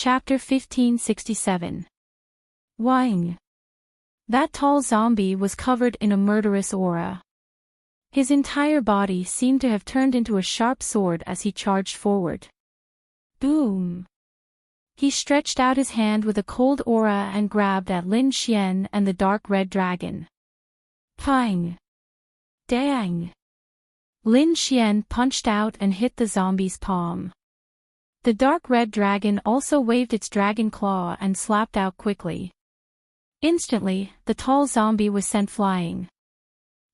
Chapter 1567. Wang. That tall zombie was covered in a murderous aura. His entire body seemed to have turned into a sharp sword as he charged forward. Boom! He stretched out his hand with a cold aura and grabbed at Lin Xian and the dark red dragon. Pang! Dang! Lin Xian punched out and hit the zombie's palm. The dark red dragon also waved its dragon claw and slapped out quickly. Instantly, the tall zombie was sent flying.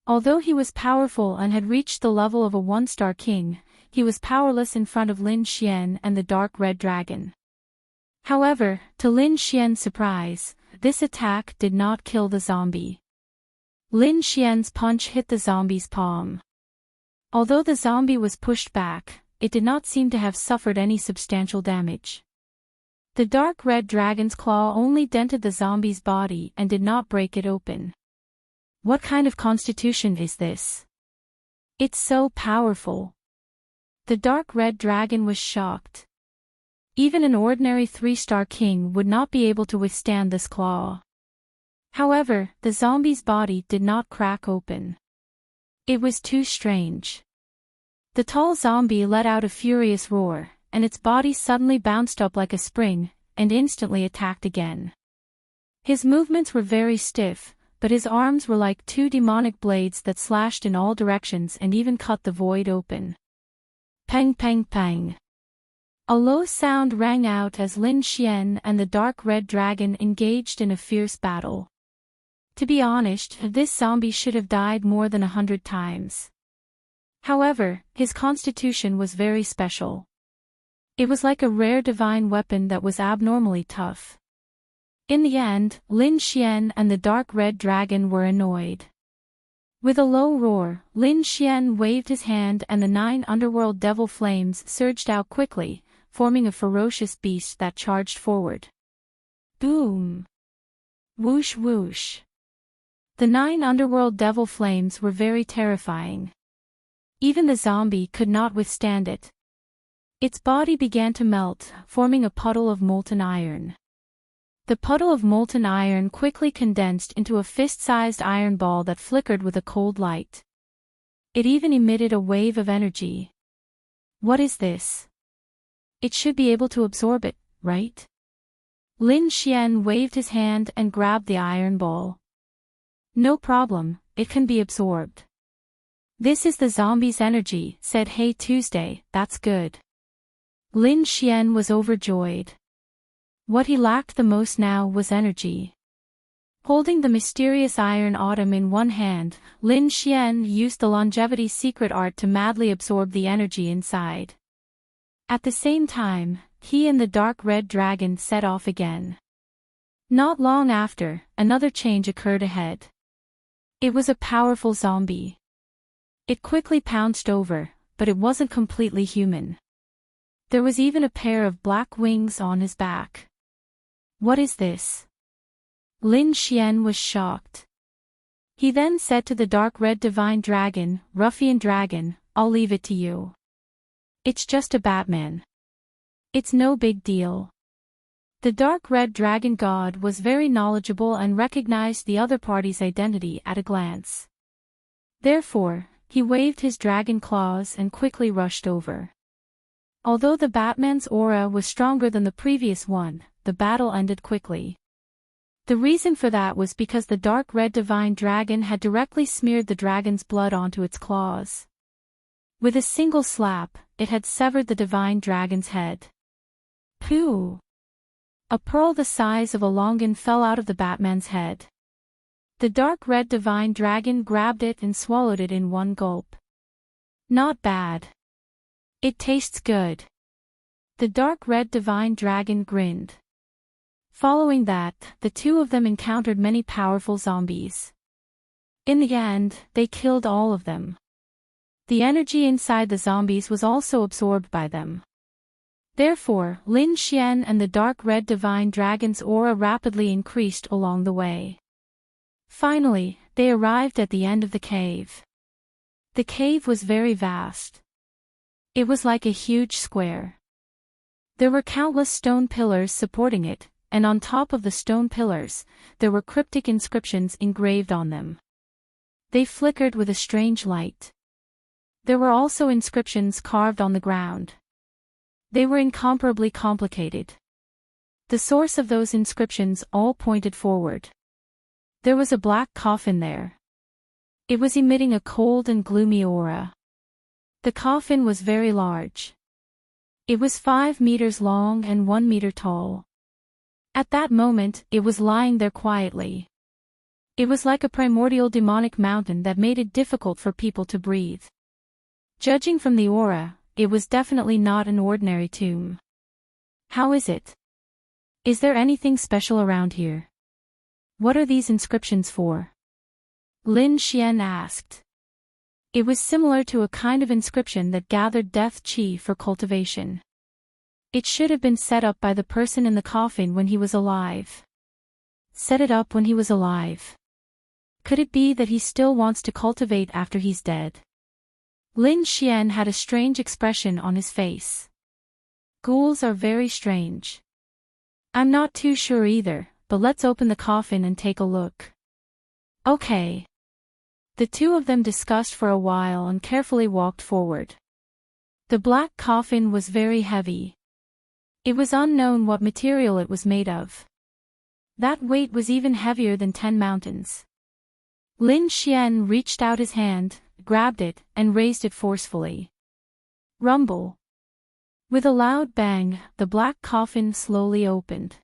Although he was powerful and had reached the level of a one-star king, he was powerless in front of Lin Xian and the dark red dragon. However, to Lin Xian's surprise, this attack did not kill the zombie. Lin Xian's punch hit the zombie's palm. Although the zombie was pushed back, it did not seem to have suffered any substantial damage. The dark red dragon's claw only dented the zombie's body and did not break it open. What kind of constitution is this? It's so powerful. The dark red dragon was shocked. Even an ordinary 3-star king would not be able to withstand this claw. However, the zombie's body did not crack open. It was too strange. The tall zombie let out a furious roar, and its body suddenly bounced up like a spring, and instantly attacked again. His movements were very stiff, but his arms were like 2 demonic blades that slashed in all directions and even cut the void open. Pang pang pang. A low sound rang out as Lin Xian and the dark red dragon engaged in a fierce battle. To be honest, this zombie should have died more than 100 times. However, his constitution was very special. It was like a rare divine weapon that was abnormally tough. In the end, Lin Xian and the dark red dragon were annoyed. With a low roar, Lin Xian waved his hand and the 9 underworld devil flames surged out quickly, forming a ferocious beast that charged forward. Boom! Whoosh whoosh! The 9 underworld devil flames were very terrifying. Even the zombie could not withstand it. Its body began to melt, forming a puddle of molten iron. The puddle of molten iron quickly condensed into a fist-sized iron ball that flickered with a cold light. It even emitted a wave of energy. What is this? It should be able to absorb it, right? Lin Xian waved his hand and grabbed the iron ball. No problem, it can be absorbed. This is the zombie's energy, said Hey Tuesday, that's good. Lin Xian was overjoyed. What he lacked the most now was energy. Holding the mysterious iron autumn in one hand, Lin Xian used the longevity secret art to madly absorb the energy inside. At the same time, he and the dark red dragon set off again. Not long after, another change occurred ahead. It was a powerful zombie. It quickly pounced over, but it wasn't completely human. There was even a pair of black wings on his back. What is this? Lin Xian was shocked. He then said to the dark red divine dragon, Ruffian dragon, I'll leave it to you. It's just a Batman. It's no big deal. The dark red dragon god was very knowledgeable and recognized the other party's identity at a glance. Therefore, he waved his dragon claws and quickly rushed over. Although the Batman's aura was stronger than the previous one, the battle ended quickly. The reason for that was because the dark red divine dragon had directly smeared the dragon's blood onto its claws. With a single slap, it had severed the divine dragon's head. Pooh! A pearl the size of a longan fell out of the Batman's head. The dark red divine dragon grabbed it and swallowed it in one gulp. Not bad. It tastes good. The dark red divine dragon grinned. Following that, the two of them encountered many powerful zombies. In the end, they killed all of them. The energy inside the zombies was also absorbed by them. Therefore, Lin Xian and the dark red divine dragon's aura rapidly increased along the way. Finally, they arrived at the end of the cave. The cave was very vast. It was like a huge square. There were countless stone pillars supporting it, and on top of the stone pillars, there were cryptic inscriptions engraved on them. They flickered with a strange light. There were also inscriptions carved on the ground. They were incomparably complicated. The source of those inscriptions all pointed forward. There was a black coffin there. It was emitting a cold and gloomy aura. The coffin was very large. It was 5 meters long and 1 meter tall. At that moment, it was lying there quietly. It was like a primordial demonic mountain that made it difficult for people to breathe. Judging from the aura, it was definitely not an ordinary tomb. How is it? Is there anything special around here? What are these inscriptions for? Lin Xian asked. It was similar to a kind of inscription that gathered death qi for cultivation. It should have been set up by the person in the coffin when he was alive. Set it up when he was alive. Could it be that he still wants to cultivate after he's dead? Lin Xian had a strange expression on his face. Ghouls are very strange. I'm not too sure either, but let's open the coffin and take a look. Okay. The two of them discussed for a while and carefully walked forward. The black coffin was very heavy. It was unknown what material it was made of. That weight was even heavier than 10 mountains. Lin Xian reached out his hand, grabbed it, and raised it forcefully. Rumble. With a loud bang, the black coffin slowly opened.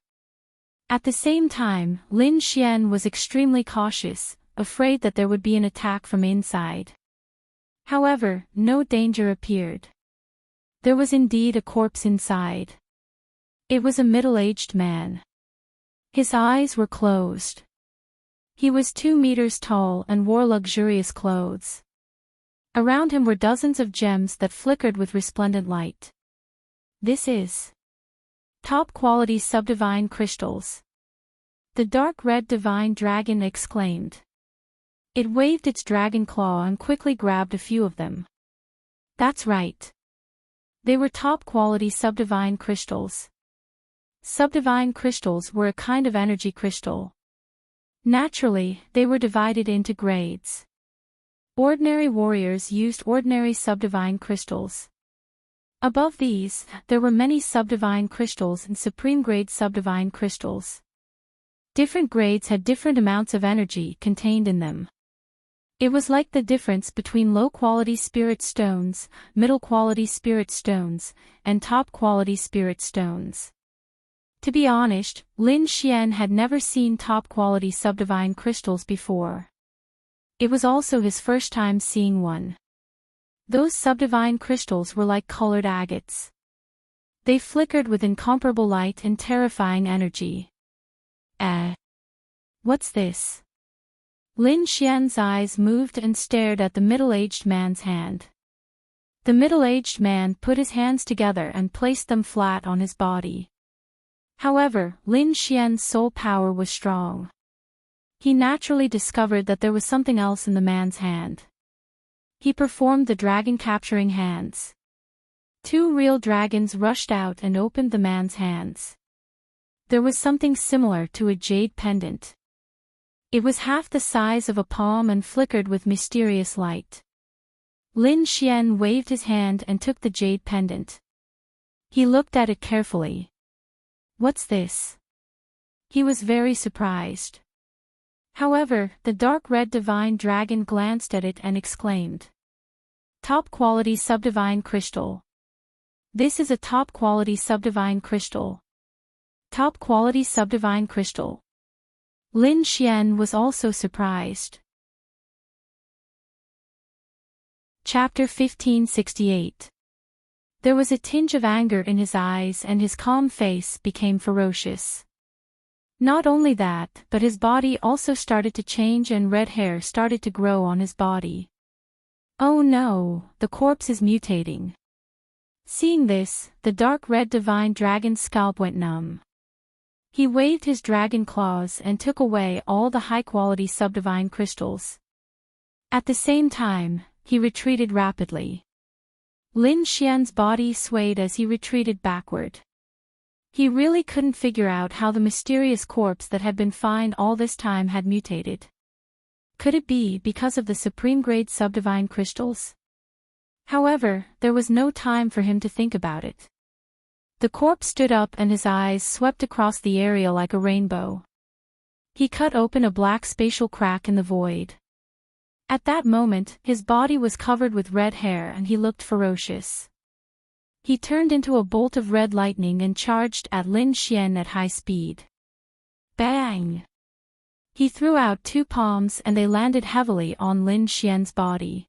At the same time, Lin Xian was extremely cautious, afraid that there would be an attack from inside. However, no danger appeared. There was indeed a corpse inside. It was a middle-aged man. His eyes were closed. He was 2 meters tall and wore luxurious clothes. Around him were dozens of gems that flickered with resplendent light. This is top-quality subdivine crystals. The dark red divine dragon exclaimed. It waved its dragon claw and quickly grabbed a few of them. That's right. They were top-quality subdivine crystals. Subdivine crystals were a kind of energy crystal. Naturally, they were divided into grades. Ordinary warriors used ordinary subdivine crystals. Above these, there were many subdivine crystals and supreme-grade subdivine crystals. Different grades had different amounts of energy contained in them. It was like the difference between low-quality spirit stones, middle-quality spirit stones, and top-quality spirit stones. To be honest, Lin Xian had never seen top-quality subdivine crystals before. It was also his first time seeing one. Those subdivine crystals were like colored agates. They flickered with incomparable light and terrifying energy. What's this? Lin Xian's eyes moved and stared at the middle-aged man's hand. The middle-aged man put his hands together and placed them flat on his body. However, Lin Xian's soul power was strong. He naturally discovered that there was something else in the man's hand. He performed the dragon capturing hands. 2 real dragons rushed out and opened the man's hands. There was something similar to a jade pendant. It was half the size of a palm and flickered with mysterious light. Lin Xian waved his hand and took the jade pendant. He looked at it carefully. What's this? He was very surprised. However, the dark red divine dragon glanced at it and exclaimed. Top-quality subdivine crystal. This is a top-quality subdivine crystal. Top-quality subdivine crystal. Lin Xian was also surprised. Chapter 1568. There was a tinge of anger in his eyes and his calm face became ferocious. Not only that, but his body also started to change and red hair started to grow on his body. Oh no, the corpse is mutating. Seeing this, the dark red divine dragon's scalp went numb. He waved his dragon claws and took away all the high-quality subdivine crystals. At the same time, he retreated rapidly. Lin Xian's body swayed as he retreated backward. He really couldn't figure out how the mysterious corpse that had been fine all this time had mutated. Could it be because of the supreme-grade subdivine crystals? However, there was no time for him to think about it. The corpse stood up and his eyes swept across the area like a rainbow. He cut open a black spatial crack in the void. At that moment, his body was covered with red hair and he looked ferocious. He turned into a bolt of red lightning and charged at Lin Xian at high speed. Bang! He threw out two palms and they landed heavily on Lin Xian's body.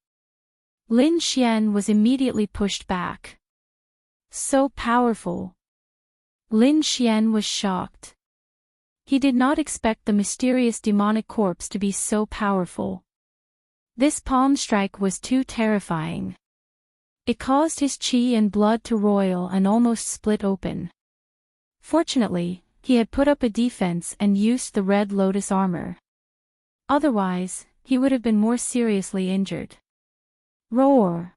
Lin Xian was immediately pushed back. So powerful. Lin Xian was shocked. He did not expect the mysterious demonic corpse to be so powerful. This palm strike was too terrifying. It caused his qi and blood to roil and almost split open. Fortunately, he had put up a defense and used the red lotus armor. Otherwise, he would have been more seriously injured. Roar!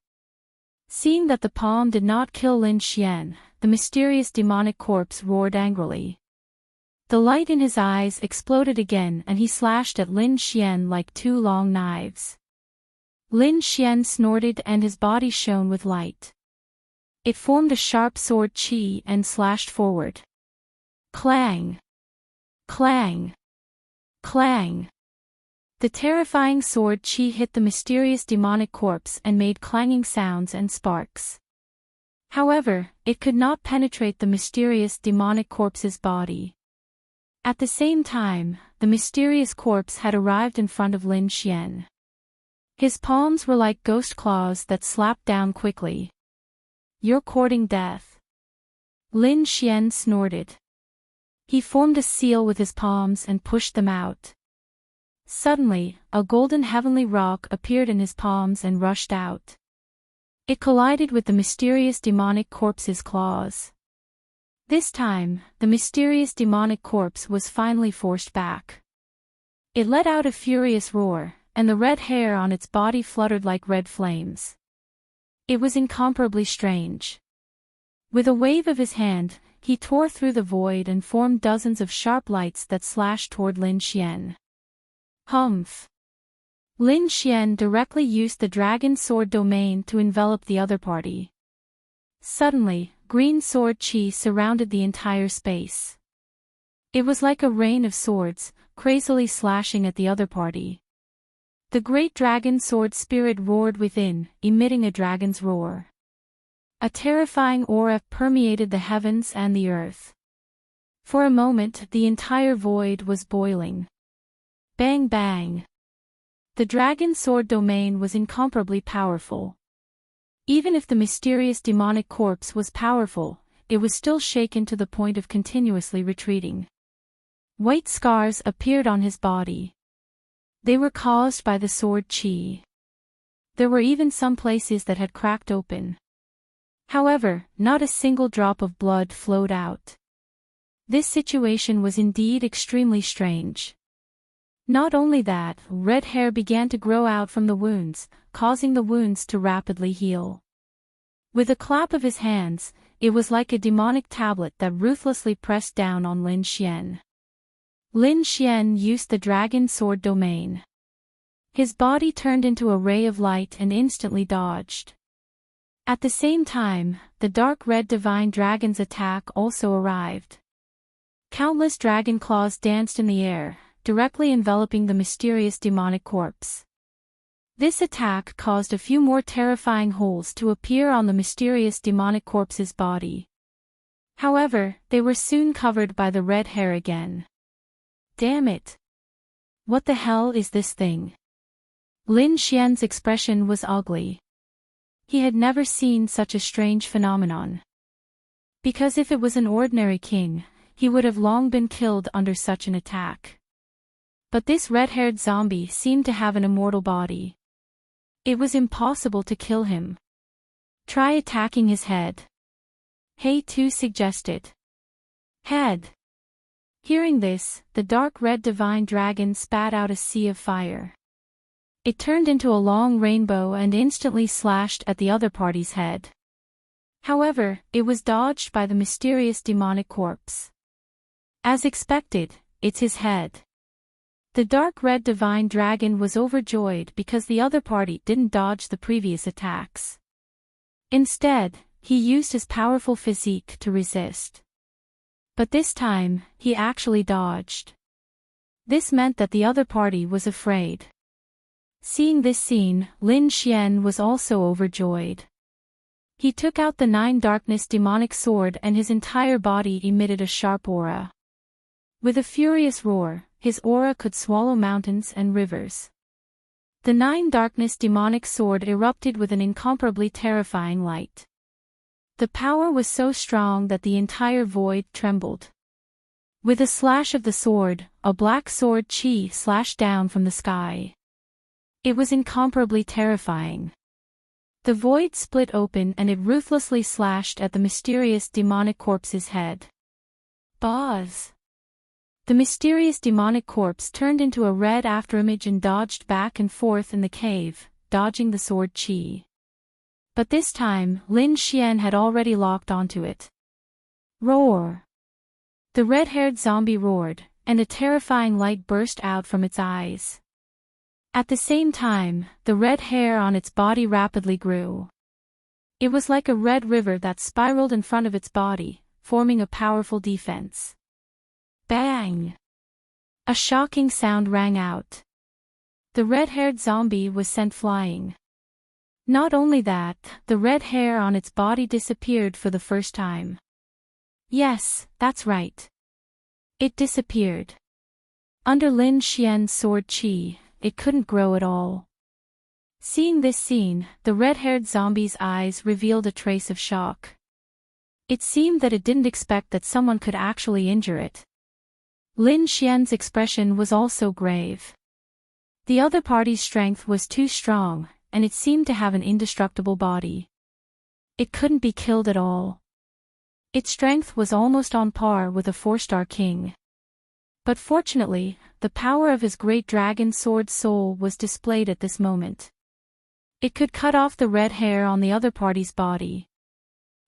Seeing that the palm did not kill Lin Xian, the mysterious demonic corpse roared angrily. The light in his eyes exploded again and he slashed at Lin Xian like two long knives. Lin Xian snorted and his body shone with light. It formed a sharp sword qi and slashed forward. Clang! Clang! Clang! The terrifying sword qi hit the mysterious demonic corpse and made clanging sounds and sparks. However, it could not penetrate the mysterious demonic corpse's body. At the same time, the mysterious corpse had arrived in front of Lin Xian. His palms were like ghost claws that slapped down quickly. You're courting death. Lin Xian snorted. He formed a seal with his palms and pushed them out. Suddenly, a golden heavenly rock appeared in his palms and rushed out. It collided with the mysterious demonic corpse's claws. This time, the mysterious demonic corpse was finally forced back. It let out a furious roar, and the red hair on its body fluttered like red flames. It was incomparably strange. With a wave of his hand, he tore through the void and formed dozens of sharp lights that slashed toward Lin Xian. Humph! Lin Xian directly used the dragon sword domain to envelop the other party. Suddenly, green sword qi surrounded the entire space. It was like a rain of swords, crazily slashing at the other party. The great dragon sword spirit roared within, emitting a dragon's roar. A terrifying aura permeated the heavens and the earth. For a moment, the entire void was boiling. Bang bang! The dragon sword domain was incomparably powerful. Even if the mysterious demonic corpse was powerful, it was still shaken to the point of continuously retreating. White scars appeared on his body. They were caused by the sword qi. There were even some places that had cracked open. However, not a single drop of blood flowed out. This situation was indeed extremely strange. Not only that, red hair began to grow out from the wounds, causing the wounds to rapidly heal. With a clap of his hands, it was like a demonic tablet that ruthlessly pressed down on Lin Xian. Lin Xian used the dragon sword domain. His body turned into a ray of light and instantly dodged. At the same time, the dark red divine dragon's attack also arrived. Countless dragon claws danced in the air, directly enveloping the mysterious demonic corpse. This attack caused a few more terrifying holes to appear on the mysterious demonic corpse's body. However, they were soon covered by the red hair again. Damn it! What the hell is this thing? Lin Xian's expression was ugly. He had never seen such a strange phenomenon. Because if it was an ordinary king, he would have long been killed under such an attack. But this red-haired zombie seemed to have an immortal body. It was impossible to kill him. Try attacking his head. Hei Tu suggested. Head. Hearing this, the dark red divine dragon spat out a sea of fire. It turned into a long rainbow and instantly slashed at the other party's head. However, it was dodged by the mysterious demonic corpse. As expected, it's his head. The dark red divine dragon was overjoyed because the other party didn't dodge the previous attacks. Instead, he used his powerful physique to resist. But this time, he actually dodged. This meant that the other party was afraid. Seeing this scene, Lin Xian was also overjoyed. He took out the 9 darkness demonic sword and his entire body emitted a sharp aura. With a furious roar, his aura could swallow mountains and rivers. The 9 darkness demonic sword erupted with an incomparably terrifying light. The power was so strong that the entire void trembled. With a slash of the sword, a black sword chi slashed down from the sky. It was incomparably terrifying. The void split open and it ruthlessly slashed at the mysterious demonic corpse's head. Buzz! The mysterious demonic corpse turned into a red afterimage and dodged back and forth in the cave, dodging the sword chi. But this time, Lin Xian had already locked onto it. Roar! The red-haired zombie roared, and a terrifying light burst out from its eyes. At the same time, the red hair on its body rapidly grew. It was like a red river that spiraled in front of its body, forming a powerful defense. Bang! A shocking sound rang out. The red-haired zombie was sent flying. Not only that, the red hair on its body disappeared for the first time. Yes, that's right. It disappeared. Under Lin Xian's sword chi, it couldn't grow at all. Seeing this scene, the red-haired zombie's eyes revealed a trace of shock. It seemed that it didn't expect that someone could actually injure it. Lin Xian's expression was also grave. The other party's strength was too strong, and it seemed to have an indestructible body. It couldn't be killed at all. Its strength was almost on par with a 4-star king. But fortunately, the power of his great dragon sword soul was displayed at this moment. It could cut off the red hair on the other party's body.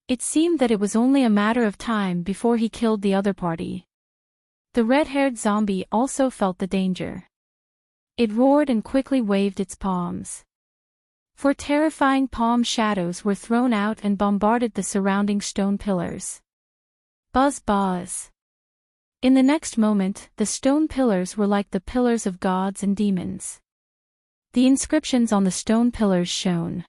It seemed that it was only a matter of time before he killed the other party. The red-haired zombie also felt the danger. It roared and quickly waved its palms. For terrifying palm shadows were thrown out and bombarded the surrounding stone pillars. Buzz buzz. In the next moment, the stone pillars were like the pillars of gods and demons. The inscriptions on the stone pillars shone.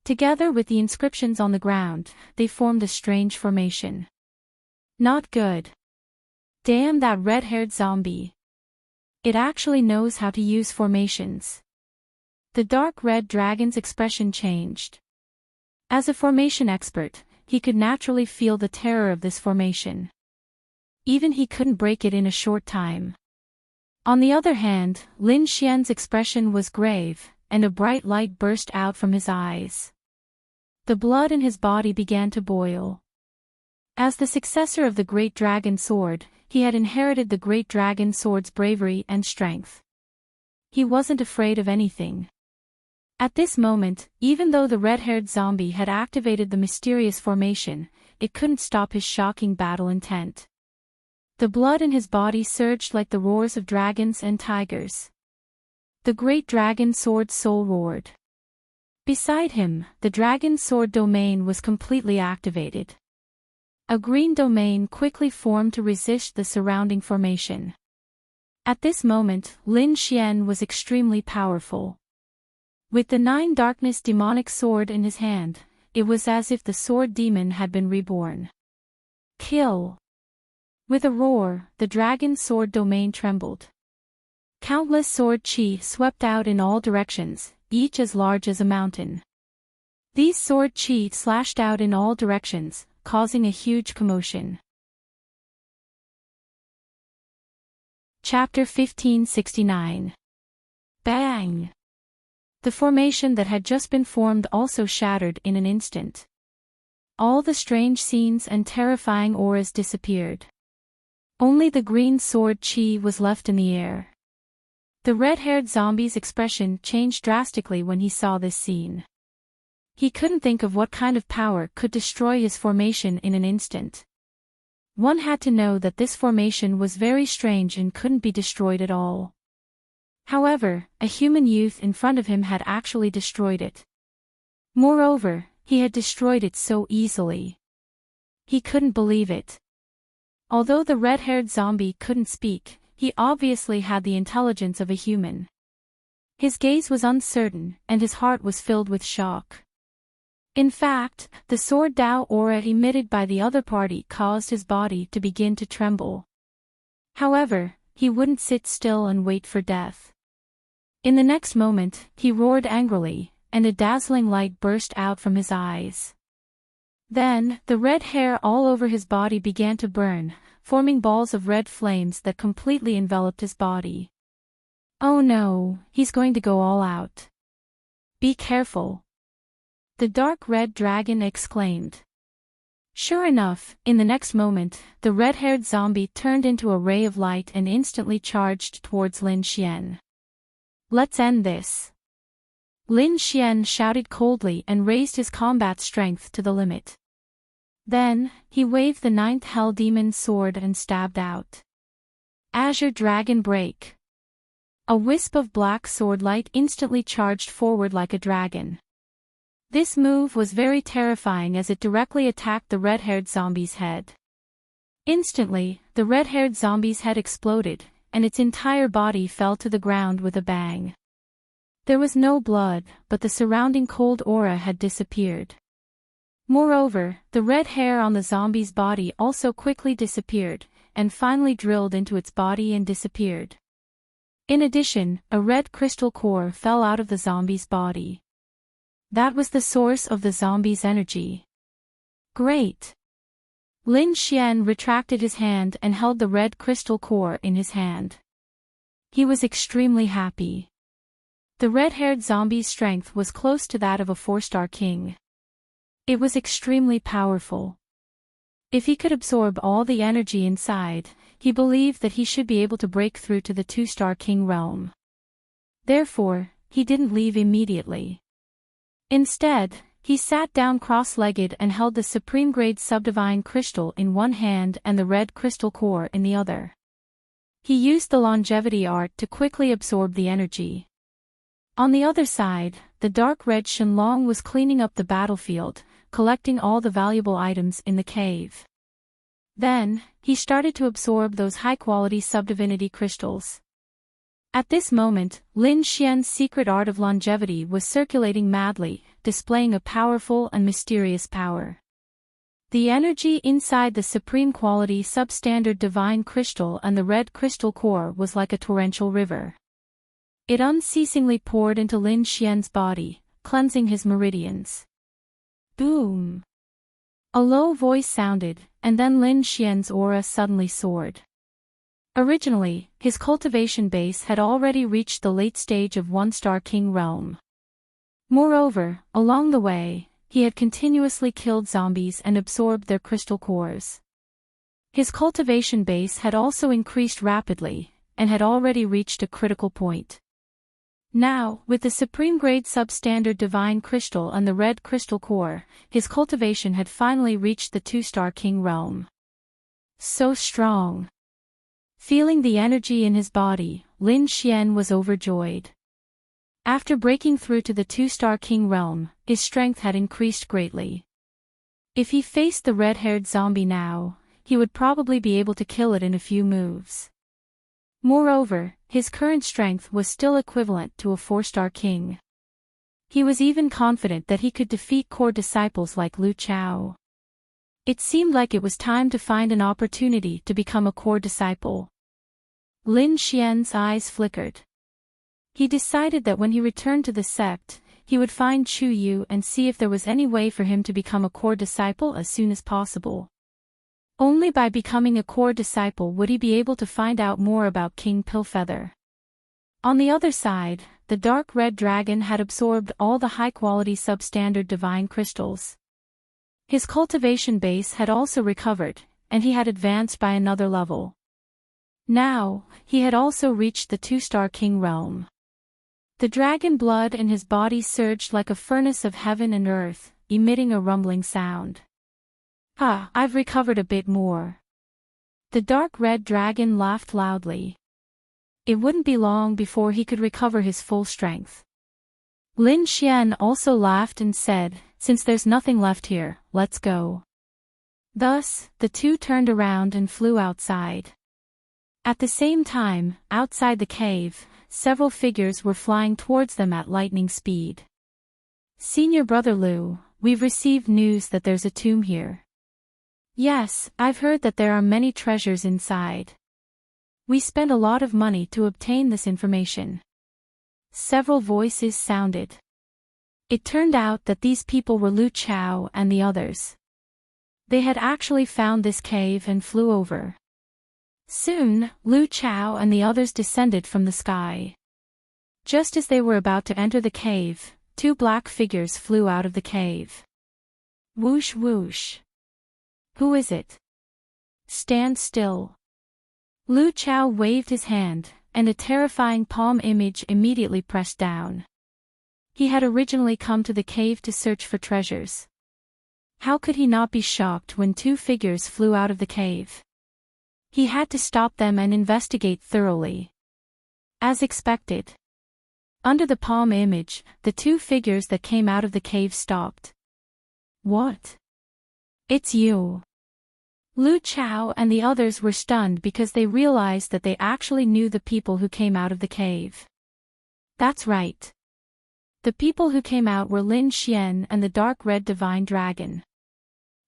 Together with the inscriptions on the ground, they formed a strange formation. Not good. Damn that red-haired zombie. It actually knows how to use formations. The dark red dragon's expression changed. As a formation expert, he could naturally feel the terror of this formation. Even he couldn't break it in a short time. On the other hand, Lin Xian's expression was grave, and a bright light burst out from his eyes. The blood in his body began to boil. As the successor of the Great Dragon Sword, he had inherited the Great Dragon Sword's bravery and strength. He wasn't afraid of anything. At this moment, even though the red-haired zombie had activated the mysterious formation, it couldn't stop his shocking battle intent. The blood in his body surged like the roars of dragons and tigers. The Great Dragon Sword soul roared. Beside him, the Dragon Sword domain was completely activated. A green domain quickly formed to resist the surrounding formation. At this moment, Lin Xian was extremely powerful. With the 9 darkness demonic sword in his hand, it was as if the sword demon had been reborn. Kill! With a roar, the dragon sword domain trembled. Countless sword chi swept out in all directions, each as large as a mountain. These sword chi slashed out in all directions, causing a huge commotion. Chapter 1569. Bang! The formation that had just been formed also shattered in an instant. All the strange scenes and terrifying auras disappeared. Only the green sword chi was left in the air. The red-haired zombie's expression changed drastically when he saw this scene. He couldn't think of what kind of power could destroy his formation in an instant. One had to know that this formation was very strange and couldn't be destroyed at all. However, a human youth in front of him had actually destroyed it. Moreover, he had destroyed it so easily. He couldn't believe it. Although the red-haired zombie couldn't speak, he obviously had the intelligence of a human. His gaze was uncertain, and his heart was filled with shock. In fact, the sword Dao aura emitted by the other party caused his body to begin to tremble. However, he wouldn't sit still and wait for death. In the next moment, he roared angrily, and a dazzling light burst out from his eyes. Then, the red hair all over his body began to burn, forming balls of red flames that completely enveloped his body. Oh no, he's going to go all out. Be careful. The dark red dragon exclaimed. Sure enough, in the next moment, the red-haired zombie turned into a ray of light and instantly charged towards Lin Xian. Let's end this. Lin Xian shouted coldly and raised his combat strength to the limit. Then, he waved the ninth Hell Demon sword and stabbed out. Azure Dragon Break. A wisp of black sword light instantly charged forward like a dragon. This move was very terrifying as it directly attacked the red-haired zombie's head. Instantly, the red-haired zombie's head exploded, and its entire body fell to the ground with a bang. There was no blood, but the surrounding cold aura had disappeared. Moreover, the red hair on the zombie's body also quickly disappeared, and finally drilled into its body and disappeared. In addition, a red crystal core fell out of the zombie's body. That was the source of the zombie's energy. Great! Lin Xian retracted his hand and held the red crystal core in his hand. He was extremely happy. The red-haired zombie's strength was close to that of a 4-star king. It was extremely powerful. If he could absorb all the energy inside, he believed that he should be able to break through to the 2-star king realm. Therefore, he didn't leave immediately. Instead, he sat down cross-legged and held the supreme-grade subdivine crystal in one hand and the red crystal core in the other. He used the longevity art to quickly absorb the energy. On the other side, the dark red Shenlong was cleaning up the battlefield, collecting all the valuable items in the cave. Then, he started to absorb those high-quality subdivinity crystals. At this moment, Lin Xian's secret art of longevity was circulating madly, displaying a powerful and mysterious power. The energy inside the supreme quality substandard divine crystal and the red crystal core was like a torrential river. It unceasingly poured into Lin Xian's body, cleansing his meridians. Boom! A low voice sounded, and then Lin Xian's aura suddenly soared. Originally, his cultivation base had already reached the late stage of 1-star king realm. Moreover, along the way, he had continuously killed zombies and absorbed their crystal cores. His cultivation base had also increased rapidly, and had already reached a critical point. Now, with the supreme-grade substandard divine crystal and the red crystal core, his cultivation had finally reached the 2-star king realm. So strong! Feeling the energy in his body, Lin Xian was overjoyed. After breaking through to the 2-star king realm, his strength had increased greatly. If he faced the red-haired zombie now, he would probably be able to kill it in a few moves. Moreover, his current strength was still equivalent to a 4-star king. He was even confident that he could defeat core disciples like Lu Chao. It seemed like it was time to find an opportunity to become a core disciple. Lin Xian's eyes flickered. He decided that when he returned to the sect, he would find Chu Yu and see if there was any way for him to become a core disciple as soon as possible. Only by becoming a core disciple would he be able to find out more about King Pillfeather. On the other side, the dark red dragon had absorbed all the high-quality substandard divine crystals. His cultivation base had also recovered, and he had advanced by another level. Now, he had also reached the 2-star king realm. The dragon blood in his body surged like a furnace of heaven and earth, emitting a rumbling sound. "Ah, I've recovered a bit more." The dark red dragon laughed loudly. It wouldn't be long before he could recover his full strength. Lin Xian also laughed and said, "Since there's nothing left here, let's go." Thus, the two turned around and flew outside. At the same time, outside the cave, several figures were flying towards them at lightning speed. "Senior Brother Lu, we've received news that there's a tomb here." "Yes, I've heard that there are many treasures inside. We spent a lot of money to obtain this information." Several voices sounded. It turned out that these people were Lu Chao and the others. They had actually found this cave and flew over. Soon, Lu Chao and the others descended from the sky. Just as they were about to enter the cave, two black figures flew out of the cave. Whoosh whoosh. "Who is it? Stand still." Lu Chao waved his hand, and a terrifying palm image immediately pressed down. He had originally come to the cave to search for treasures. How could he not be shocked when two figures flew out of the cave? He had to stop them and investigate thoroughly. As expected. Under the palm image, the two figures that came out of the cave stopped. "What? It's you." Lu Chao and the others were stunned because they realized that they actually knew the people who came out of the cave. That's right. The people who came out were Lin Xian and the dark red divine dragon.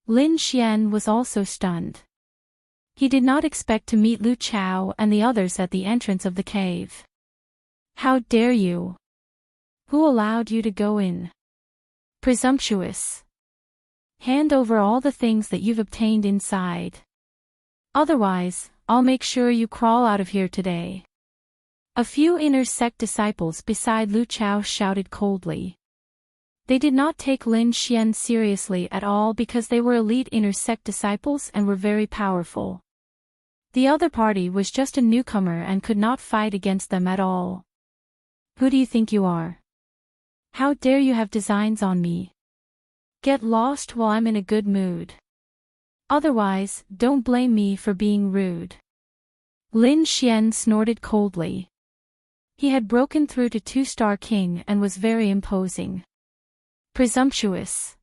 Lin Xian was also stunned. He did not expect to meet Lu Chao and the others at the entrance of the cave. "How dare you? Who allowed you to go in? Presumptuous. Hand over all the things that you've obtained inside. Otherwise, I'll make sure you crawl out of here today." A few inner sect disciples beside Lu Chao shouted coldly. They did not take Lin Xian seriously at all because they were elite inner sect disciples and were very powerful. The other party was just a newcomer and could not fight against them at all. "Who do you think you are? How dare you have designs on me? Get lost while I'm in a good mood. Otherwise, don't blame me for being rude." Lin Xian snorted coldly. He had broken through to Two-Star King and was very imposing. "Presumptuous.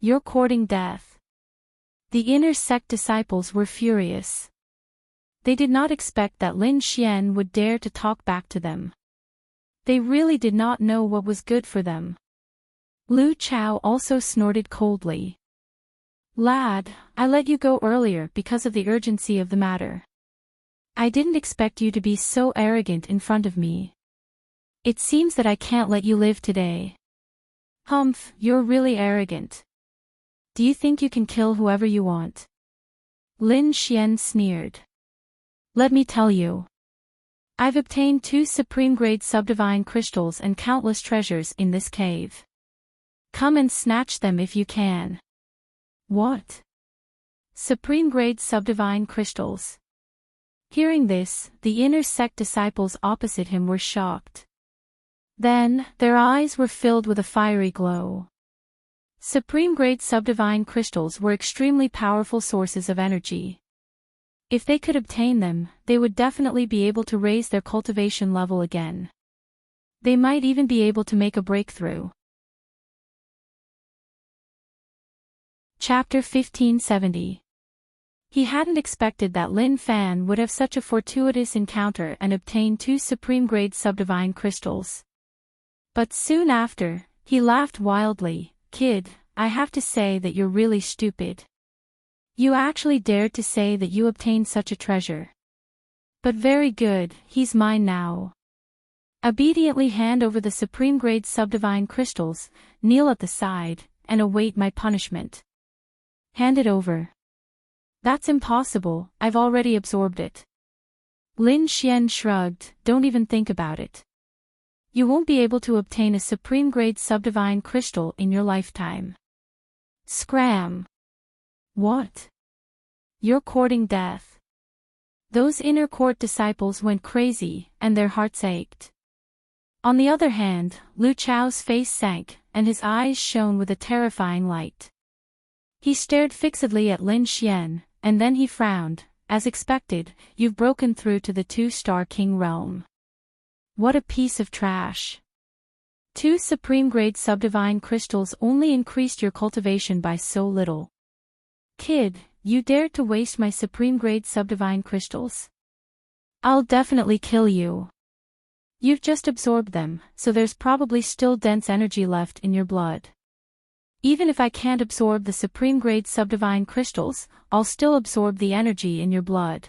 You're courting death." The inner sect disciples were furious. They did not expect that Lin Xian would dare to talk back to them. They really did not know what was good for them. Lu Chao also snorted coldly. "Lad, I let you go earlier because of the urgency of the matter. I didn't expect you to be so arrogant in front of me. It seems that I can't let you live today." "Humph, you're really arrogant. Do you think you can kill whoever you want?" Lin Xian sneered. "Let me tell you. I've obtained 2 supreme-grade subdivine crystals and countless treasures in this cave. Come and snatch them if you can." "What? Supreme-grade subdivine crystals?" Hearing this, the inner sect disciples opposite him were shocked. Then, their eyes were filled with a fiery glow. Supreme-grade subdivine crystals were extremely powerful sources of energy. If they could obtain them, they would definitely be able to raise their cultivation level again. They might even be able to make a breakthrough. Chapter 1570. He hadn't expected that Lin Fan would have such a fortuitous encounter and obtain 2 supreme-grade subdivine crystals. But soon after, he laughed wildly. "Kid, I have to say that you're really stupid. You actually dared to say that you obtained such a treasure. But very good, he's mine now. Obediently hand over the supreme-grade subdivine crystals, kneel at the side, and await my punishment." "Hand it over." "That's impossible, I've already absorbed it." Lin Xian shrugged. "Don't even think about it. You won't be able to obtain a supreme-grade subdivine crystal in your lifetime." Scram! "What? You're courting death." Those inner court disciples went crazy, and their hearts ached. On the other hand, Lu Chao's face sank, and his eyes shone with a terrifying light. He stared fixedly at Lin Xian, and then he frowned. As expected, you've broken through to the 2-star king realm. What a piece of trash. 2 supreme-grade subdivine crystals only increased your cultivation by so little. Kid, you dared to waste my supreme-grade subdivine crystals? I'll definitely kill you. You've just absorbed them, so there's probably still dense energy left in your blood. Even if I can't absorb the supreme-grade subdivine crystals, I'll still absorb the energy in your blood.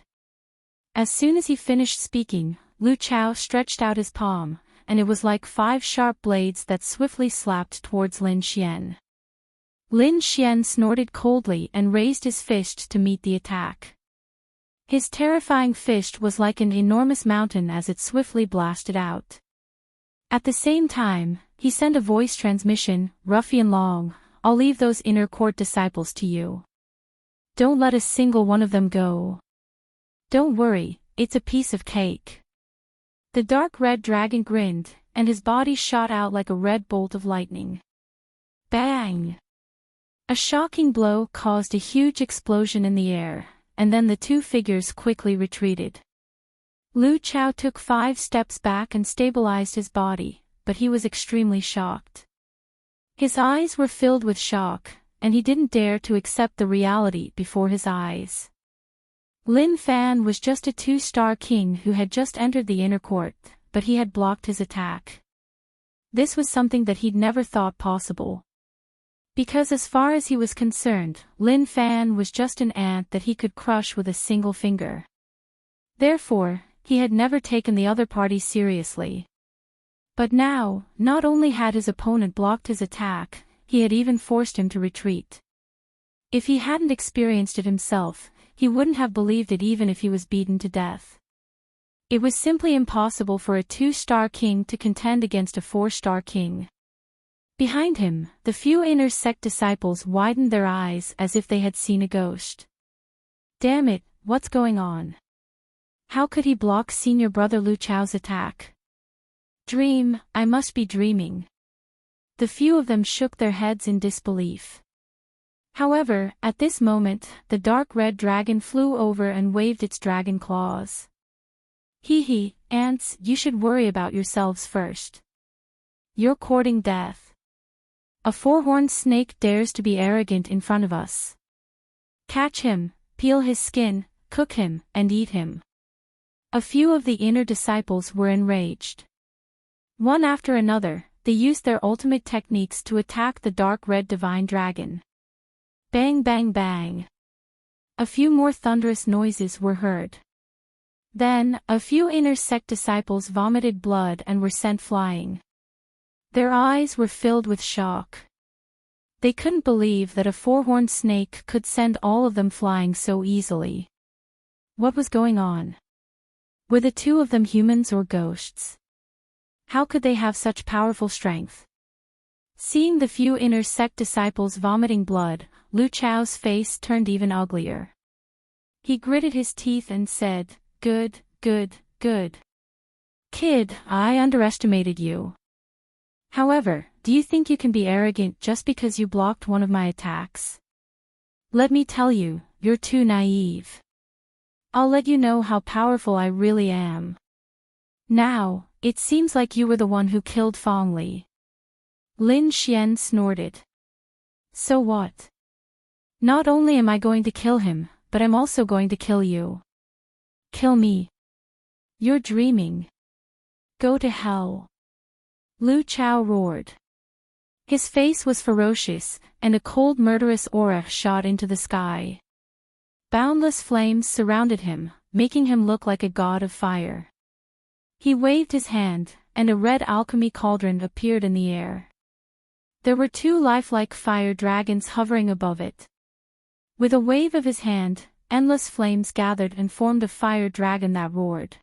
As soon as he finished speaking, Lu Chao stretched out his palm, and it was like 5 sharp blades that swiftly slapped towards Lin Xian. Lin Xian snorted coldly and raised his fist to meet the attack. His terrifying fist was like an enormous mountain as it swiftly blasted out. At the same time, he sent a voice transmission, "Ruffian Long, I'll leave those inner court disciples to you. Don't let a single one of them go. Don't worry, it's a piece of cake." The dark red dragon grinned, and his body shot out like a red bolt of lightning. Bang! A shocking blow caused a huge explosion in the air, and then the 2 figures quickly retreated. Lu Chao took 5 steps back and stabilized his body, but he was extremely shocked. His eyes were filled with shock, and he didn't dare to accept the reality before his eyes. Lin Fan was just a 2-star king who had just entered the inner court, but he had blocked his attack. This was something that he'd never thought possible. Because as far as he was concerned, Lin Fan was just an ant that he could crush with a single finger. Therefore, he had never taken the other party seriously. But now, not only had his opponent blocked his attack, he had even forced him to retreat. If he hadn't experienced it himself, he wouldn't have believed it even if he was beaten to death. It was simply impossible for a 2-star king to contend against a 4-star king. Behind him, the few inner sect disciples widened their eyes as if they had seen a ghost. Damn it, what's going on? How could he block senior brother Lu Chao's attack? Dream, I must be dreaming. The few of them shook their heads in disbelief. However, at this moment, the dark red dragon flew over and waved its dragon claws. Hee, ants, you should worry about yourselves first. You're courting death. A 4-horned snake dares to be arrogant in front of us. Catch him, peel his skin, cook him, and eat him. A few of the inner disciples were enraged. One after another, they used their ultimate techniques to attack the dark red divine dragon. Bang bang bang. A few more thunderous noises were heard. Then, a few inner sect disciples vomited blood and were sent flying. Their eyes were filled with shock. They couldn't believe that a 4-horned snake could send all of them flying so easily. What was going on? Were the 2 of them humans or ghosts? How could they have such powerful strength? Seeing the few inner sect disciples vomiting blood, Lu Chao's face turned even uglier. He gritted his teeth and said, Good. Kid, I underestimated you. However, do you think you can be arrogant just because you blocked one of my attacks? Let me tell you, you're too naive. I'll let you know how powerful I really am. Now, it seems like you were the one who killed Fong Li. Lin Xian snorted. So what? Not only am I going to kill him, but I'm also going to kill you. Kill me. You're dreaming. Go to hell. Lu Chao roared. His face was ferocious, and a cold murderous aura shot into the sky. Boundless flames surrounded him, making him look like a god of fire. He waved his hand, and a red alchemy cauldron appeared in the air. There were 2 lifelike fire dragons hovering above it. With a wave of his hand, endless flames gathered and formed a fire dragon that roared.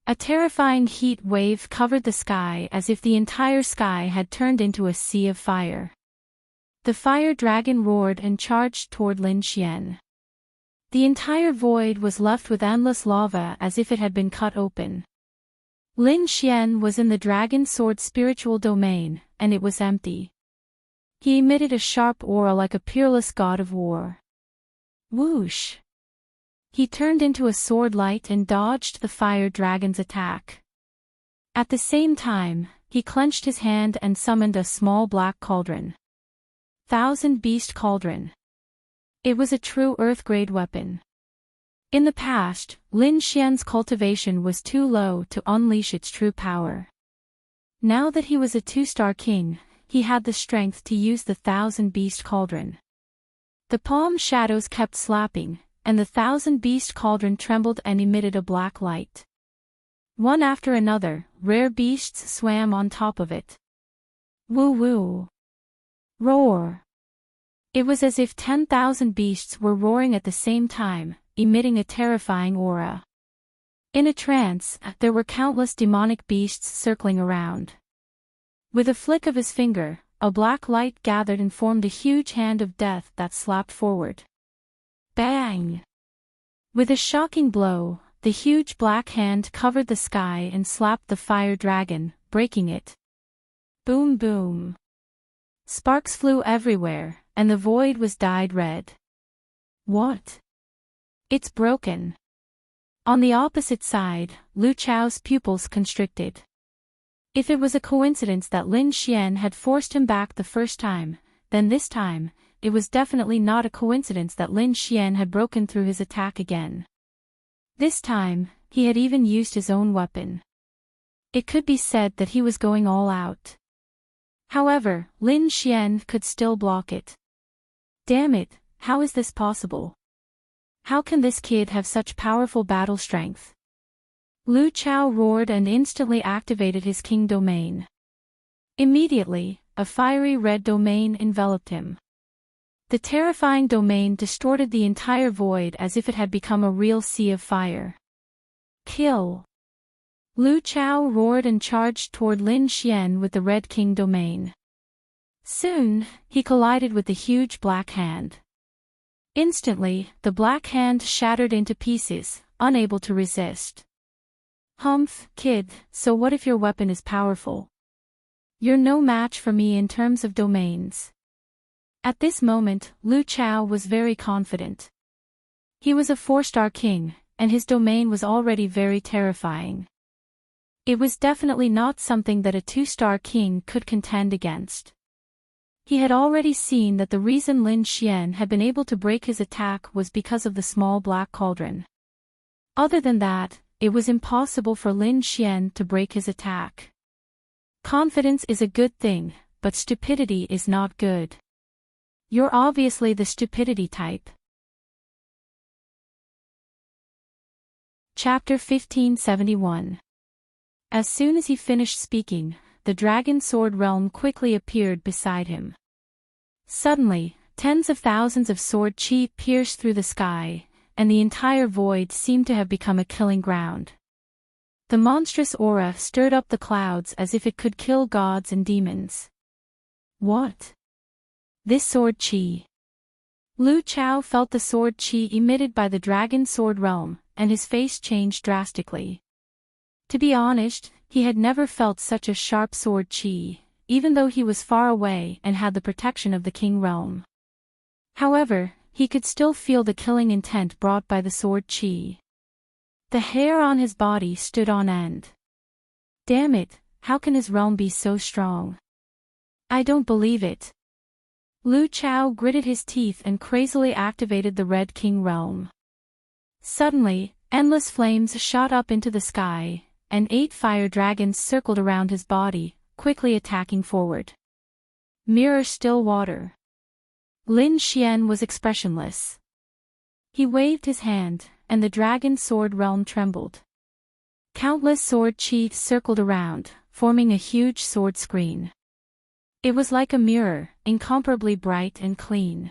A terrifying heat wave covered the sky as if the entire sky had turned into a sea of fire. The fire dragon roared and charged toward Lin Xian. The entire void was left with endless lava as if it had been cut open. Lin Xian was in the dragon sword's spiritual domain, and it was empty. He emitted a sharp aura like a peerless god of war. Whoosh! He turned into a sword light and dodged the fire dragon's attack. At the same time, he clenched his hand and summoned a small black cauldron. Thousand Beast Cauldron. It was a true Earth-grade weapon. In the past, Lin Xian's cultivation was too low to unleash its true power. Now that he was a 2-star king, he had the strength to use the Thousand Beast Cauldron. The palm shadows kept slapping, and the Thousand Beast Cauldron trembled and emitted a black light. One after another, rare beasts swam on top of it. Woo-woo! Roar! It was as if 10,000 beasts were roaring at the same time, emitting a terrifying aura. In a trance, there were countless demonic beasts circling around. With a flick of his finger, a black light gathered and formed a huge hand of death that slapped forward. Bang! With a shocking blow, the huge black hand covered the sky and slapped the fire dragon, breaking it. Boom boom! Sparks flew everywhere, and the void was dyed red. What? It's broken. On the opposite side, Lu Chao's pupils constricted. If it was a coincidence that Lin Xian had forced him back the first time, then this time, it was definitely not a coincidence that Lin Xian had broken through his attack again. This time, he had even used his own weapon. It could be said that he was going all out. However, Lin Xian could still block it. Damn it, how is this possible? How can this kid have such powerful battle strength? Lu Chao roared and instantly activated his king domain. Immediately, a fiery red domain enveloped him. The terrifying domain distorted the entire void as if it had become a real sea of fire. Kill! Lu Chao roared and charged toward Lin Xian with the Red King domain. Soon, he collided with the huge black hand. Instantly, the black hand shattered into pieces, unable to resist. Humph, kid, so what if your weapon is powerful? You're no match for me in terms of domains. At this moment, Lu Chao was very confident. He was a 4-star king, and his domain was already very terrifying. It was definitely not something that a 2-star king could contend against. He had already seen that the reason Lin Xian had been able to break his attack was because of the small black cauldron. Other than that, it was impossible for Lin Xian to break his attack. Confidence is a good thing, but stupidity is not good. You're obviously the stupidity type. Chapter 1571. As soon as he finished speaking, the dragon sword realm quickly appeared beside him. Suddenly, tens of thousands of sword chi pierced through the sky, and the entire void seemed to have become a killing ground. The monstrous aura stirred up the clouds as if it could kill gods and demons. What? This sword chi. Lu Chao felt the sword chi emitted by the dragon sword realm, and his face changed drastically. To be honest, he had never felt such a sharp sword chi, even though he was far away and had the protection of the king realm. However, he could still feel the killing intent brought by the sword chi. The hair on his body stood on end. Damn it, how can his realm be so strong? I don't believe it. Lu Chao gritted his teeth and crazily activated the Red King realm. Suddenly, endless flames shot up into the sky, and 8 fire dragons circled around his body, quickly attacking forward. Mirror still water. Lin Xian was expressionless. He waved his hand, and the dragon sword realm trembled. Countless sword chi circled around, forming a huge sword screen. It was like a mirror, incomparably bright and clean.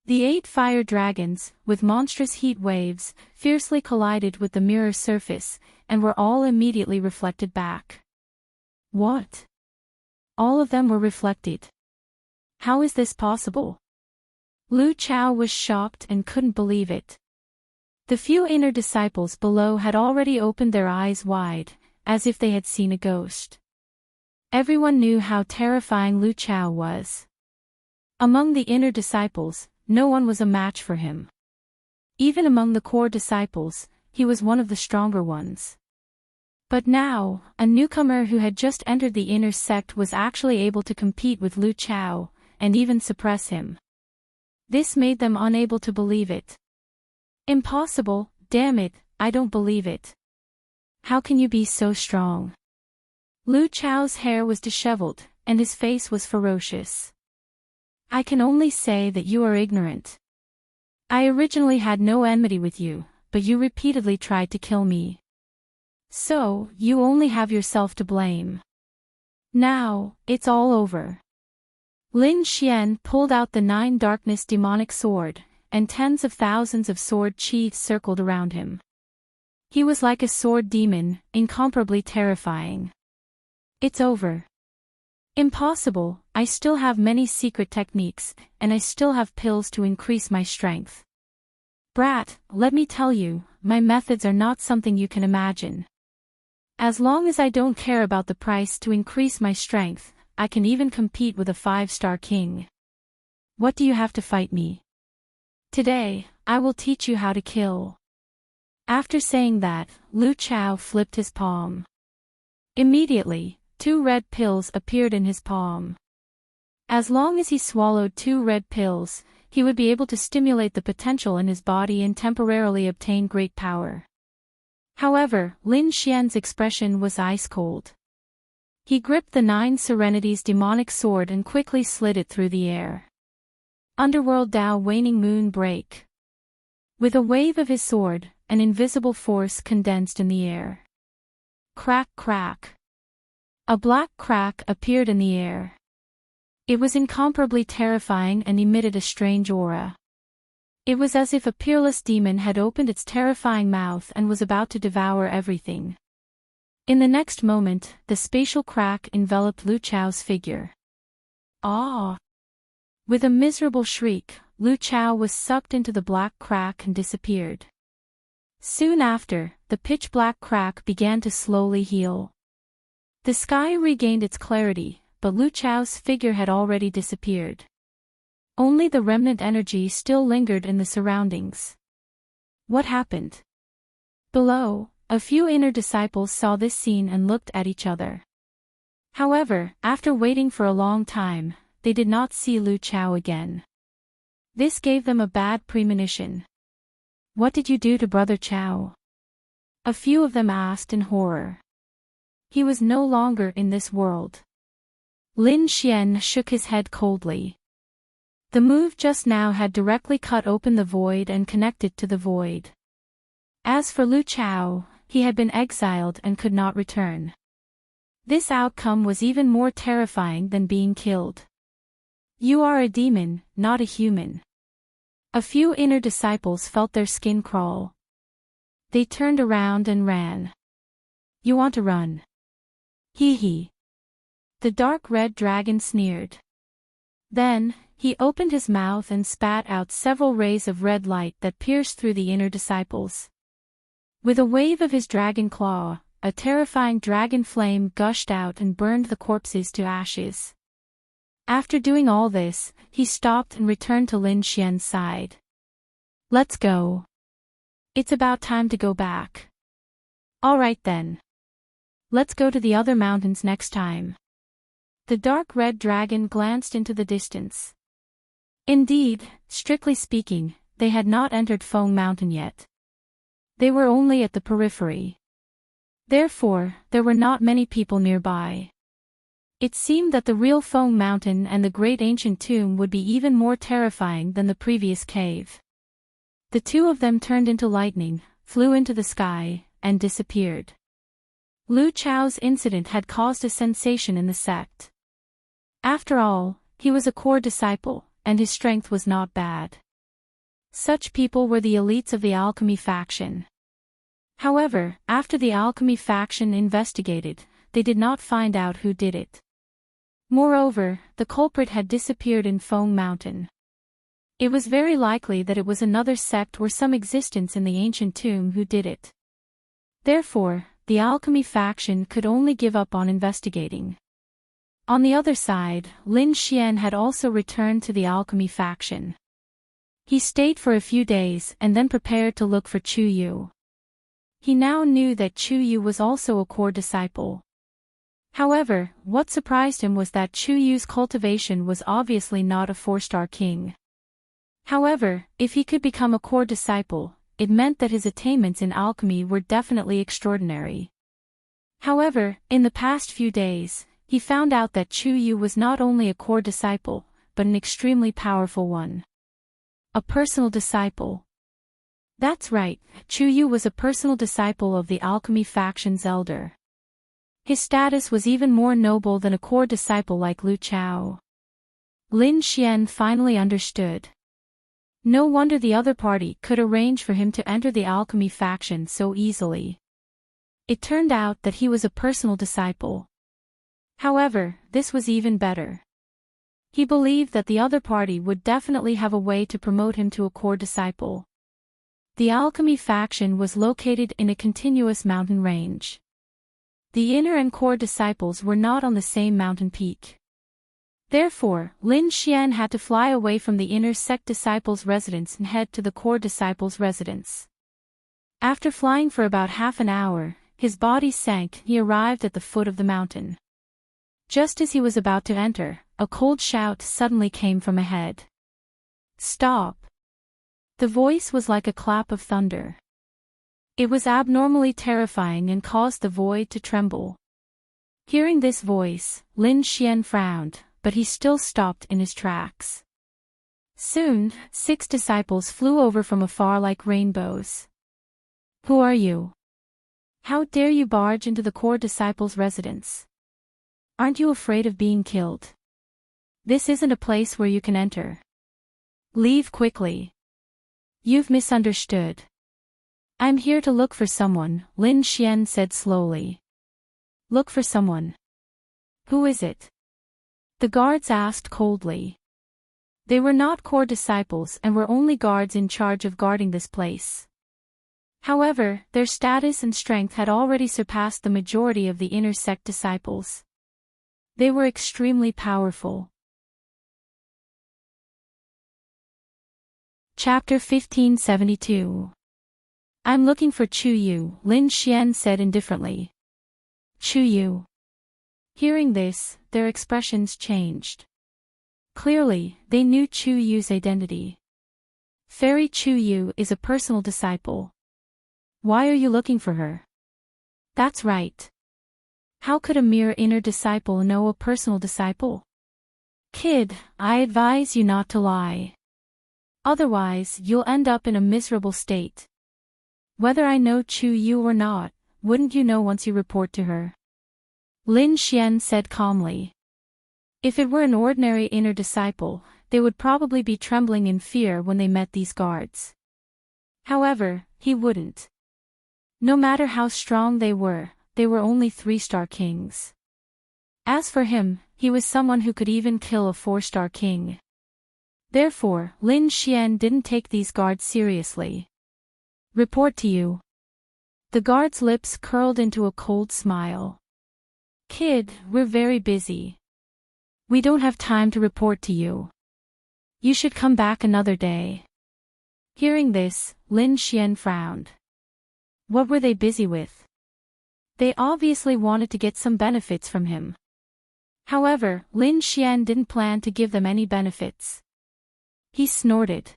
The 8 fire dragons, with monstrous heat waves, fiercely collided with the mirror surface, and were all immediately reflected back. What? All of them were reflected. How is this possible? Lu Chao was shocked and couldn't believe it. The few inner disciples below had already opened their eyes wide, as if they had seen a ghost. Everyone knew how terrifying Lu Chao was. Among the inner disciples, no one was a match for him. Even among the core disciples, he was one of the stronger ones. But now, a newcomer who had just entered the inner sect was actually able to compete with Lu Chao, and even suppress him. This made them unable to believe it. Impossible, damn it, I don't believe it. How can you be so strong? Lu Chao's hair was disheveled, and his face was ferocious. I can only say that you are ignorant. I originally had no enmity with you, but you repeatedly tried to kill me. So, you only have yourself to blame. Now, it's all over. Lin Xian pulled out the 9 darkness demonic sword, and tens of thousands of sword sheaths circled around him. He was like a sword demon, incomparably terrifying. It's over. Impossible, I still have many secret techniques, and I still have pills to increase my strength. Brat, let me tell you, my methods are not something you can imagine. As long as I don't care about the price to increase my strength, I can even compete with a 5-star king. What do you have to fight me? Today, I will teach you how to kill. After saying that, Lu Chao flipped his palm. Immediately, 2 red pills appeared in his palm. As long as he swallowed 2 red pills, he would be able to stimulate the potential in his body and temporarily obtain great power. However, Lin Xian's expression was ice-cold. He gripped the 9 Serenities demonic sword and quickly slid it through the air. Underworld Dao waning moon break. With a wave of his sword, an invisible force condensed in the air. Crack crack. A black crack appeared in the air. It was incomparably terrifying and emitted a strange aura. It was as if a peerless demon had opened its terrifying mouth and was about to devour everything. In the next moment, the spatial crack enveloped Lu Chao's figure. Ah! With a miserable shriek, Lu Chao was sucked into the black crack and disappeared. Soon after, the pitch-black crack began to slowly heal. The sky regained its clarity, but Lu Chao's figure had already disappeared. Only the remnant energy still lingered in the surroundings. What happened? Below, a few inner disciples saw this scene and looked at each other. However, after waiting for a long time, they did not see Lu Chao again. This gave them a bad premonition. What did you do to Brother Chao? A few of them asked in horror. He was no longer in this world. Lin Xian shook his head coldly. The move just now had directly cut open the void and connected to the void. As for Lu Chao, he had been exiled and could not return. This outcome was even more terrifying than being killed. You are a demon, not a human. A few inner disciples felt their skin crawl. They turned around and ran. You want to run? Hee hee. The dark red dragon sneered. Then, he opened his mouth and spat out several rays of red light that pierced through the inner disciples. With a wave of his dragon claw, a terrifying dragon flame gushed out and burned the corpses to ashes. After doing all this, he stopped and returned to Lin Xian's side. Let's go. It's about time to go back. All right then. Let's go to the other mountains next time. The dark red dragon glanced into the distance. Indeed, strictly speaking, they had not entered Feng Mountain yet. They were only at the periphery. Therefore, there were not many people nearby. It seemed that the real Feng Mountain and the great ancient tomb would be even more terrifying than the previous cave. The two of them turned into lightning, flew into the sky, and disappeared. Lu Chao's incident had caused a sensation in the sect. After all, he was a core disciple, and his strength was not bad. Such people were the elites of the alchemy faction. However, after the alchemy faction investigated, they did not find out who did it. Moreover, the culprit had disappeared in Feng Mountain. It was very likely that it was another sect or some existence in the ancient tomb who did it. Therefore, the alchemy faction could only give up on investigating. On the other side, Lin Xian had also returned to the alchemy faction. He stayed for a few days and then prepared to look for Chu Yu. He now knew that Chu Yu was also a core disciple. However, what surprised him was that Chu Yu's cultivation was obviously not a 4-star king. However, if he could become a core disciple, it meant that his attainments in alchemy were definitely extraordinary. However, in the past few days, he found out that Chu Yu was not only a core disciple, but an extremely powerful one. A personal disciple. That's right, Chu Yu was a personal disciple of the alchemy faction's elder. His status was even more noble than a core disciple like Lu Chao. Lin Xian finally understood. No wonder the other party could arrange for him to enter the alchemy faction so easily. It turned out that he was a personal disciple. However, this was even better. He believed that the other party would definitely have a way to promote him to a core disciple. The alchemy faction was located in a continuous mountain range. The inner and core disciples were not on the same mountain peak. Therefore, Lin Xian had to fly away from the inner sect disciples' residence and head to the core disciples' residence. After flying for about half an hour, his body sank and he arrived at the foot of the mountain. Just as he was about to enter, a cold shout suddenly came from ahead. "Stop!" The voice was like a clap of thunder. It was abnormally terrifying and caused the void to tremble. Hearing this voice, Lin Xian frowned, but he still stopped in his tracks. Soon, 6 disciples flew over from afar like rainbows. "Who are you? How dare you barge into the core disciples' residence? Aren't you afraid of being killed? This isn't a place where you can enter. Leave quickly. You've misunderstood. I'm here to look for someone," Lin Xian said slowly. "Look for someone? Who is it?" The guards asked coldly. They were not core disciples and were only guards in charge of guarding this place. However, their status and strength had already surpassed the majority of the inner sect disciples. They were extremely powerful. Chapter 1572. "I'm looking for Chu Yu," Lin Xian said indifferently. "Chu Yu." Hearing this, their expressions changed. Clearly, they knew Chu Yu's identity. Fairy Chu Yu is a personal disciple. Why are you looking for her? That's right. How could a mere inner disciple know a personal disciple? Kid, I advise you not to lie. Otherwise, you'll end up in a miserable state. Whether I know Chu Yu or not, wouldn't you know once you report to her? Lin Xian said calmly. If it were an ordinary inner disciple, they would probably be trembling in fear when they met these guards. However, he wouldn't. No matter how strong they were only 3-star kings. As for him, he was someone who could even kill a 4-star king. Therefore, Lin Xian didn't take these guards seriously. "Report to you." The guard's lips curled into a cold smile. "Kid, we're very busy. We don't have time to report to you. You should come back another day." Hearing this, Lin Xian frowned. What were they busy with? They obviously wanted to get some benefits from him. However, Lin Xian didn't plan to give them any benefits. He snorted.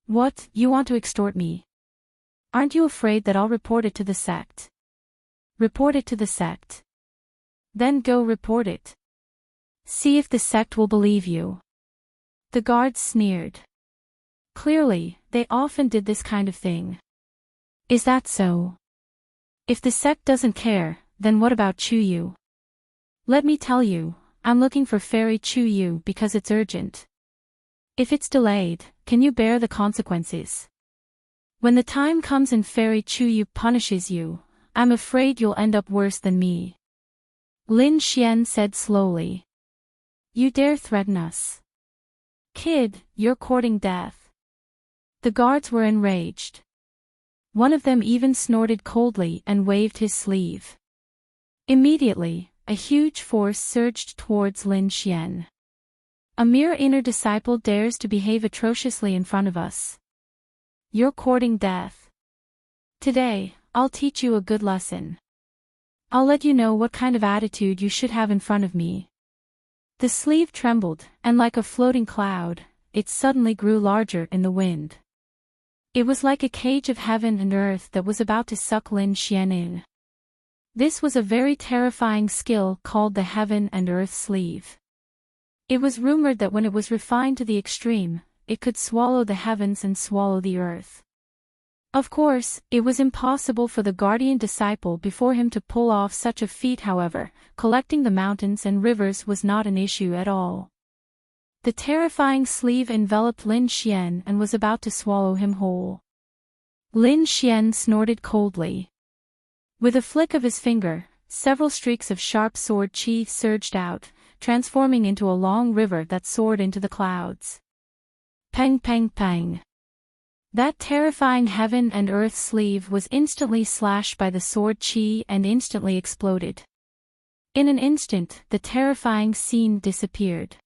"What, you want to extort me? Aren't you afraid that I'll report it to the sect?" "Report it to the sect. Then go report it. See if the sect will believe you." The guards sneered. Clearly, they often did this kind of thing. Is that so? If the sect doesn't care, then what about Chu Yu? Let me tell you, I'm looking for Fairy Chu Yu because it's urgent. If it's delayed, can you bear the consequences? When the time comes and Fairy Chu Yu punishes you, I'm afraid you'll end up worse than me. Lin Xian said slowly. You dare threaten us? Kid, you're courting death. The guards were enraged. One of them even snorted coldly and waved his sleeve. Immediately, a huge force surged towards Lin Xian. A mere inner disciple dares to behave atrociously in front of us. You're courting death. Today, I'll teach you a good lesson. I'll let you know what kind of attitude you should have in front of me. The sleeve trembled, and like a floating cloud, it suddenly grew larger in the wind. It was like a cage of heaven and earth that was about to suck Lin Xian in. This was a very terrifying skill called the Heaven and Earth Sleeve. It was rumored that when it was refined to the extreme, it could swallow the heavens and swallow the earth. Of course, it was impossible for the guardian disciple before him to pull off such a feat. However, collecting the mountains and rivers was not an issue at all. The terrifying sleeve enveloped Lin Xian and was about to swallow him whole. Lin Xian snorted coldly. With a flick of his finger, several streaks of sharp sword chi surged out, transforming into a long river that soared into the clouds. Pang pang pang. That terrifying heaven and earth sleeve was instantly slashed by the sword chi and instantly exploded. In an instant, the terrifying scene disappeared.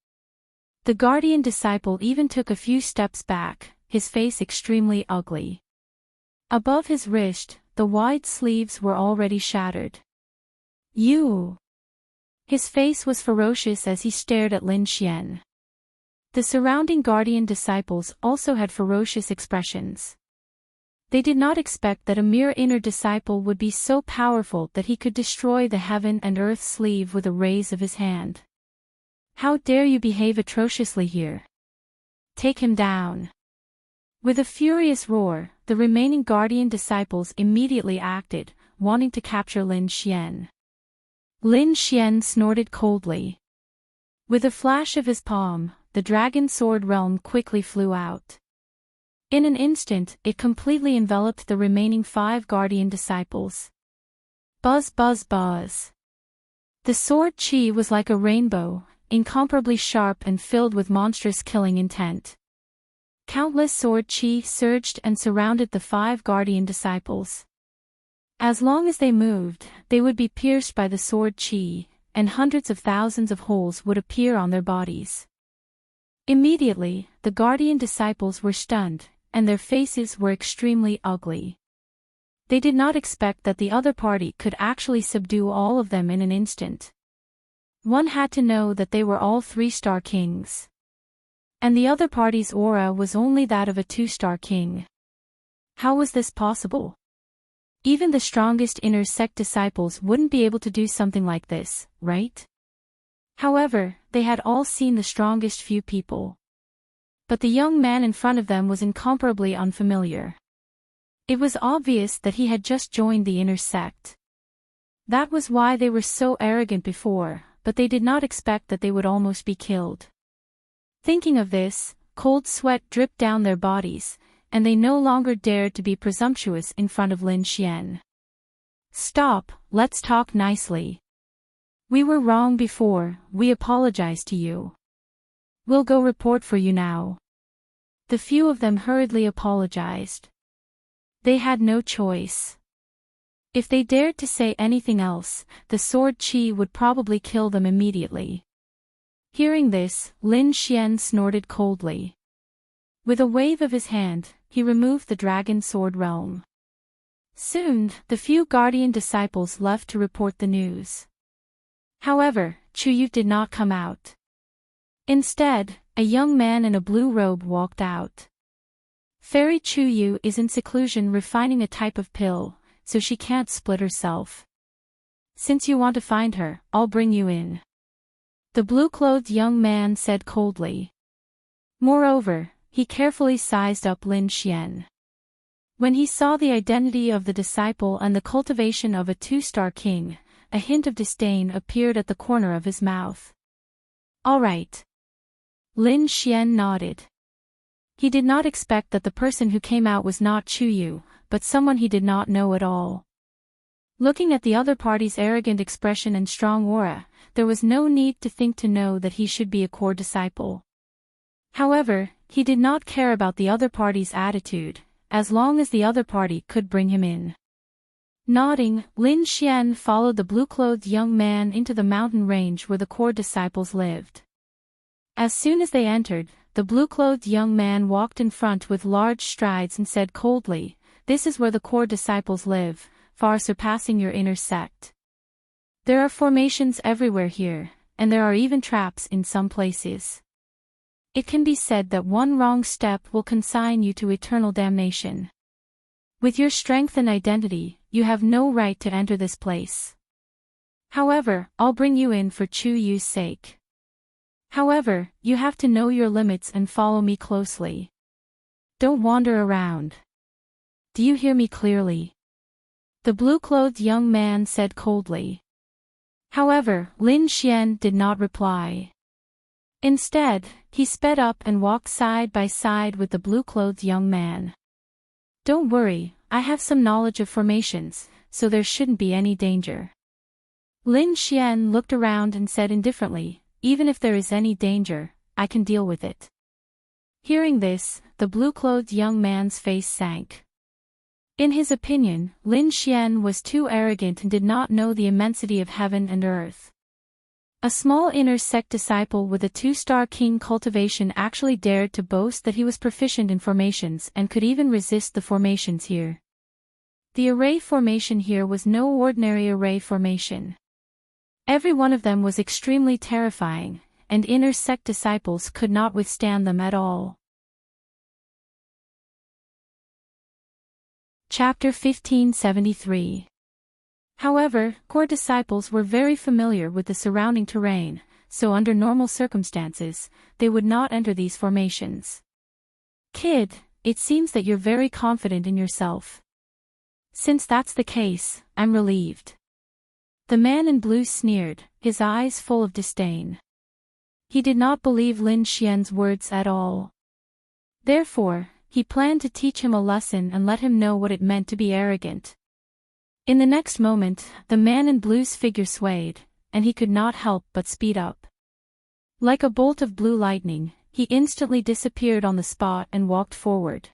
The guardian disciple even took a few steps back, his face extremely ugly. Above his wrist, the wide sleeves were already shattered. You! His face was ferocious as he stared at Lin Xian. The surrounding guardian disciples also had ferocious expressions. They did not expect that a mere inner disciple would be so powerful that he could destroy the heaven and earth sleeve with a raise of his hand. How dare you behave atrociously here? Take him down. With a furious roar, the remaining guardian disciples immediately acted, wanting to capture Lin Xian. Lin Xian snorted coldly. With a flash of his palm, the dragon sword realm quickly flew out. In an instant, it completely enveloped the remaining 5 guardian disciples. Buzz buzz buzz. The sword chi was like a rainbow, incomparably sharp and filled with monstrous killing intent. Countless sword chi surged and surrounded the 5 guardian disciples. As long as they moved, they would be pierced by the sword chi, and hundreds of thousands of holes would appear on their bodies. Immediately, the guardian disciples were stunned, and their faces were extremely ugly. They did not expect that the other party could actually subdue all of them in an instant. One had to know that they were all 3-star kings. And the other party's aura was only that of a 2-star king. How was this possible? Even the strongest inner sect disciples wouldn't be able to do something like this, right? However, they had all seen the strongest few people. But the young man in front of them was incomparably unfamiliar. It was obvious that he had just joined the inner sect. That was why they were so arrogant before, but they did not expect that they would almost be killed. Thinking of this, cold sweat dripped down their bodies, and they no longer dared to be presumptuous in front of Lin Xian. Stop, let's talk nicely. We were wrong before, we apologize to you. We'll go report for you now. The few of them hurriedly apologized. They had no choice. If they dared to say anything else, the sword chi would probably kill them immediately. Hearing this, Lin Xian snorted coldly. With a wave of his hand, he removed the dragon sword realm. Soon, the few guardian disciples left to report the news. However, Chuyu did not come out. Instead, a young man in a blue robe walked out. Fairy Chuyu is in seclusion refining a type of pill, so she can't split herself. Since you want to find her, I'll bring you in. The blue-clothed young man said coldly. Moreover, he carefully sized up Lin Xian. When he saw the identity of the disciple and the cultivation of a 2-star king, a hint of disdain appeared at the corner of his mouth. All right. Lin Xian nodded. He did not expect that the person who came out was not Chuyu, but someone he did not know at all. Looking at the other party's arrogant expression and strong aura, there was no need to think to know that he should be a core disciple. However, he did not care about the other party's attitude, as long as the other party could bring him in. Nodding, Lin Xian followed the blue-clothed young man into the mountain range where the core disciples lived. As soon as they entered, the blue-clothed young man walked in front with large strides and said coldly, "This is where the core disciples live, far surpassing your inner sect. There are formations everywhere here, and there are even traps in some places. It can be said that one wrong step will consign you to eternal damnation. With your strength and identity, you have no right to enter this place. However, I'll bring you in for Chu Yu's sake. However, you have to know your limits and follow me closely. Don't wander around. Do you hear me clearly?" The blue-clothed young man said coldly. However, Lin Xian did not reply. Instead, he sped up and walked side by side with the blue-clothed young man. "Don't worry, I have some knowledge of formations, so there shouldn't be any danger." Lin Xian looked around and said indifferently, "Even if there is any danger, I can deal with it." Hearing this, the blue-clothed young man's face sank. In his opinion, Lin Xian was too arrogant and did not know the immensity of heaven and earth. A small inner sect disciple with a 2-star king cultivation actually dared to boast that he was proficient in formations and could even resist the formations here. The array formation here was no ordinary array formation. Every one of them was extremely terrifying, and inner sect disciples could not withstand them at all. Chapter 1573. However, core disciples were very familiar with the surrounding terrain, so under normal circumstances, they would not enter these formations. "Kid, it seems that you're very confident in yourself. Since that's the case, I'm relieved." The man in blue sneered, his eyes full of disdain. He did not believe Lin Xian's words at all. Therefore, he planned to teach him a lesson and let him know what it meant to be arrogant. In the next moment, the man in blue's figure swayed, and he could not help but speed up. Like a bolt of blue lightning, he instantly disappeared on the spot and walked forward.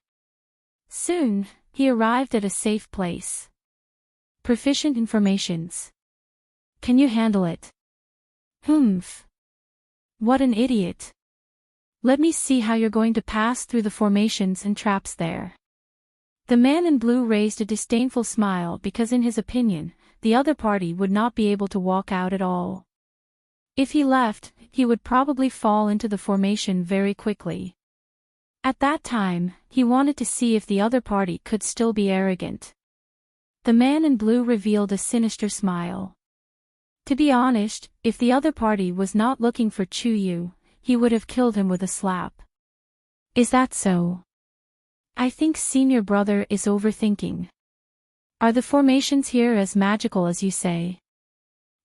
Soon, he arrived at a safe place. "Proficient in formations. Can you handle it?" "Humph. What an idiot. Let me see how you're going to pass through the formations and traps there." The man in blue raised a disdainful smile because in his opinion, the other party would not be able to walk out at all. If he left, he would probably fall into the formation very quickly. At that time, he wanted to see if the other party could still be arrogant. The man in blue revealed a sinister smile. To be honest, if the other party was not looking for Chu Yu, he would have killed him with a slap. "Is that so? I think senior brother is overthinking. Are the formations here as magical as you say?"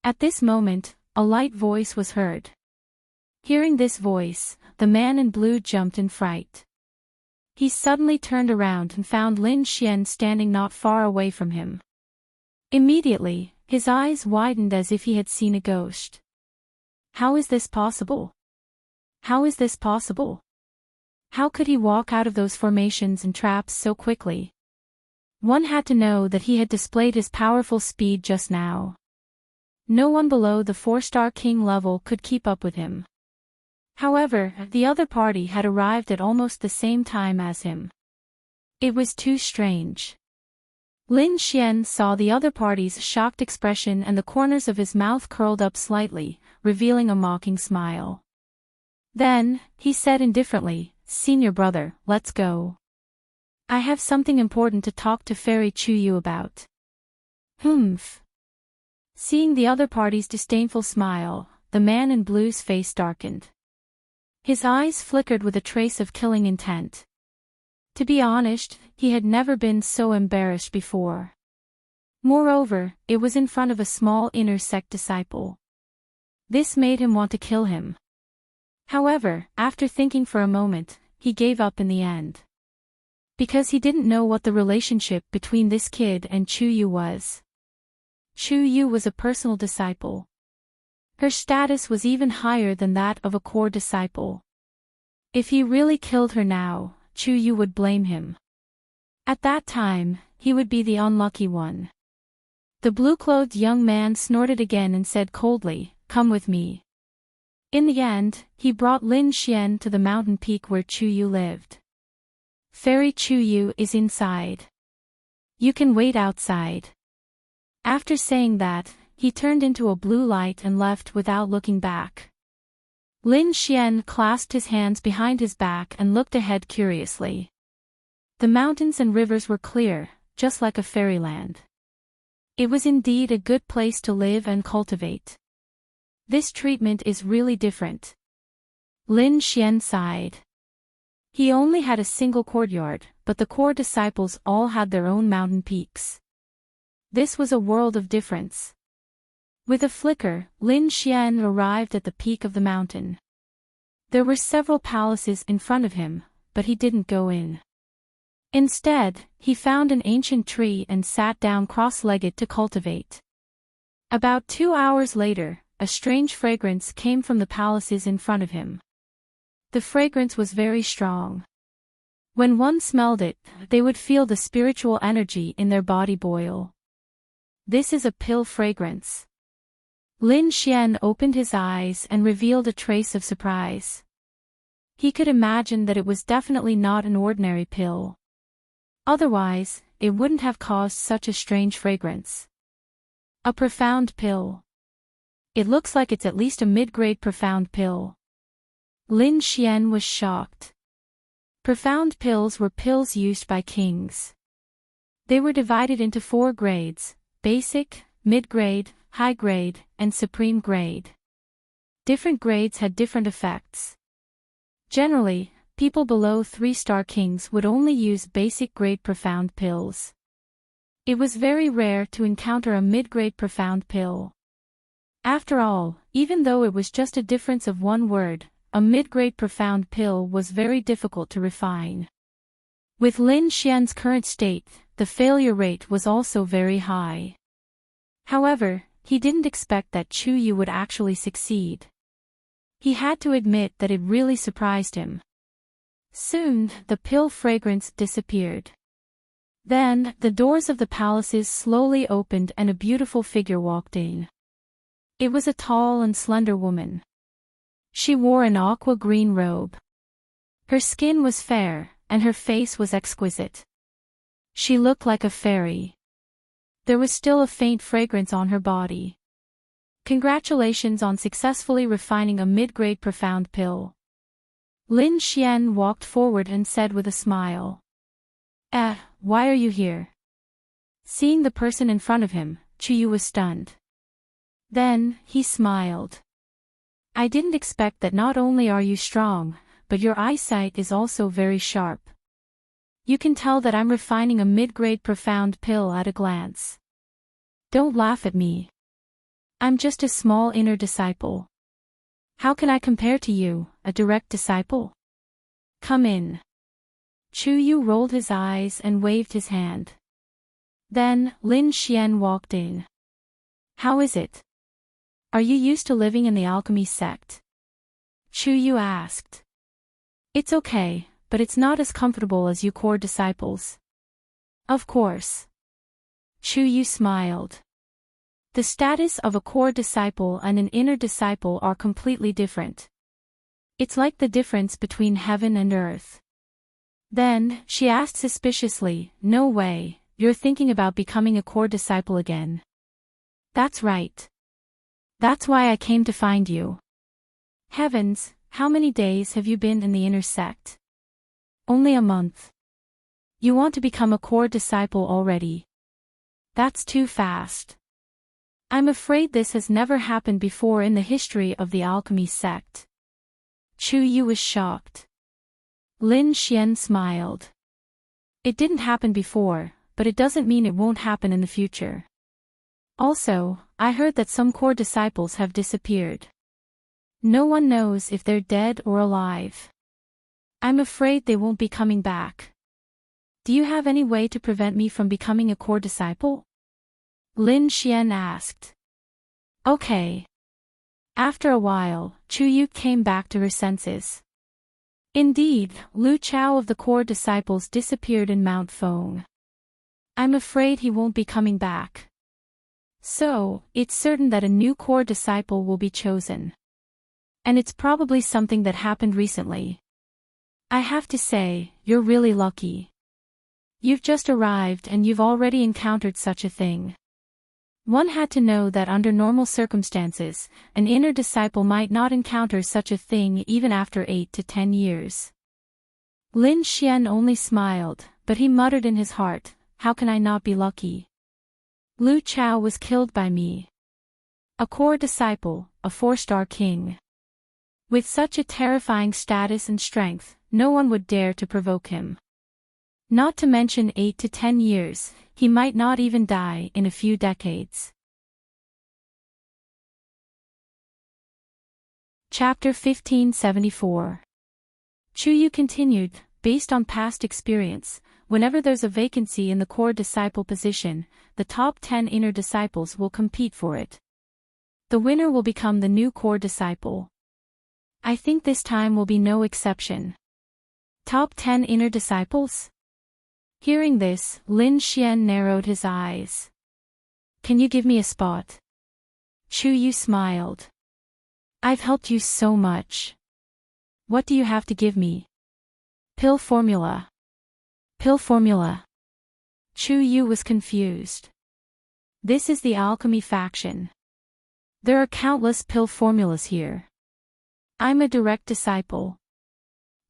At this moment, a light voice was heard. Hearing this voice, the man in blue jumped in fright. He suddenly turned around and found Lin Xian standing not far away from him. Immediately, his eyes widened as if he had seen a ghost. How is this possible? How is this possible? How could he walk out of those formations and traps so quickly? One had to know that he had displayed his powerful speed just now. No one below the 4-star king level could keep up with him. However, the other party had arrived at almost the same time as him. It was too strange. Lin Xian saw the other party's shocked expression and the corners of his mouth curled up slightly, revealing a mocking smile. Then, he said indifferently, "Senior brother, let's go. I have something important to talk to Fairy Chu Yu about." "Humph." Seeing the other party's disdainful smile, the man in blue's face darkened. His eyes flickered with a trace of killing intent. To be honest, he had never been so embarrassed before. Moreover, it was in front of a small inner sect disciple. This made him want to kill him. However, after thinking for a moment, he gave up in the end. Because he didn't know what the relationship between this kid and Chu Yu was. Chu Yu was a personal disciple. Her status was even higher than that of a core disciple. If he really killed her now, Chu Yu would blame him. At that time, he would be the unlucky one. The blue-clothed young man snorted again and said coldly, "Come with me." In the end, he brought Lin Xian to the mountain peak where Chuyu lived. Fairy Chuyu is inside. You can wait outside. After saying that, he turned into a blue light and left without looking back. Lin Xian clasped his hands behind his back and looked ahead curiously. The mountains and rivers were clear, just like a fairyland. It was indeed a good place to live and cultivate. This treatment is really different. Lin Xian sighed. He only had a single courtyard, but the core disciples all had their own mountain peaks. This was a world of difference. With a flicker, Lin Xian arrived at the peak of the mountain. There were several palaces in front of him, but he didn't go in. Instead, he found an ancient tree and sat down cross-legged to cultivate. About 2 hours later, a strange fragrance came from the palaces in front of him. The fragrance was very strong. When one smelled it, they would feel the spiritual energy in their body boil. This is a pill fragrance. Lin Xian opened his eyes and revealed a trace of surprise. He could imagine that it was definitely not an ordinary pill. Otherwise, it wouldn't have caused such a strange fragrance. A profound pill. It looks like it's at least a mid-grade profound pill. Lin Xian was shocked. Profound pills were pills used by kings. They were divided into 4 grades: basic, mid-grade, high-grade, and supreme grade. Different grades had different effects. Generally, people below 3-star kings would only use basic grade profound pills. It was very rare to encounter a mid-grade profound pill. After all, even though it was just a difference of 1 word, a mid-grade profound pill was very difficult to refine. With Lin Xian's current state, the failure rate was also very high. However, he didn't expect that Chuyu would actually succeed. He had to admit that it really surprised him. Soon, the pill fragrance disappeared. Then, the doors of the palaces slowly opened and a beautiful figure walked in. It was a tall and slender woman. She wore an aqua-green robe. Her skin was fair, and her face was exquisite. She looked like a fairy. There was still a faint fragrance on her body. Congratulations on successfully refining a mid-grade profound pill. Lin Xian walked forward and said with a smile. Why are you here? Seeing the person in front of him, Chuyu was stunned. Then, he smiled. I didn't expect that. Not only are you strong, but your eyesight is also very sharp. You can tell that I'm refining a mid-grade profound pill at a glance. Don't laugh at me. I'm just a small inner disciple. How can I compare to you, a direct disciple? Come in. Chuyu rolled his eyes and waved his hand. Then, Lin Xian walked in. How is it? Are you used to living in the alchemy sect? Chuyu asked. It's okay, but it's not as comfortable as you core disciples. Of course. Chuyu smiled. The status of a core disciple and an inner disciple are completely different. It's like the difference between heaven and earth. Then, she asked suspiciously, No way, you're thinking about becoming a core disciple again. That's right. That's why I came to find you. Heavens, how many days have you been in the inner sect? Only a month. You want to become a core disciple already? That's too fast. I'm afraid this has never happened before in the history of the alchemy sect. Chuyu was shocked. Lin Xian smiled. It didn't happen before, but it doesn't mean it won't happen in the future. Also, I heard that some core disciples have disappeared. No one knows if they're dead or alive. I'm afraid they won't be coming back. Do you have any way to prevent me from becoming a core disciple? Lin Xian asked. Okay. After a while, Chuyu came back to her senses. Indeed, Lu Chao of the core disciples disappeared in Mount Feng. I'm afraid he won't be coming back. So, it's certain that a new core disciple will be chosen. And it's probably something that happened recently. I have to say, you're really lucky. You've just arrived and you've already encountered such a thing. One had to know that under normal circumstances, an inner disciple might not encounter such a thing even after 8 to 10 years. Lin Xian only smiled, but he muttered in his heart, how can I not be lucky? Lu Chao was killed by me. A core disciple, a 4-star king. With such a terrifying status and strength, no one would dare to provoke him. Not to mention 8 to 10 years, he might not even die in a few decades. Chapter 1574. Chu Yu continued, based on past experience, whenever there's a vacancy in the core disciple position, the top 10 inner disciples will compete for it. The winner will become the new core disciple. I think this time will be no exception. Top 10 inner disciples? Hearing this, Lin Xian narrowed his eyes. Can you give me a spot? Chu Yu smiled. I've helped you so much. What do you have to give me? Pill formula. Pill formula. Chu Yu was confused. This is the alchemy faction. There are countless pill formulas here. I'm a direct disciple.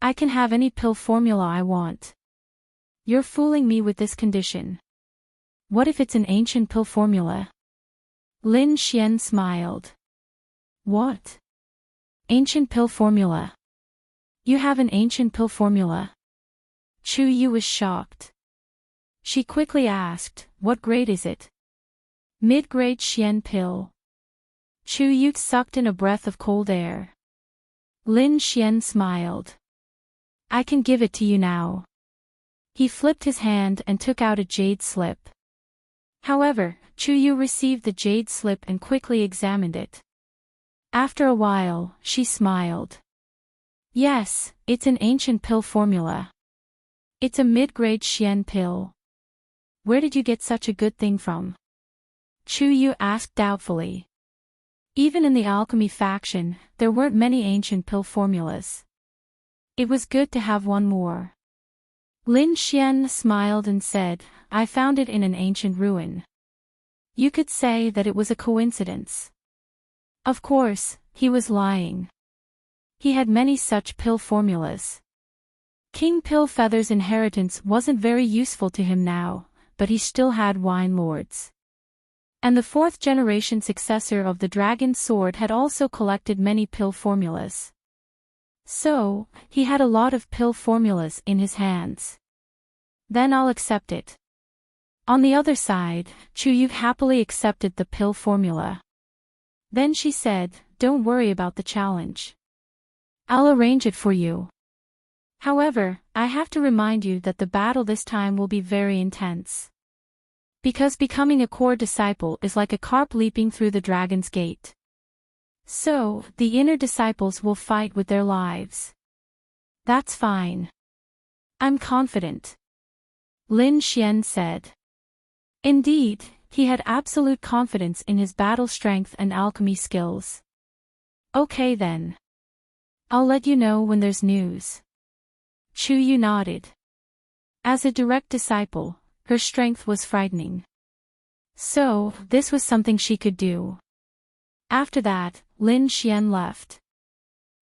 I can have any pill formula I want. You're fooling me with this condition. What if it's an ancient pill formula? Lin Xian smiled. What? Ancient pill formula. You have an ancient pill formula? Chu Yu was shocked. She quickly asked, what grade is it? Mid-grade Xian pill. Chu Yu sucked in a breath of cold air. Lin Xian smiled. I can give it to you now. He flipped his hand and took out a jade slip. However, Chu Yu received the jade slip and quickly examined it. After a while, she smiled. Yes, it's an ancient pill formula. It's a mid-grade Xian pill. Where did you get such a good thing from? Chu Yu asked doubtfully. Even in the alchemy faction, there weren't many ancient pill formulas. It was good to have one more. Lin Xian smiled and said, I found it in an ancient ruin. You could say that it was a coincidence. Of course, he was lying. He had many such pill formulas. King Pillfeather's inheritance wasn't very useful to him now, but he still had wine lords. And the 4th-generation successor of the dragon sword had also collected many pill formulas. So, he had a lot of pill formulas in his hands. Then I'll accept it. On the other side, Chu Yu happily accepted the pill formula. Then she said, don't worry about the challenge. I'll arrange it for you. However, I have to remind you that the battle this time will be very intense. Because becoming a core disciple is like a carp leaping through the dragon's gate. So, the inner disciples will fight with their lives. That's fine. I'm confident. Lin Xian said. Indeed, he had absolute confidence in his battle strength and alchemy skills. Okay then. I'll let you know when there's news. Chu Yu nodded. As a direct disciple, her strength was frightening. So, this was something she could do. After that, Lin Xian left.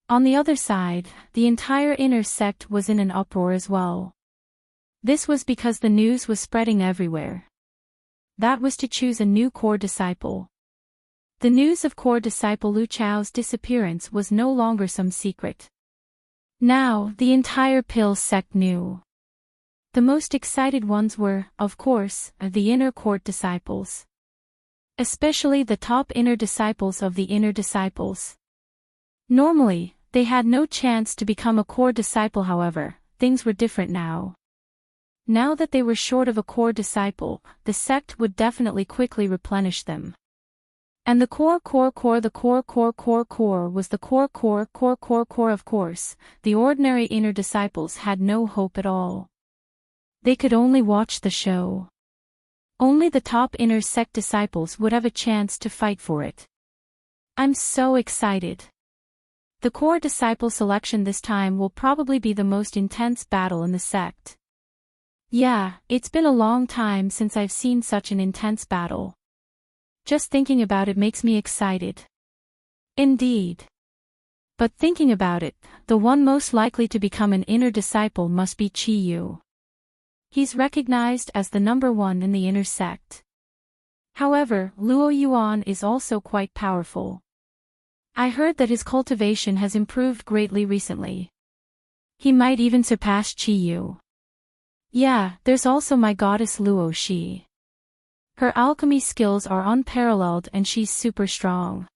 On the other side, the entire inner sect was in an uproar as well. This was because the news was spreading everywhere. That was to choose a new core disciple. The news of core disciple Lu Chao's disappearance was no longer some secret. Now, the entire pill sect knew. The most excited ones were, of course, the inner court disciples. Especially the top inner disciples of the inner disciples. Normally, they had no chance to become a core disciple. However, things were different now. Now that they were short of a core disciple, the sect would definitely quickly replenish them. And the core was the core. Of course, the ordinary inner disciples had no hope at all. They could only watch the show. Only the top inner sect disciples would have a chance to fight for it. I'm so excited. The core disciple selection this time will probably be the most intense battle in the sect. Yeah, it's been a long time since I've seen such an intense battle. Just thinking about it makes me excited. Indeed. But thinking about it, the one most likely to become an inner disciple must be Chi-Yu. He's recognized as the number one in the inner sect. However, Luo Yuan is also quite powerful. I heard that his cultivation has improved greatly recently. He might even surpass Chi-Yu. Yeah, there's also my goddess Luo Shi. Her alchemy skills are unparalleled and she's super strong.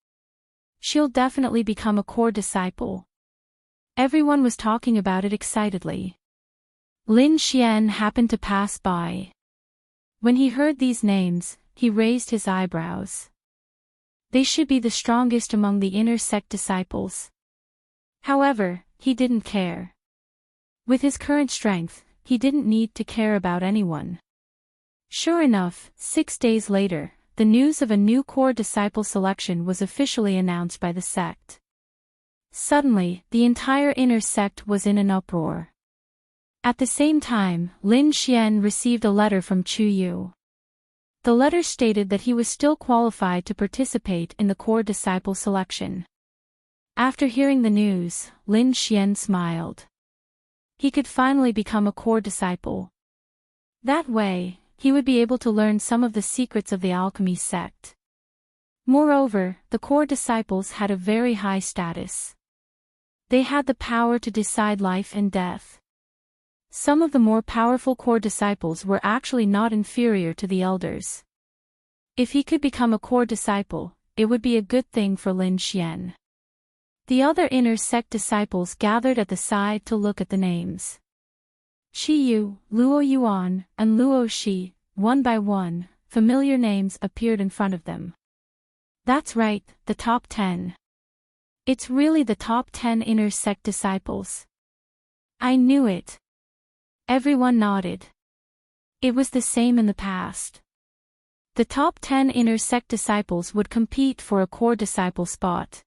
She'll definitely become a core disciple. Everyone was talking about it excitedly. Lin Xian happened to pass by. When he heard these names, he raised his eyebrows. They should be the strongest among the inner sect disciples. However, he didn't care. With his current strength, he didn't need to care about anyone. Sure enough, 6 days later, the news of a new core disciple selection was officially announced by the sect. Suddenly, the entire inner sect was in an uproar. At the same time, Lin Xian received a letter from Chi-Yu. The letter stated that he was still qualified to participate in the core disciple selection. After hearing the news, Lin Xian smiled. He could finally become a core disciple. That way, he would be able to learn some of the secrets of the alchemy sect. Moreover, the core disciples had a very high status. They had the power to decide life and death. Some of the more powerful core disciples were actually not inferior to the elders. If he could become a core disciple, it would be a good thing for Lin Xian. The other inner sect disciples gathered at the side to look at the names. Chi-Yu, Luo Yuan, and Luo Shi, one by one, familiar names appeared in front of them. That's right, the top 10. It's really the top 10 inner sect disciples. I knew it. Everyone nodded. It was the same in the past. The top 10 inner sect disciples would compete for a core disciple spot.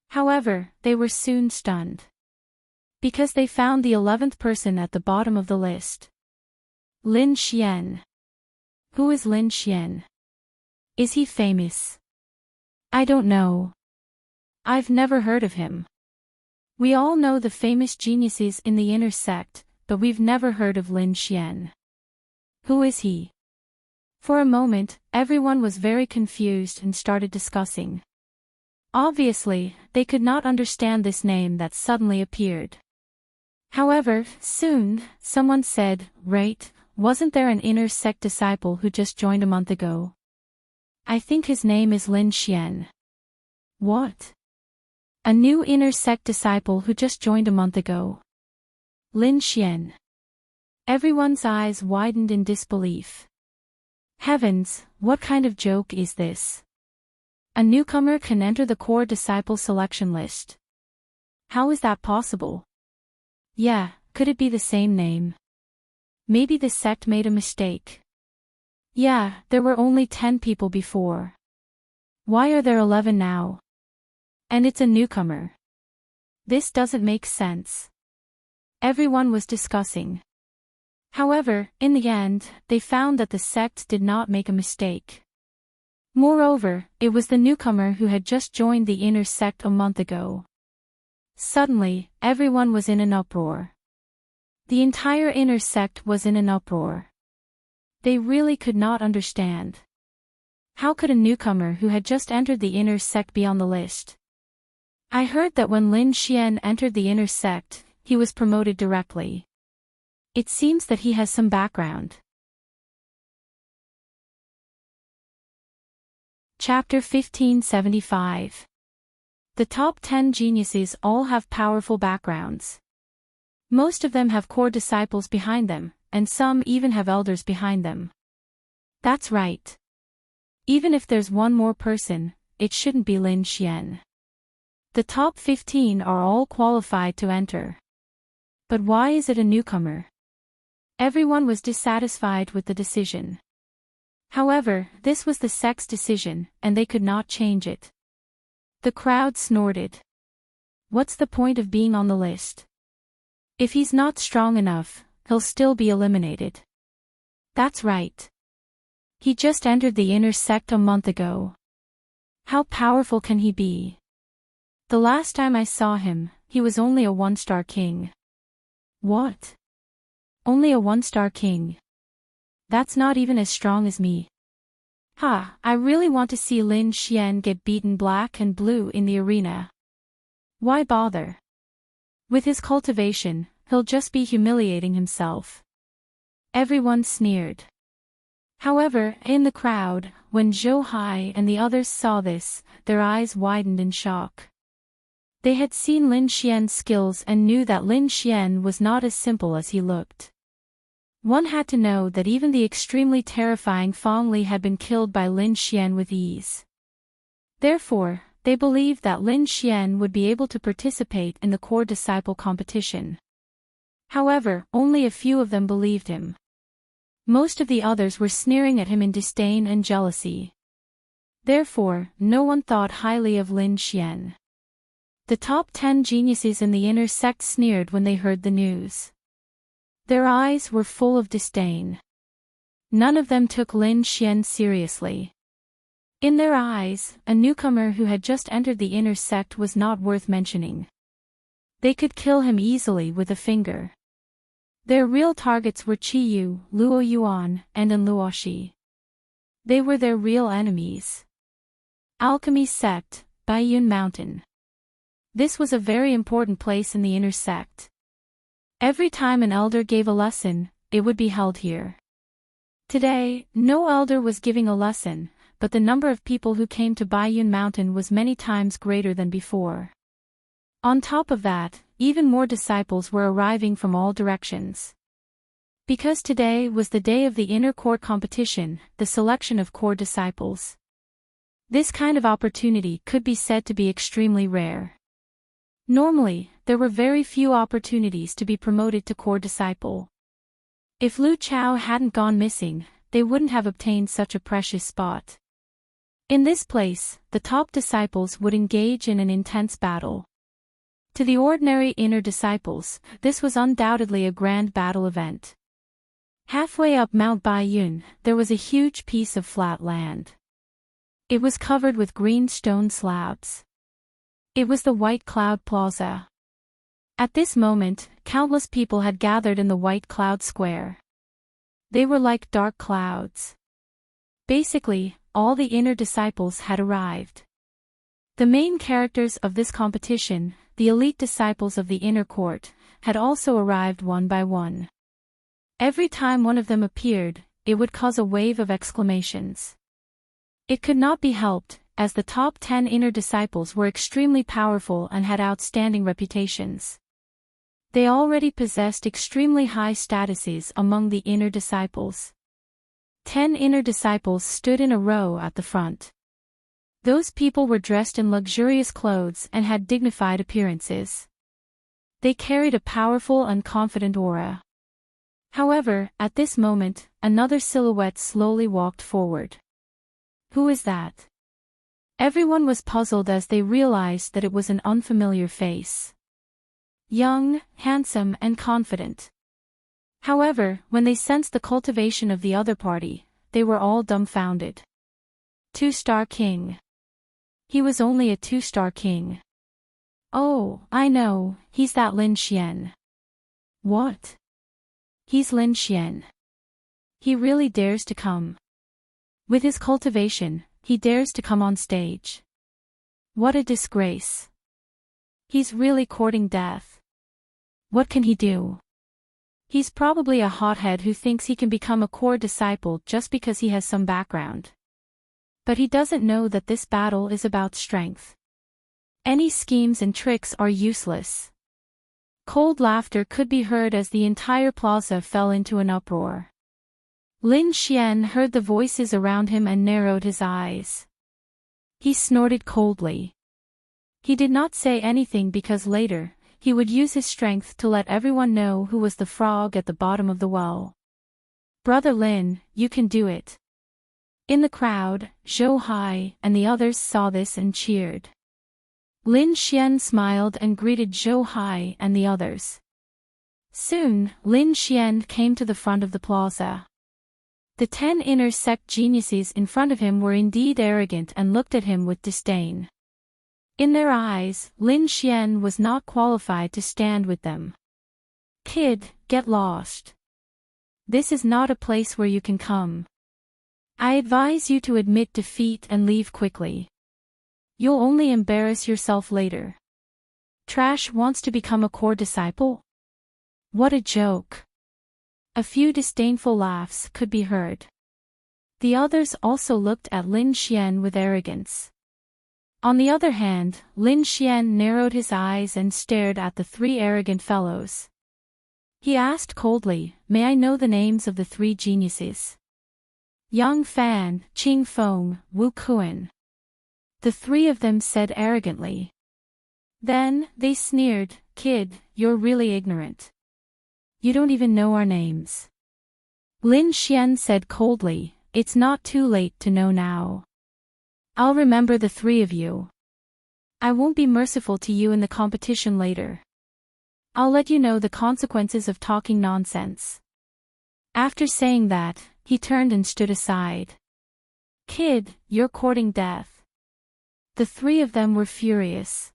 However, they were soon stunned. Because they found the 11th person at the bottom of the list. Lin Xian. Who is Lin Xian? Is he famous? I don't know. I've never heard of him. We all know the famous geniuses in the inner sect, but we've never heard of Lin Xian. Who is he? For a moment, everyone was very confused and started discussing. Obviously, they could not understand this name that suddenly appeared. However, soon, someone said, "Right, wasn't there an inner sect disciple who just joined a month ago? I think his name is Lin Xian." What? A new inner sect disciple who just joined a month ago? Lin Xian. Everyone's eyes widened in disbelief. Heavens, what kind of joke is this? A newcomer can enter the core disciple selection list. How is that possible? Yeah, could it be the same name? Maybe the sect made a mistake. Yeah, there were only 10 people before. Why are there 11 now? And it's a newcomer. This doesn't make sense. Everyone was discussing. However, in the end, they found that the sect did not make a mistake. Moreover, it was the newcomer who had just joined the inner sect a month ago. Suddenly, everyone was in an uproar. The entire inner sect was in an uproar. They really could not understand. How could a newcomer who had just entered the inner sect be on the list? I heard that when Lin Xian entered the inner sect, he was promoted directly. It seems that he has some background. Chapter 1575. The top 10 geniuses all have powerful backgrounds. Most of them have core disciples behind them, and some even have elders behind them. That's right. Even if there's one more person, it shouldn't be Lin Xian. The top 15 are all qualified to enter. But why is it a newcomer? Everyone was dissatisfied with the decision. However, this was the sect's decision, and they could not change it. The crowd snorted. What's the point of being on the list? If he's not strong enough, he'll still be eliminated. That's right. He just entered the inner sect a month ago. How powerful can he be? The last time I saw him, he was only a one-star king. What? Only a one-star king? That's not even as strong as me. I really want to see Lin Xian get beaten black and blue in the arena. Why bother? With his cultivation, he'll just be humiliating himself. Everyone sneered. However, in the crowd, when Zhou Hai and the others saw this, their eyes widened in shock. They had seen Lin Xian's skills and knew that Lin Xian was not as simple as he looked. One had to know that even the extremely terrifying Fong Li had been killed by Lin Xian with ease. Therefore, they believed that Lin Xian would be able to participate in the core disciple competition. However, only a few of them believed him. Most of the others were sneering at him in disdain and jealousy. Therefore, no one thought highly of Lin Xian. The top 10 geniuses in the inner sect sneered when they heard the news. Their eyes were full of disdain. None of them took Lin Xian seriously. In their eyes, a newcomer who had just entered the inner sect was not worth mentioning. They could kill him easily with a finger. Their real targets were Qiyu, Luo Yuan, and Luoshi. They were their real enemies. Alchemy sect, Baiyun Mountain. This was a very important place in the inner sect. Every time an elder gave a lesson, it would be held here. Today, no elder was giving a lesson, but the number of people who came to Baiyun Mountain was many times greater than before. On top of that, even more disciples were arriving from all directions. Because today was the day of the inner court competition, the selection of core disciples. This kind of opportunity could be said to be extremely rare. Normally, there were very few opportunities to be promoted to core disciple. If Lu Chao hadn't gone missing, they wouldn't have obtained such a precious spot. In this place, the top disciples would engage in an intense battle. To the ordinary inner disciples, this was undoubtedly a grand battle event. Halfway up Mount Baiyun, there was a huge piece of flat land. It was covered with green stone slabs. It was the White Cloud Plaza. At this moment, countless people had gathered in the White Cloud Square. They were like dark clouds. Basically, all the inner disciples had arrived. The main characters of this competition, the elite disciples of the inner court, had also arrived one by one. Every time one of them appeared, it would cause a wave of exclamations. It could not be helped, as the top 10 inner disciples were extremely powerful and had outstanding reputations. They already possessed extremely high statuses among the inner disciples. 10 inner disciples stood in a row at the front. Those people were dressed in luxurious clothes and had dignified appearances. They carried a powerful and confident aura. However, at this moment, another silhouette slowly walked forward. Who is that? Everyone was puzzled as they realized that it was an unfamiliar face. Young, handsome and confident. However, when they sensed the cultivation of the other party, they were all dumbfounded. 2-star king. He was only a 2-star king. Oh, I know, he's that Lin Xian. What? He's Lin Xian. He really dares to come. With his cultivation, he dares to come on stage. What a disgrace. He's really courting death. What can he do? He's probably a hothead who thinks he can become a core disciple just because he has some background. But he doesn't know that this battle is about strength. Any schemes and tricks are useless. Cold laughter could be heard as the entire plaza fell into an uproar. Lin Xian heard the voices around him and narrowed his eyes. He snorted coldly. He did not say anything because later, he would use his strength to let everyone know who was the frog at the bottom of the well. Brother Lin, you can do it. In the crowd, Zhou Hai and the others saw this and cheered. Lin Xian smiled and greeted Zhou Hai and the others. Soon, Lin Xian came to the front of the plaza. The 10 inner sect geniuses in front of him were indeed arrogant and looked at him with disdain. In their eyes, Lin Xian was not qualified to stand with them. Kid, get lost. This is not a place where you can come. I advise you to admit defeat and leave quickly. You'll only embarrass yourself later. Trash wants to become a core disciple? What a joke. A few disdainful laughs could be heard. The others also looked at Lin Xian with arrogance. On the other hand, Lin Xian narrowed his eyes and stared at the 3 arrogant fellows. He asked coldly, "May I know the names of the 3 geniuses?" Yang Fan, Qing Feng, Wu Kuan. The 3 of them said arrogantly. Then, they sneered, "Kid, you're really ignorant. You don't even know our names." Lin Xian said coldly, "It's not too late to know now. I'll remember the 3 of you. I won't be merciful to you in the competition later. I'll let you know the consequences of talking nonsense." After saying that, he turned and stood aside. "Kid, you're courting death." The 3 of them were furious.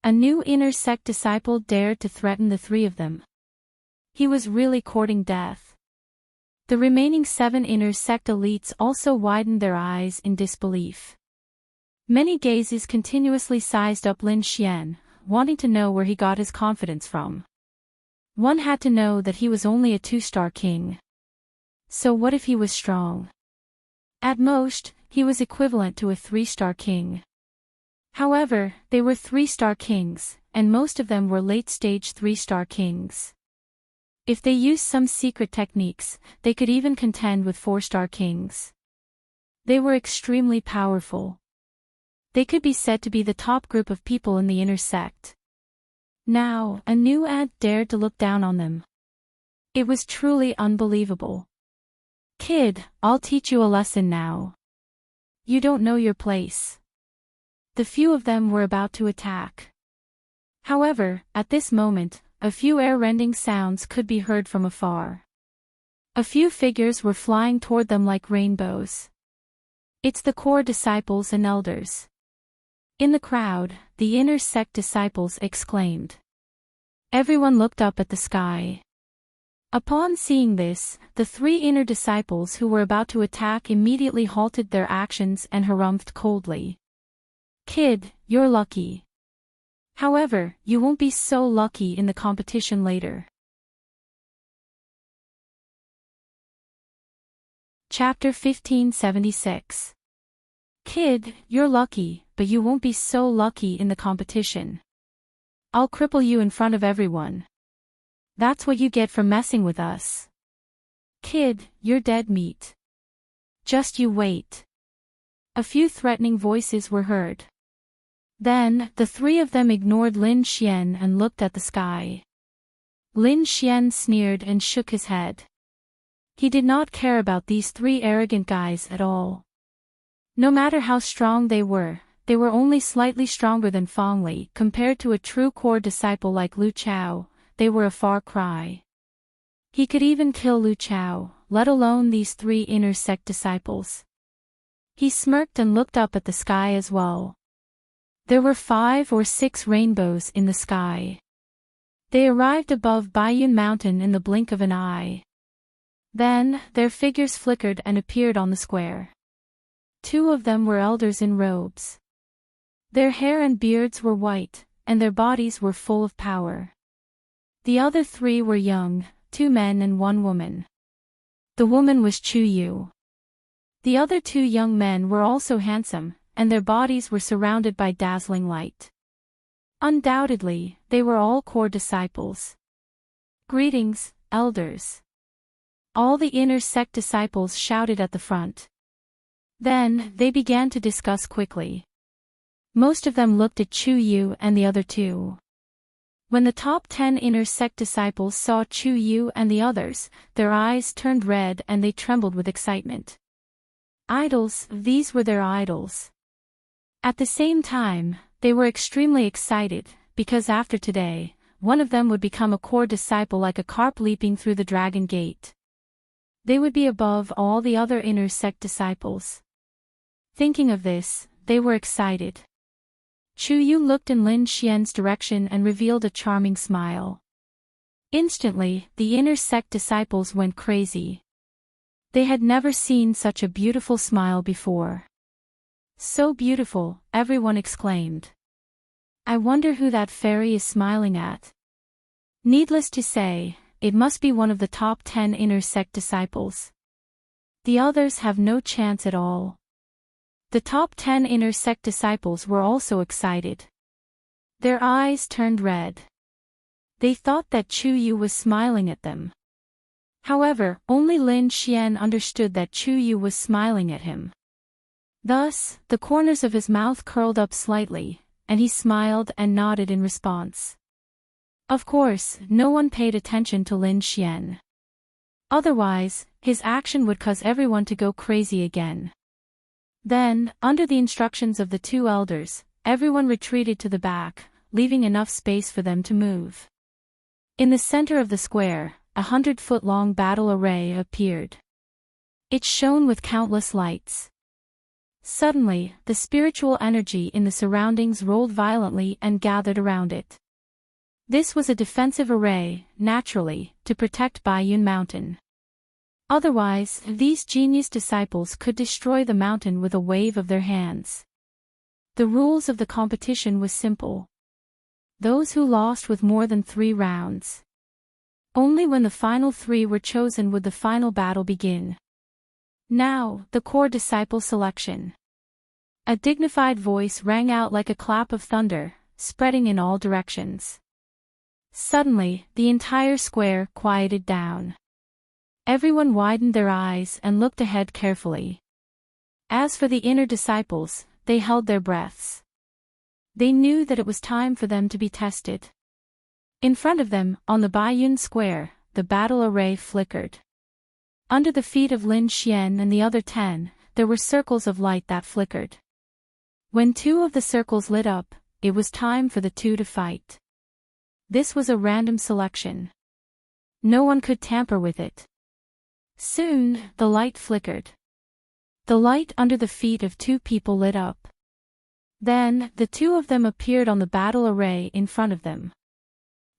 A new inner sect disciple dared to threaten the 3 of them. He was really courting death. The remaining 7 inner sect elites also widened their eyes in disbelief. Many gazes continuously sized up Lin Xian, wanting to know where he got his confidence from. One had to know that he was only a 2-star king. So what if he was strong? At most, he was equivalent to a 3-star king. However, they were 3-star kings, and most of them were late-stage 3-star kings. If they used some secret techniques, they could even contend with 4-star kings. They were extremely powerful. They could be said to be the top group of people in the inner sect. Now, a new ant dared to look down on them. It was truly unbelievable. "Kid, I'll teach you a lesson now. You don't know your place." The few of them were about to attack. However, at this moment, a few air-rending sounds could be heard from afar. A few figures were flying toward them like rainbows. It's the core disciples and elders. In the crowd, the inner sect disciples exclaimed. Everyone looked up at the sky. Upon seeing this, the 3 inner disciples who were about to attack immediately halted their actions and harumphed coldly. "Kid, you're lucky. However, you won't be so lucky in the competition later." Chapter 1576. "Kid, you're lucky, but you won't be so lucky in the competition. I'll cripple you in front of everyone. That's what you get for messing with us. Kid, you're dead meat. Just you wait." A few threatening voices were heard. Then, the 3 of them ignored Lin Xian and looked at the sky. Lin Xian sneered and shook his head. He did not care about these 3 arrogant guys at all. No matter how strong they were only slightly stronger than Fong Li. Compared to a true core disciple like Lu Chao, they were a far cry. He could even kill Lu Chao, let alone these 3 inner sect disciples. He smirked and looked up at the sky as well. There were 5 or 6 rainbows in the sky. They arrived above Baiyun Mountain in the blink of an eye. Then, their figures flickered and appeared on the square. 2 of them were elders in robes. Their hair and beards were white, and their bodies were full of power. The other 3 were young, 2 men and 1 woman. The woman was Chu Yu. The other 2 young men were also handsome, and their bodies were surrounded by dazzling light. Undoubtedly, they were all core disciples. "Greetings, elders." All the inner sect disciples shouted at the front. Then, they began to discuss quickly. Most of them looked at Chu Yu and the other two. When the top 10 inner sect disciples saw Chu Yu and the others, their eyes turned red and they trembled with excitement. Idols, these were their idols. At the same time, they were extremely excited, because after today, one of them would become a core disciple like a carp leaping through the dragon gate. They would be above all the other inner sect disciples. Thinking of this, they were excited. Chu Yu looked in Lin Xian's direction and revealed a charming smile. Instantly, the inner sect disciples went crazy. They had never seen such a beautiful smile before. So beautiful, everyone exclaimed. I wonder who that fairy is smiling at. Needless to say, it must be one of the top 10 inner sect disciples. The others have no chance at all. The top 10 inner sect disciples were also excited. Their eyes turned red. They thought that Chu Yu was smiling at them. However, only Lin Xian understood that Chu Yu was smiling at him. Thus, the corners of his mouth curled up slightly, and he smiled and nodded in response. Of course, no one paid attention to Lin Xian. Otherwise, his action would cause everyone to go crazy again. Then, under the instructions of the two elders, everyone retreated to the back, leaving enough space for them to move. In the center of the square, 100-foot-long battle array appeared. It shone with countless lights. Suddenly, the spiritual energy in the surroundings rolled violently and gathered around it. This was a defensive array, naturally, to protect Baiyun Mountain. Otherwise, these genius disciples could destroy the mountain with a wave of their hands. The rules of the competition was simple. Those who lost with more than 3 rounds. Only when the final 3 were chosen would the final battle begin. Now, the core disciple selection. A dignified voice rang out like a clap of thunder, spreading in all directions. Suddenly, the entire square quieted down. Everyone widened their eyes and looked ahead carefully. As for the inner disciples, they held their breaths. They knew that it was time for them to be tested. In front of them, on the Baiyun Square, the battle array flickered. Under the feet of Lin Xian and the other 10, there were circles of light that flickered. When 2 of the circles lit up, it was time for the 2 to fight. This was a random selection. No one could tamper with it. Soon, the light flickered. The light under the feet of 2 people lit up. Then, the 2 of them appeared on the battle array in front of them.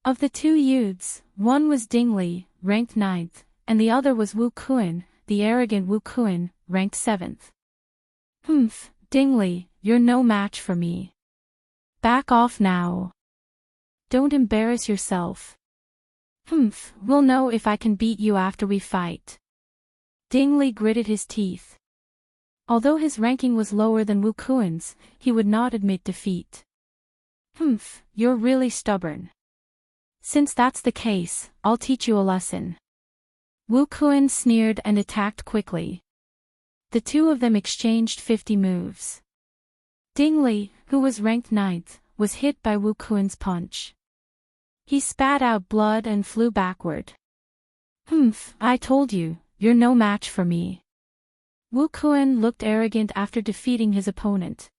Of the 2 youths, one was Ding Li, ranked 9th, and the other was Wu Kuan, the arrogant Wu Kuan, ranked 7th. Humph, Ding Li, you're no match for me. Back off now. Don't embarrass yourself. Humph, we'll know if I can beat you after we fight. Ding Li gritted his teeth. Although his ranking was lower than Wu Kuan's, he would not admit defeat. Humph, you're really stubborn. Since that's the case, I'll teach you a lesson. Wu Kuan sneered and attacked quickly. The 2 of them exchanged 50 moves. Ding Li, who was ranked 9th, was hit by Wu Kuan's punch. He spat out blood and flew backward. Humph, I told you, you're no match for me. Wu Kuan looked arrogant after defeating his opponent.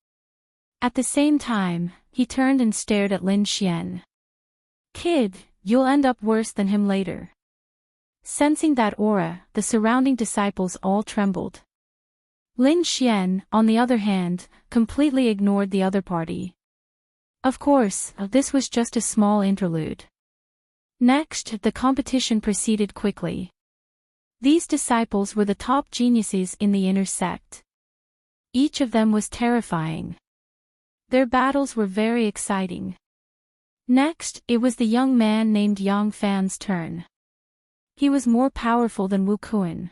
At the same time, he turned and stared at Lin Xian. Kid, you'll end up worse than him later. Sensing that aura, the surrounding disciples all trembled. Lin Xian, on the other hand, completely ignored the other party. Of course, this was just a small interlude. Next, the competition proceeded quickly. These disciples were the top geniuses in the inner sect. Each of them was terrifying. Their battles were very exciting. Next, it was the young man named Yang Fan's turn. He was more powerful than Wu Kuan.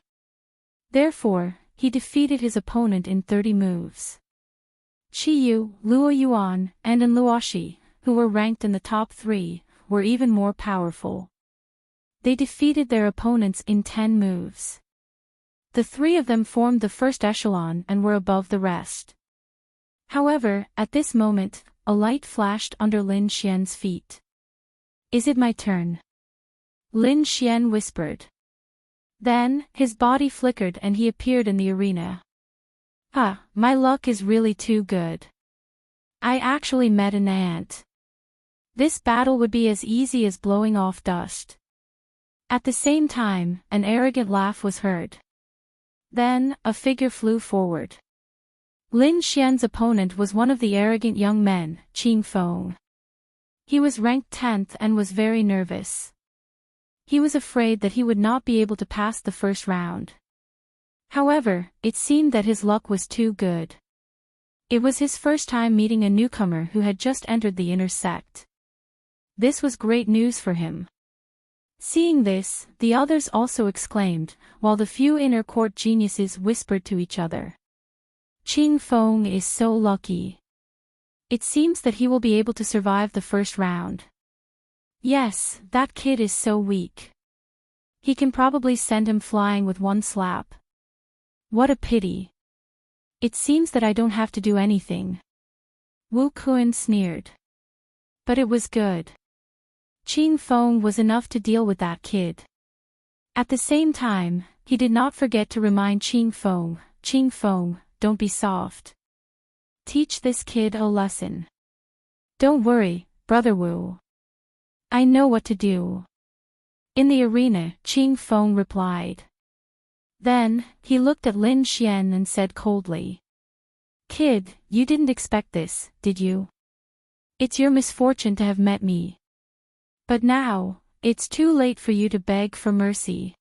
Therefore, he defeated his opponent in 30 moves. Qi Yu, Luo Yuan, and An Luoshi, who were ranked in the top 3, were even more powerful. They defeated their opponents in 10 moves. The three of them formed the first echelon and were above the rest. However, at this moment, a light flashed under Lin Xian's feet. "Is it my turn?" Lin Xian whispered. Then, his body flickered and he appeared in the arena. My luck is really too good. I actually met an ant. This battle would be as easy as blowing off dust. At the same time, an arrogant laugh was heard. Then, a figure flew forward. Lin Xian's opponent was one of the arrogant young men, Qing Feng. He was ranked 10th and was very nervous. He was afraid that he would not be able to pass the first round. However, it seemed that his luck was too good. It was his first time meeting a newcomer who had just entered the inner sect. This was great news for him. Seeing this, the others also exclaimed, while the few inner court geniuses whispered to each other. Qing Feng is so lucky. It seems that he will be able to survive the first round. Yes, that kid is so weak. He can probably send him flying with one slap. What a pity. It seems that I don't have to do anything. Wu Kun sneered. But it was good. Qing Feng was enough to deal with that kid. At the same time, he did not forget to remind Qing Feng, don't be soft. Teach this kid a lesson. Don't worry, Brother Wu. I know what to do. In the arena, Qing Feng replied. Then, he looked at Lin Xian and said coldly. Kid, you didn't expect this, did you? It's your misfortune to have met me. But now, it's too late for you to beg for mercy.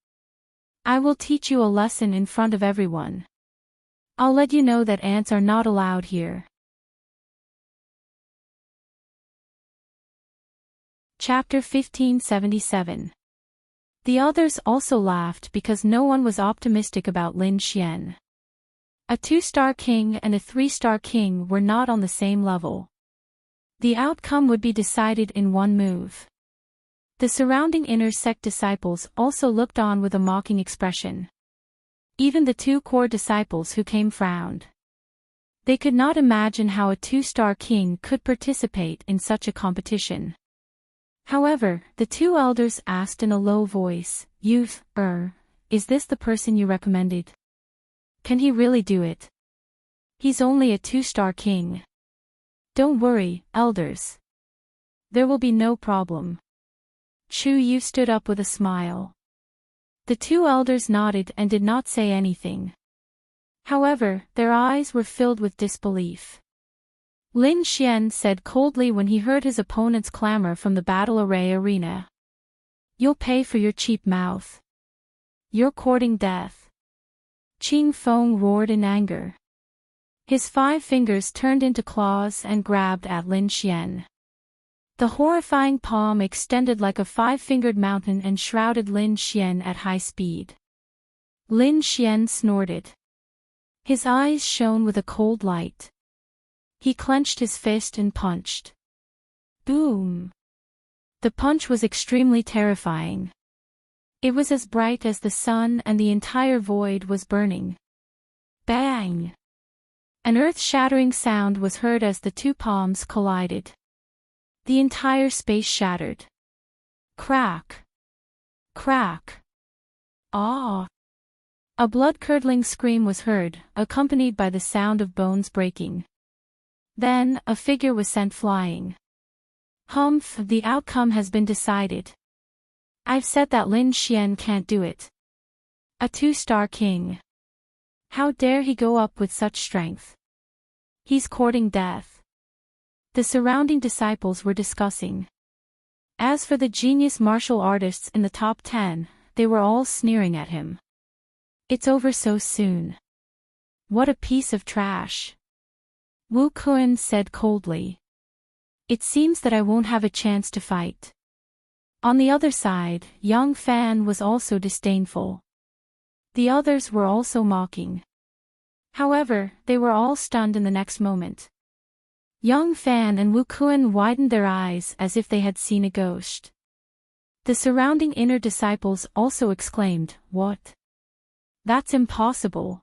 I will teach you a lesson in front of everyone. I'll let you know that ants are not allowed here. Chapter 1577. The others also laughed because no one was optimistic about Lin Xian. A 2-star king and a 3-star king were not on the same level. The outcome would be decided in one move. The surrounding inner sect disciples also looked on with a mocking expression. Even the 2 core disciples who came frowned. They could not imagine how a 2-star king could participate in such a competition. However, the 2 elders asked in a low voice, Youth, is this the person you recommended? Can he really do it? He's only a 2-star king. Don't worry, elders. There will be no problem. Chu Yu stood up with a smile. The 2 elders nodded and did not say anything. However, their eyes were filled with disbelief. Lin Xian said coldly when he heard his opponent's clamor from the battle arena. You'll pay for your cheap mouth. You're courting death. Qing Feng roared in anger. His 5 fingers turned into claws and grabbed at Lin Xian. The horrifying palm extended like a 5-fingered mountain and shrouded Lin Xian at high speed. Lin Xian snorted. His eyes shone with a cold light. He clenched his fist and punched. Boom! The punch was extremely terrifying. It was as bright as the sun and the entire void was burning. Bang! An earth-shattering sound was heard as the 2 palms collided. The entire space shattered. Crack! Crack! Ah! A blood-curdling scream was heard, accompanied by the sound of bones breaking. Then, a figure was sent flying. Humph, the outcome has been decided. I've said that Lin Xian can't do it. A 2-star king. How dare he go up with such strength? He's courting death. The surrounding disciples were discussing. As for the genius martial artists in the top 10, they were all sneering at him. It's over so soon. What a piece of trash. Wu Kun said coldly. It seems that I won't have a chance to fight. On the other side, Yang Fan was also disdainful. The others were also mocking. However, they were all stunned in the next moment. Yang Fan and Wu Kun widened their eyes as if they had seen a ghost. The surrounding inner disciples also exclaimed, What? That's impossible.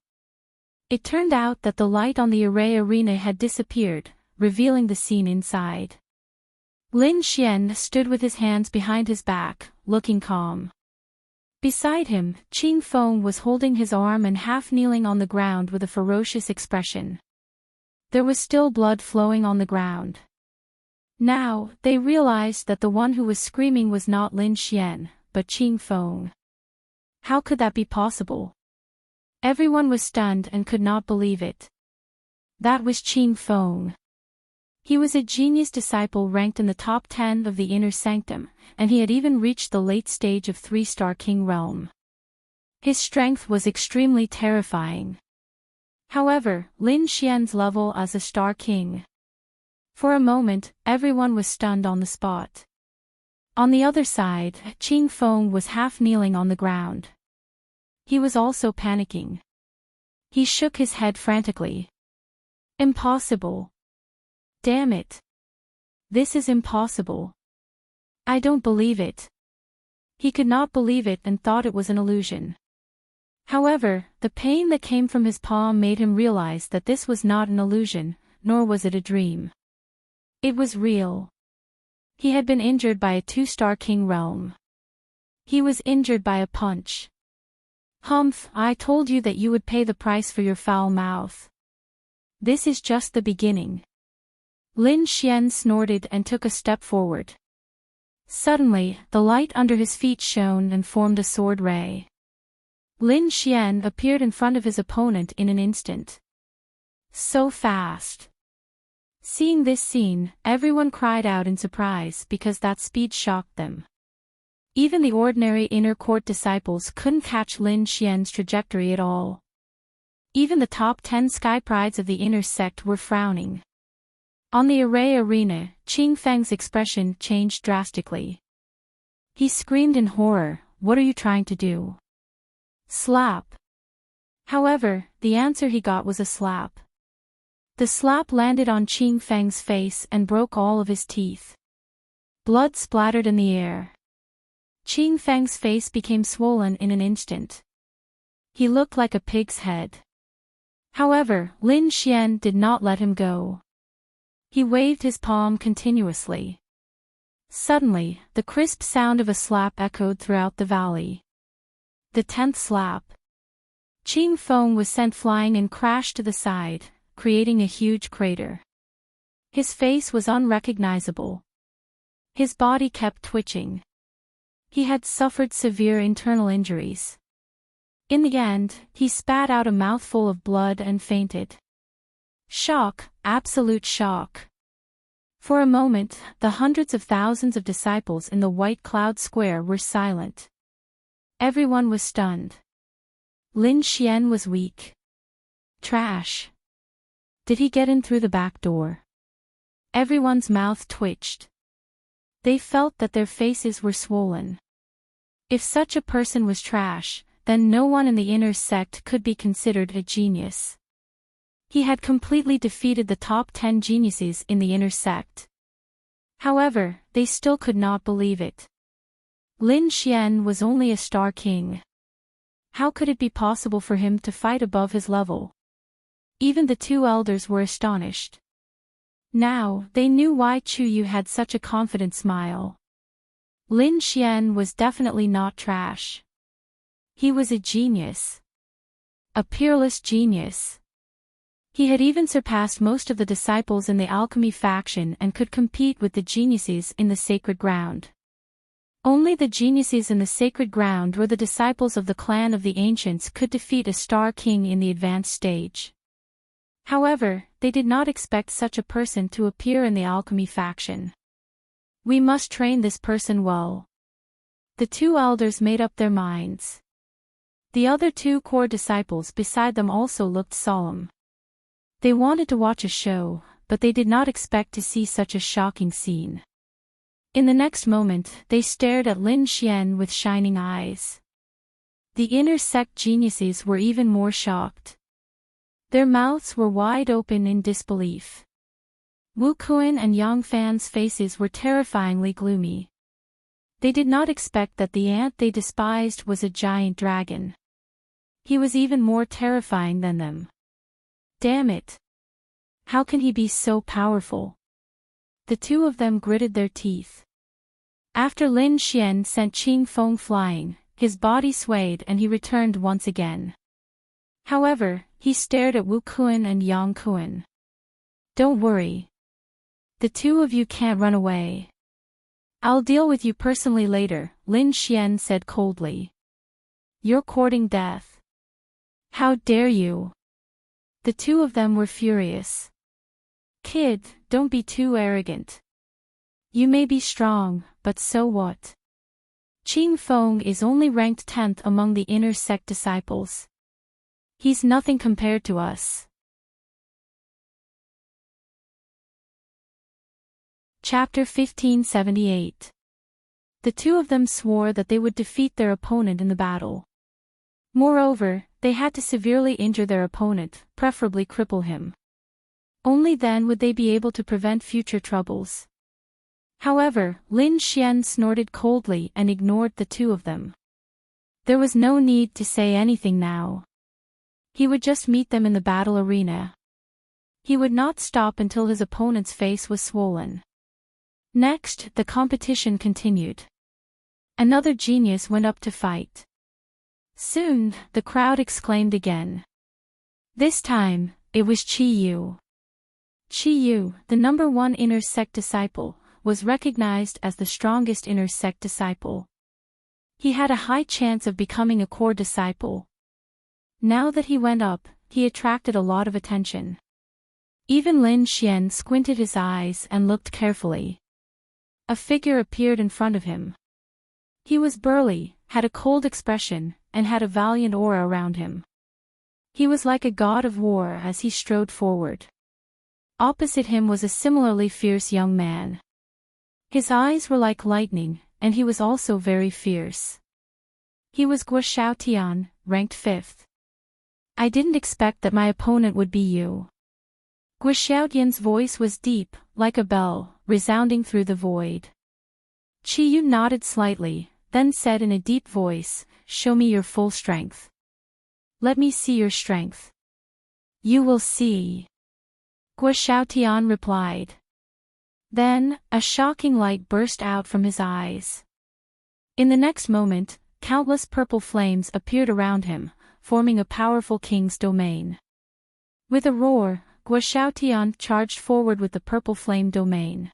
It turned out that the light on the array arena had disappeared, revealing the scene inside. Lin Xian stood with his hands behind his back, looking calm. Beside him, Qing Feng was holding his arm and half kneeling on the ground with a ferocious expression. There was still blood flowing on the ground. Now, they realized that the one who was screaming was not Lin Xian, but Qing Feng. How could that be possible? Everyone was stunned and could not believe it. That was Qing Feng. He was a genius disciple ranked in the top 10 of the inner sanctum, and he had even reached the late stage of 3-star king realm. His strength was extremely terrifying. However, Lin Xian's level as a star king. For a moment, everyone was stunned on the spot. On the other side, Qing Feng was half kneeling on the ground. He was also panicking. He shook his head frantically. Impossible. Damn it. This is impossible. I don't believe it. He could not believe it and thought it was an illusion. However, the pain that came from his palm made him realize that this was not an illusion, nor was it a dream. It was real. He had been injured by a 2-star king realm. He was injured by a punch. Humph, I told you that you would pay the price for your foul mouth. This is just the beginning. Lin Xian snorted and took a step forward. Suddenly, the light under his feet shone and formed a sword ray. Lin Xian appeared in front of his opponent in an instant. So fast. Seeing this scene, everyone cried out in surprise because that speed shocked them. Even the ordinary inner court disciples couldn't catch Lin Xian's trajectory at all. Even the top 10 sky prides of the inner sect were frowning. On the array arena, Qing Feng's expression changed drastically. He screamed in horror, "What are you trying to do?" Slap. However, the answer he got was a slap. The slap landed on Qing Feng's face and broke all of his teeth. Blood splattered in the air. Qing Feng's face became swollen in an instant. He looked like a pig's head. However, Lin Xian did not let him go. He waved his palm continuously. Suddenly, the crisp sound of a slap echoed throughout the valley. The 10th slap. Qing Feng was sent flying and crashed to the side, creating a huge crater. His face was unrecognizable. His body kept twitching. He had suffered severe internal injuries. In the end, he spat out a mouthful of blood and fainted. Shock, absolute shock. For a moment, the hundreds of thousands of disciples in the White Cloud Square were silent. Everyone was stunned. Lin Xian was weak. Trash. Did he get in through the back door? Everyone's mouth twitched. They felt that their faces were swollen. If such a person was trash, then no one in the inner sect could be considered a genius. He had completely defeated the top 10 geniuses in the inner sect. However, they still could not believe it. Lin Xian was only a star king. How could it be possible for him to fight above his level? Even the 2 elders were astonished. Now, they knew why Chu Yu had such a confident smile. Lin Xian was definitely not trash. He was a genius. A peerless genius. He had even surpassed most of the disciples in the alchemy faction and could compete with the geniuses in the sacred ground. Only the geniuses in the sacred ground or the disciples of the clan of the ancients could defeat a star king in the advanced stage. However, they did not expect such a person to appear in the alchemy faction. We must train this person well. The 2 elders made up their minds. The other 2 core disciples beside them also looked solemn. They wanted to watch a show, but they did not expect to see such a shocking scene. In the next moment, they stared at Lin Xian with shining eyes. The inner sect geniuses were even more shocked. Their mouths were wide open in disbelief. Wu Kuan and Yang Fan's faces were terrifyingly gloomy. They did not expect that the ant they despised was a giant dragon. He was even more terrifying than them. Damn it! How can he be so powerful? The two of them gritted their teeth. After Lin Xian sent Qing Feng flying, his body swayed and he returned once again. However, he stared at Wu Kuan and Yang Kuan. Don't worry. The two of you can't run away. I'll deal with you personally later, Lin Xian said coldly. You're courting death. How dare you? The two of them were furious. Kid, don't be too arrogant. You may be strong, but so what? Qing Feng is only ranked 10th among the inner sect disciples. He's nothing compared to us. Chapter 1578. The two of them swore that they would defeat their opponent in the battle. Moreover, they had to severely injure their opponent, preferably cripple him. Only then would they be able to prevent future troubles. However, Lin Xian snorted coldly and ignored the two of them. There was no need to say anything now. He would just meet them in the battle arena. He would not stop until his opponent's face was swollen. Next, the competition continued. Another genius went up to fight. Soon, the crowd exclaimed again. This time, it was Qi Yu. Qi Yu, the number 1 inner sect disciple, was recognized as the strongest inner sect disciple. He had a high chance of becoming a core disciple. Now that he went up, he attracted a lot of attention. Even Lin Xian squinted his eyes and looked carefully. A figure appeared in front of him. He was burly, had a cold expression, and had a valiant aura around him. He was like a god of war as he strode forward. Opposite him was a similarly fierce young man. His eyes were like lightning, and he was also very fierce. He was Guo Xiaotian, ranked 5th. I didn't expect that my opponent would be you. Guo Xiaotian's voice was deep, like a bell, resounding through the void. Qi Yu nodded slightly, then said in a deep voice, show me your full strength. Let me see your strength. You will see. Guo Xiaotian replied. Then, a shocking light burst out from his eyes. In the next moment, countless purple flames appeared around him, forming a powerful king's domain. With a roar, Guo Xiaotian charged forward with the purple flame domain.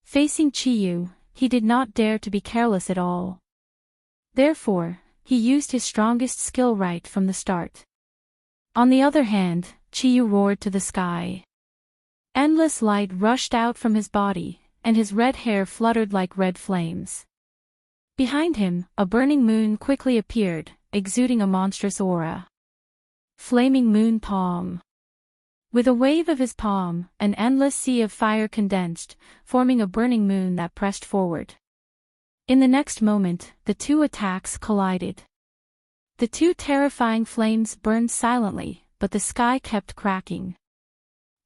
Facing Qi Yu, he did not dare to be careless at all. Therefore, he used his strongest skill right from the start. On the other hand, Qi Yu roared to the sky. Endless light rushed out from his body, and his red hair fluttered like red flames. Behind him, a burning moon quickly appeared, exuding a monstrous aura. Flaming Moon Palm. With a wave of his palm, an endless sea of fire condensed, forming a burning moon that pressed forward. In the next moment, the two attacks collided. The two terrifying flames burned silently, but the sky kept cracking.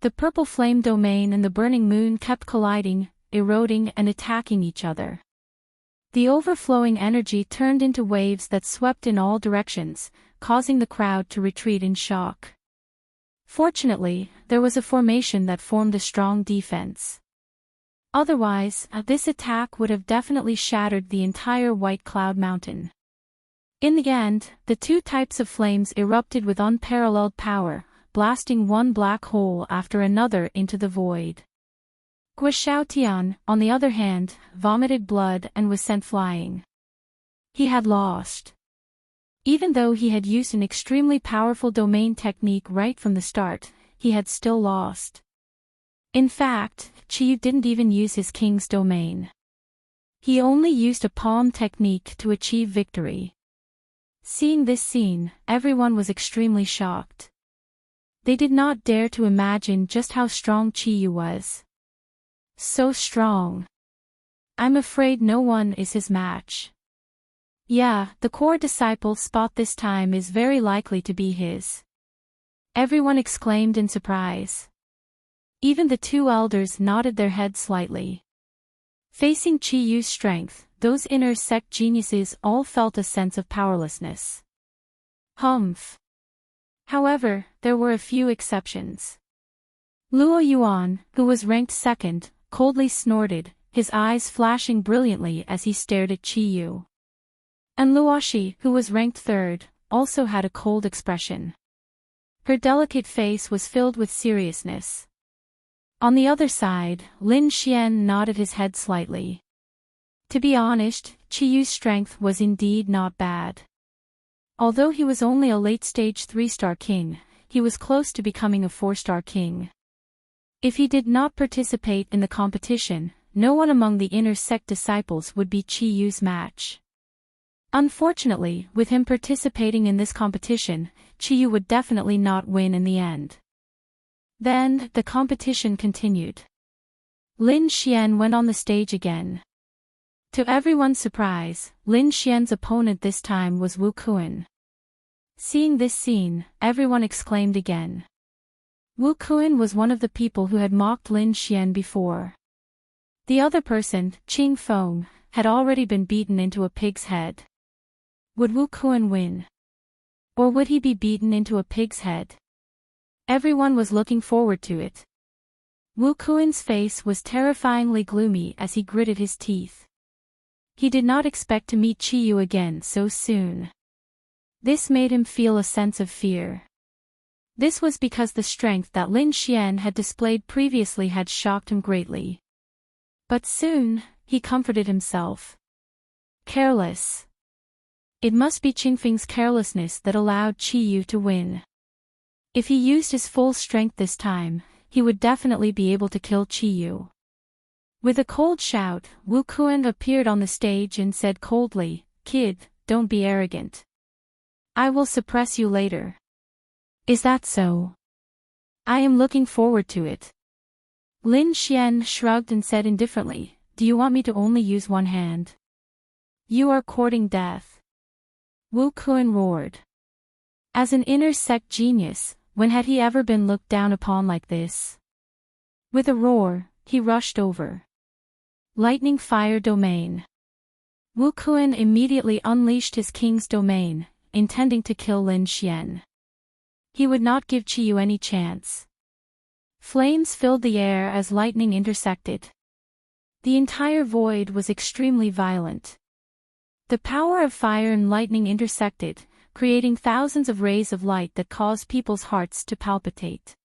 The purple flame domain and the burning moon kept colliding, eroding and attacking each other. The overflowing energy turned into waves that swept in all directions, causing the crowd to retreat in shock. Fortunately, there was a formation that formed a strong defense. Otherwise, this attack would have definitely shattered the entire White Cloud Mountain. In the end, the two types of flames erupted with unparalleled power, blasting one black hole after another into the void. Guo Xiaotian, on the other hand, vomited blood and was sent flying. He had lost. Even though he had used an extremely powerful domain technique right from the start, he had still lost. In fact, Qi Yu didn't even use his king's domain. He only used a palm technique to achieve victory. Seeing this scene, everyone was extremely shocked. They did not dare to imagine just how strong Qi Yu was. So strong. I'm afraid no one is his match. Yeah, the core disciple spot this time is very likely to be his. Everyone exclaimed in surprise. Even the two elders nodded their heads slightly. Facing Qi Yu's strength, those inner sect geniuses all felt a sense of powerlessness. Humph. However, there were a few exceptions. Luo Yuan, who was ranked second, coldly snorted, his eyes flashing brilliantly as he stared at Qiyu. And Luoshi, who was ranked third, also had a cold expression. Her delicate face was filled with seriousness. On the other side, Lin Xian nodded his head slightly. To be honest, Qiyu's strength was indeed not bad. Although he was only a late-stage 3-star king, he was close to becoming a 4-star king. If he did not participate in the competition, no one among the inner sect disciples would be Qiyu's match. Unfortunately, with him participating in this competition, Qiyu would definitely not win in the end. Then, the competition continued. Lin Xian went on the stage again. To everyone's surprise, Lin Xian's opponent this time was Wu Kuan. Seeing this scene, everyone exclaimed again. Wu Kuan was one of the people who had mocked Lin Xian before. The other person, Qing Feng, had already been beaten into a pig's head. Would Wu Kuan win? Or would he be beaten into a pig's head? Everyone was looking forward to it. Wu Kuan's face was terrifyingly gloomy as he gritted his teeth. He did not expect to meet Qiyu again so soon. This made him feel a sense of fear. This was because the strength that Lin Xian had displayed previously had shocked him greatly. But soon, he comforted himself. Careless. It must be Qingfeng's carelessness that allowed Qiyu to win. If he used his full strength this time, he would definitely be able to kill Qiyu. With a cold shout, Wu Kuan appeared on the stage and said coldly, "Kid, don't be arrogant. I will suppress you later." Is that so? I am looking forward to it. Lin Xian shrugged and said indifferently, "Do you want me to only use one hand? You are courting death." Wu Kuan roared. As an inner sect genius, when had he ever been looked down upon like this? With a roar, he rushed over. Lightning Fire Domain. Wu Kuan immediately unleashed his king's domain, intending to kill Lin Xian. He would not give Qiyu any chance. Flames filled the air as lightning intersected. The entire void was extremely violent. The power of fire and lightning intersected, creating thousands of rays of light that caused people's hearts to palpitate.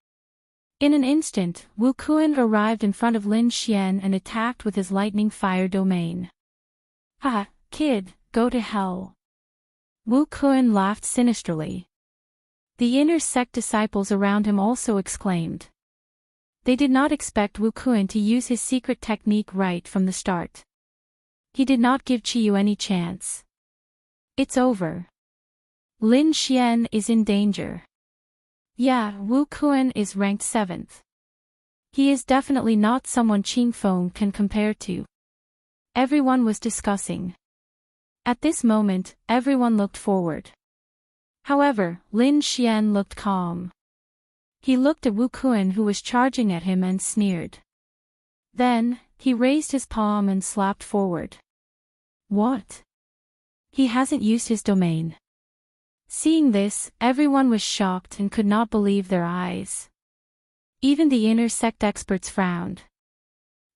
In an instant, Wu Kuan arrived in front of Lin Xian and attacked with his lightning fire domain. "Ha, kid, go to hell." Wu Kuan laughed sinisterly. The inner sect disciples around him also exclaimed. They did not expect Wu Kuan to use his secret technique right from the start. He did not give Qiyu any chance. It's over. Lin Xian is in danger. Yeah, Wu Kuan is ranked 7th. He is definitely not someone Qing Feng can compare to. Everyone was discussing. At this moment, everyone looked forward. However, Lin Xian looked calm. He looked at Wu Kuan who was charging at him and sneered. Then, he raised his palm and slapped forward. What? He hasn't used his domain. Seeing this, everyone was shocked and could not believe their eyes. Even the inner sect experts frowned.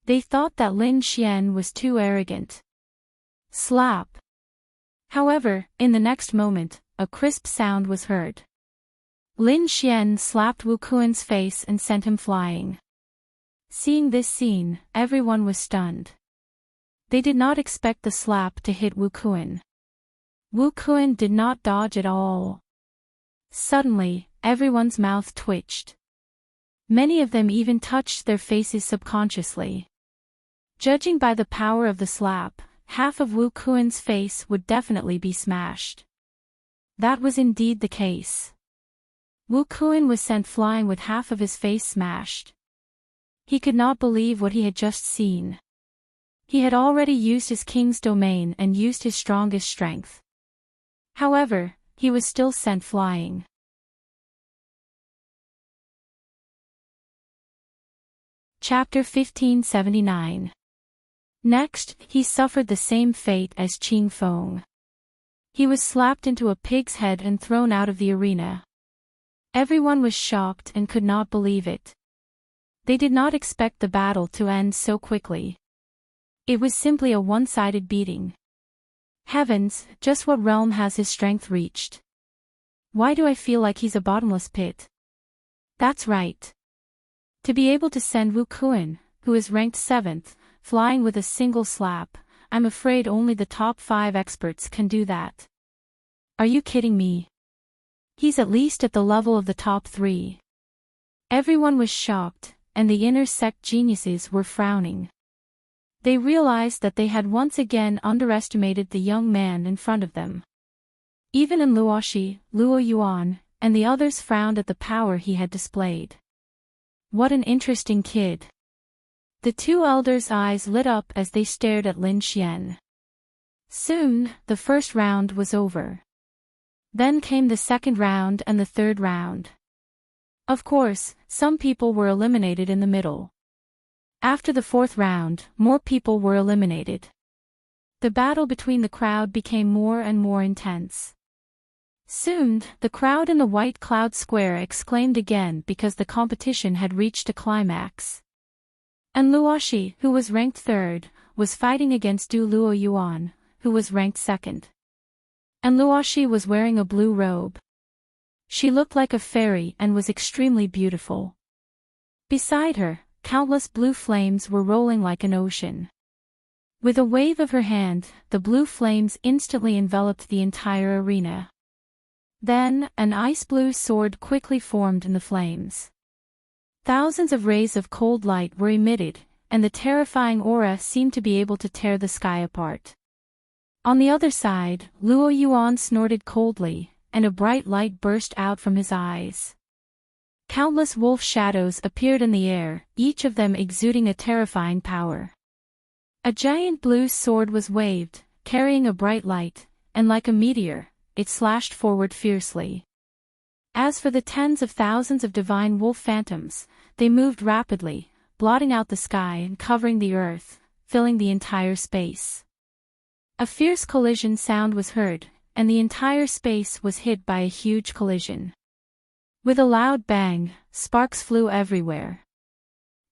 They thought that Lin Xian was too arrogant. Slap. However, in the next moment, a crisp sound was heard. Lin Xian slapped Wu Kuan's face and sent him flying. Seeing this scene, everyone was stunned. They did not expect the slap to hit Wu Kuan. Wu Kuan did not dodge at all. Suddenly, everyone's mouth twitched. Many of them even touched their faces subconsciously. Judging by the power of the slap, half of Wu Kuan's face would definitely be smashed. That was indeed the case. Wu Kuan was sent flying with half of his face smashed. He could not believe what he had just seen. He had already used his king's domain and used his strongest strength. However, he was still sent flying. Chapter 1579. Next, he suffered the same fate as Qing Feng. He was slapped into a pig's head and thrown out of the arena. Everyone was shocked and could not believe it. They did not expect the battle to end so quickly. It was simply a one-sided beating. Heavens, just what realm has his strength reached? Why do I feel like he's a bottomless pit? That's right. To be able to send Wu Kuan, who is ranked 7th, flying with a single slap, I'm afraid only the top 5 experts can do that. Are you kidding me? He's at least at the level of the top 3. Everyone was shocked, and the inner sect geniuses were frowning. They realized that they had once again underestimated the young man in front of them. Even Luoxi, Luo Yuan, and the others frowned at the power he had displayed. What an interesting kid. The two elders' eyes lit up as they stared at Lin Xian. Soon, the first round was over. Then came the second round and the third round. Of course, some people were eliminated in the middle. After the fourth round, more people were eliminated. The battle between the crowd became more and more intense. Soon, the crowd in the White Cloud Square exclaimed again because the competition had reached a climax. And Luoxi, who was ranked 3rd, was fighting against Du Luo Yuan, who was ranked 2nd. And Luoxi was wearing a blue robe. She looked like a fairy and was extremely beautiful. Beside her, countless blue flames were rolling like an ocean. With a wave of her hand, the blue flames instantly enveloped the entire arena. Then, an ice-blue sword quickly formed in the flames. Thousands of rays of cold light were emitted, and the terrifying aura seemed to be able to tear the sky apart. On the other side, Luo Yuan snorted coldly, and a bright light burst out from his eyes. Countless wolf shadows appeared in the air, each of them exuding a terrifying power. A giant blue sword was waved, carrying a bright light, and like a meteor, it slashed forward fiercely. As for the tens of thousands of divine wolf phantoms, they moved rapidly, blotting out the sky and covering the earth, filling the entire space. A fierce collision sound was heard, and the entire space was hit by a huge collision. With a loud bang, sparks flew everywhere.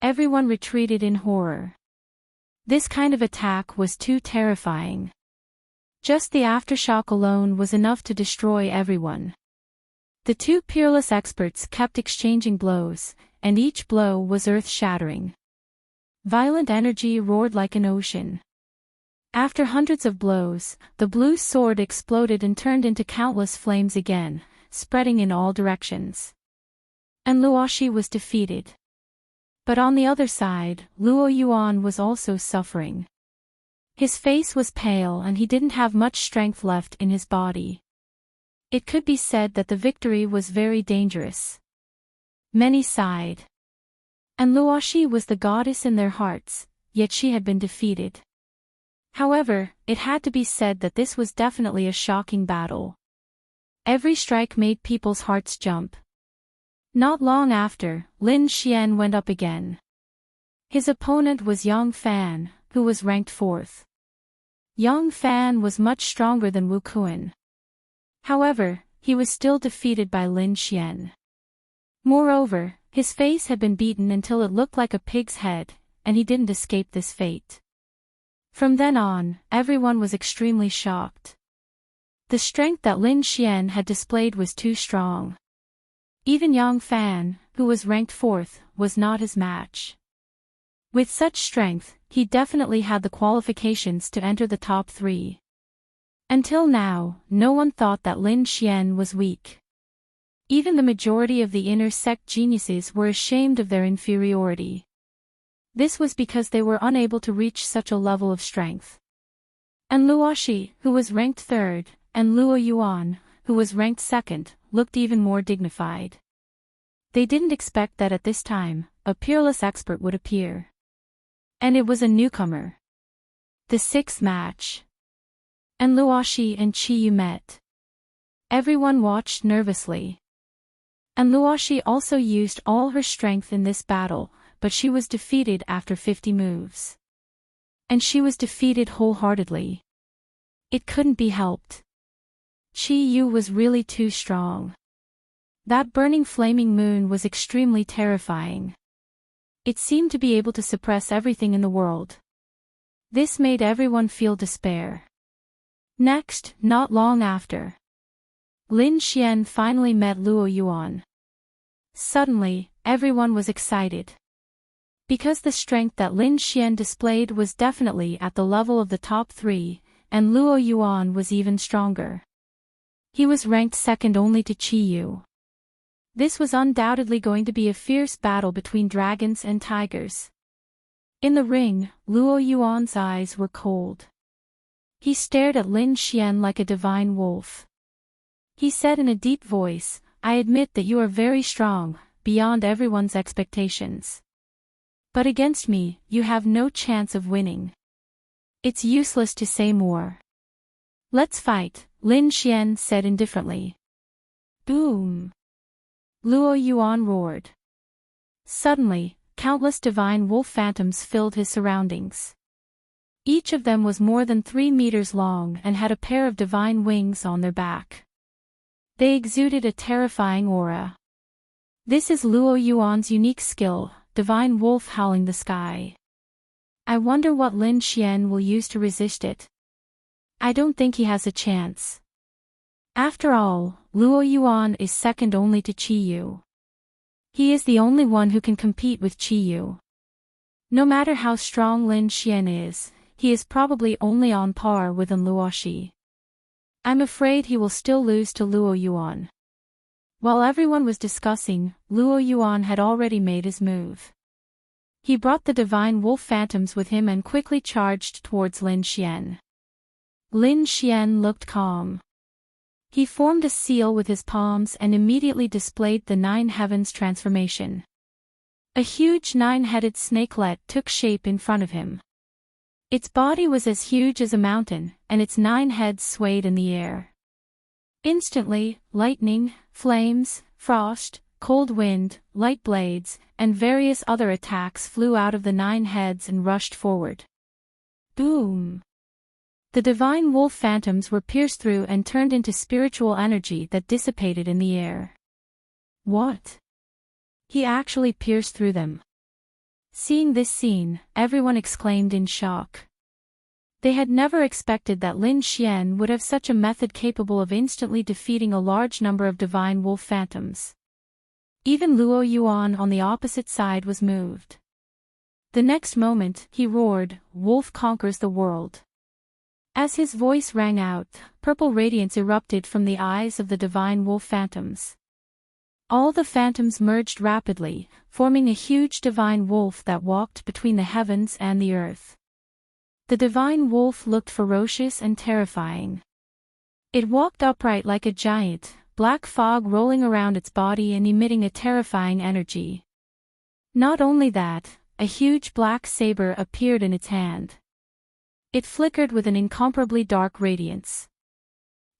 Everyone retreated in horror. This kind of attack was too terrifying. Just the aftershock alone was enough to destroy everyone. The two peerless experts kept exchanging blows, and each blow was earth-shattering. Violent energy roared like an ocean. After hundreds of blows, the blue sword exploded and turned into countless flames again, spreading in all directions. And Luoxi was defeated. But on the other side, Luo Yuan was also suffering. His face was pale and he didn't have much strength left in his body. It could be said that the victory was very dangerous. Many sighed. And Luoxi was the goddess in their hearts, yet she had been defeated. However, it had to be said that this was definitely a shocking battle. Every strike made people's hearts jump. Not long after, Lin Xian went up again. His opponent was Yang Fan, who was ranked 4th. Yang Fan was much stronger than Wu Kuan. However, he was still defeated by Lin Xian. Moreover, his face had been beaten until it looked like a pig's head, and he didn't escape this fate. From then on, everyone was extremely shocked. The strength that Lin Xian had displayed was too strong. Even Yang Fan, who was ranked 4th, was not his match. With such strength, he definitely had the qualifications to enter the top 3. Until now, no one thought that Lin Xian was weak. Even the majority of the inner sect geniuses were ashamed of their inferiority. This was because they were unable to reach such a level of strength. And Luoxi, who was ranked 3rd, and Luo Yuan, who was ranked 2nd, looked even more dignified. They didn't expect that at this time, a peerless expert would appear. And it was a newcomer. The 6th match. And Luoxi and Qiyu met. Everyone watched nervously. And Luoxi also used all her strength in this battle, but she was defeated after 50 moves. And she was defeated wholeheartedly. It couldn't be helped. Qi Yu was really too strong. That burning flaming moon was extremely terrifying. It seemed to be able to suppress everything in the world. This made everyone feel despair. Next, not long after, Lin Xian finally met Luo Yuan. Suddenly, everyone was excited. Because the strength that Lin Xian displayed was definitely at the level of the top 3, and Luo Yuan was even stronger. He was ranked second only to Qi Yu. This was undoubtedly going to be a fierce battle between dragons and tigers. In the ring, Luo Yuan's eyes were cold. He stared at Lin Xian like a divine wolf. He said in a deep voice, "I admit that you are very strong, beyond everyone's expectations. But against me, you have no chance of winning. It's useless to say more. Let's fight," Lin Xian said indifferently. Boom! Luo Yuan roared. Suddenly, countless divine wolf phantoms filled his surroundings. Each of them was more than 3 meters long and had a pair of divine wings on their back. They exuded a terrifying aura. This is Luo Yuan's unique skill, divine wolf howling the sky. I wonder what Lin Xian will use to resist it. I don't think he has a chance. After all, Luo Yuan is second only to Qi Yu. He is the only one who can compete with Qi Yu. No matter how strong Lin Xian is, he is probably only on par with an Luoshi. I'm afraid he will still lose to Luo Yuan. While everyone was discussing, Luo Yuan had already made his move. He brought the divine wolf phantoms with him and quickly charged towards Lin Xian. Lin Xian looked calm. He formed a seal with his palms and immediately displayed the 9 heavens transformation. A huge 9-headed snakelet took shape in front of him. Its body was as huge as a mountain, and its 9 heads swayed in the air. Instantly, lightning, flames, frost, cold wind, light blades, and various other attacks flew out of the 9 heads and rushed forward. Boom! The divine wolf phantoms were pierced through and turned into spiritual energy that dissipated in the air. What? He actually pierced through them. Seeing this scene, everyone exclaimed in shock. They had never expected that Lin Xian would have such a method capable of instantly defeating a large number of divine wolf phantoms. Even Luo Yuan on the opposite side was moved. The next moment, he roared, "Wolf conquers the world." As his voice rang out, purple radiance erupted from the eyes of the divine wolf phantoms. All the phantoms merged rapidly, forming a huge divine wolf that walked between the heavens and the earth. The divine wolf looked ferocious and terrifying. It walked upright like a giant, black fog rolling around its body and emitting a terrifying energy. Not only that, a huge black saber appeared in its hand. It flickered with an incomparably dark radiance.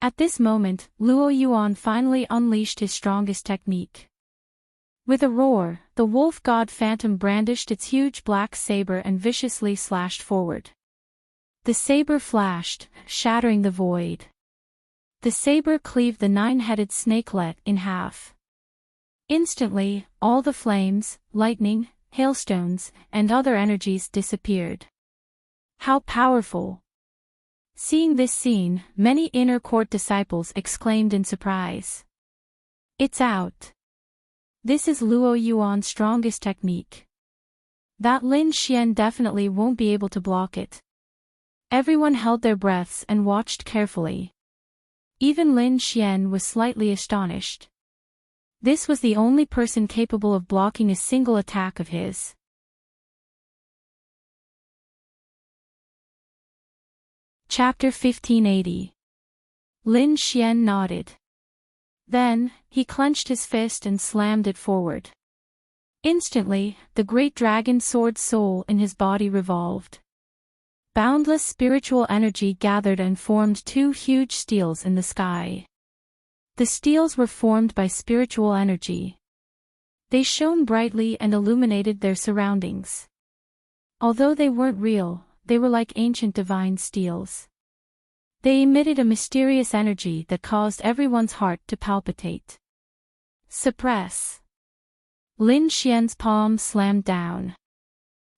At this moment, Luo Yuan finally unleashed his strongest technique. With a roar, the wolf god phantom brandished its huge black saber and viciously slashed forward. The saber flashed, shattering the void. The saber cleaved the 9-headed snakelet in half. Instantly, all the flames, lightning, hailstones, and other energies disappeared. How powerful! Seeing this scene, many inner court disciples exclaimed in surprise. It's out. This is Luo Yuan's strongest technique. That Lin Xian definitely won't be able to block it. Everyone held their breaths and watched carefully. Even Lin Xian was slightly astonished. This was the only person capable of blocking a single attack of his. Chapter 1580. Lin Xian nodded. Then, he clenched his fist and slammed it forward. Instantly, the great dragon sword soul in his body revolved. Boundless spiritual energy gathered and formed 2 huge steels in the sky. The steels were formed by spiritual energy. They shone brightly and illuminated their surroundings. Although they weren't real, they were like ancient divine steels. They emitted a mysterious energy that caused everyone's heart to palpitate. Suppress. Lin Xian's palm slammed down.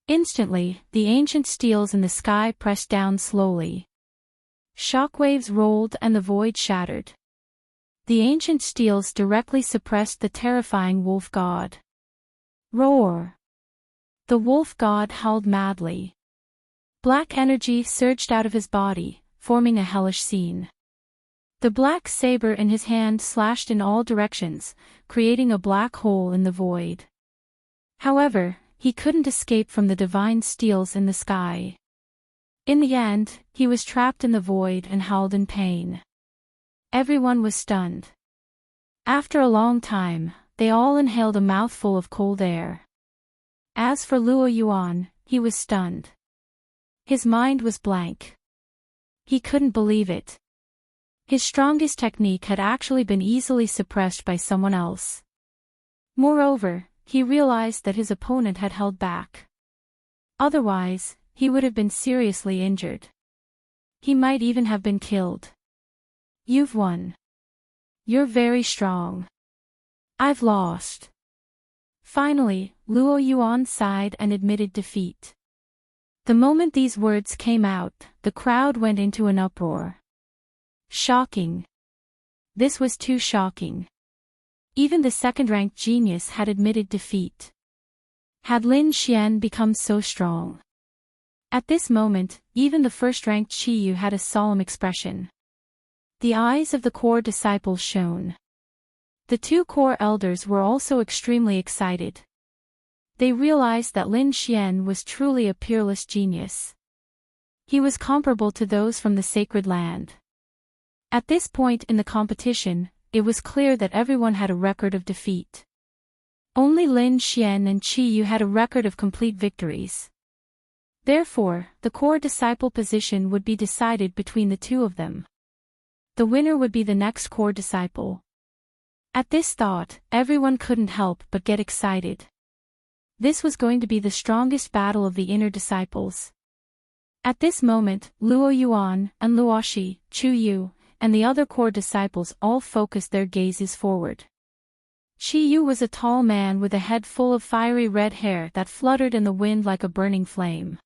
Instantly, the ancient steels in the sky pressed down slowly. Shockwaves rolled and the void shattered. The ancient steels directly suppressed the terrifying wolf god. Roar! The wolf god howled madly. Black energy surged out of his body, forming a hellish scene. The black saber in his hand slashed in all directions, creating a black hole in the void. However, he couldn't escape from the divine steels in the sky. In the end, he was trapped in the void and howled in pain. Everyone was stunned. After a long time, they all inhaled a mouthful of cold air. As for Luo Yuan, he was stunned. His mind was blank. He couldn't believe it. His strongest technique had actually been easily suppressed by someone else. Moreover, he realized that his opponent had held back. Otherwise, he would have been seriously injured. He might even have been killed. You've won. You're very strong. I've lost. Finally, Luo Yuan sighed and admitted defeat. The moment these words came out, the crowd went into an uproar. Shocking. This was too shocking. Even the second-ranked genius had admitted defeat. Had Lin Xian become so strong? At this moment, even the first-ranked Qiyu had a solemn expression. The eyes of the core disciples shone. The two core elders were also extremely excited. They realized that Lin Xian was truly a peerless genius. He was comparable to those from the sacred land. At this point in the competition, it was clear that everyone had a record of defeat. Only Lin Xian and Qiyu had a record of complete victories. Therefore, the core disciple position would be decided between the two of them. The winner would be the next core disciple. At this thought, everyone couldn't help but get excited. This was going to be the strongest battle of the inner disciples. At this moment, Luo Yuan and Luoshi, Chu Yu, and the other core disciples all focused their gazes forward. Qi Yu was a tall man with a head full of fiery red hair that fluttered in the wind like a burning flame.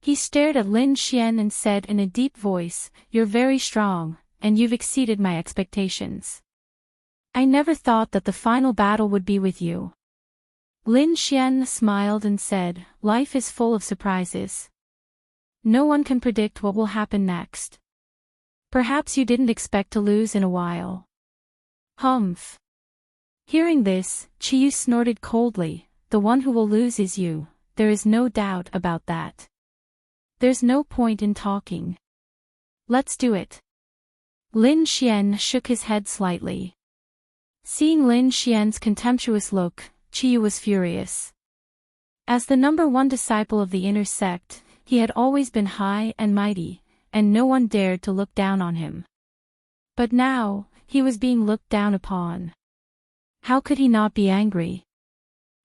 He stared at Lin Xian and said in a deep voice, "You're very strong, and you've exceeded my expectations. I never thought that the final battle would be with you." Lin Xian smiled and said, "Life is full of surprises. No one can predict what will happen next. Perhaps you didn't expect to lose in a while." Humph. Hearing this, Qiyu snorted coldly, "The one who will lose is you, there is no doubt about that. There's no point in talking. Let's do it." Lin Xian shook his head slightly. Seeing Lin Xian's contemptuous look, Qiyu was furious. As the number one disciple of the inner sect, he had always been high and mighty, and no one dared to look down on him. But now, he was being looked down upon. How could he not be angry?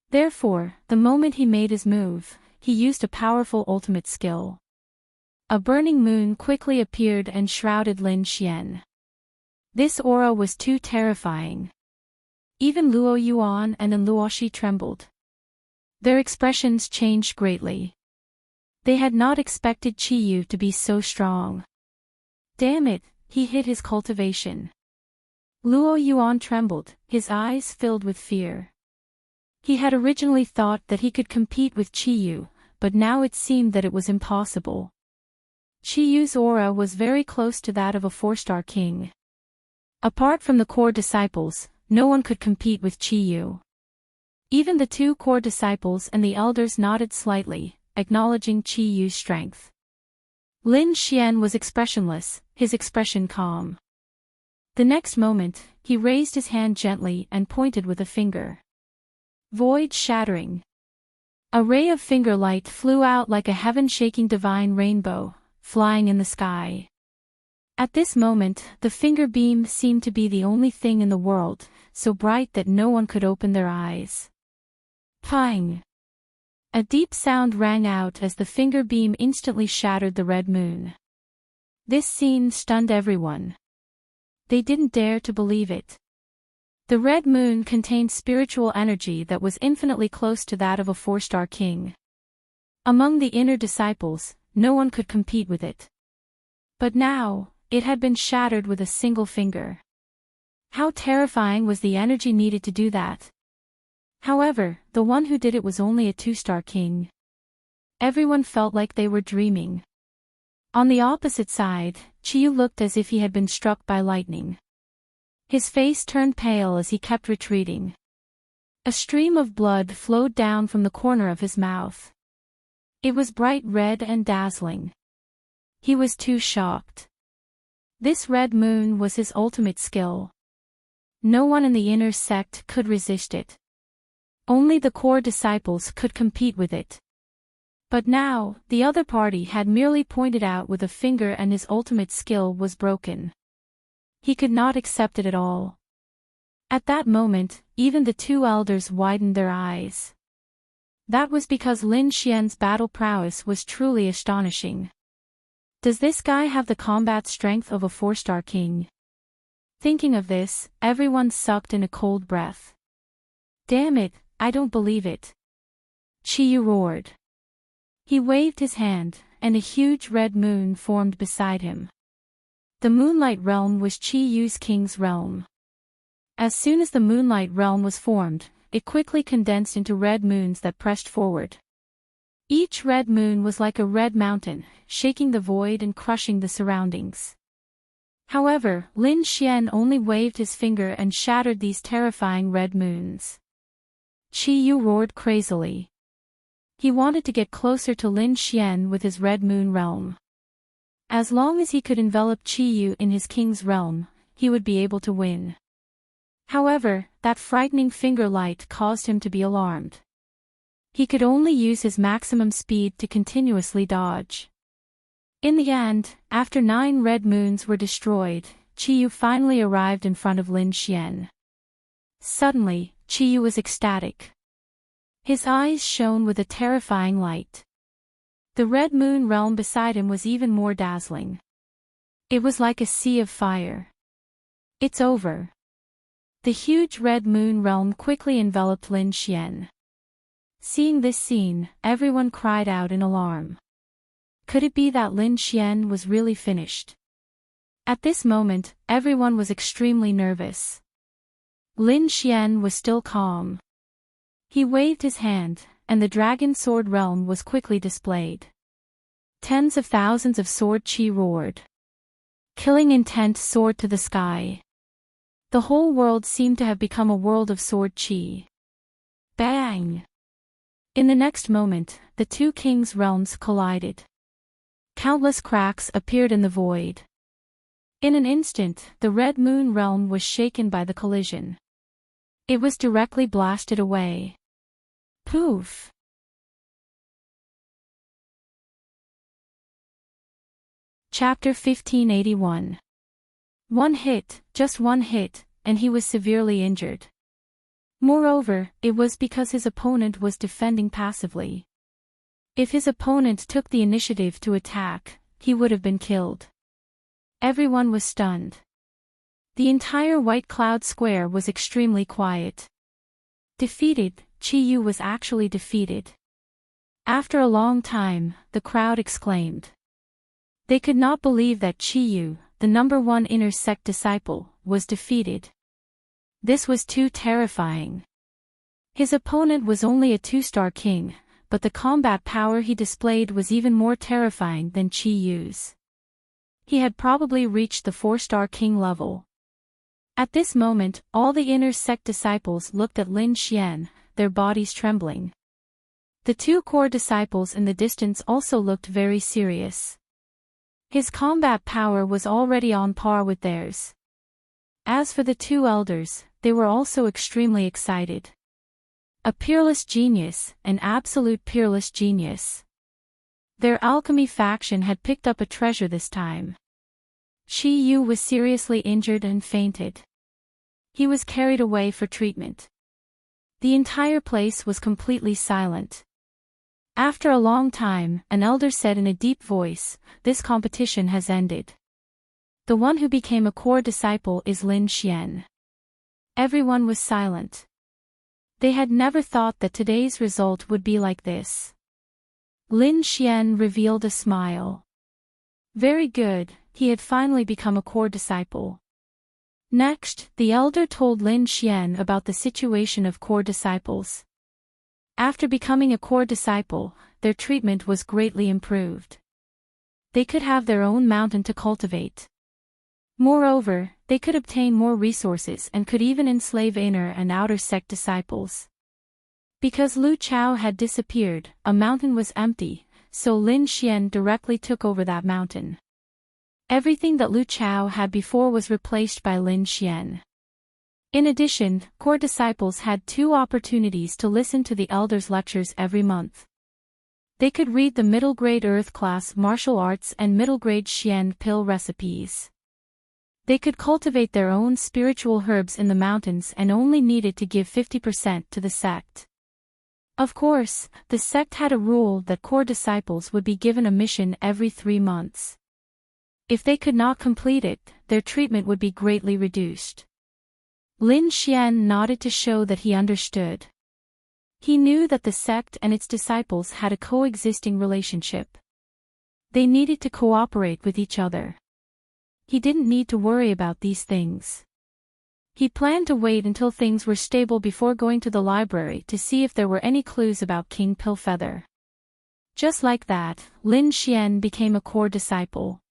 Therefore, the moment he made his move, he used a powerful ultimate skill. A burning moon quickly appeared and shrouded Lin Xian. This aura was too terrifying. Even Luo Yuan and Luoshi trembled. Their expressions changed greatly. They had not expected Qiyu to be so strong. Damn it, he hid his cultivation. Luo Yuan trembled, his eyes filled with fear. He had originally thought that he could compete with Qiyu, but now it seemed that it was impossible. Qiyu's aura was very close to that of a 4-star king. Apart from the core disciples, no one could compete with Qiyu. Even the two core disciples and the elders nodded slightly, acknowledging Qiyu's strength. Lin Xian was expressionless, his expression calm. The next moment, he raised his hand gently and pointed with a finger. Void shattering. A ray of finger light flew out like a heaven-shaking divine rainbow, flying in the sky. At this moment, the finger beam seemed to be the only thing in the world, so bright that no one could open their eyes. Pang! A deep sound rang out as the finger beam instantly shattered the red moon. This scene stunned everyone. They didn't dare to believe it. The red moon contained spiritual energy that was infinitely close to that of a 4-star king. Among the inner disciples, no one could compete with it. But now, it had been shattered with a single finger. How terrifying was the energy needed to do that? However, the one who did it was only a 2-star king. Everyone felt like they were dreaming. On the opposite side, Chiyu looked as if he had been struck by lightning. His face turned pale as he kept retreating. A stream of blood flowed down from the corner of his mouth. It was bright red and dazzling. He was too shocked. This red moon was his ultimate skill. No one in the inner sect could resist it. Only the core disciples could compete with it. But now, the other party had merely pointed out with a finger and his ultimate skill was broken. He could not accept it at all. At that moment, even the two elders widened their eyes. That was because Lin Xian's battle prowess was truly astonishing. Does this guy have the combat strength of a 4-star king? Thinking of this, everyone sucked in a cold breath. Damn it, I don't believe it. Chiyu roared. He waved his hand, and a huge red moon formed beside him. The Moonlight Realm was Chiyu's king's realm. As soon as the Moonlight Realm was formed, it quickly condensed into red moons that pressed forward. Each red moon was like a red mountain, shaking the void and crushing the surroundings. However, Lin Xian only waved his finger and shattered these terrifying red moons. Chiyu roared crazily. He wanted to get closer to Lin Xian with his red moon realm. As long as he could envelop Chiyu in his king's realm, he would be able to win. However, that frightening finger light caused him to be alarmed. He could only use his maximum speed to continuously dodge. In the end, after 9 red moons were destroyed, Chiyu finally arrived in front of Lin Xian. Suddenly, Chiyu was ecstatic. His eyes shone with a terrifying light. The red moon realm beside him was even more dazzling. It was like a sea of fire. It's over. The huge red moon realm quickly enveloped Lin Xian. Seeing this scene, everyone cried out in alarm. Could it be that Lin Xian was really finished? At this moment, everyone was extremely nervous. Lin Xian was still calm. He waved his hand, and the dragon sword realm was quickly displayed. Tens of thousands of sword chi roared. Killing intent soared to the sky. The whole world seemed to have become a world of sword chi. Bang! In the next moment, the two kings' realms collided. Countless cracks appeared in the void. In an instant, the red moon realm was shaken by the collision. It was directly blasted away. Poof! Chapter 1581. One hit, just one hit, and he was severely injured. Moreover, it was because his opponent was defending passively. If his opponent took the initiative to attack, he would have been killed. Everyone was stunned. The entire White Cloud Square was extremely quiet. Defeated, Chiyu was actually defeated. After a long time, the crowd exclaimed. They could not believe that Chiyu, the #1 inner sect disciple, was defeated. This was too terrifying. His opponent was only a 2-star king, but the combat power he displayed was even more terrifying than Chiyu's. He had probably reached the 4-star king level. At this moment, all the inner sect disciples looked at Lin Xian, their bodies trembling. The 2 core disciples in the distance also looked very serious. His combat power was already on par with theirs. As for the 2 elders, they were also extremely excited. A peerless genius, an absolute peerless genius. Their alchemy faction had picked up a treasure this time. Chiyu was seriously injured and fainted. He was carried away for treatment. The entire place was completely silent. After a long time, an elder said in a deep voice, "This competition has ended. The one who became a core disciple is Lin Xian." Everyone was silent. They had never thought that today's result would be like this. Lin Xian revealed a smile. Very good, he had finally become a core disciple. Next, the elder told Lin Xian about the situation of core disciples. After becoming a core disciple, their treatment was greatly improved. They could have their own mountain to cultivate. Moreover, they could obtain more resources and could even enslave inner and outer sect disciples. Because Lu Chao had disappeared, a mountain was empty, so Lin Xian directly took over that mountain. Everything that Lu Chao had before was replaced by Lin Xian. In addition, core disciples had 2 opportunities to listen to the elders' lectures every month. They could read the middle-grade Earth-class martial arts and middle-grade Xian pill recipes. They could cultivate their own spiritual herbs in the mountains and only needed to give 50% to the sect. Of course, the sect had a rule that core disciples would be given a mission every 3 months. If they could not complete it, their treatment would be greatly reduced. Lin Xian nodded to show that he understood. He knew that the sect and its disciples had a coexisting relationship. They needed to cooperate with each other. He didn't need to worry about these things. He planned to wait until things were stable before going to the library to see if there were any clues about King Pillfeather. Just like that, Lin Xian became a core disciple.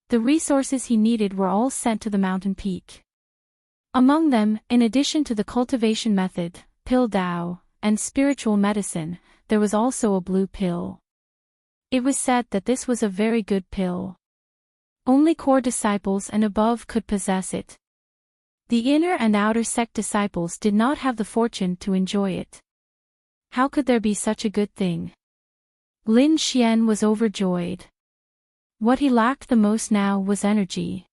The resources he needed were all sent to the mountain peak. Among them, in addition to the cultivation method, pill Dao, and spiritual medicine, there was also a blue pill. It was said that this was a very good pill. Only core disciples and above could possess it. The inner and outer sect disciples did not have the fortune to enjoy it. How could there be such a good thing? Lin Xian was overjoyed. What he lacked the most now was energy.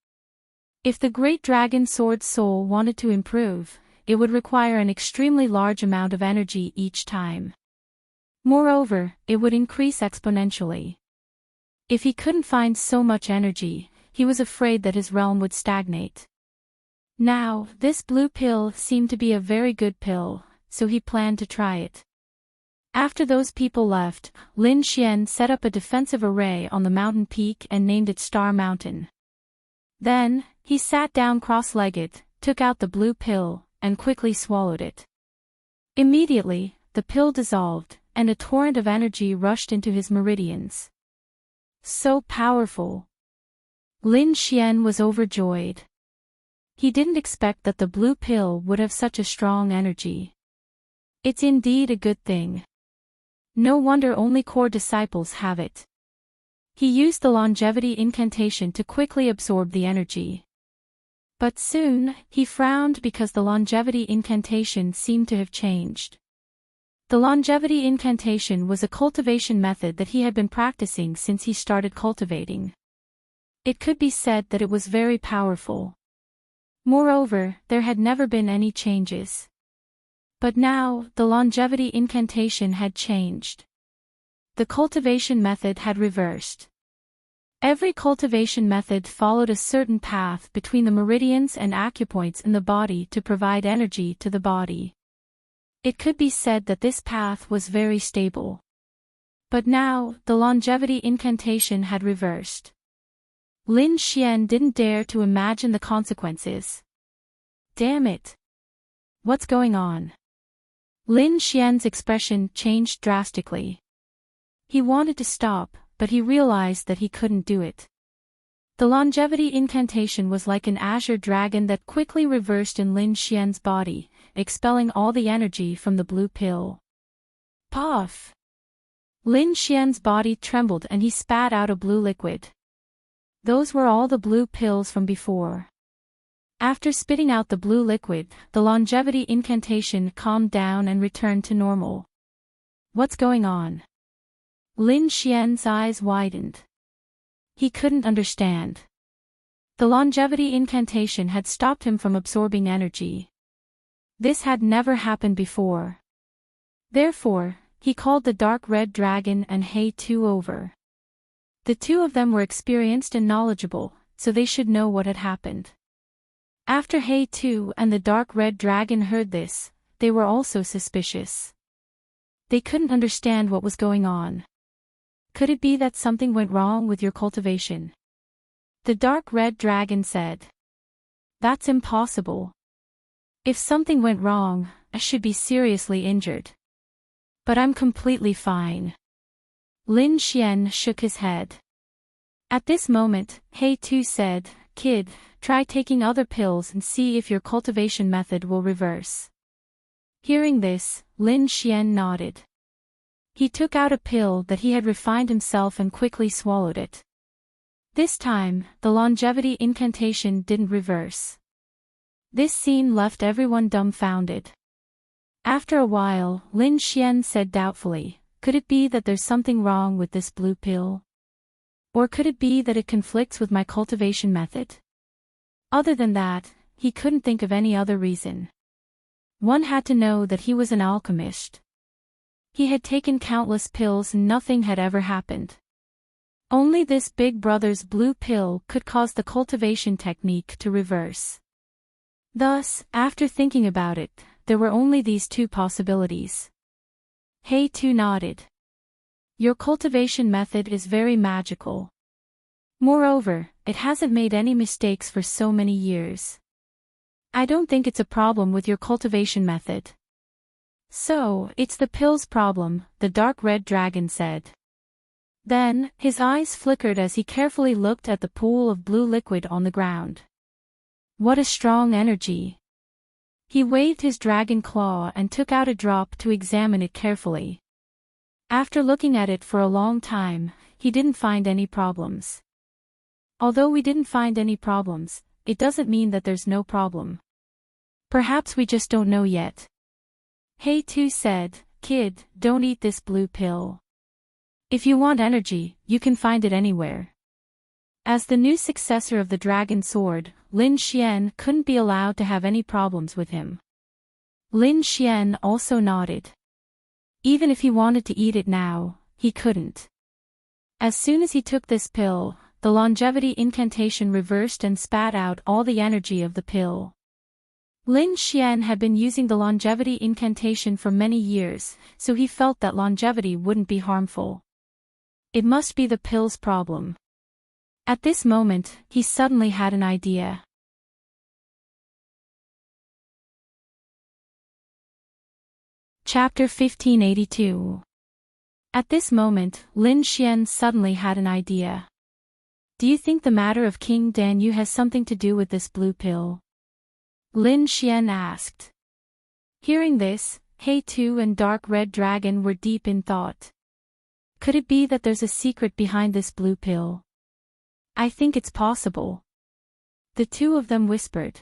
If the Great Dragon Sword Soul wanted to improve, it would require an extremely large amount of energy each time. Moreover, it would increase exponentially. If he couldn't find so much energy, he was afraid that his realm would stagnate. Now, this blue pill seemed to be a very good pill, so he planned to try it. After those people left, Lin Xian set up a defensive array on the mountain peak and named it Star Mountain. Then, he sat down cross-legged, took out the blue pill, and quickly swallowed it. Immediately, the pill dissolved, and a torrent of energy rushed into his meridians. So powerful! Lin Xian was overjoyed. He didn't expect that the blue pill would have such a strong energy. It's indeed a good thing. No wonder only core disciples have it. He used the longevity incantation to quickly absorb the energy. But soon, he frowned because the longevity incantation seemed to have changed. The longevity incantation was a cultivation method that he had been practicing since he started cultivating. It could be said that it was very powerful. Moreover, there had never been any changes. But now, the longevity incantation had changed. The cultivation method had reversed. Every cultivation method followed a certain path between the meridians and acupoints in the body to provide energy to the body. It could be said that this path was very stable. But now, the longevity incantation had reversed. Lin Xian didn't dare to imagine the consequences. Damn it! What's going on? Lin Xian's expression changed drastically. He wanted to stop, but he realized that he couldn't do it. The longevity incantation was like an azure dragon that quickly reversed in Lin Xian's body, expelling all the energy from the blue pill. Puff! Lin Xian's body trembled and he spat out a blue liquid. Those were all the blue pills from before. After spitting out the blue liquid, the longevity incantation calmed down and returned to normal. What's going on? Lin Xian's eyes widened. He couldn't understand. The longevity incantation had stopped him from absorbing energy. This had never happened before. Therefore, he called the dark red dragon and Hey-Tu over. The two of them were experienced and knowledgeable, so they should know what had happened. After Hey-Tu and the dark red dragon heard this, they were also suspicious. They couldn't understand what was going on. Could it be that something went wrong with your cultivation? The dark red dragon said. That's impossible. If something went wrong, I should be seriously injured. But I'm completely fine. Lin Xian shook his head. At this moment, Hey-Tu said, Kid, try taking other pills and see if your cultivation method will reverse. Hearing this, Lin Xian nodded. He took out a pill that he had refined himself and quickly swallowed it. This time, the longevity incantation didn't reverse. This scene left everyone dumbfounded. After a while, Lin Xian said doubtfully, could it be that there's something wrong with this blue pill? Or could it be that it conflicts with my cultivation method? Other than that, he couldn't think of any other reason. One had to know that he was an alchemist. He had taken countless pills and nothing had ever happened. Only this Big Brother's blue pill could cause the cultivation technique to reverse. Thus, after thinking about it, there were only these two possibilities. Hey-Tu nodded. Your cultivation method is very magical. Moreover, it hasn't made any mistakes for so many years. I don't think it's a problem with your cultivation method. So, it's the pill's problem, the dark red dragon said. Then, his eyes flickered as he carefully looked at the pool of blue liquid on the ground. What a strong energy. He waved his dragon claw and took out a drop to examine it carefully. After looking at it for a long time, he didn't find any problems. Although we didn't find any problems, it doesn't mean that there's no problem. Perhaps we just don't know yet. Hey-Tu said, Kid, don't eat this blue pill. If you want energy, you can find it anywhere. As the new successor of the Dragon Sword, Lin Xian couldn't be allowed to have any problems with him. Lin Xian also nodded. Even if he wanted to eat it now, he couldn't. As soon as he took this pill, the longevity incantation reversed and spat out all the energy of the pill. Lin Xian had been using the longevity incantation for many years, so he felt that longevity wouldn't be harmful. It must be the pill's problem. At this moment, he suddenly had an idea. Chapter 1582. At this moment, Lin Xian suddenly had an idea. Do you think the matter of King Danyu has something to do with this blue pill? Lin Xian asked. Hearing this, Hey-Tu and Dark Red Dragon were deep in thought. Could it be that there's a secret behind this blue pill? I think it's possible. The two of them whispered.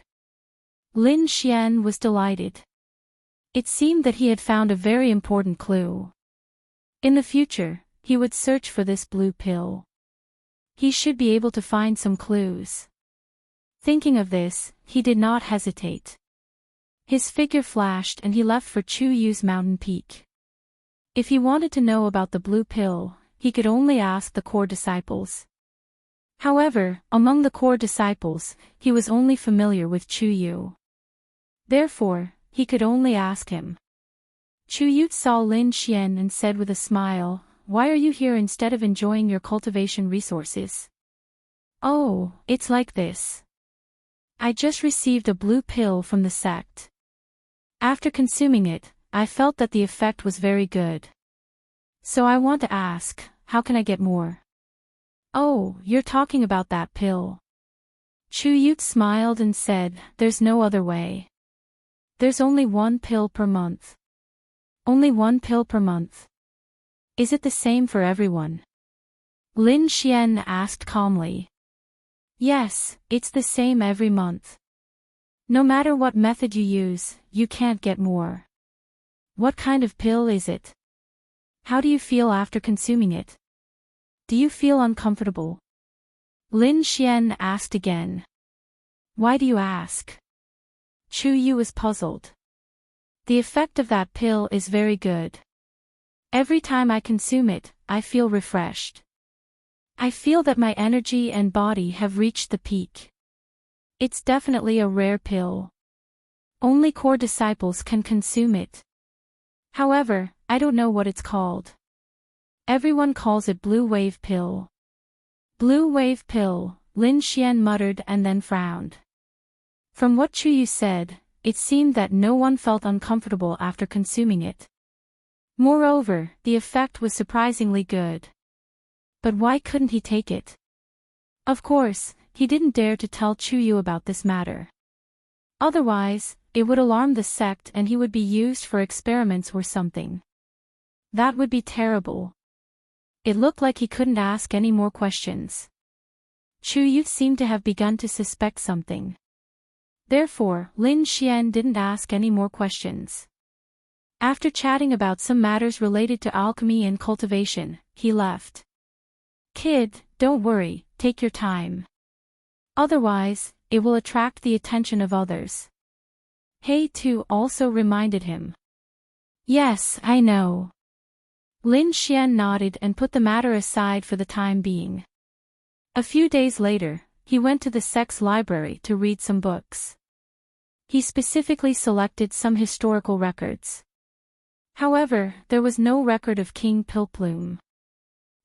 Lin Xian was delighted. It seemed that he had found a very important clue. In the future, he would search for this blue pill. He should be able to find some clues. Thinking of this, he did not hesitate. His figure flashed and he left for Chu Yu's mountain peak. If he wanted to know about the blue pill, he could only ask the core disciples. However, among the core disciples, he was only familiar with Chu Yu. Therefore, he could only ask him. Chu Yu saw Lin Xian and said with a smile, "Why are you here instead of enjoying your cultivation resources?" "Oh, it's like this. I just received a blue pill from the sect. After consuming it, I felt that the effect was very good. So I want to ask, how can I get more?" "Oh, you're talking about that pill." Chu Yu smiled and said, "There's no other way. There's only one pill per month." "Only one pill per month? Is it the same for everyone?" Lin Xian asked calmly. "Yes, it's the same every month. No matter what method you use, you can't get more." "What kind of pill is it? How do you feel after consuming it? Do you feel uncomfortable?" Lin Xian asked again. "Why do you ask?" Chu Yu was puzzled. "The effect of that pill is very good. Every time I consume it, I feel refreshed. I feel that my energy and body have reached the peak. It's definitely a rare pill. Only core disciples can consume it. However, I don't know what it's called. Everyone calls it Blue Wave Pill. Blue Wave Pill, Lin Xian muttered and then frowned. From what Chuyu said, it seemed that no one felt uncomfortable after consuming it. Moreover, the effect was surprisingly good. But why couldn't he take it? Of course, he didn't dare to tell Chuyu about this matter. Otherwise, it would alarm the sect and he would be used for experiments or something. That would be terrible. It looked like he couldn't ask any more questions. Chuyu seemed to have begun to suspect something. Therefore, Lin Xian didn't ask any more questions. After chatting about some matters related to alchemy and cultivation, he left. Kid, don't worry, take your time. Otherwise, it will attract the attention of others. He too also reminded him. Yes, I know. Lin Xian nodded and put the matter aside for the time being. A few days later, he went to the sect's library to read some books. He specifically selected some historical records. However, there was no record of King Pillplume.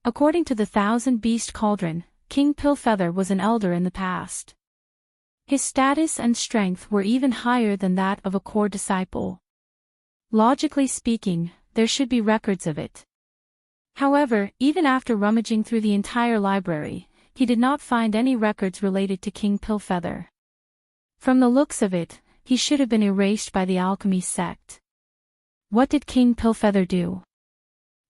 According to the Thousand Beast Cauldron, King Pillfeather was an elder in the past. His status and strength were even higher than that of a core disciple. Logically speaking, there should be records of it. However, even after rummaging through the entire library, he did not find any records related to King Pillfeather. From the looks of it, he should have been erased by the alchemy sect. What did King Pillfeather do?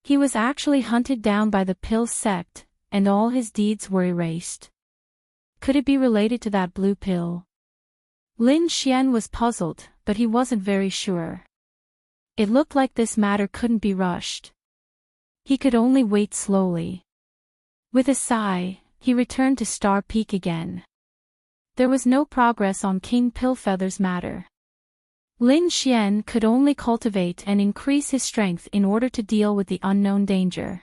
He was actually hunted down by the Pill sect, and all his deeds were erased. Could it be related to that blue pill? Lin Xian was puzzled, but he wasn't very sure. It looked like this matter couldn't be rushed. He could only wait slowly. With a sigh, he returned to Star Peak again. There was no progress on King Pillfeather's matter. Lin Xian could only cultivate and increase his strength in order to deal with the unknown danger.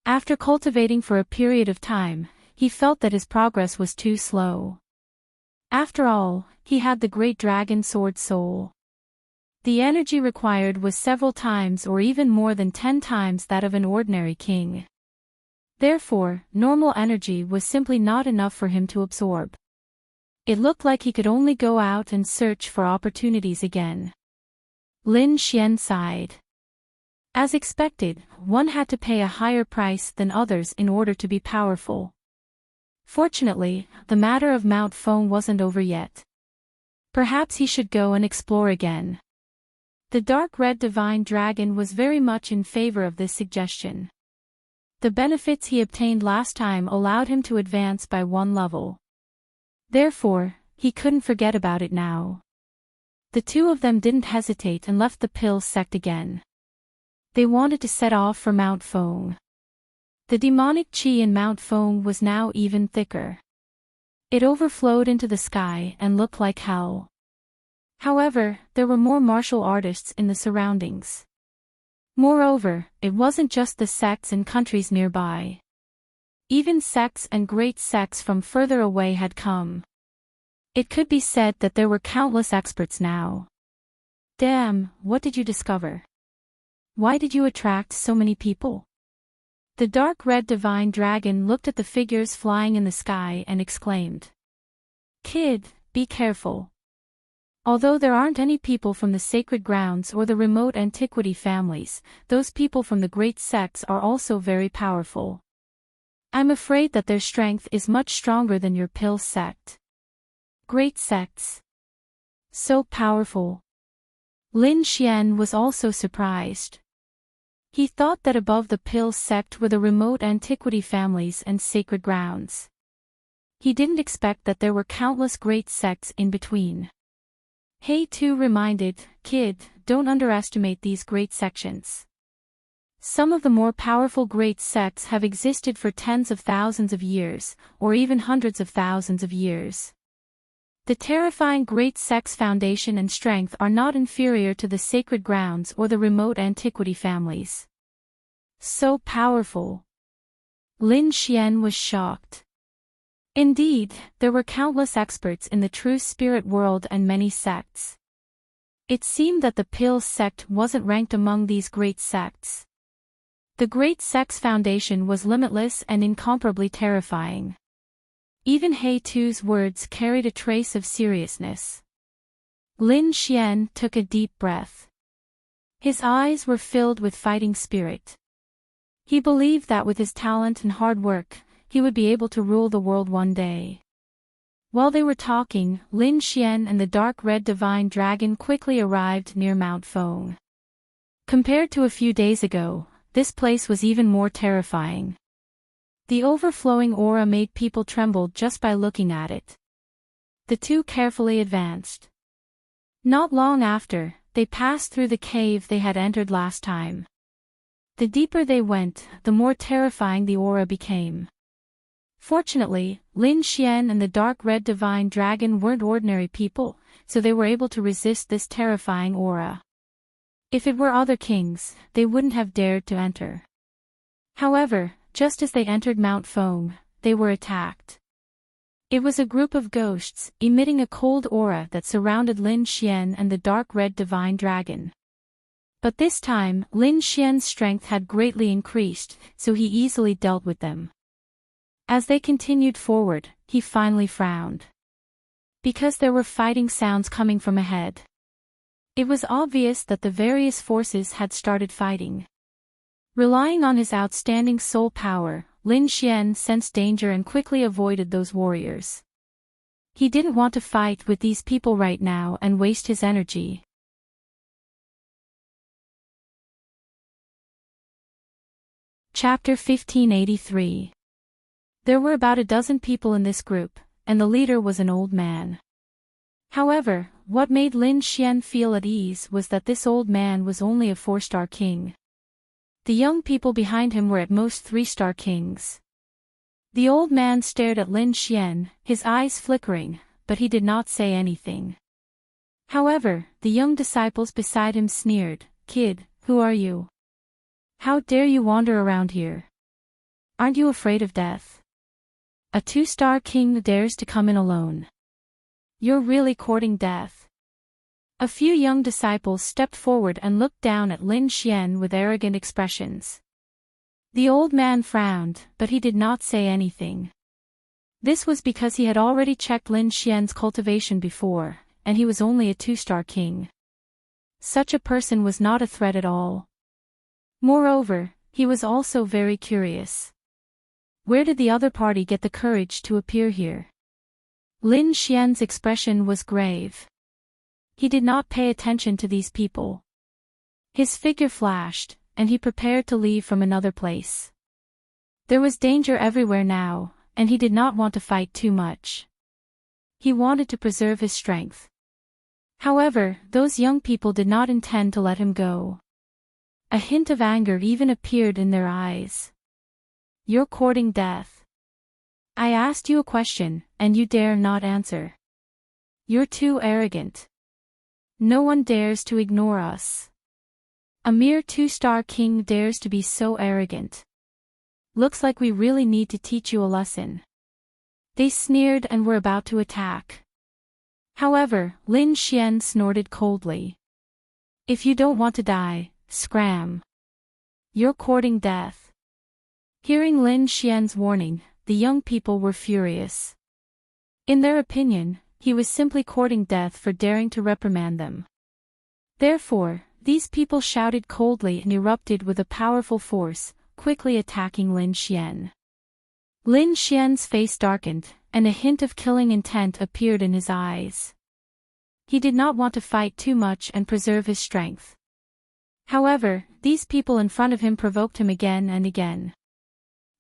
After cultivating for a period of time, he felt that his progress was too slow. After all, he had the Great Dragon Sword Soul. The energy required was several times or even more than 10 times that of an ordinary king. Therefore, normal energy was simply not enough for him to absorb. It looked like he could only go out and search for opportunities again. Lin Xian sighed. As expected, one had to pay a higher price than others in order to be powerful. Fortunately, the matter of Mount Feng wasn't over yet. Perhaps he should go and explore again. The dark red divine dragon was very much in favor of this suggestion. The benefits he obtained last time allowed him to advance by 1 level. Therefore, he couldn't forget about it now. The two of them didn't hesitate and left the Pill sect again. They wanted to set off for Mount Feng. The demonic chi in Mount Feng was now even thicker. It overflowed into the sky and looked like hell. However, there were more martial artists in the surroundings. Moreover, it wasn't just the sects and countries nearby. Even sects and great sects from further away had come. It could be said that there were countless experts now. Damn, what did you discover? Why did you attract so many people? The dark red divine dragon looked at the figures flying in the sky and exclaimed. Kid, be careful. Although there aren't any people from the sacred grounds or the remote antiquity families, those people from the great sects are also very powerful. I'm afraid that their strength is much stronger than your Pill sect. Great sects. So powerful. Lin Xian was also surprised. He thought that above the Pill sect were the remote antiquity families and sacred grounds. He didn't expect that there were countless great sects in between. He too reminded, Kid, don't underestimate these great sections. Some of the more powerful great sects have existed for tens of thousands of years, or even hundreds of thousands of years. The terrifying great sects' foundation and strength are not inferior to the sacred grounds or the remote antiquity families. So powerful. Lin Xian was shocked. Indeed, there were countless experts in the true spirit world and many sects. It seemed that the Pill sect wasn't ranked among these great sects. The Great Sect's foundation was limitless and incomparably terrifying. Even He Tu's words carried a trace of seriousness. Lin Xian took a deep breath. His eyes were filled with fighting spirit. He believed that with his talent and hard work, he would be able to rule the world one day. While they were talking, Lin Xian and the dark red divine dragon quickly arrived near Mount Feng. Compared to a few days ago, this place was even more terrifying. The overflowing aura made people tremble just by looking at it. The two carefully advanced. Not long after, they passed through the cave they had entered last time. The deeper they went, the more terrifying the aura became. Fortunately, Lin Xian and the dark red divine dragon weren't ordinary people, so they were able to resist this terrifying aura. If it were other kings, they wouldn't have dared to enter. However, just as they entered Mount Feng, they were attacked. It was a group of ghosts, emitting a cold aura that surrounded Lin Xian and the dark red divine dragon. But this time, Lin Xian's strength had greatly increased, so he easily dealt with them. As they continued forward, he finally frowned. Because there were fighting sounds coming from ahead. It was obvious that the various forces had started fighting. Relying on his outstanding soul power, Lin Xian sensed danger and quickly avoided those warriors. He didn't want to fight with these people right now and waste his energy. Chapter 1583. There were about a dozen people in this group, and the leader was an old man. However, what made Lin Xian feel at ease was that this old man was only a 4-star king. The young people behind him were at most 3-star kings. The old man stared at Lin Xian, his eyes flickering, but he did not say anything. However, the young disciples beside him sneered, "Kid, who are you? How dare you wander around here? Aren't you afraid of death? A 2-star king dares to come in alone. You're really courting death." A few young disciples stepped forward and looked down at Lin Xian with arrogant expressions. The old man frowned, but he did not say anything. This was because he had already checked Lin Xian's cultivation before, and he was only a 2-star king. Such a person was not a threat at all. Moreover, he was also very curious. Where did the other party get the courage to appear here? Lin Xian's expression was grave. He did not pay attention to these people. His figure flashed, and he prepared to leave from another place. There was danger everywhere now, and he did not want to fight too much. He wanted to preserve his strength. However, those young people did not intend to let him go. A hint of anger even appeared in their eyes. "You're courting death. I asked you a question, and you dare not answer. You're too arrogant. No one dares to ignore us. A mere 2-star king dares to be so arrogant. Looks like we really need to teach you a lesson." They sneered and were about to attack. However, Lin Xian snorted coldly. "If you don't want to die, scram. You're courting death." Hearing Lin Xian's warning, the young people were furious. In their opinion, he was simply courting death for daring to reprimand them. Therefore, these people shouted coldly and erupted with a powerful force, quickly attacking Lin Xian. Lin Xian's face darkened, and a hint of killing intent appeared in his eyes. He did not want to fight too much and preserve his strength. However, these people in front of him provoked him again and again.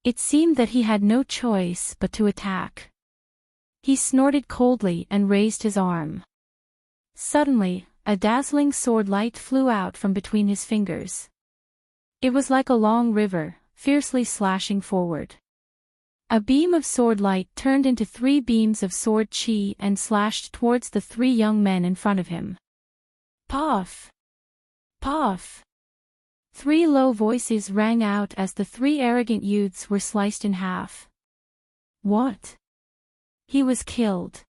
It seemed that he had no choice but to attack. He snorted coldly and raised his arm. Suddenly, a dazzling sword light flew out from between his fingers. It was like a long river, fiercely slashing forward. A beam of sword light turned into 3 beams of sword chi and slashed towards the 3 young men in front of him. Puff! Puff! 3 low voices rang out as the 3 arrogant youths were sliced in half. What? He was killed.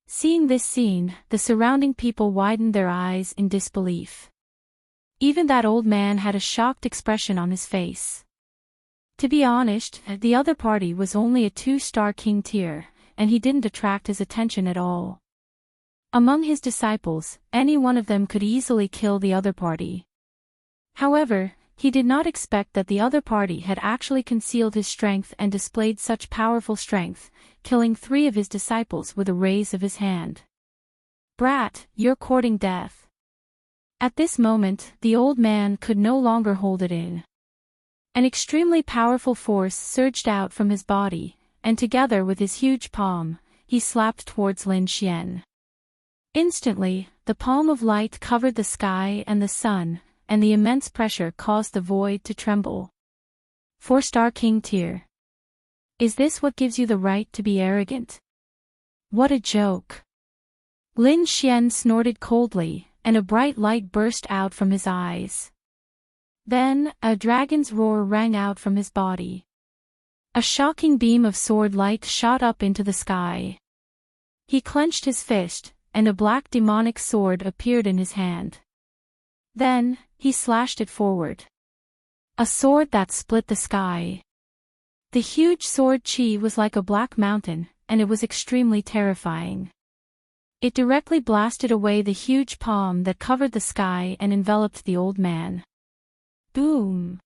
Seeing this scene, the surrounding people widened their eyes in disbelief. Even that old man had a shocked expression on his face. To be honest, the other party was only a 2-star king tier, and he didn't attract his attention at all. Among his disciples, any one of them could easily kill the other party. However, he did not expect that the other party had actually concealed his strength and displayed such powerful strength, killing 3 of his disciples with a raise of his hand. Brat, you're courting death. At this moment, the old man could no longer hold it in. An extremely powerful force surged out from his body, and together with his huge palm, he slapped towards Lin Xian. Instantly, the palm of light covered the sky and the sun, and the immense pressure caused the void to tremble. 4-star king tier. Is this what gives you the right to be arrogant? What a joke. Lin Xian snorted coldly, and a bright light burst out from his eyes. Then, a dragon's roar rang out from his body. A shocking beam of sword light shot up into the sky. He clenched his fist, and a black demonic sword appeared in his hand. Then, he slashed it forward. A sword that split the sky. The huge sword chi was like a black mountain, and it was extremely terrifying. It directly blasted away the huge palm that covered the sky and enveloped the old man. Boom!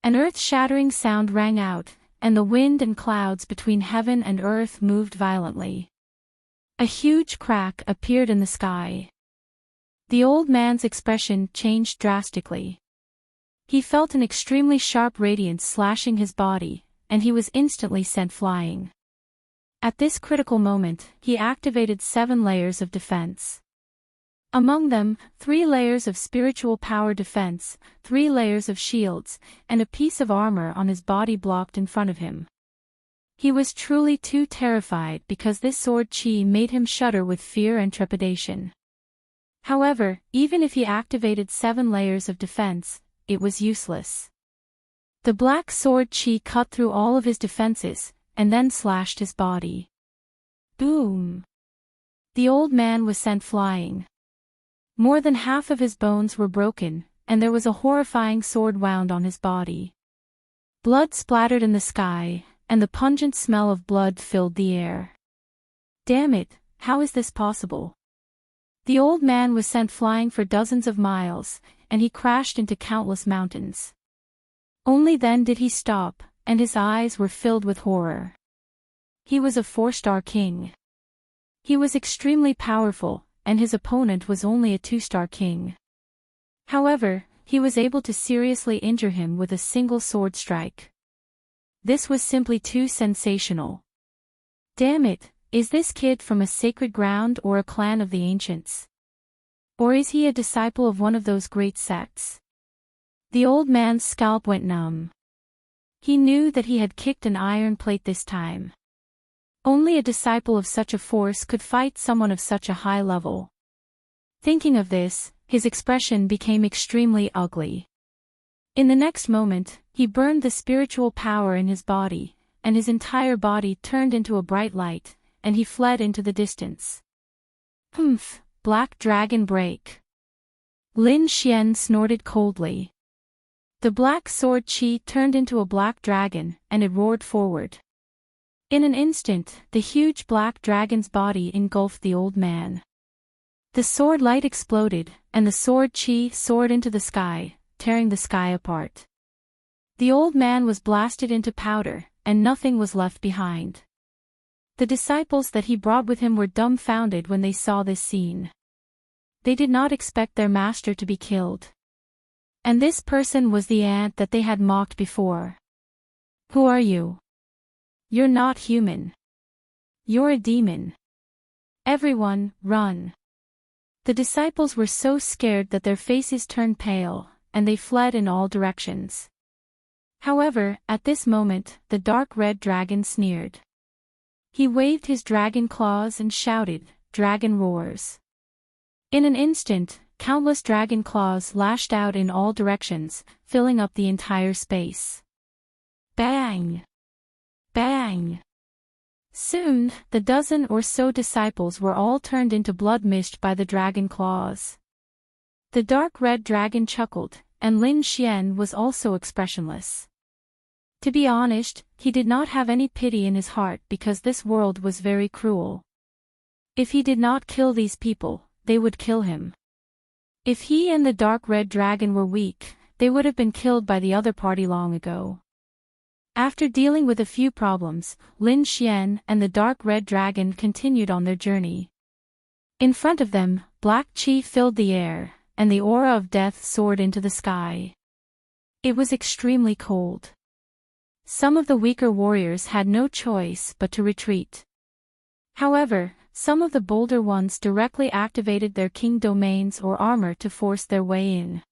An earth-shattering sound rang out, and the wind and clouds between heaven and earth moved violently. A huge crack appeared in the sky. The old man's expression changed drastically. He felt an extremely sharp radiance slashing his body, and he was instantly sent flying. At this critical moment, he activated 7 layers of defense. Among them, 3 layers of spiritual power defense, 3 layers of shields, and a piece of armor on his body blocked in front of him. He was truly too terrified because this sword chi made him shudder with fear and trepidation. However, even if he activated 7 layers of defense, it was useless. The black sword chi cut through all of his defenses, and then slashed his body. Boom! The old man was sent flying. More than half of his bones were broken, and there was a horrifying sword wound on his body. Blood splattered in the sky, and the pungent smell of blood filled the air. Damn it, how is this possible? The old man was sent flying for dozens of miles, and he crashed into countless mountains. Only then did he stop, and his eyes were filled with horror. He was a 4-star king. He was extremely powerful, and his opponent was only a 2-star king. However, he was able to seriously injure him with a single sword strike. This was simply too sensational. Damn it, is this kid from a sacred ground or a clan of the ancients? Or is he a disciple of one of those great sects? The old man's scalp went numb. He knew that he had kicked an iron plate this time. Only a disciple of such a force could fight someone of such a high level. Thinking of this, his expression became extremely ugly. In the next moment, he burned the spiritual power in his body, and his entire body turned into a bright light, and he fled into the distance. Humph, black dragon break. Lin Xian snorted coldly. The black sword chi turned into a black dragon, and it roared forward. In an instant, the huge black dragon's body engulfed the old man. The sword light exploded, and the sword chi soared into the sky, tearing the sky apart. The old man was blasted into powder, and nothing was left behind. The disciples that he brought with him were dumbfounded when they saw this scene. They did not expect their master to be killed. And this person was the ant that they had mocked before. Who are you? You're not human. You're a demon. Everyone, run. The disciples were so scared that their faces turned pale, and they fled in all directions. However, at this moment, the dark red dragon sneered. He waved his dragon claws and shouted, "Dragon roars." In an instant, countless dragon claws lashed out in all directions, filling up the entire space. Bang! Bang! Soon, the dozen or so disciples were all turned into blood mist by the dragon claws. The dark red dragon chuckled, and Lin Xian was also expressionless. To be honest, he did not have any pity in his heart because this world was very cruel. If he did not kill these people, they would kill him. If he and the dark red dragon were weak, they would have been killed by the other party long ago. After dealing with a few problems, Lin Xian and the dark red dragon continued on their journey. In front of them, black qi filled the air, and the aura of death soared into the sky. It was extremely cold. Some of the weaker warriors had no choice but to retreat. However, some of the bolder ones directly activated their king domains or armor to force their way in.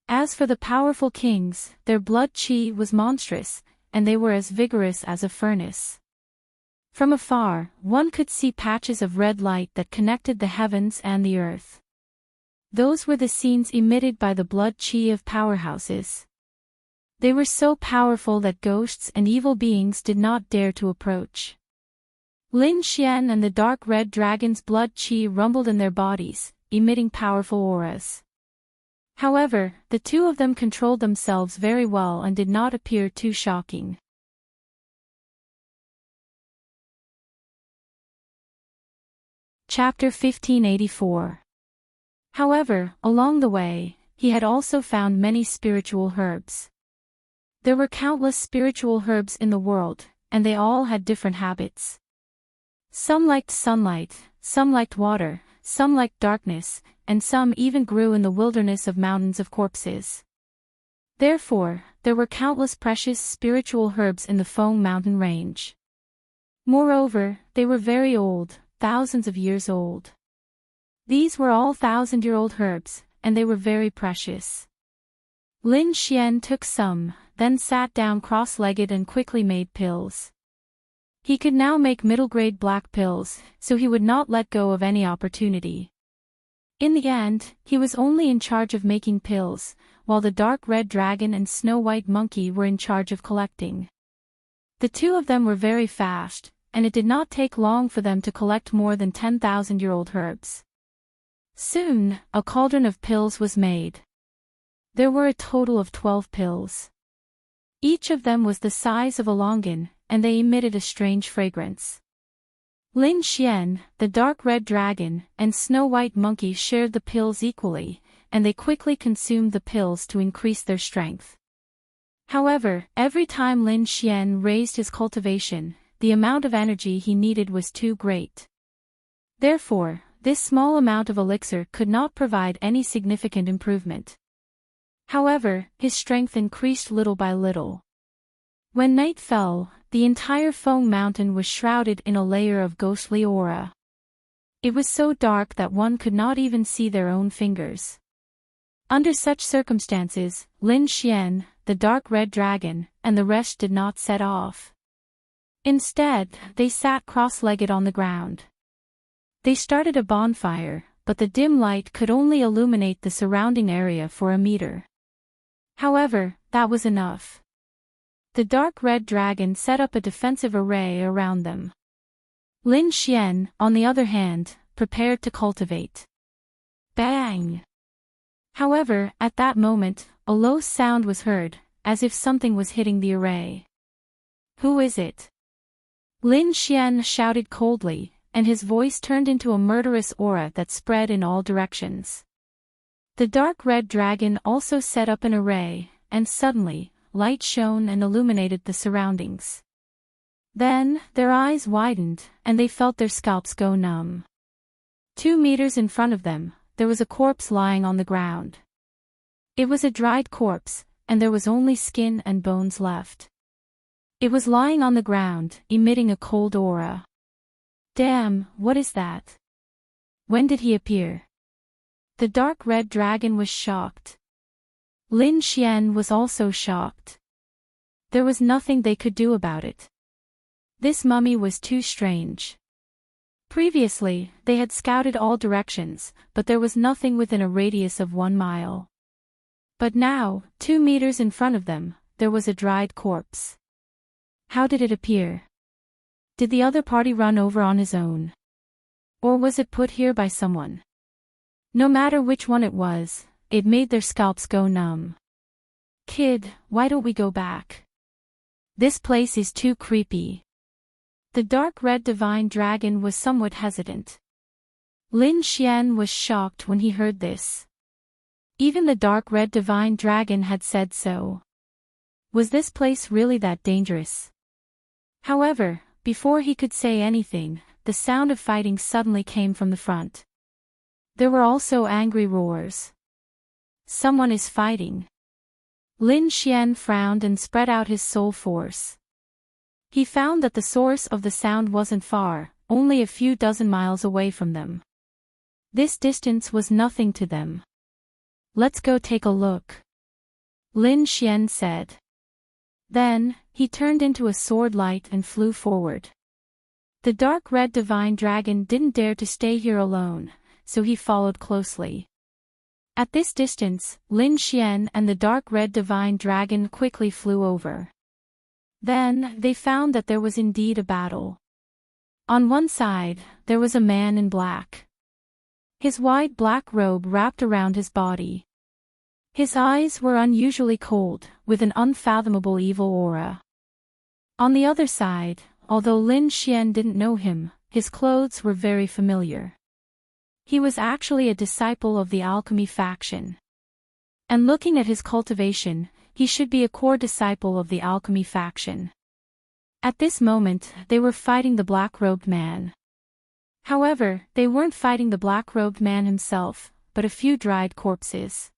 As for the powerful kings, their blood qi was monstrous, and they were as vigorous as a furnace. From afar, one could see patches of red light that connected the heavens and the earth. Those were the scenes emitted by the blood qi of powerhouses. They were so powerful that ghosts and evil beings did not dare to approach. Lin Xian and the dark red dragon's blood qi rumbled in their bodies, emitting powerful auras. However, the two of them controlled themselves very well and did not appear too shocking. Chapter 1584. However, along the way, he had also found many spiritual herbs. There were countless spiritual herbs in the world, and they all had different habits. Some liked sunlight, some liked water, some liked darkness, and some even grew in the wilderness of mountains of corpses. Therefore, there were countless precious spiritual herbs in the Feng Mountain range. Moreover, they were very old, thousands of years old. These were all thousand-year-old herbs, and they were very precious. Lin Xian took some, then sat down cross-legged and quickly made pills. He could now make middle-grade black pills, so he would not let go of any opportunity. In the end, he was only in charge of making pills, while the dark red dragon and Snow White monkey were in charge of collecting. The two of them were very fast, and it did not take long for them to collect more than 10,000-year-old herbs. Soon, a cauldron of pills was made. There were a total of 12 pills. Each of them was the size of a longan, and they emitted a strange fragrance. Lin Xian, the dark red dragon, and Snow White monkey shared the pills equally, and they quickly consumed the pills to increase their strength. However, every time Lin Xian raised his cultivation, the amount of energy he needed was too great. Therefore, this small amount of elixir could not provide any significant improvement. However, his strength increased little by little. When night fell, the entire Feng Mountain was shrouded in a layer of ghostly aura. It was so dark that one could not even see their own fingers. Under such circumstances, Lin Xian, the dark red dragon, and the rest did not set off. Instead, they sat cross-legged on the ground. They started a bonfire, but the dim light could only illuminate the surrounding area for a meter. However, that was enough. The dark red dragon set up a defensive array around them. Lin Xian, on the other hand, prepared to cultivate. Bang! However, at that moment, a low sound was heard, as if something was hitting the array. Who is it? Lin Xian shouted coldly, and his voice turned into a murderous aura that spread in all directions. The dark red dragon also set up an array, and suddenly, light shone and illuminated the surroundings. Then, their eyes widened, and they felt their scalps go numb. 2 meters in front of them, there was a corpse lying on the ground. It was a dried corpse, and there was only skin and bones left. It was lying on the ground, emitting a cold aura. Damn, what is that? When did he appear? The dark red dragon was shocked. Lin Xian was also shocked. There was nothing they could do about it. This mummy was too strange. Previously, they had scouted all directions, but there was nothing within a radius of 1 mile. But now, 2 meters in front of them, there was a dried corpse. How did it appear? Did the other party run over on his own? Or was it put here by someone? No matter which one it was, it made their scalps go numb. Kid, why don't we go back? This place is too creepy. The dark red divine dragon was somewhat hesitant. Lin Xian was shocked when he heard this. Even the dark red divine dragon had said so. Was this place really that dangerous? However, before he could say anything, the sound of fighting suddenly came from the front. There were also angry roars. Someone is fighting. Lin Xian frowned and spread out his soul force. He found that the source of the sound wasn't far, only a few dozen miles away from them. This distance was nothing to them. Let's go take a look, Lin Xian said. Then, he turned into a sword light and flew forward. The dark red divine dragon didn't dare to stay here alone, so he followed closely. At this distance, Lin Xian and the dark red divine dragon quickly flew over. Then, they found that there was indeed a battle. On one side, there was a man in black. His wide black robe wrapped around his body. His eyes were unusually cold, with an unfathomable evil aura. On the other side, although Lin Xian didn't know him, his clothes were very familiar. He was actually a disciple of the alchemy faction. And looking at his cultivation, he should be a core disciple of the alchemy faction. At this moment, they were fighting the black-robed man. However, they weren't fighting the black-robed man himself, but a few dried corpses.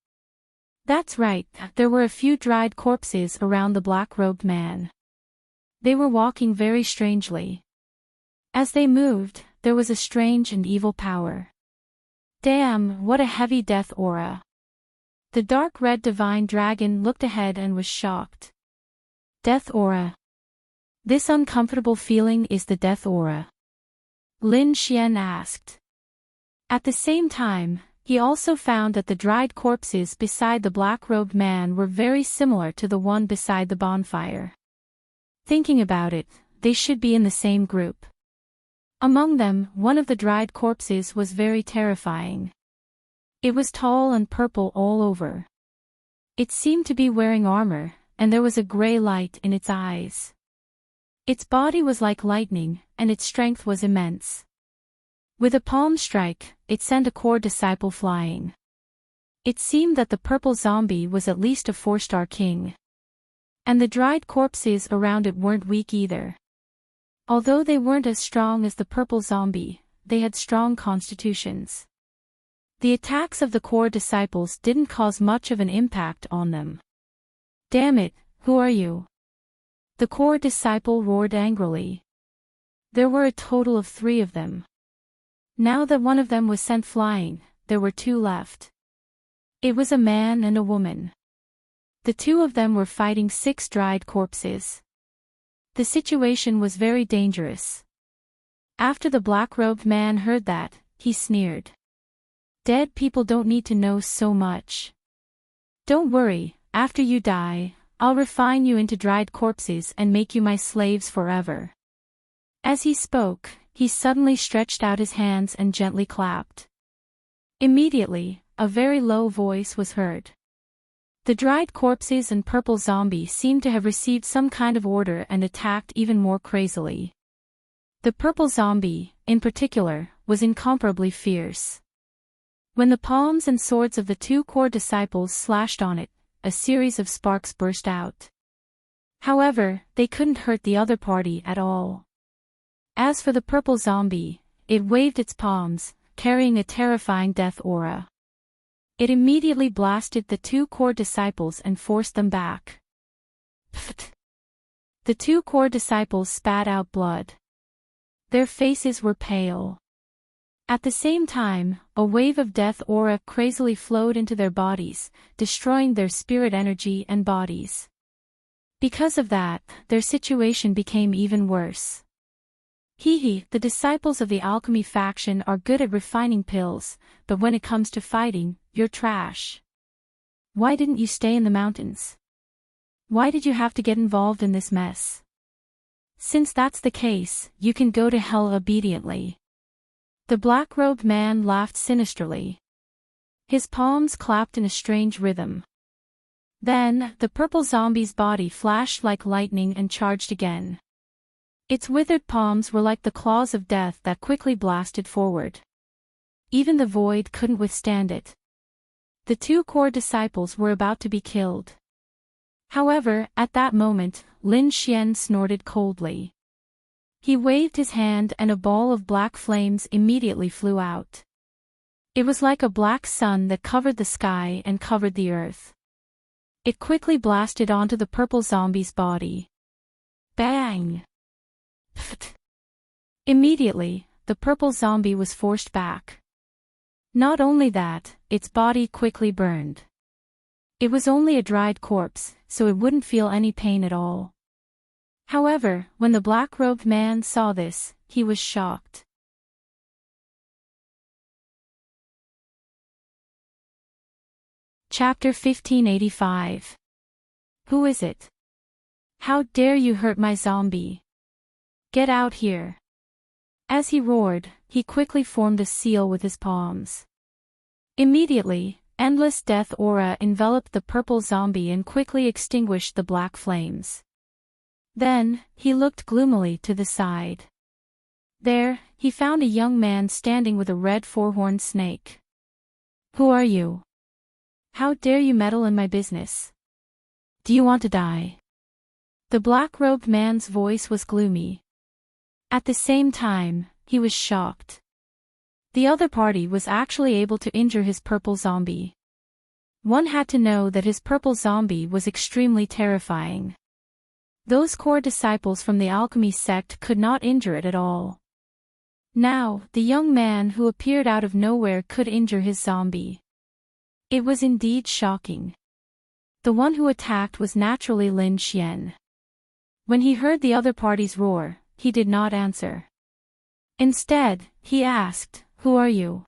That's right, there were a few dried corpses around the black-robed man. They were walking very strangely. As they moved, there was a strange and evil power. Damn, what a heavy death aura. The dark red divine dragon looked ahead and was shocked. Death aura. This uncomfortable feeling is the death aura? Lin Xian asked. At the same time, he also found that the dried corpses beside the black-robed man were very similar to the one beside the bonfire. Thinking about it, they should be in the same group. Among them, one of the dried corpses was very terrifying. It was tall and purple all over. It seemed to be wearing armor, and there was a gray light in its eyes. Its body was like lightning, and its strength was immense. With a palm strike, it sent a core disciple flying. It seemed that the purple zombie was at least a 4-star king. And the dried corpses around it weren't weak either. Although they weren't as strong as the purple zombie, they had strong constitutions. The attacks of the core disciples didn't cause much of an impact on them. Damn it, who are you? The core disciple roared angrily. There were a total of 3 of them. Now that one of them was sent flying, there were 2 left. It was a man and a woman. The 2 of them were fighting 6 dried corpses. The situation was very dangerous. After the black-robed man heard that, he sneered. Dead people don't need to know so much. Don't worry, after you die, I'll refine you into dried corpses and make you my slaves forever. As he spoke, he suddenly stretched out his hands and gently clapped. Immediately, a very low voice was heard. The dried corpses and purple zombie seemed to have received some kind of order and attacked even more crazily. The purple zombie, in particular, was incomparably fierce. When the palms and swords of the 2 core disciples slashed on it, a series of sparks burst out. However, they couldn't hurt the other party at all. As for the purple zombie, it waved its palms, carrying a terrifying death aura. It immediately blasted the 2 core disciples and forced them back. Pfft! The 2 core disciples spat out blood. Their faces were pale. At the same time, a wave of death aura crazily flowed into their bodies, destroying their spirit energy and bodies. Because of that, their situation became even worse. Hee, the disciples of the alchemy faction are good at refining pills, but when it comes to fighting, you're trash. Why didn't you stay in the mountains? Why did you have to get involved in this mess? Since that's the case, you can go to hell obediently. The black-robed man laughed sinisterly. His palms clapped in a strange rhythm. Then, the purple zombie's body flashed like lightning and charged again. Its withered palms were like the claws of death that quickly blasted forward. Even the void couldn't withstand it. The two core disciples were about to be killed. However, at that moment, Lin Xian snorted coldly. He waved his hand and a ball of black flames immediately flew out. It was like a black sun that covered the sky and covered the earth. It quickly blasted onto the purple zombie's body. Bang! Pfft! Immediately, the purple zombie was forced back. Not only that, its body quickly burned. It was only a dried corpse, so it wouldn't feel any pain at all. However, when the black-robed man saw this, he was shocked. Chapter 1585. Who is it? How dare you hurt my zombie? Get out here. As he roared, he quickly formed a seal with his palms. Immediately, endless death aura enveloped the purple zombie and quickly extinguished the black flames. Then, he looked gloomily to the side. There, he found a young man standing with a red four-horned snake. Who are you? How dare you meddle in my business? Do you want to die? The black-robed man's voice was gloomy. At the same time, he was shocked. The other party was actually able to injure his purple zombie. One had to know that his purple zombie was extremely terrifying. Those core disciples from the alchemy sect could not injure it at all. Now, the young man who appeared out of nowhere could injure his zombie. It was indeed shocking. The one who attacked was naturally Lin Xian. When he heard the other party's roar, he did not answer. Instead, he asked, "Who are you?"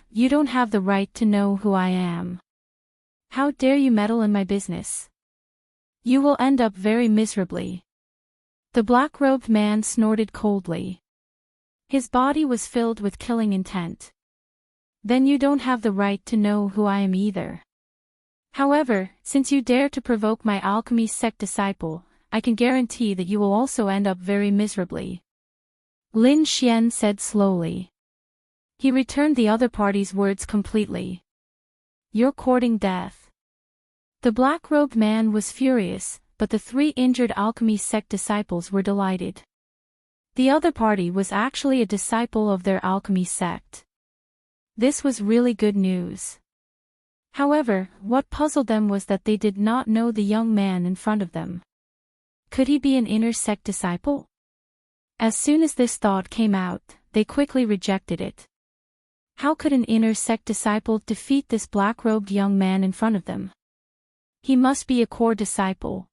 You don't have the right to know who I am. How dare you meddle in my business? You will end up very miserably. The black-robed man snorted coldly. His body was filled with killing intent. Then you don't have the right to know who I am either. However, since you dare to provoke my alchemy sect disciple, I can guarantee that you will also end up very miserably. Lin Xian said slowly. He returned the other party's words completely. You're courting death. The black-robed man was furious, but the three injured alchemy sect disciples were delighted. The other party was actually a disciple of their alchemy sect. This was really good news. However, what puzzled them was that they did not know the young man in front of them. Could he be an inner sect disciple? As soon as this thought came out, they quickly rejected it. How could an inner sect disciple defeat this black-robed young man in front of them? He must be a core disciple.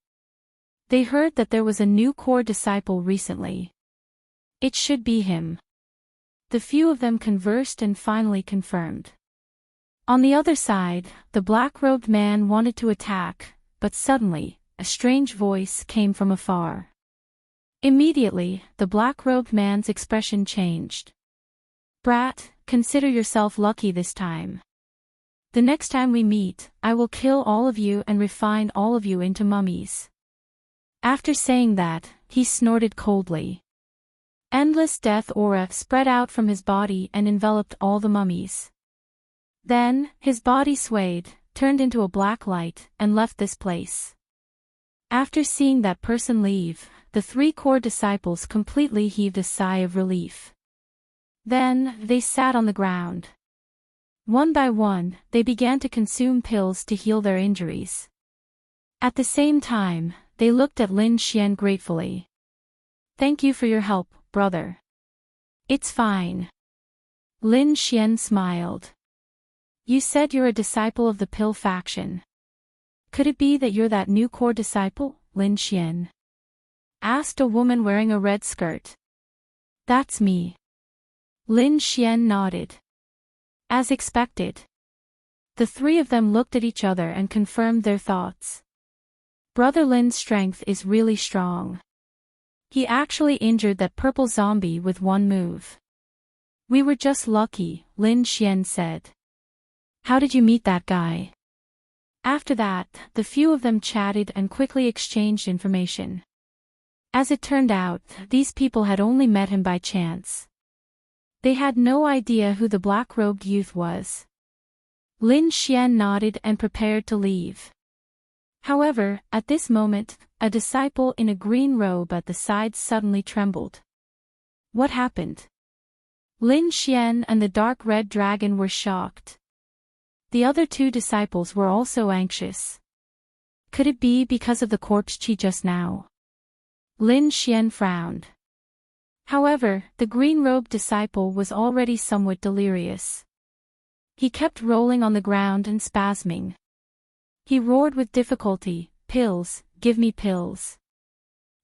They heard that there was a new core disciple recently. It should be him. The few of them conversed and finally confirmed. On the other side, the black-robed man wanted to attack, but suddenly, a strange voice came from afar. Immediately, the black-robed man's expression changed. Brat, consider yourself lucky this time. The next time we meet, I will kill all of you and refine all of you into mummies. After saying that, he snorted coldly. Endless death aura spread out from his body and enveloped all the mummies. Then, his body swayed, turned into a black light, and left this place. After seeing that person leave, the three core disciples completely heaved a sigh of relief. Then, they sat on the ground. One by one, they began to consume pills to heal their injuries. At the same time, they looked at Lin Xian gratefully. Thank you for your help, brother. It's fine. Lin Xian smiled. You said you're a disciple of the pill faction. Could it be that you're that new core disciple, Lin Xian? Asked a woman wearing a red skirt. That's me. Lin Xian nodded. As expected. The three of them looked at each other and confirmed their thoughts. Brother Lin's strength is really strong. He actually injured that purple zombie with one move. We were just lucky, Lin Xian said. How did you meet that guy? After that, the few of them chatted and quickly exchanged information. As it turned out, these people had only met him by chance. They had no idea who the black-robed youth was. Lin Xian nodded and prepared to leave. However, at this moment, a disciple in a green robe at the side suddenly trembled. What happened? Lin Xian and the dark red dragon were shocked. The other two disciples were also anxious. Could it be because of the corpse chi just now? Lin Xian frowned. However, the green-robed disciple was already somewhat delirious. He kept rolling on the ground and spasming. He roared with difficulty, "Pills, give me pills."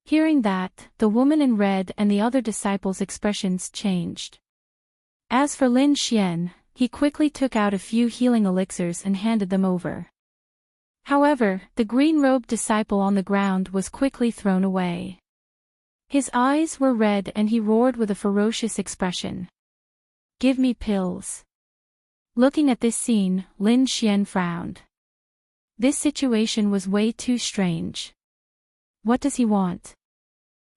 Hearing that, the woman in red and the other disciples' expressions changed. As for Lin Xian, he quickly took out a few healing elixirs and handed them over. However, the green-robed disciple on the ground was quickly thrown away. His eyes were red and he roared with a ferocious expression. "Give me pills." Looking at this scene, Lin Xian frowned. This situation was way too strange. What does he want?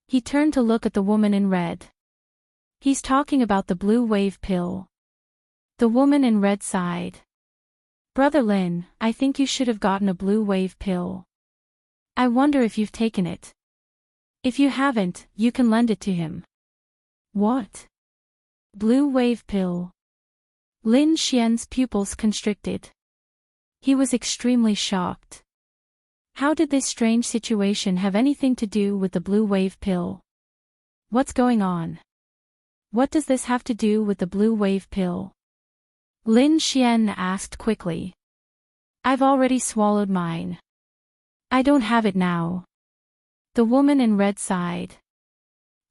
He turned to look at the woman in red. He's talking about the blue wave pill. The woman in red sighed. Brother Lin, I think you should have gotten a blue wave pill. I wonder if you've taken it. If you haven't, you can lend it to him. What? Blue wave pill. Lin Xian's pupils constricted. He was extremely shocked. How did this strange situation have anything to do with the blue wave pill? What's going on? What does this have to do with the blue wave pill? Lin Xian asked quickly. I've already swallowed mine. I don't have it now. The woman in red sighed.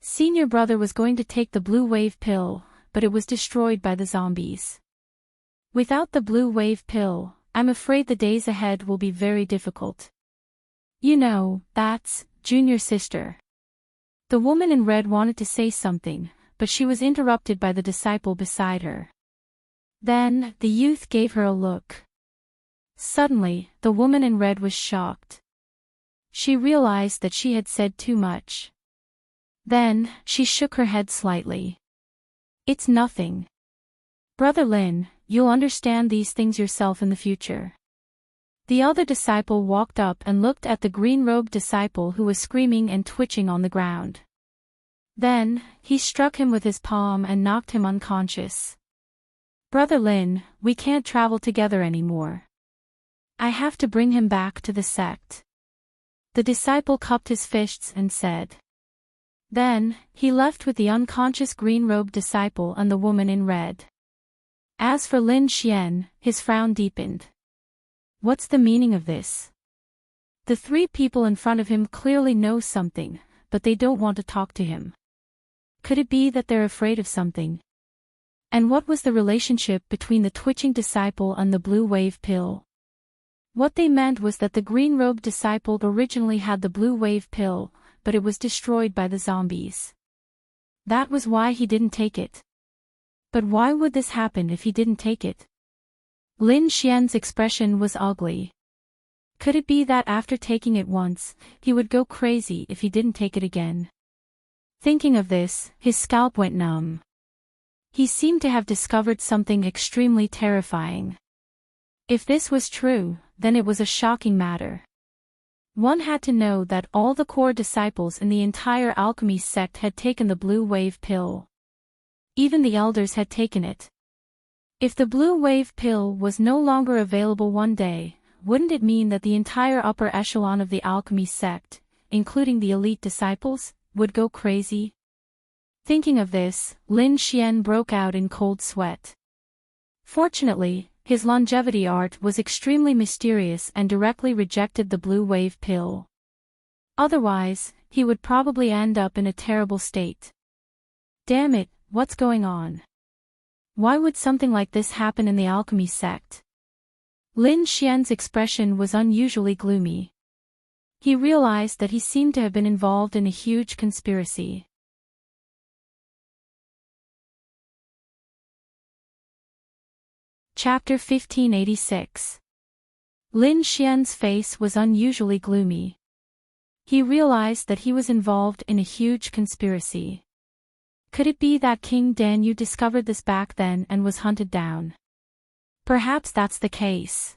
Senior brother was going to take the blue wave pill, but it was destroyed by the zombies. Without the blue wave pill, I'm afraid the days ahead will be very difficult. You know, that's junior sister. The woman in red wanted to say something, but she was interrupted by the disciple beside her. Then, the youth gave her a look. Suddenly, the woman in red was shocked. She realized that she had said too much. Then, she shook her head slightly. It's nothing. Brother Lin, you'll understand these things yourself in the future. The other disciple walked up and looked at the green-robed disciple who was screaming and twitching on the ground. Then, he struck him with his palm and knocked him unconscious. Brother Lin, we can't travel together anymore. I have to bring him back to the sect. The disciple cupped his fists and said. Then, he left with the unconscious green-robed disciple and the woman in red. As for Lin Xian, his frown deepened. What's the meaning of this? The three people in front of him clearly know something, but they don't want to talk to him. Could it be that they're afraid of something? And what was the relationship between the twitching disciple and the blue wave pill? What they meant was that the green-robed disciple originally had the blue wave pill, but it was destroyed by the zombies. That was why he didn't take it. But why would this happen if he didn't take it? Lin Xian's expression was ugly. Could it be that after taking it once, he would go crazy if he didn't take it again? Thinking of this, his scalp went numb. He seemed to have discovered something extremely terrifying. If this was true, then it was a shocking matter. One had to know that all the core disciples in the entire alchemy sect had taken the blue wave pill. Even the elders had taken it. If the blue wave pill was no longer available one day, wouldn't it mean that the entire upper echelon of the alchemy sect, including the elite disciples, would go crazy? Thinking of this, Lin Xian broke out in cold sweat. Fortunately, his longevity art was extremely mysterious and directly rejected the blue wave pill. Otherwise, he would probably end up in a terrible state. Damn it, what's going on? Why would something like this happen in the alchemy sect? Lin Xian's expression was unusually gloomy. He realized that he seemed to have been involved in a huge conspiracy. Chapter 1586. Lin Xian's face was unusually gloomy. He realized that he was involved in a huge conspiracy. Could it be that King Danyu discovered this back then and was hunted down? Perhaps that's the case.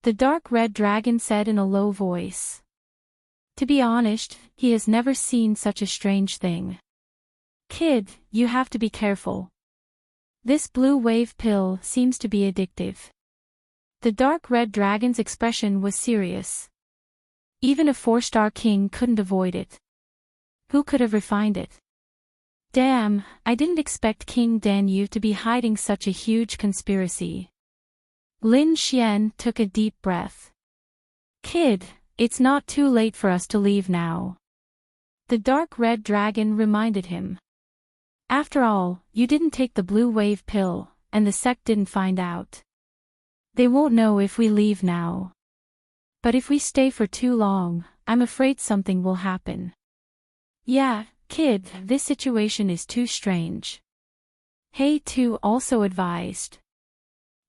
The dark red dragon said in a low voice. To be honest, he has never seen such a strange thing. Kid, you have to be careful. This blue wave pill seems to be addictive. The dark red dragon's expression was serious. Even a 4-star king couldn't avoid it. Who could have refined it? Damn, I didn't expect King Danyu to be hiding such a huge conspiracy. Lin Xian took a deep breath. Kid, it's not too late for us to leave now. The dark red dragon reminded him. After all, you didn't take the blue wave pill, and the sect didn't find out. They won't know if we leave now. But if we stay for too long, I'm afraid something will happen. Yeah, kid, this situation is too strange. He too also advised.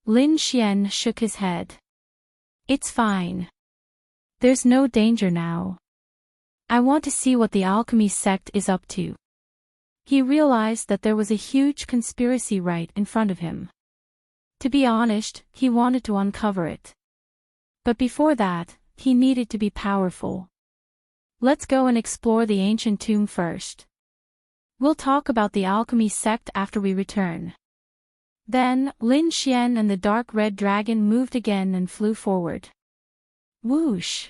Lin Xian shook his head. It's fine. There's no danger now. I want to see what the alchemy sect is up to. He realized that there was a huge conspiracy right in front of him. To be honest, he wanted to uncover it. But before that, he needed to be powerful. Let's go and explore the ancient tomb first. We'll talk about the alchemy sect after we return. Then, Lin Xian and the dark red dragon moved again and flew forward. Whoosh!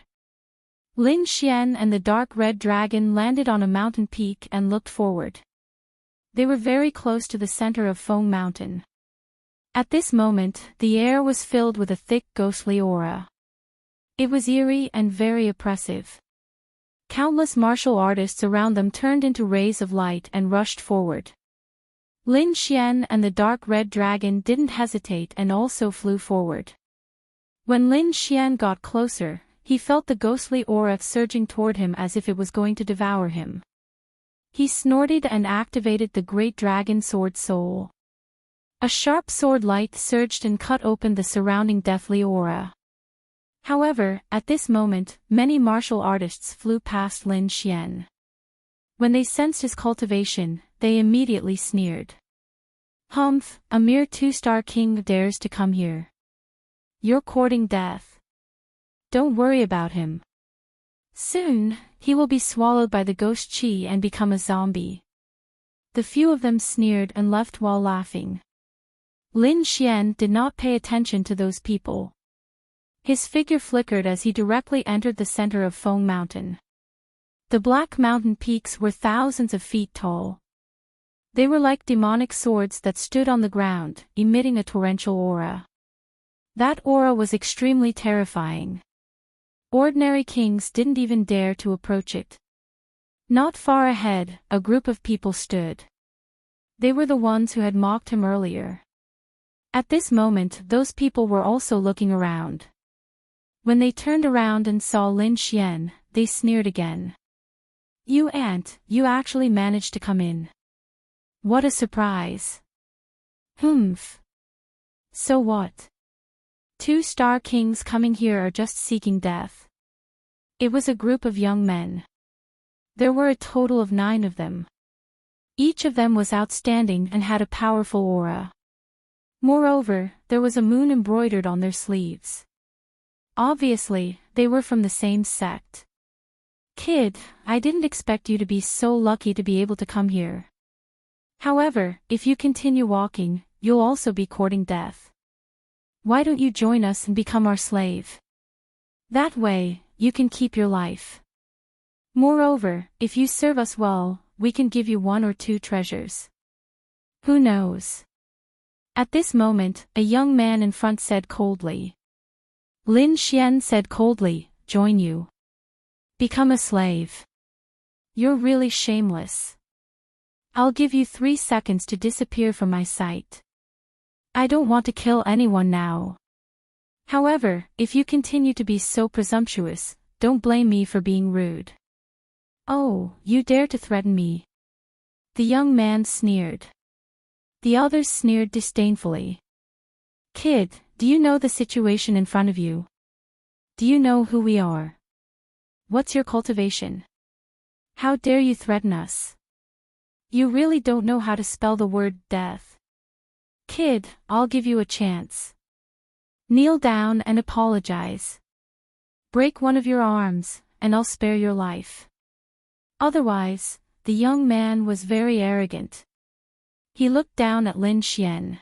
Lin Xian and the dark red dragon landed on a mountain peak and looked forward. They were very close to the center of Feng Mountain. At this moment, the air was filled with a thick ghostly aura. It was eerie and very oppressive. Countless martial artists around them turned into rays of light and rushed forward. Lin Xian and the dark red dragon didn't hesitate and also flew forward. When Lin Xian got closer, he felt the ghostly aura surging toward him as if it was going to devour him. He snorted and activated the great dragon sword soul. A sharp sword light surged and cut open the surrounding deathly aura. However, at this moment, many martial artists flew past Lin Xian. When they sensed his cultivation, they immediately sneered. Humph, a mere 2-star king dares to come here. You're courting death. Don't worry about him. Soon, he will be swallowed by the ghost chi and become a zombie. The few of them sneered and left while laughing. Lin Xian did not pay attention to those people. His figure flickered as he directly entered the center of Feng Mountain. The black mountain peaks were thousands of feet tall. They were like demonic swords that stood on the ground, emitting a torrential aura. That aura was extremely terrifying. Ordinary kings didn't even dare to approach it. Not far ahead, a group of people stood. They were the ones who had mocked him earlier. At this moment, those people were also looking around. When they turned around and saw Lin Xian, they sneered again. You you actually managed to come in. What a surprise. Humph. So what? 2-star kings coming here are just seeking death. It was a group of young men. There were a total of 9 of them. Each of them was outstanding and had a powerful aura. Moreover, there was a moon embroidered on their sleeves. Obviously, they were from the same sect. Kid, I didn't expect you to be so lucky to be able to come here. However, if you continue walking, you'll also be courting death. Why don't you join us and become our slave? That way, you can keep your life. Moreover, if you serve us well, we can give you 1 or 2 treasures. Who knows? At this moment, a young man in front said coldly. Lin Xian said coldly, join you. Become a slave. You're really shameless. I'll give you 3 seconds to disappear from my sight. I don't want to kill anyone now. However, if you continue to be so presumptuous, don't blame me for being rude. Oh, you dare to threaten me? The young man sneered. The others sneered disdainfully. Kid, do you know the situation in front of you? Do you know who we are? What's your cultivation? How dare you threaten us? You really don't know how to spell the word death. Kid, I'll give you a chance. Kneel down and apologize. Break one of your arms, and I'll spare your life. Otherwise, the young man was very arrogant. He looked down at Lin Xian.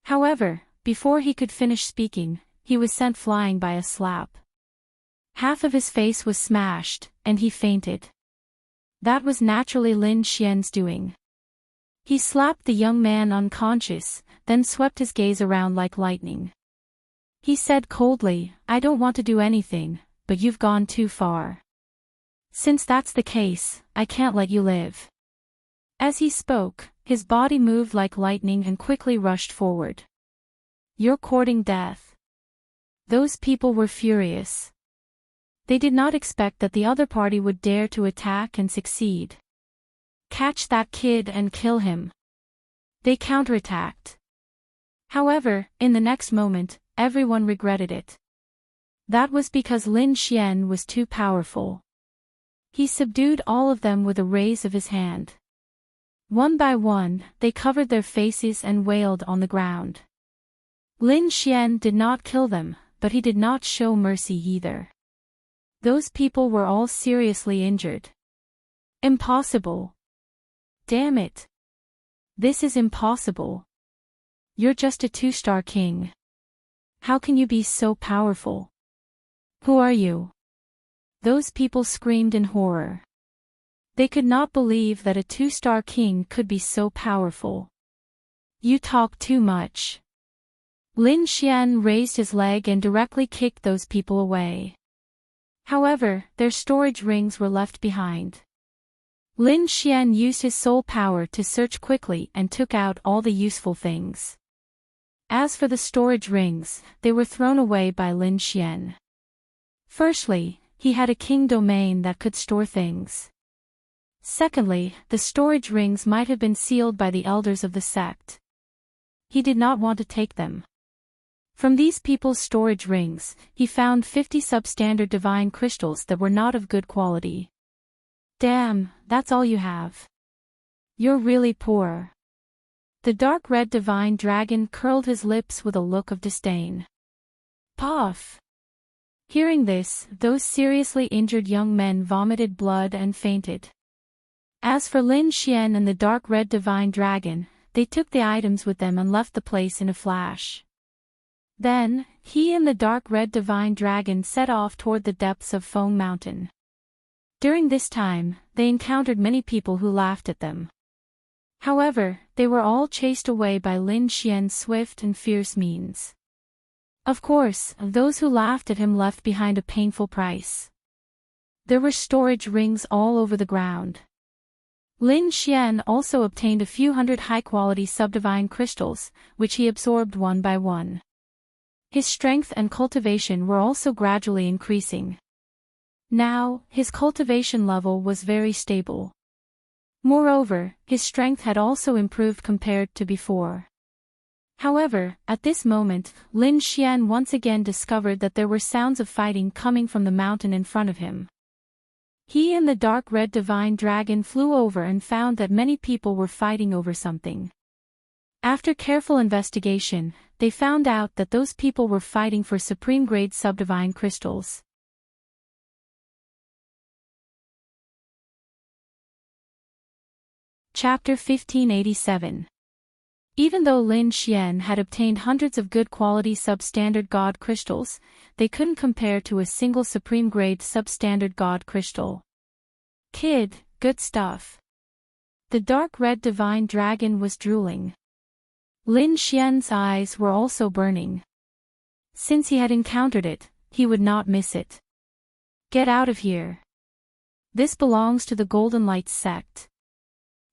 However, before he could finish speaking, he was sent flying by a slap. Half of his face was smashed, and he fainted. That was naturally Lin Xian's doing. He slapped the young man unconscious, then swept his gaze around like lightning. He said coldly, I don't want to do anything, but you've gone too far. Since that's the case, I can't let you live. As he spoke, his body moved like lightning and quickly rushed forward. You're courting death. Those people were furious. They did not expect that the other party would dare to attack and succeed. Catch that kid and kill him. They counterattacked. However, in the next moment, everyone regretted it. That was because Lin Xian was too powerful. He subdued all of them with a raise of his hand. One by one, they covered their faces and wailed on the ground. Lin Xian did not kill them, but he did not show mercy either. Those people were all seriously injured. Impossible. Damn it. This is impossible. You're just a 2-star king. How can you be so powerful? Who are you? Those people screamed in horror. They could not believe that a 2-star king could be so powerful. You talk too much. Lin Xian raised his leg and directly kicked those people away. However, their storage rings were left behind. Lin Xian used his soul power to search quickly and took out all the useful things. As for the storage rings, they were thrown away by Lin Xian. Firstly, he had a king domain that could store things. Secondly, the storage rings might have been sealed by the elders of the sect. He did not want to take them. From these people's storage rings, he found 50 substandard divine crystals that were not of good quality. Damn, that's all you have. You're really poor. The dark red divine dragon curled his lips with a look of disdain. Puff! Hearing this, those seriously injured young men vomited blood and fainted. As for Lin Xian and the dark red divine dragon, they took the items with them and left the place in a flash. Then, he and the dark red divine dragon set off toward the depths of Foam Mountain. During this time, they encountered many people who laughed at them. However, they were all chased away by Lin Xian's swift and fierce means. Of course, those who laughed at him left behind a painful price. There were storage rings all over the ground. Lin Xian also obtained a few hundred high-quality subdivine crystals, which he absorbed one by one. His strength and cultivation were also gradually increasing. Now, his cultivation level was very stable. Moreover, his strength had also improved compared to before. However, at this moment, Lin Xian once again discovered that there were sounds of fighting coming from the mountain in front of him. He and the dark red divine dragon flew over and found that many people were fighting over something. After careful investigation, they found out that those people were fighting for supreme-grade subdivine crystals. Chapter 1587. Even though Lin Xian had obtained hundreds of good-quality substandard god crystals, they couldn't compare to a single supreme-grade substandard god crystal. Kid, good stuff. The dark red divine dragon was drooling. Lin Xian's eyes were also burning. Since he had encountered it, he would not miss it. Get out of here. This belongs to the Golden Light sect.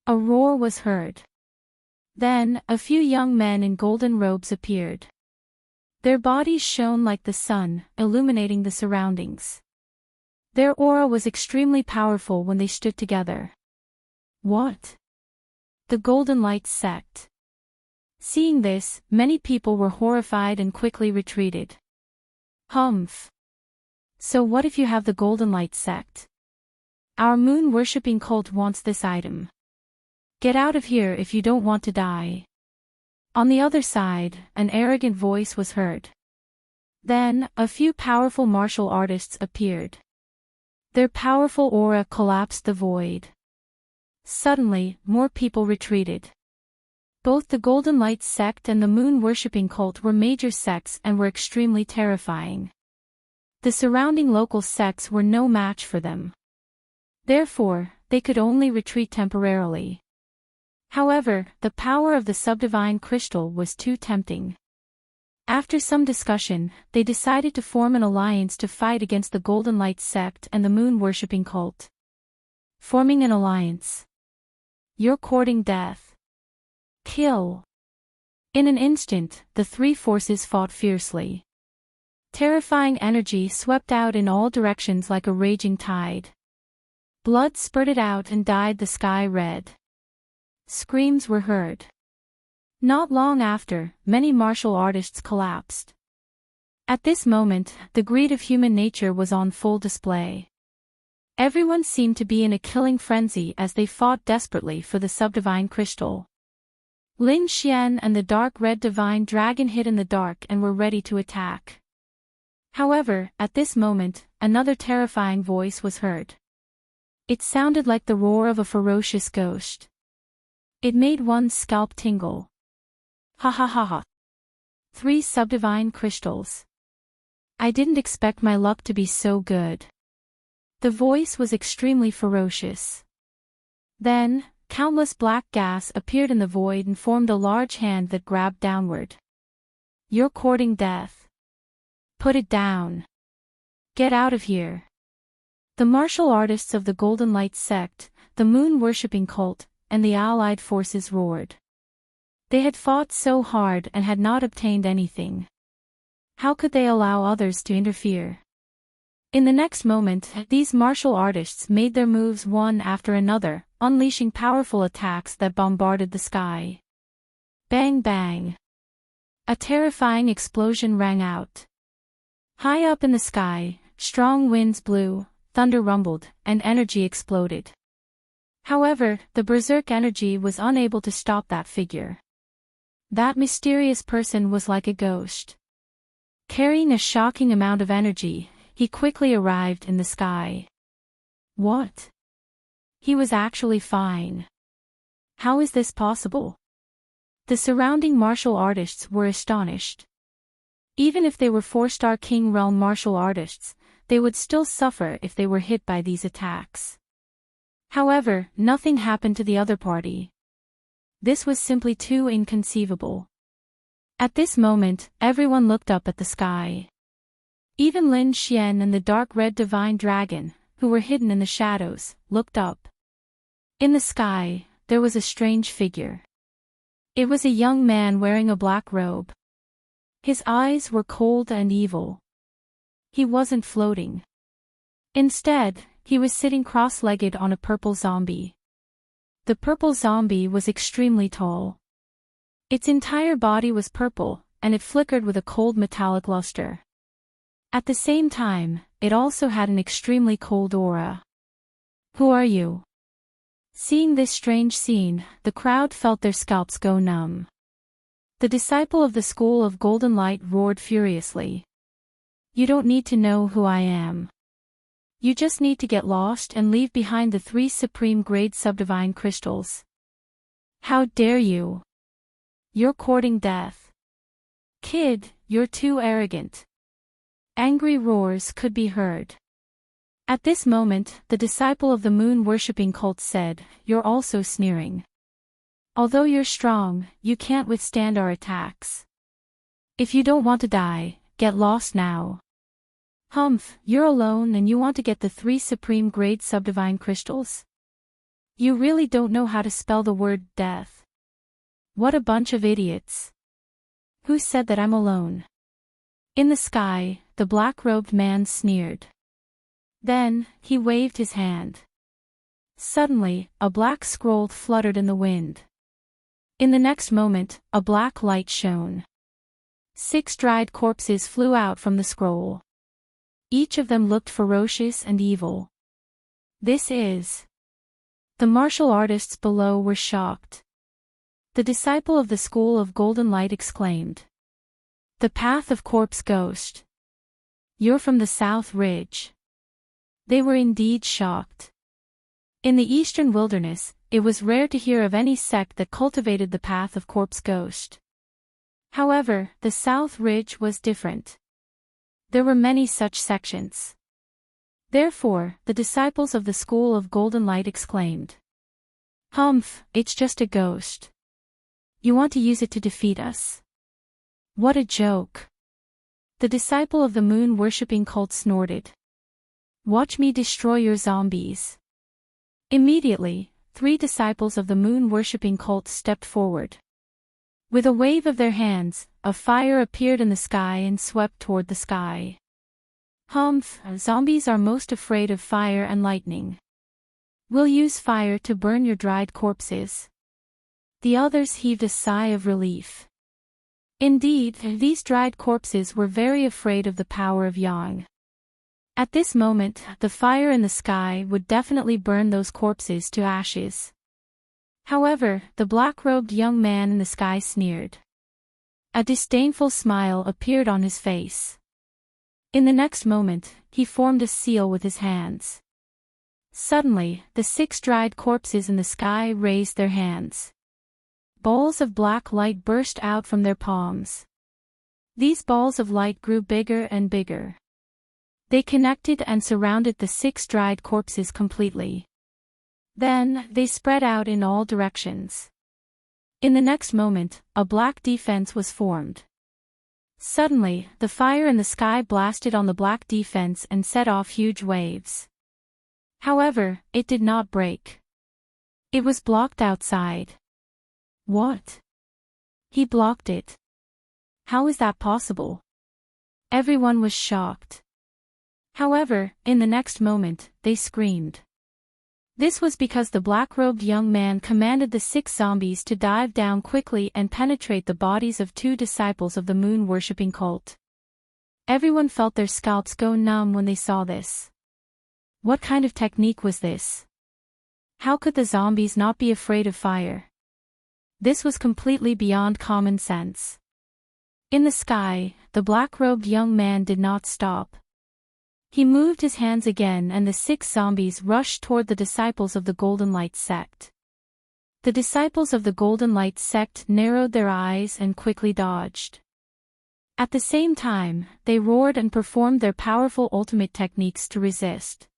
A roar was heard. Then, a few young men in golden robes appeared. Their bodies shone like the sun, illuminating the surroundings. Their aura was extremely powerful when they stood together. What? The Golden Light sect. Seeing this, many people were horrified and quickly retreated. Humph. So what if you have the Golden Light sect? Our moon-worshipping cult wants this item. Get out of here if you don't want to die. On the other side, an arrogant voice was heard. Then, a few powerful martial artists appeared. Their powerful aura collapsed the void. Suddenly, more people retreated. Both the Golden Light sect and the moon-worshipping cult were major sects and were extremely terrifying. The surrounding local sects were no match for them. Therefore, they could only retreat temporarily. However, the power of the subdivine crystal was too tempting. After some discussion, they decided to form an alliance to fight against the Golden Light sect and the moon-worshipping cult. Forming an alliance. You're courting death. Kill. In an instant, the three forces fought fiercely. Terrifying energy swept out in all directions like a raging tide. Blood spurted out and dyed the sky red. Screams were heard. Not long after, many martial artists collapsed. At this moment, the greed of human nature was on full display. Everyone seemed to be in a killing frenzy as they fought desperately for the subdivine crystal. Lin Xian and the dark red divine dragon hid in the dark and were ready to attack. However, at this moment, another terrifying voice was heard. It sounded like the roar of a ferocious ghost. It made one's scalp tingle. Ha ha ha ha. 3 subdivine crystals. I didn't expect my luck to be so good. The voice was extremely ferocious. Then, countless black gas appeared in the void and formed a large hand that grabbed downward. You're courting death. Put it down. Get out of here. The martial artists of the Golden Light sect, the moon-worshipping cult, and the allied forces roared. They had fought so hard and had not obtained anything. How could they allow others to interfere? In the next moment, these martial artists made their moves one after another, unleashing powerful attacks that bombarded the sky. Bang bang. A terrifying explosion rang out. High up in the sky, strong winds blew, thunder rumbled, and energy exploded. However, the berserk energy was unable to stop that figure. That mysterious person was like a ghost. Carrying a shocking amount of energy, he quickly arrived in the sky. What? He was actually fine. How is this possible? The surrounding martial artists were astonished. Even if they were 4-star King Realm martial artists, they would still suffer if they were hit by these attacks. However, nothing happened to the other party. This was simply too inconceivable. At this moment, everyone looked up at the sky. Even Lin Xian and the dark red divine dragon, who were hidden in the shadows, looked up. In the sky, there was a strange figure. It was a young man wearing a black robe. His eyes were cold and evil. He wasn't floating. Instead, he was sitting cross-legged on a purple zombie. The purple zombie was extremely tall. Its entire body was purple, and it flickered with a cold metallic luster. At the same time, it also had an extremely cold aura. Who are you? Seeing this strange scene, the crowd felt their scalps go numb. The disciple of the School of Golden Light roared furiously. You don't need to know who I am. You just need to get lost and leave behind the 3 supreme grade subdivine crystals. How dare you? You're courting death. Kid, you're too arrogant. Angry roars could be heard. At this moment, the disciple of the moon-worshipping cult said, You're also sneering. Although you're strong, you can't withstand our attacks. If you don't want to die, get lost now. Humph, you're alone and you want to get the 3 supreme grade subdivine crystals? You really don't know how to spell the word death. What a bunch of idiots. Who said that I'm alone? In the sky, the black-robed man sneered. Then, he waved his hand. Suddenly, a black scroll fluttered in the wind. In the next moment, a black light shone. 6 dried corpses flew out from the scroll. Each of them looked ferocious and evil. This is... The martial artists below were shocked. The disciple of the School of Golden Light exclaimed. The Path of Corpse Ghost. You're from the South Ridge. They were indeed shocked. In the eastern wilderness, it was rare to hear of any sect that cultivated the Path of Corpse Ghost. However, the South Ridge was different. There were many such sections. Therefore, the disciples of the School of Golden Light exclaimed. Humph, it's just a ghost. You want to use it to defeat us? What a joke. The disciple of the moon-worshipping cult snorted. Watch me destroy your zombies. Immediately, 3 disciples of the moon-worshipping cult stepped forward. With a wave of their hands, a fire appeared in the sky and swept toward the sky. Humph, zombies are most afraid of fire and lightning. We'll use fire to burn your dried corpses. The others heaved a sigh of relief. Indeed, these dried corpses were very afraid of the power of Yang. At this moment, the fire in the sky would definitely burn those corpses to ashes. However, the black-robed young man in the sky sneered. A disdainful smile appeared on his face. In the next moment, he formed a seal with his hands. Suddenly, the 6 dried corpses in the sky raised their hands. Balls of black light burst out from their palms. These balls of light grew bigger and bigger. They connected and surrounded the 6 dried corpses completely. Then, they spread out in all directions. In the next moment, a black defense was formed. Suddenly, the fire in the sky blasted on the black defense and set off huge waves. However, it did not break. It was blocked outside. What? He blocked it. How is that possible? Everyone was shocked. However, in the next moment, they screamed. This was because the black-robed young man commanded the 6 zombies to dive down quickly and penetrate the bodies of 2 disciples of the moon-worshipping cult. Everyone felt their scalps go numb when they saw this. What kind of technique was this? How could the zombies not be afraid of fire? This was completely beyond common sense. In the sky, the black-robed young man did not stop. He moved his hands again and the 6 zombies rushed toward the disciples of the Golden Light sect. The disciples of the Golden Light sect narrowed their eyes and quickly dodged. At the same time, they roared and performed their powerful ultimate techniques to resist.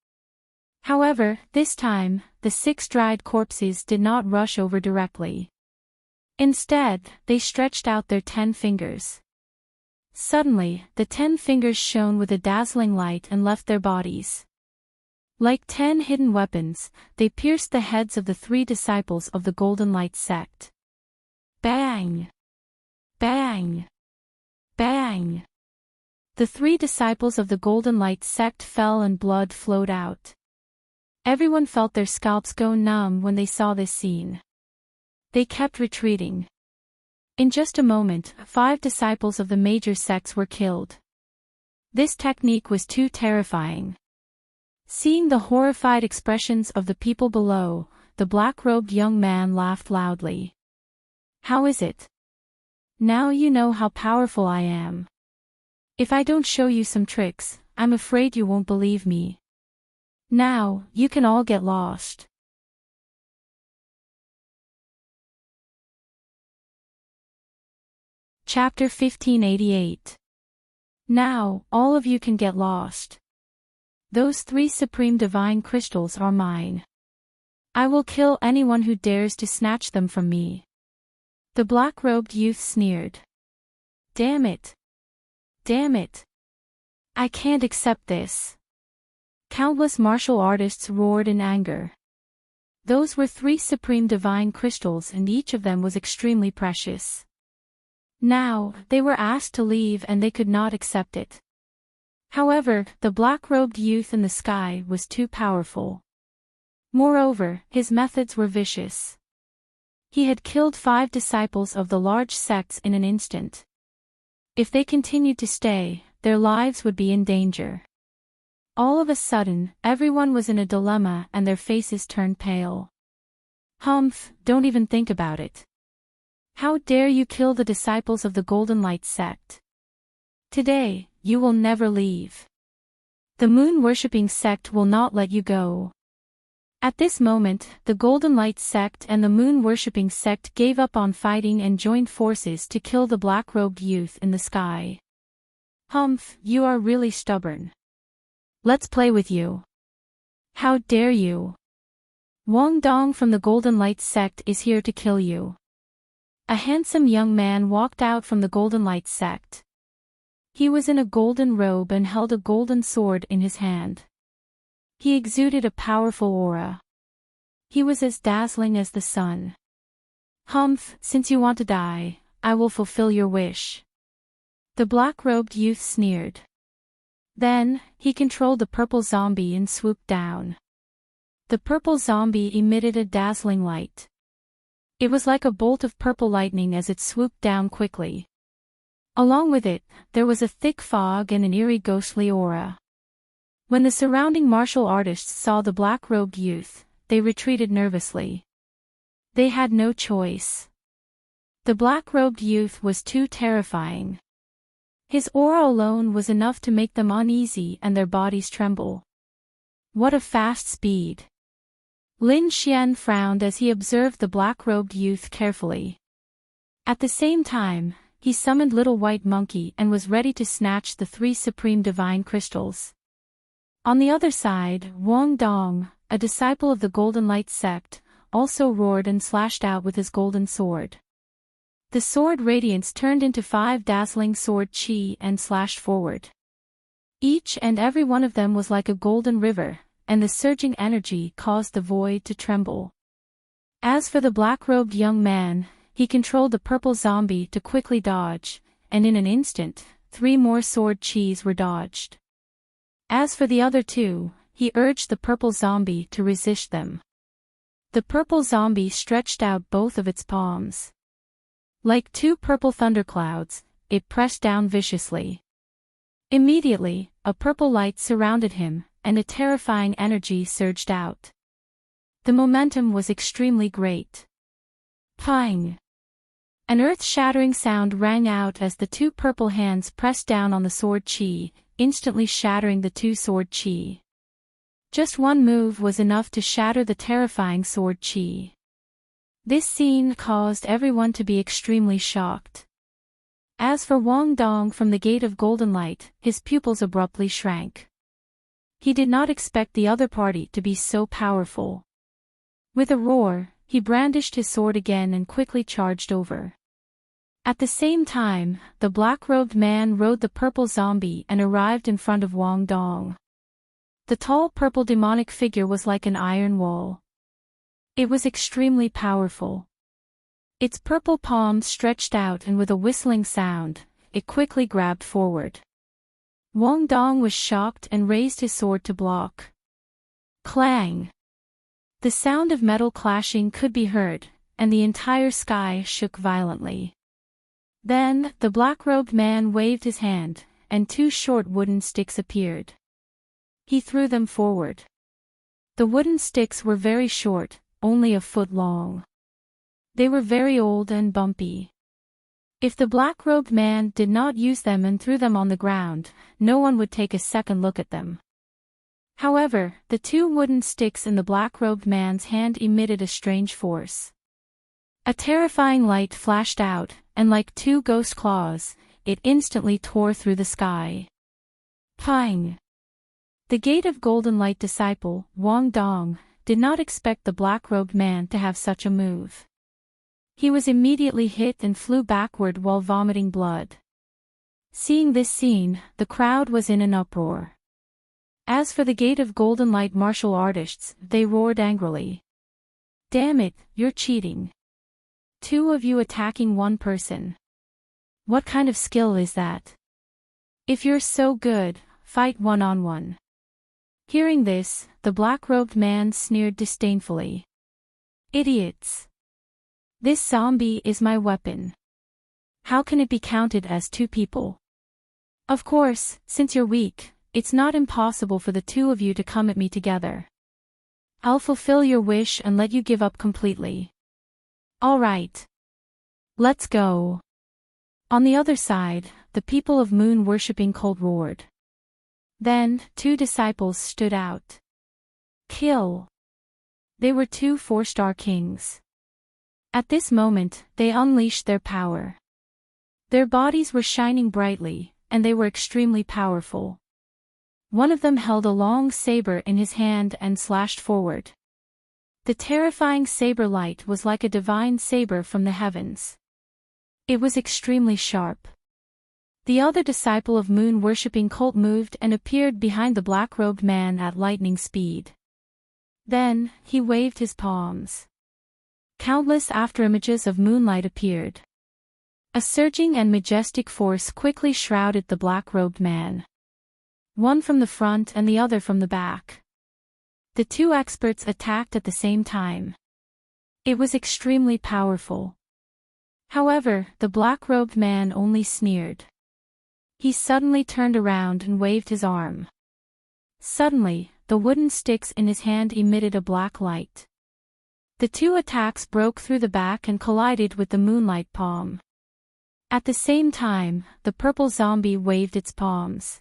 However, this time, the 6 dried corpses did not rush over directly. Instead, they stretched out their 10 fingers. Suddenly, the 10 fingers shone with a dazzling light and left their bodies. Like 10 hidden weapons, they pierced the heads of the 3 disciples of the Golden Light sect. Bang! Bang! Bang! The 3 disciples of the Golden Light sect fell and blood flowed out. Everyone felt their scalps go numb when they saw this scene. They kept retreating. In just a moment, 5 disciples of the major sects were killed. This technique was too terrifying. Seeing the horrified expressions of the people below, the black-robed young man laughed loudly. How is it? Now you know how powerful I am. If I don't show you some tricks, I'm afraid you won't believe me. Now, you can all get lost. Chapter 1588. Now, all of you can get lost. Those 3 supreme divine crystals are mine. I will kill anyone who dares to snatch them from me. The black-robed youth sneered. Damn it. Damn it. I can't accept this. Countless martial artists roared in anger. Those were 3 supreme divine crystals, and each of them was extremely precious. Now, they were asked to leave and they could not accept it. However, the black-robed youth in the sky was too powerful. Moreover, his methods were vicious. He had killed 5 disciples of the large sects in an instant. If they continued to stay, their lives would be in danger. All of a sudden, everyone was in a dilemma and their faces turned pale. Humph, don't even think about it. How dare you kill the disciples of the Golden Light sect? Today, you will never leave. The moon-worshipping sect will not let you go. At this moment, the Golden Light sect and the moon-worshipping sect gave up on fighting and joined forces to kill the black-robed youth in the sky. Humph, you are really stubborn. Let's play with you. How dare you? Wang Dong from the Golden Light sect is here to kill you. A handsome young man walked out from the Golden Light sect. He was in a golden robe and held a golden sword in his hand. He exuded a powerful aura. He was as dazzling as the sun. Humph, since you want to die, I will fulfill your wish. The black-robed youth sneered. Then, he controlled the purple zombie and swooped down. The purple zombie emitted a dazzling light. It was like a bolt of purple lightning as it swooped down quickly. Along with it, there was a thick fog and an eerie ghostly aura. When the surrounding martial artists saw the black-robed youth, they retreated nervously. They had no choice. The black-robed youth was too terrifying. His aura alone was enough to make them uneasy and their bodies tremble. What a fast speed! Lin Xian frowned as he observed the black-robed youth carefully. At the same time, he summoned Little White Monkey and was ready to snatch the 3 supreme divine crystals. On the other side, Wang Dong, a disciple of the Golden Light sect, also roared and slashed out with his golden sword. The sword radiance turned into 5 dazzling sword chi and slashed forward. Each and every one of them was like a golden river, and the surging energy caused the void to tremble. As for the black-robed young man, he controlled the purple zombie to quickly dodge, and in an instant, 3 more sword chis were dodged. As for the other 2, he urged the purple zombie to resist them. The purple zombie stretched out both of its palms. Like 2 purple thunderclouds, it pressed down viciously. Immediately, a purple light surrounded him, and a terrifying energy surged out. The momentum was extremely great. Pang! An earth-shattering sound rang out as the 2 purple hands pressed down on the sword chi, instantly shattering the 2 sword chi. Just one move was enough to shatter the terrifying sword chi. This scene caused everyone to be extremely shocked. As for Wang Dong from the Gate of Golden Light, his pupils abruptly shrank. He did not expect the other party to be so powerful. With a roar, he brandished his sword again and quickly charged over. At the same time, the black-robed man rode the purple zombie and arrived in front of Wang Dong. The tall purple demonic figure was like an iron wall. It was extremely powerful. Its purple palms stretched out and with a whistling sound, it quickly grabbed forward. Wang Dong was shocked and raised his sword to block. Clang! The sound of metal clashing could be heard, and the entire sky shook violently. Then, the black-robed man waved his hand, and 2 short wooden sticks appeared. He threw them forward. The wooden sticks were very short, only a foot long. They were very old and bumpy. If the black-robed man did not use them and threw them on the ground, no one would take a second look at them. However, the 2 wooden sticks in the black-robed man's hand emitted a strange force. A terrifying light flashed out, and like 2 ghost claws, it instantly tore through the sky. Pang! The Gate of Golden Light disciple, Wang Dong, did not expect the black-robed man to have such a move. He was immediately hit and flew backward while vomiting blood. Seeing this scene, the crowd was in an uproar. As for the Gate of Golden Light martial artists, they roared angrily. Damn it, you're cheating. Two of you attacking one person. What kind of skill is that? If you're so good, fight one-on-one. Hearing this, the black-robed man sneered disdainfully. Idiots. This zombie is my weapon. How can it be counted as two people? Of course, since you're weak, it's not impossible for the two of you to come at me together. I'll fulfill your wish and let you give up completely. All right. Let's go. On the other side, the people of moon-worshipping cult roared. Then, two disciples stood out. Kill. They were two 4-star kings. At this moment, they unleashed their power. Their bodies were shining brightly, and they were extremely powerful. One of them held a long saber in his hand and slashed forward. The terrifying saber light was like a divine saber from the heavens. It was extremely sharp. The other disciple of moon-worshipping cult moved and appeared behind the black-robed man at lightning speed. Then, he waved his palms. Countless afterimages of moonlight appeared. A surging and majestic force quickly shrouded the black-robed man. One from the front and the other from the back. The two experts attacked at the same time. It was extremely powerful. However, the black-robed man only sneered. He suddenly turned around and waved his arm. Suddenly, the wooden sticks in his hand emitted a black light. The two attacks broke through the back and collided with the moonlight palm. At the same time, the purple zombie waved its palms.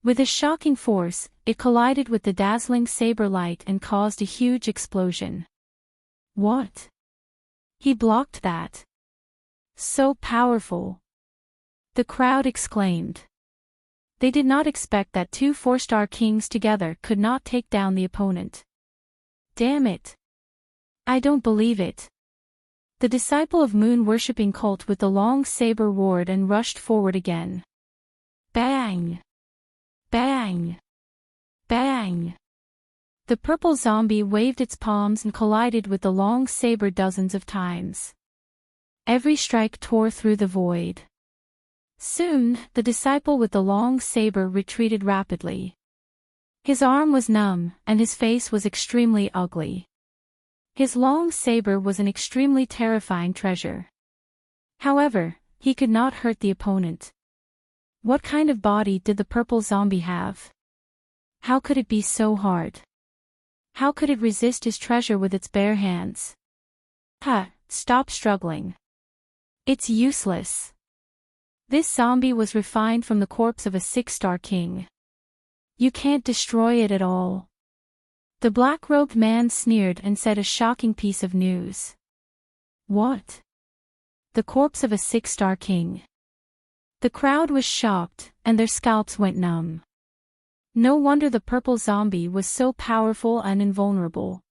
With a shocking force, it collided with the dazzling saber light and caused a huge explosion. What? He blocked that. So powerful. The crowd exclaimed. They did not expect that two 4-star kings together could not take down the opponent. Damn it. I don't believe it. The disciple of moon-worshipping cult with the long saber roared and rushed forward again. Bang! Bang! Bang! The purple zombie waved its palms and collided with the long saber dozens of times. Every strike tore through the void. Soon, the disciple with the long saber retreated rapidly. His arm was numb, and his face was extremely ugly. His long saber was an extremely terrifying treasure. However, he could not hurt the opponent. What kind of body did the purple zombie have? How could it be so hard? How could it resist his treasure with its bare hands? Stop struggling. It's useless. This zombie was refined from the corpse of a 6-star king. You can't destroy it at all. The black-robed man sneered and said a shocking piece of news. What? The corpse of a 6-star king. The crowd was shocked, and their scalps went numb. No wonder the purple zombie was so powerful and invulnerable.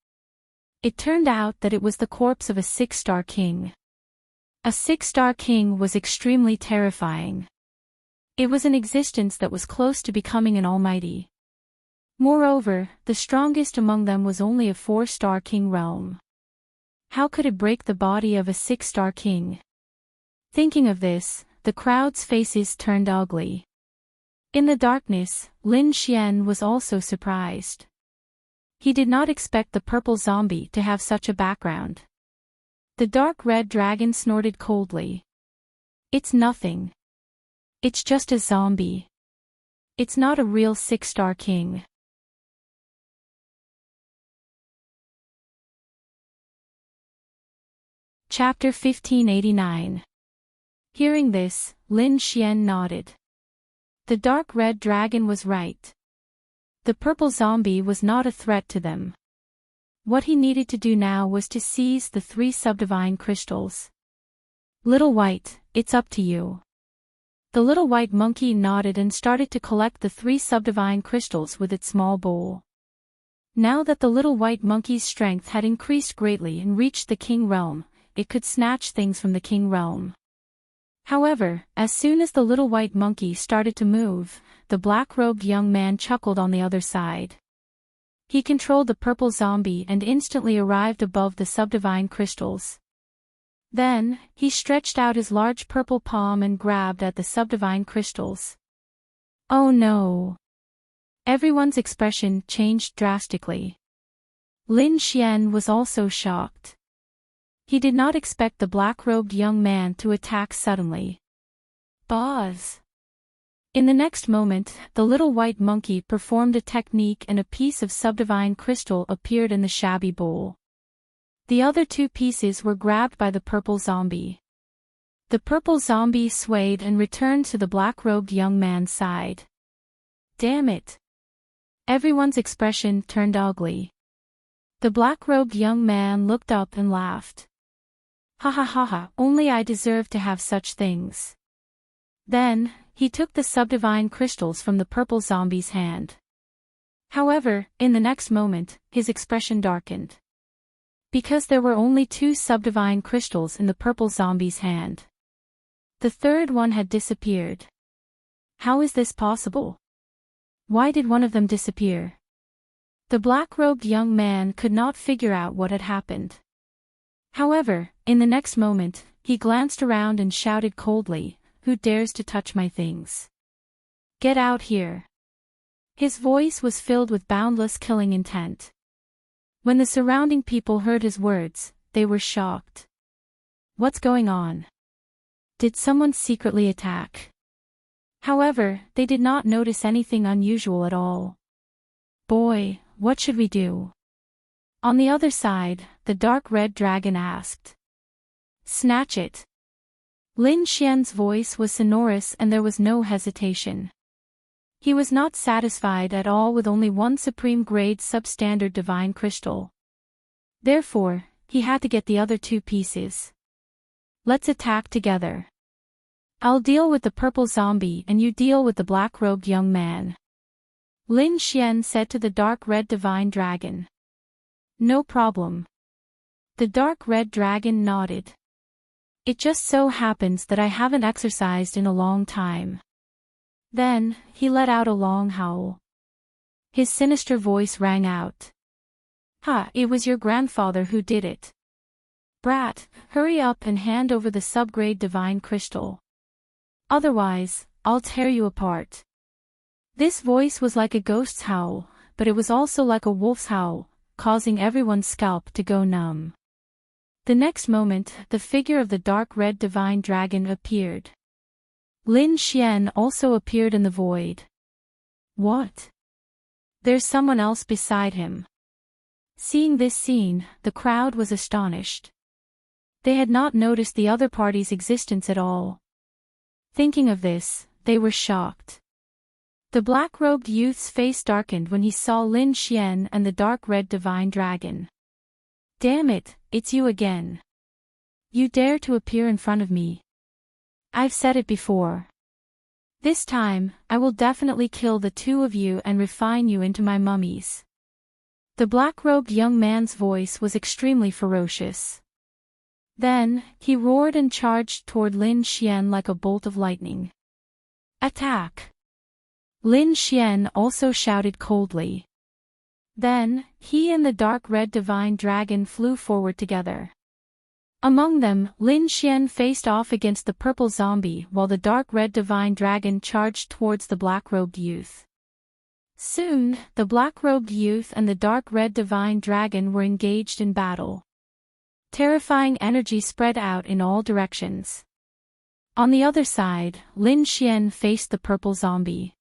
It turned out that it was the corpse of a 6-star king. A 6-star king was extremely terrifying. It was an existence that was close to becoming an almighty. Moreover, the strongest among them was only a 4-star king realm. How could it break the body of a 6-star king? Thinking of this, the crowd's faces turned ugly. In the darkness, Lin Xian was also surprised. He did not expect the purple zombie to have such a background. The dark red dragon snorted coldly. It's nothing. It's just a zombie. It's not a real 6-star king. Chapter 1589. Hearing this, Lin Xian nodded. The dark red dragon was right. The purple zombie was not a threat to them. What he needed to do now was to seize the 3 subdivine crystals. Little White, it's up to you. The little white monkey nodded and started to collect the 3 subdivine crystals with its small bowl. Now that the little white monkey's strength had increased greatly and reached the king realm, it could snatch things from the king realm. However, as soon as the little white monkey started to move, the black-robed young man chuckled on the other side. He controlled the purple zombie and instantly arrived above the subdivine crystals. Then, he stretched out his large purple palm and grabbed at the subdivine crystals. Oh no! Everyone's expression changed drastically. Lin Xian was also shocked. He did not expect the black-robed young man to attack suddenly. Buzz! In the next moment, the little white monkey performed a technique and a piece of subdivine crystal appeared in the shabby bowl. The other two pieces were grabbed by the purple zombie. The purple zombie swayed and returned to the black-robed young man's side. Damn it! Everyone's expression turned ugly. The black-robed young man looked up and laughed. Ha ha ha ha, only I deserve to have such things. Then, he took the subdivine crystals from the purple zombie's hand. However, in the next moment, his expression darkened. Because there were only 2 subdivine crystals in the purple zombie's hand. The third one had disappeared. How is this possible? Why did one of them disappear? The black-robed young man could not figure out what had happened. However, in the next moment, he glanced around and shouted coldly, "Who dares to touch my things? Get out here!" His voice was filled with boundless killing intent. When the surrounding people heard his words, they were shocked. What's going on? Did someone secretly attack? However, they did not notice anything unusual at all. Boy, what should we do? On the other side, the dark red dragon asked. Snatch it. Lin Xian's voice was sonorous and there was no hesitation. He was not satisfied at all with only one supreme-grade substandard divine crystal. Therefore, he had to get the other 2 pieces. Let's attack together. I'll deal with the purple zombie and you deal with the black-robed young man. Lin Xian said to the dark red divine dragon. No problem. The dark red dragon nodded. It just so happens that I haven't exercised in a long time. Then, he let out a long howl. His sinister voice rang out. Ha, it was your grandfather who did it. Brat, hurry up and hand over the subgrade divine crystal. Otherwise, I'll tear you apart. This voice was like a ghost's howl, but it was also like a wolf's howl, causing everyone's scalp to go numb. The next moment, the figure of the dark red divine dragon appeared. Lin Xian also appeared in the void. What? There's someone else beside him. Seeing this scene, the crowd was astonished. They had not noticed the other party's existence at all. Thinking of this, they were shocked. The black-robed youth's face darkened when he saw Lin Xian and the dark red divine dragon. Damn it, it's you again. You dare to appear in front of me. I've said it before. This time, I will definitely kill the 2 of you and refine you into my mummies. The black-robed young man's voice was extremely ferocious. Then, he roared and charged toward Lin Xian like a bolt of lightning. Attack! Lin Xian also shouted coldly. Then, he and the dark red divine dragon flew forward together. Among them, Lin Xian faced off against the purple zombie while the dark red divine dragon charged towards the black-robed youth. Soon, the black-robed youth and the dark red divine dragon were engaged in battle. Terrifying energy spread out in all directions. On the other side, Lin Xian faced the purple zombie.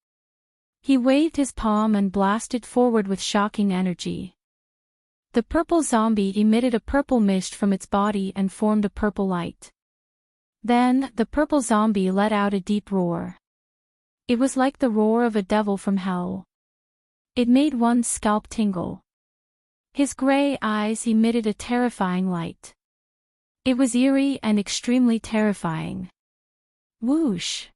He waved his palm and blasted forward with shocking energy. The purple zombie emitted a purple mist from its body and formed a purple light. Then, the purple zombie let out a deep roar. It was like the roar of a devil from hell. It made one's scalp tingle. His gray eyes emitted a terrifying light. It was eerie and extremely terrifying. Whoosh!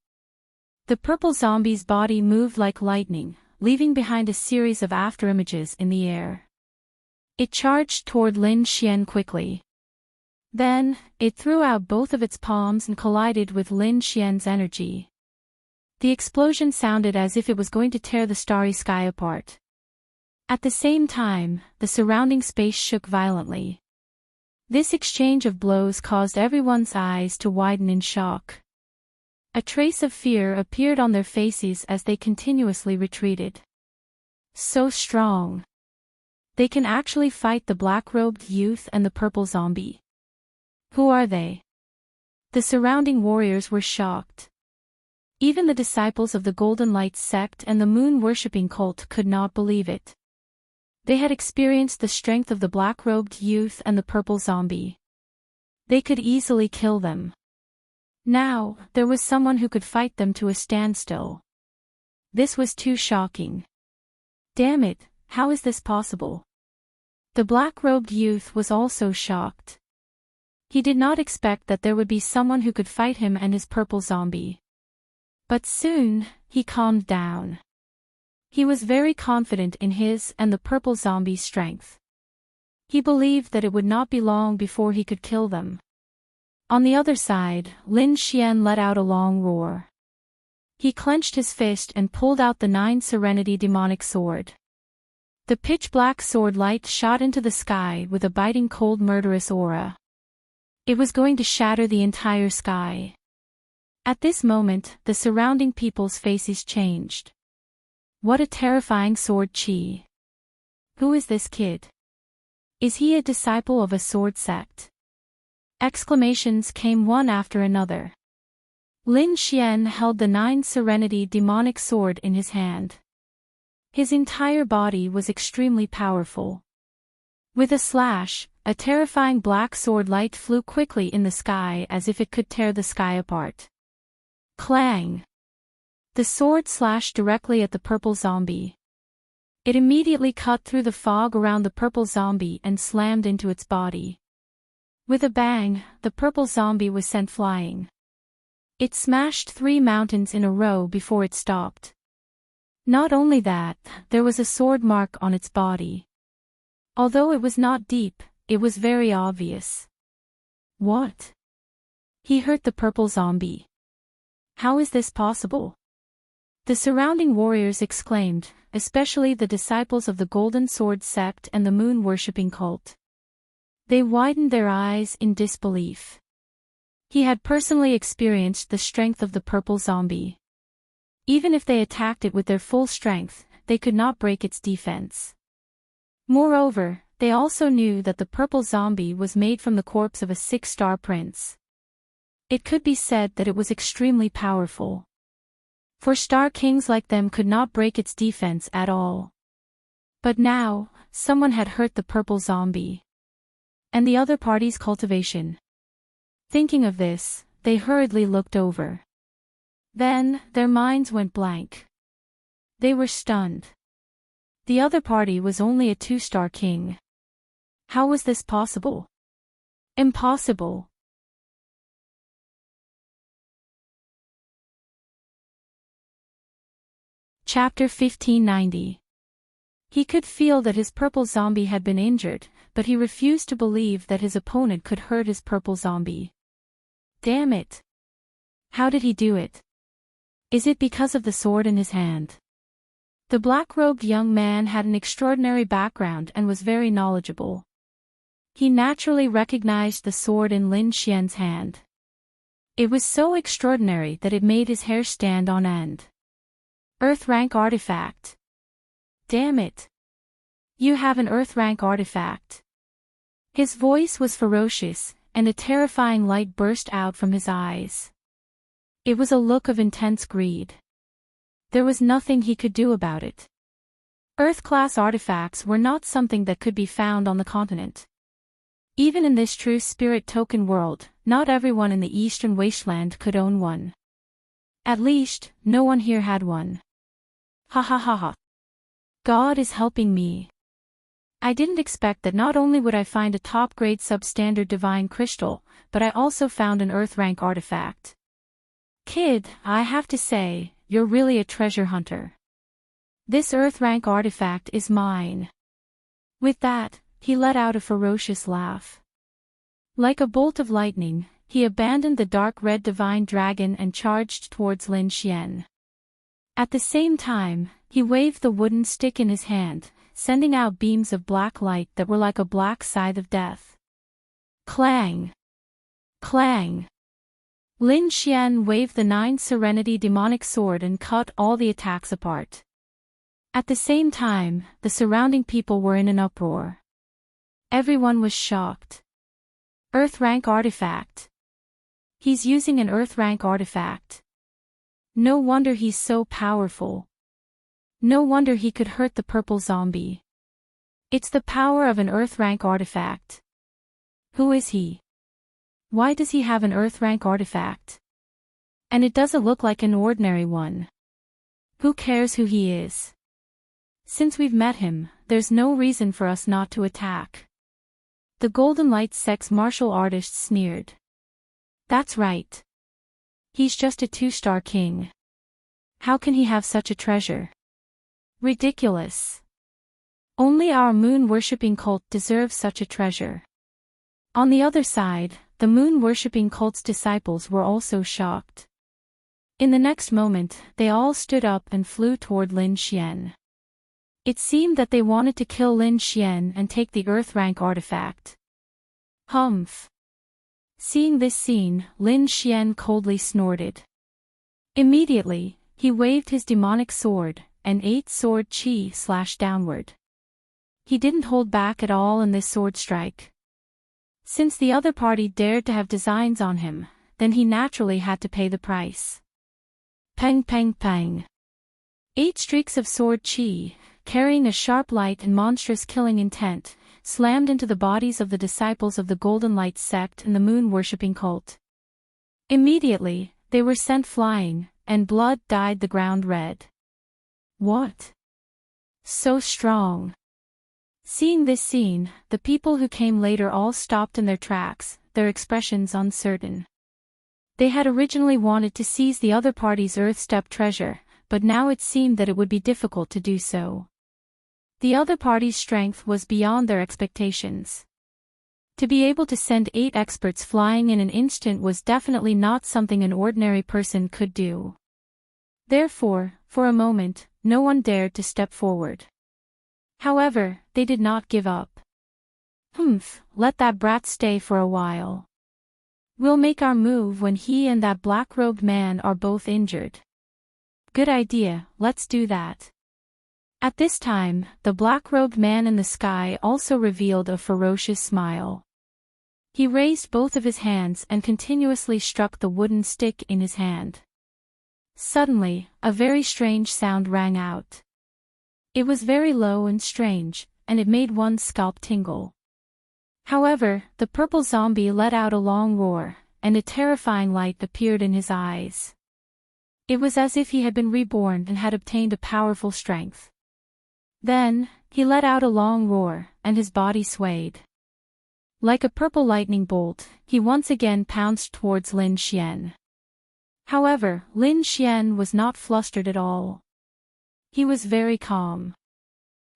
The purple zombie's body moved like lightning, leaving behind a series of afterimages in the air. It charged toward Lin Xian quickly. Then, it threw out both of its palms and collided with Lin Xian's energy. The explosion sounded as if it was going to tear the starry sky apart. At the same time, the surrounding space shook violently. This exchange of blows caused everyone's eyes to widen in shock. A trace of fear appeared on their faces as they continuously retreated. So strong. They can actually fight the black-robed youth and the purple zombie. Who are they? The surrounding warriors were shocked. Even the disciples of the Golden Light sect and the moon-worshipping cult could not believe it. They had experienced the strength of the black-robed youth and the purple zombie. They could easily kill them. Now, there was someone who could fight them to a standstill. This was too shocking. Damn it, how is this possible? The black-robed youth was also shocked. He did not expect that there would be someone who could fight him and his purple zombie. But soon, he calmed down. He was very confident in his and the purple zombie's strength. He believed that it would not be long before he could kill them. On the other side, Lin Xian let out a long roar. He clenched his fist and pulled out the 9 Serenity demonic sword. The pitch-black sword light shot into the sky with a biting cold murderous aura. It was going to shatter the entire sky. At this moment, the surrounding people's faces changed. What a terrifying sword chi. Who is this kid? Is he a disciple of a sword sect? Exclamations came one after another. Lin Xian held the 9 Serenity demonic sword in his hand. His entire body was extremely powerful. With a slash, a terrifying black sword light flew quickly in the sky as if it could tear the sky apart. Clang! The sword slashed directly at the purple zombie. It immediately cut through the fog around the purple zombie and slammed into its body. With a bang, the purple zombie was sent flying. It smashed 3 mountains in a row before it stopped. Not only that, there was a sword mark on its body. Although it was not deep, it was very obvious. What? He hurt the purple zombie. How is this possible? The surrounding warriors exclaimed, especially the disciples of the Golden Sword sect and the moon-worshipping cult. They widened their eyes in disbelief. He had personally experienced the strength of the purple zombie. Even if they attacked it with their full strength, they could not break its defense. Moreover, they also knew that the purple zombie was made from the corpse of a 6-star prince. It could be said that it was extremely powerful. 4-star kings like them could not break its defense at all. But now, someone had hurt the purple zombie. And the other party's cultivation. Thinking of this, they hurriedly looked over. Then, their minds went blank. They were stunned. The other party was only a 2-star king. How was this possible? Impossible. Chapter 1590. He could feel that his purple zombie had been injured, but he refused to believe that his opponent could hurt his purple zombie. Damn it! How did he do it? Is it because of the sword in his hand? The black-robed young man had an extraordinary background and was very knowledgeable. He naturally recognized the sword in Lin Xian's hand. It was so extraordinary that it made his hair stand on end. Earth rank artifact. Damn it! You have an Earth rank artifact. His voice was ferocious, and a terrifying light burst out from his eyes. It was a look of intense greed. There was nothing he could do about it. Earth-class artifacts were not something that could be found on the continent. Even in this true spirit token world, not everyone in the eastern wasteland could own one. At least, no one here had one. Ha ha ha ha. God is helping me. I didn't expect that not only would I find a top-grade substandard divine crystal, but I also found an Earth rank artifact. Kid, I have to say, you're really a treasure hunter. This Earth rank artifact is mine. With that, he let out a ferocious laugh. Like a bolt of lightning, he abandoned the dark red divine dragon and charged towards Lin Xian. At the same time, he waved the wooden stick in his hand, sending out beams of black light that were like a black scythe of death. Clang! Clang! Lin Xian waved the 9 Serenity demonic sword and cut all the attacks apart. At the same time, the surrounding people were in an uproar. Everyone was shocked. Earth rank artifact. He's using an Earth rank artifact. No wonder he's so powerful. No wonder he could hurt the purple zombie. It's the power of an Earth rank artifact. Who is he? Why does he have an Earth rank artifact? And it doesn't look like an ordinary one. Who cares who he is? Since we've met him, there's no reason for us not to attack. The Golden Light Sect's martial artist sneered. That's right. He's just a 2-star king. How can he have such a treasure? Ridiculous. Only our moon-worshipping cult deserves such a treasure. On the other side, the moon-worshipping cult's disciples were also shocked. In the next moment, they all stood up and flew toward Lin Xian. It seemed that they wanted to kill Lin Xian and take the Earth rank artifact. Humph. Seeing this scene, Lin Xian coldly snorted. Immediately, he waved his demonic sword, and 8 sword chi slashed downward. He didn't hold back at all in this sword strike. Since the other party dared to have designs on him, then he naturally had to pay the price. Pang pang pang. 8 streaks of sword chi, carrying a sharp light and monstrous killing intent, slammed into the bodies of the disciples of the Golden Light sect and the moon-worshipping cult. Immediately, they were sent flying, and blood dyed the ground red. What? So strong. Seeing this scene, the people who came later all stopped in their tracks, their expressions uncertain. They had originally wanted to seize the other party's Earth Step treasure, but now it seemed that it would be difficult to do so. The other party's strength was beyond their expectations. To be able to send 8 experts flying in an instant was definitely not something an ordinary person could do. Therefore, for a moment, no one dared to step forward. However, they did not give up. Let that brat stay for a while. We'll make our move when he and that black-robed man are both injured. Good idea, let's do that. At this time, the black-robed man in the sky also revealed a ferocious smile. He raised both of his hands and continuously struck the wooden stick in his hand. Suddenly, a very strange sound rang out. It was very low and strange, and it made one's scalp tingle. However, the purple zombie let out a long roar, and a terrifying light appeared in his eyes. It was as if he had been reborn and had obtained a powerful strength. Then, he let out a long roar, and his body swayed. Like a purple lightning bolt, he once again pounced towards Lin Xian. However, Lin Xian was not flustered at all. He was very calm.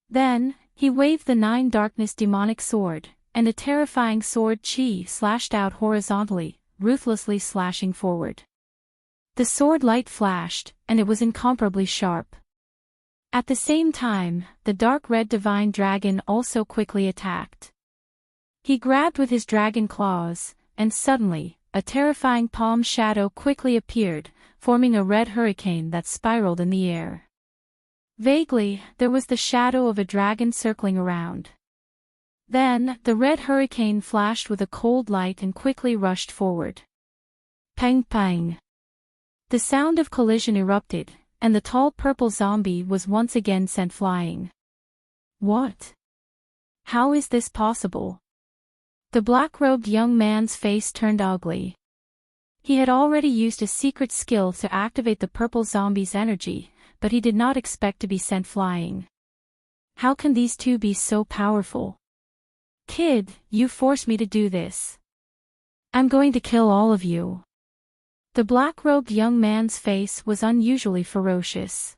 Then, he waved the 9 darkness demonic sword, and a terrifying sword chi slashed out horizontally, ruthlessly slashing forward. The sword light flashed, and it was incomparably sharp. At the same time, the dark red divine dragon also quickly attacked. He grabbed with his dragon claws, and suddenly, a terrifying palm shadow quickly appeared, forming a red hurricane that spiraled in the air. Vaguely, there was the shadow of a dragon circling around. Then, the red hurricane flashed with a cold light and quickly rushed forward. Pang pang. The sound of collision erupted, and the tall purple zombie was once again sent flying. What? How is this possible? The black-robed young man's face turned ugly. He had already used a secret skill to activate the purple zombie's energy, but he did not expect to be sent flying. How can these two be so powerful? Kid, you forced me to do this. I'm going to kill all of you. The black-robed young man's face was unusually ferocious.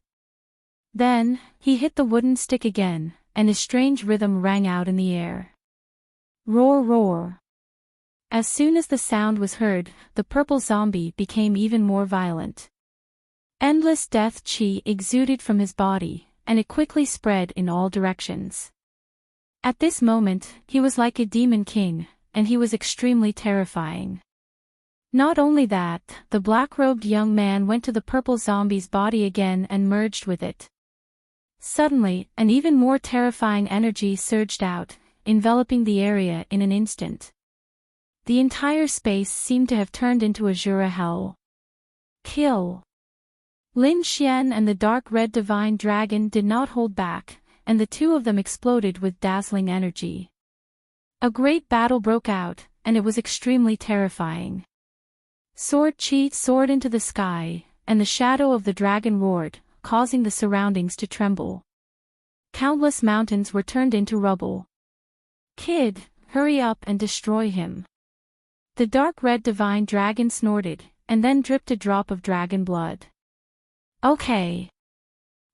Then, he hit the wooden stick again, and a strange rhythm rang out in the air. Roar roar. As soon as the sound was heard, the purple zombie became even more violent. Endless death chi exuded from his body, and it quickly spread in all directions. At this moment, he was like a demon king, and he was extremely terrifying. Not only that, the black-robed young man went to the purple zombie's body again and merged with it. Suddenly, an even more terrifying energy surged out, enveloping the area in an instant. The entire space seemed to have turned into azure hell. Kill! Lin Xian and the dark red divine dragon did not hold back, and the two of them exploded with dazzling energy. A great battle broke out, and it was extremely terrifying. Sword Chi soared into the sky, and the shadow of the dragon roared, causing the surroundings to tremble. Countless mountains were turned into rubble. Kid, hurry up and destroy him. The dark red divine dragon snorted, and then dripped a drop of dragon blood. Okay.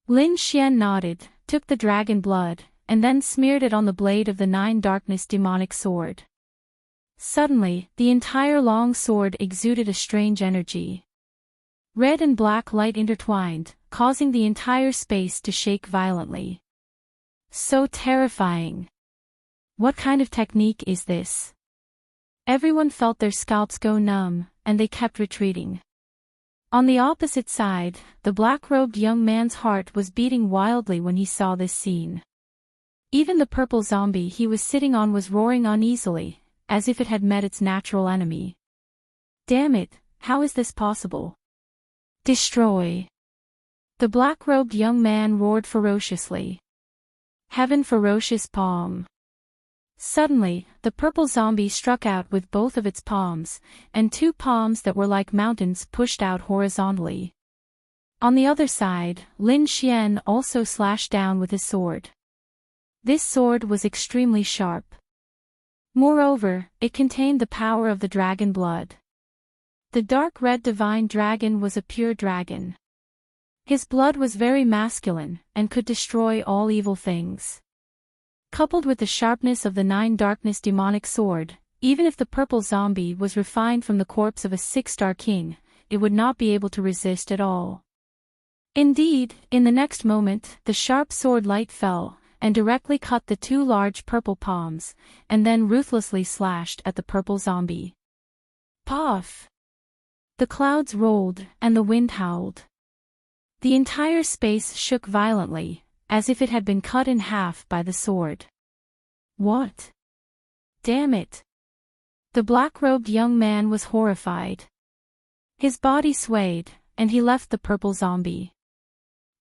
Lin Xian nodded, took the dragon blood, and then smeared it on the blade of the Nine Darkness demonic sword. Suddenly, the entire long sword exuded a strange energy. Red and black light intertwined, causing the entire space to shake violently. So terrifying. What kind of technique is this? Everyone felt their scalps go numb, and they kept retreating. On the opposite side, the black-robed young man's heart was beating wildly when he saw this scene. Even the purple zombie he was sitting on was roaring uneasily, as if it had met its natural enemy. Damn it, how is this possible? Destroy! The black-robed young man roared ferociously. Heaven ferocious palm. Suddenly, the purple zombie struck out with both of its palms, and two palms that were like mountains pushed out horizontally. On the other side, Lin Xian also slashed down with his sword. This sword was extremely sharp. Moreover, it contained the power of the dragon blood. The dark red divine dragon was a pure dragon. His blood was very masculine, and could destroy all evil things. Coupled with the sharpness of the Nine Darkness demonic sword, even if the purple zombie was refined from the corpse of a six-star king, it would not be able to resist at all. Indeed, in the next moment, the sharp sword light fell, and directly cut the two large purple palms, and then ruthlessly slashed at the purple zombie. Puff! The clouds rolled, and the wind howled. The entire space shook violently, as if it had been cut in half by the sword. What? Damn it! The black-robed young man was horrified. His body swayed, and he left the purple zombie.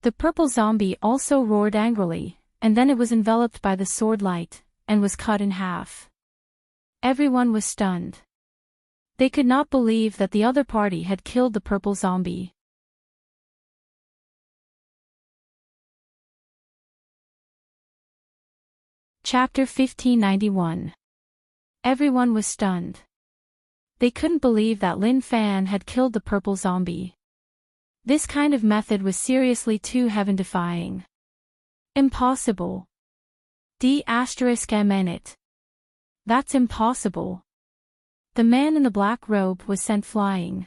The purple zombie also roared angrily, and then it was enveloped by the sword light, and was cut in half. Everyone was stunned. They could not believe that the other party had killed the purple zombie. Chapter 1591. Everyone was stunned. They couldn't believe that Lin Fan had killed the purple zombie. This kind of method was seriously too heaven-defying. Impossible. D***it. That's impossible. The man in the black robe was sent flying.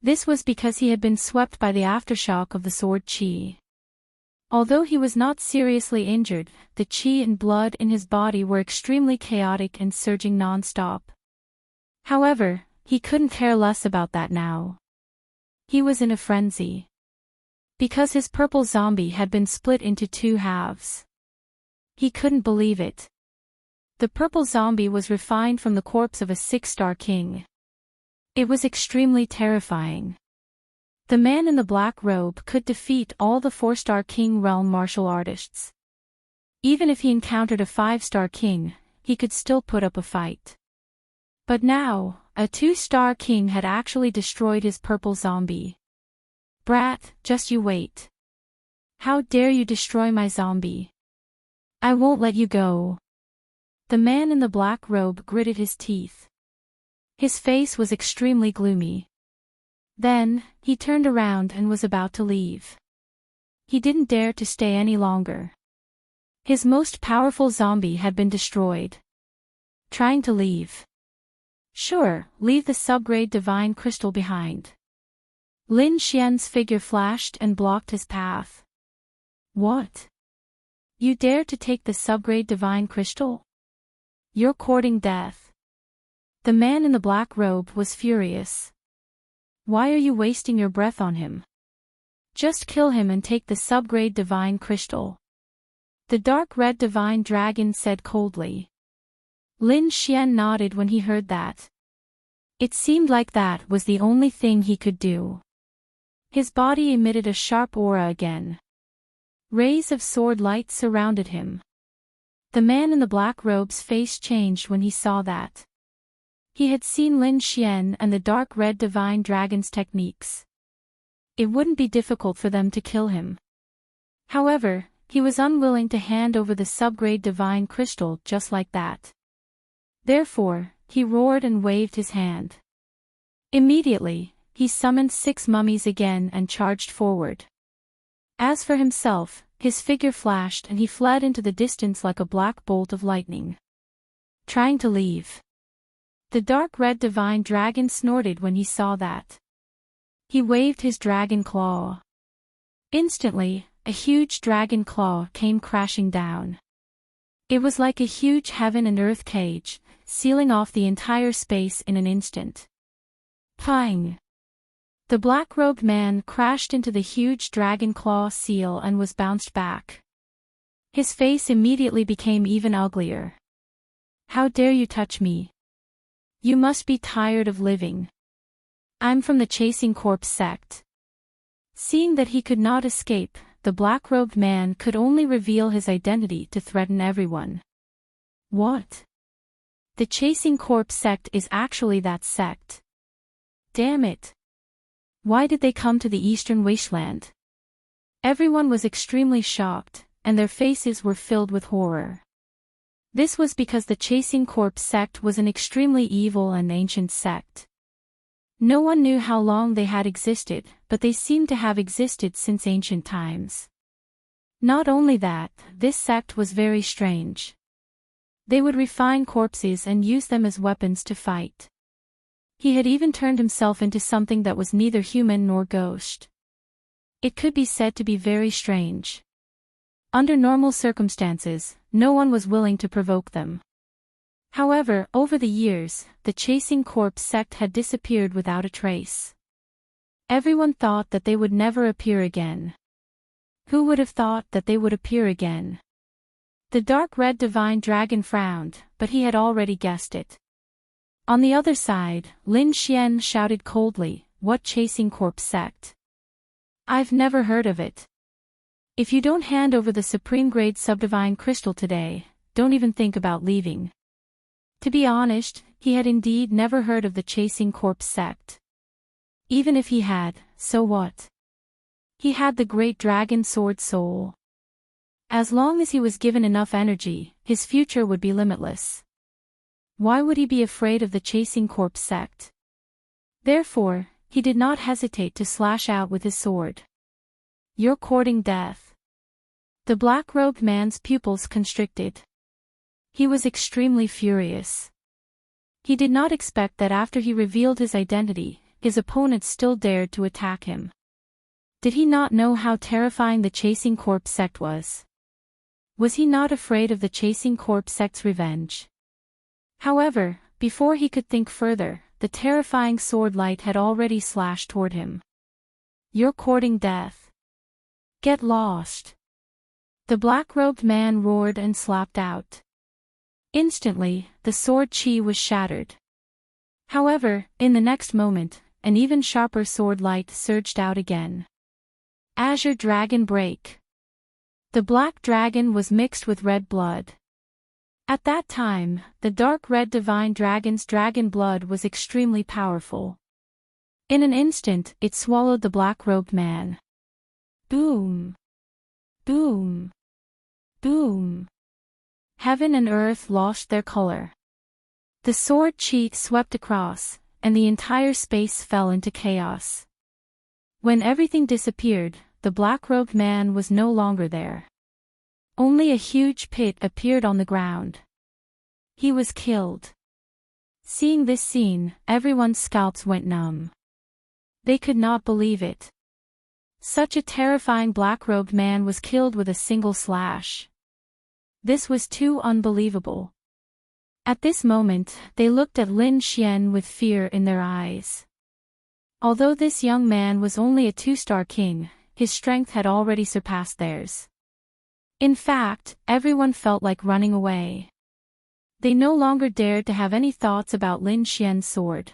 This was because he had been swept by the aftershock of the sword chi. Although he was not seriously injured, the chi and blood in his body were extremely chaotic and surging non-stop. However, he couldn't care less about that now. He was in a frenzy. Because his purple zombie had been split into two halves. He couldn't believe it. The purple zombie was refined from the corpse of a six-star king. It was extremely terrifying. The man in the black robe could defeat all the four-star king realm martial artists. Even if he encountered a five-star king, he could still put up a fight. But now, a two-star king had actually destroyed his purple zombie. Brat, just you wait. How dare you destroy my zombie? I won't let you go. The man in the black robe gritted his teeth. His face was extremely gloomy. Then, he turned around and was about to leave. He didn't dare to stay any longer. His most powerful zombie had been destroyed. Trying to leave. Sure, leave the subgrade divine crystal behind. Lin Xian's figure flashed and blocked his path. What? You dare to take the subgrade divine crystal? You're courting death. The man in the black robe was furious. Why are you wasting your breath on him? Just kill him and take the subgrade divine crystal. The dark red divine dragon said coldly. Lin Xian nodded when he heard that. It seemed like that was the only thing he could do. His body emitted a sharp aura again. Rays of sword light surrounded him. The man in the black robe's face changed when he saw that. He had seen Lin Xian and the dark red divine dragon's techniques. It wouldn't be difficult for them to kill him. However, he was unwilling to hand over the subgrade divine crystal just like that. Therefore, he roared and waved his hand. Immediately, he summoned 6 mummies again and charged forward. As for himself, his figure flashed and he fled into the distance like a black bolt of lightning. Trying to leave. The dark red divine dragon snorted when he saw that. He waved his dragon claw. Instantly, a huge dragon claw came crashing down. It was like a huge heaven and earth cage, sealing off the entire space in an instant. Pang! The black-robed man crashed into the huge dragon claw seal and was bounced back. His face immediately became even uglier. How dare you touch me? You must be tired of living. I'm from the Chasing Corpse sect. Seeing that he could not escape, the black-robed man could only reveal his identity to threaten everyone. What? The Chasing Corpse sect is actually that sect. Damn it. Why did they come to the Eastern Wasteland? Everyone was extremely shocked, and their faces were filled with horror. This was because the Chasing Corpse sect was an extremely evil and ancient sect. No one knew how long they had existed, but they seemed to have existed since ancient times. Not only that, this sect was very strange. They would refine corpses and use them as weapons to fight. He had even turned himself into something that was neither human nor ghost. It could be said to be very strange. Under normal circumstances, no one was willing to provoke them. However, over the years, the Chasing Corpse sect had disappeared without a trace. Everyone thought that they would never appear again. Who would have thought that they would appear again? The dark red divine dragon frowned, but he had already guessed it. On the other side, Lin Xian shouted coldly, "What Chasing Corpse sect? I've never heard of it. If you don't hand over the supreme grade subdivine crystal today, don't even think about leaving." To be honest, he had indeed never heard of the Chasing Corpse sect. Even if he had, so what? He had the great dragon sword soul. As long as he was given enough energy, his future would be limitless. Why would he be afraid of the Chasing Corpse sect? Therefore, he did not hesitate to slash out with his sword. You're courting death. The black-robed man's pupils constricted. He was extremely furious. He did not expect that after he revealed his identity, his opponents still dared to attack him. Did he not know how terrifying the Chasing Corpse sect was? Was he not afraid of the Chasing Corpse sect's revenge? However, before he could think further, the terrifying sword light had already slashed toward him. You're courting death. Get lost. The black-robed man roared and slapped out. Instantly, the sword chi was shattered. However, in the next moment, an even sharper sword light surged out again. Azure Dragon Break. The black dragon was mixed with red blood. At that time, the dark red divine dragon's dragon blood was extremely powerful. In an instant, it swallowed the black-robed man. Boom! Boom! Boom! Heaven and earth lost their color. The sword chi swept across, and the entire space fell into chaos. When everything disappeared, the black-robed man was no longer there. Only a huge pit appeared on the ground. He was killed. Seeing this scene, everyone's scalps went numb. They could not believe it. Such a terrifying black-robed man was killed with a single slash. This was too unbelievable. At this moment, they looked at Lin Xian with fear in their eyes. Although this young man was only a 2-star king, his strength had already surpassed theirs. In fact, everyone felt like running away. They no longer dared to have any thoughts about Lin Xian's sword.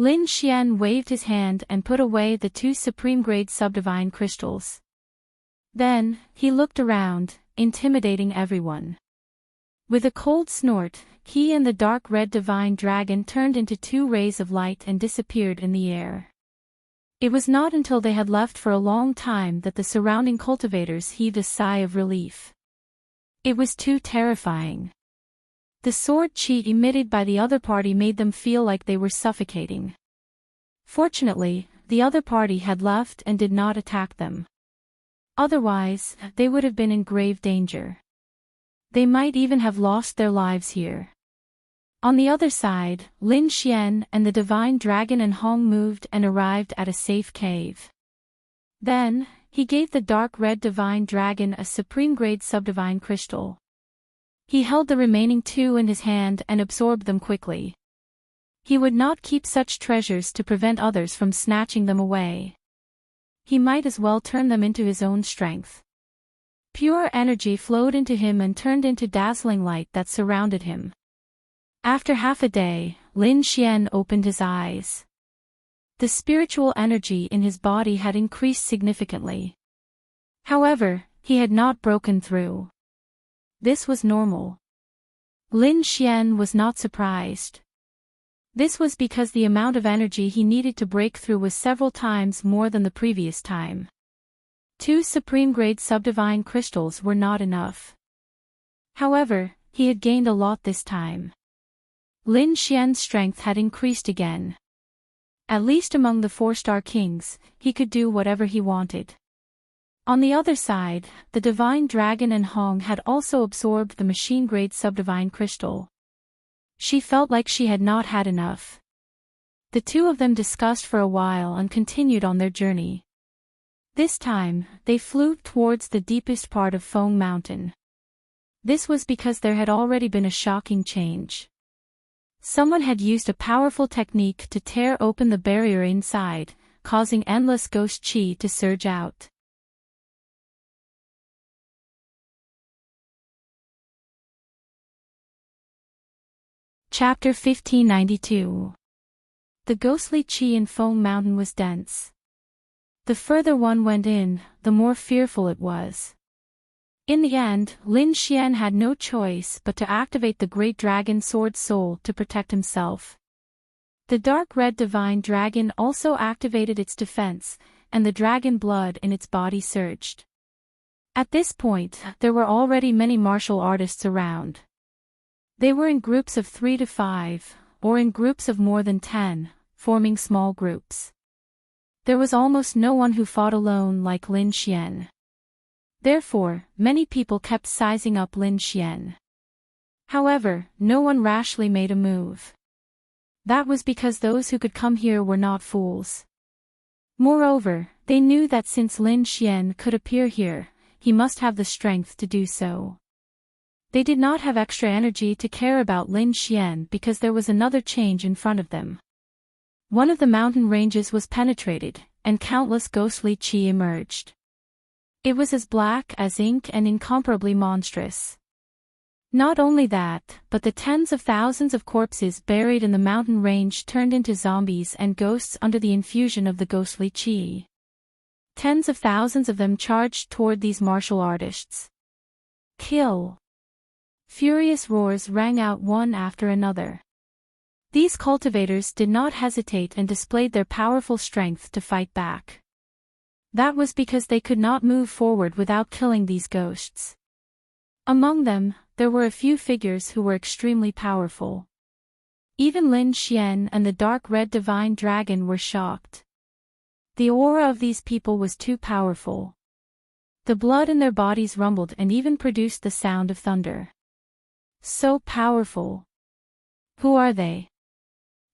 Lin Xian waved his hand and put away the 2 supreme-grade subdivine crystals. Then, he looked around, intimidating everyone. With a cold snort, he and the dark red divine dragon turned into 2 rays of light and disappeared in the air. It was not until they had left for a long time that the surrounding cultivators heaved a sigh of relief. It was too terrifying. The sword chi emitted by the other party made them feel like they were suffocating. Fortunately, the other party had left and did not attack them. Otherwise, they would have been in grave danger. They might even have lost their lives here. On the other side, Lin Xian and the divine dragon and Hong moved and arrived at a safe cave. Then, he gave the dark red divine dragon a supreme-grade subdivine crystal. He held the remaining 2 in his hand and absorbed them quickly. He would not keep such treasures to prevent others from snatching them away. He might as well turn them into his own strength. Pure energy flowed into him and turned into dazzling light that surrounded him. After half a day, Lin Xian opened his eyes. The spiritual energy in his body had increased significantly. However, he had not broken through. This was normal. Lin Xian was not surprised. This was because the amount of energy he needed to break through was several times more than the previous time. 2 supreme-grade subdivine crystals were not enough. However, he had gained a lot this time. Lin Xian's strength had increased again. At least among the 4-star kings, he could do whatever he wanted. On the other side, the divine dragon and Hong had also absorbed the machine-grade subdivine crystal. She felt like she had not had enough. The 2 of them discussed for a while and continued on their journey. This time, they flew towards the deepest part of Feng Mountain. This was because there had already been a shocking change. Someone had used a powerful technique to tear open the barrier inside, causing endless ghost chi to surge out. Chapter 1592. The ghostly chi in Feng Mountain was dense. The further one went in, the more fearful it was. In the end, Lin Xian had no choice but to activate the Great Dragon Sword Soul to protect himself. The dark red divine dragon also activated its defense, and the dragon blood in its body surged. At this point, there were already many martial artists around. They were in groups of 3 to 5, or in groups of more than 10, forming small groups. There was almost no one who fought alone like Lin Xian. Therefore, many people kept sizing up Lin Xian. However, no one rashly made a move. That was because those who could come here were not fools. Moreover, they knew that since Lin Xian could appear here, he must have the strength to do so. They did not have extra energy to care about Lin Xian because there was another change in front of them. One of the mountain ranges was penetrated, and countless ghostly chi emerged. It was as black as ink and incomparably monstrous. Not only that, but the tens of thousands of corpses buried in the mountain range turned into zombies and ghosts under the infusion of the ghostly chi. Tens of thousands of them charged toward these martial artists. Kill! Furious roars rang out one after another. These cultivators did not hesitate and displayed their powerful strength to fight back. That was because they could not move forward without killing these ghosts. Among them, there were a few figures who were extremely powerful. Even Lin Xian and the dark red divine dragon were shocked. The aura of these people was too powerful. The blood in their bodies rumbled and even produced the sound of thunder. So powerful. Who are they?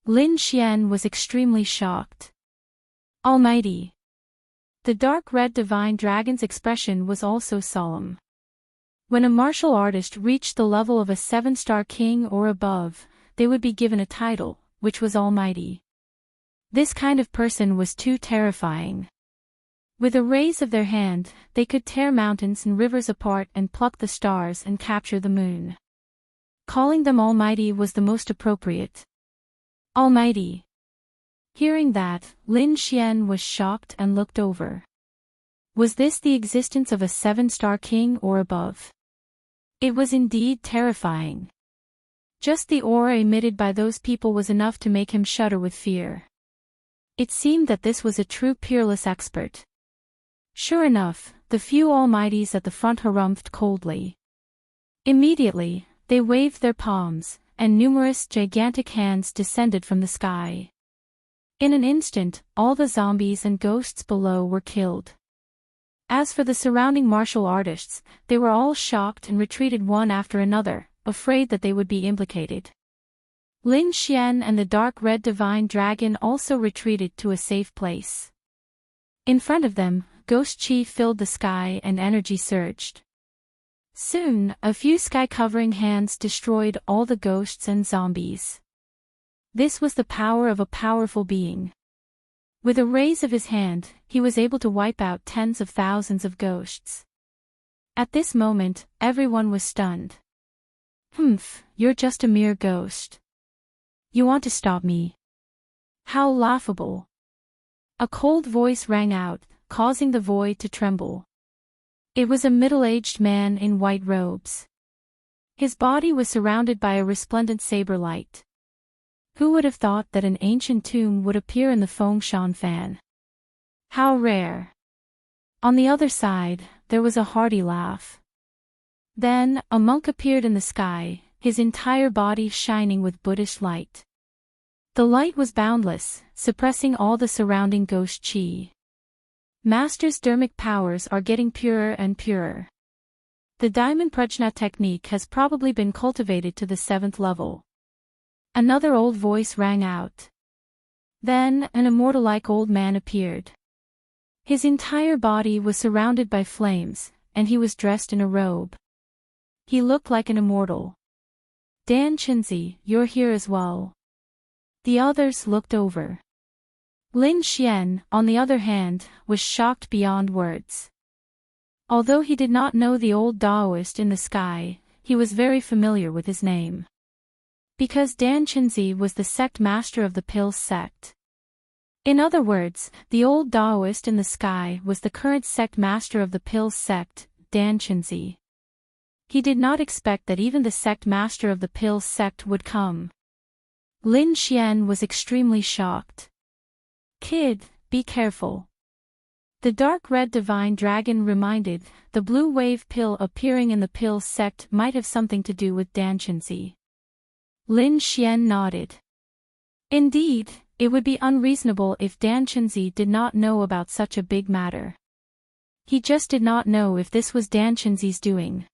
Lin Xian was extremely shocked. Almighty! The dark red divine dragon's expression was also solemn. When a martial artist reached the level of a 7-star king or above, they would be given a title, which was Almighty. This kind of person was too terrifying. With a raise of their hand, they could tear mountains and rivers apart and pluck the stars and capture the moon. Calling them Almighty was the most appropriate. Almighty. Hearing that, Lin Xian was shocked and looked over. Was this the existence of a 7-star king or above? It was indeed terrifying. Just the aura emitted by those people was enough to make him shudder with fear. It seemed that this was a true peerless expert. Sure enough, the few almighties at the front harumphed coldly. Immediately, they waved their palms, and numerous gigantic hands descended from the sky. In an instant, all the zombies and ghosts below were killed. As for the surrounding martial artists, they were all shocked and retreated one after another, afraid that they would be implicated. Lin Xian and the dark red divine dragon also retreated to a safe place. In front of them, ghost chi filled the sky and energy surged. Soon, a few sky-covering hands destroyed all the ghosts and zombies. This was the power of a powerful being. With a raise of his hand, he was able to wipe out tens of thousands of ghosts. At this moment, everyone was stunned. You're just a mere ghost. You want to stop me? How laughable. A cold voice rang out, causing the void to tremble. It was a middle-aged man in white robes. His body was surrounded by a resplendent saber light. Who would have thought that an ancient tomb would appear in the Fengshan fan? How rare. On the other side, there was a hearty laugh. Then, a monk appeared in the sky, his entire body shining with Buddhist light. The light was boundless, suppressing all the surrounding ghost chi. Master's dermic powers are getting purer and purer. The diamond prajna technique has probably been cultivated to the 7th level. Another old voice rang out. Then, an immortal-like old man appeared. His entire body was surrounded by flames, and he was dressed in a robe. He looked like an immortal. Dan Chenzi, you're here as well. The others looked over. Lin Xian, on the other hand, was shocked beyond words. Although he did not know the old Taoist in the sky, he was very familiar with his name. Because Dan Chenzi was the sect master of the Pills sect. In other words, the old Taoist in the sky was the current sect master of the Pills sect, Dan Chenzi. He did not expect that even the sect master of the Pills sect would come. Lin Xian was extremely shocked. Kid, be careful. The dark red divine dragon reminded, the blue wave pill appearing in the Pills sect might have something to do with Dan Chenzi. Lin Xian nodded. Indeed, it would be unreasonable if Dan Chenzi did not know about such a big matter. He just did not know if this was Dan Chenzi's doing.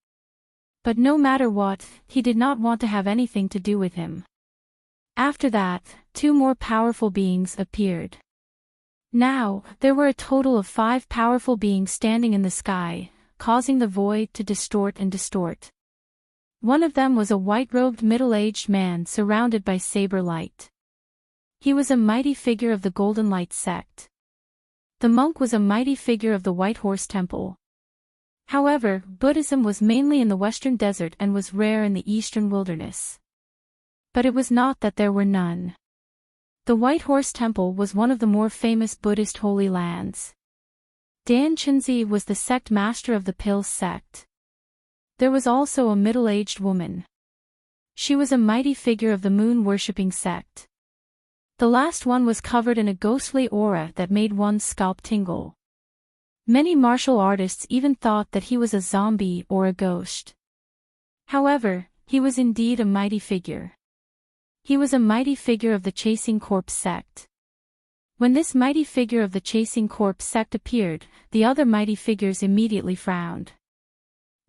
But no matter what, he did not want to have anything to do with him. After that, 2 more powerful beings appeared. Now, there were a total of 5 powerful beings standing in the sky, causing the void to distort and distort. One of them was a white-robed middle-aged man surrounded by saber light. He was a mighty figure of the Golden Light sect. The monk was a mighty figure of the White Horse Temple. However, Buddhism was mainly in the western desert and was rare in the eastern wilderness. But it was not that there were none. The White Horse Temple was one of the more famous Buddhist holy lands. Dan Chenzi was the sect master of the Pills sect. There was also a middle-aged woman. She was a mighty figure of the moon-worshipping sect. The last one was covered in a ghostly aura that made one's scalp tingle. Many martial artists even thought that he was a zombie or a ghost. However, he was indeed a mighty figure. He was a mighty figure of the Chasing Corpse sect. When this mighty figure of the Chasing Corpse sect appeared, the other mighty figures immediately frowned.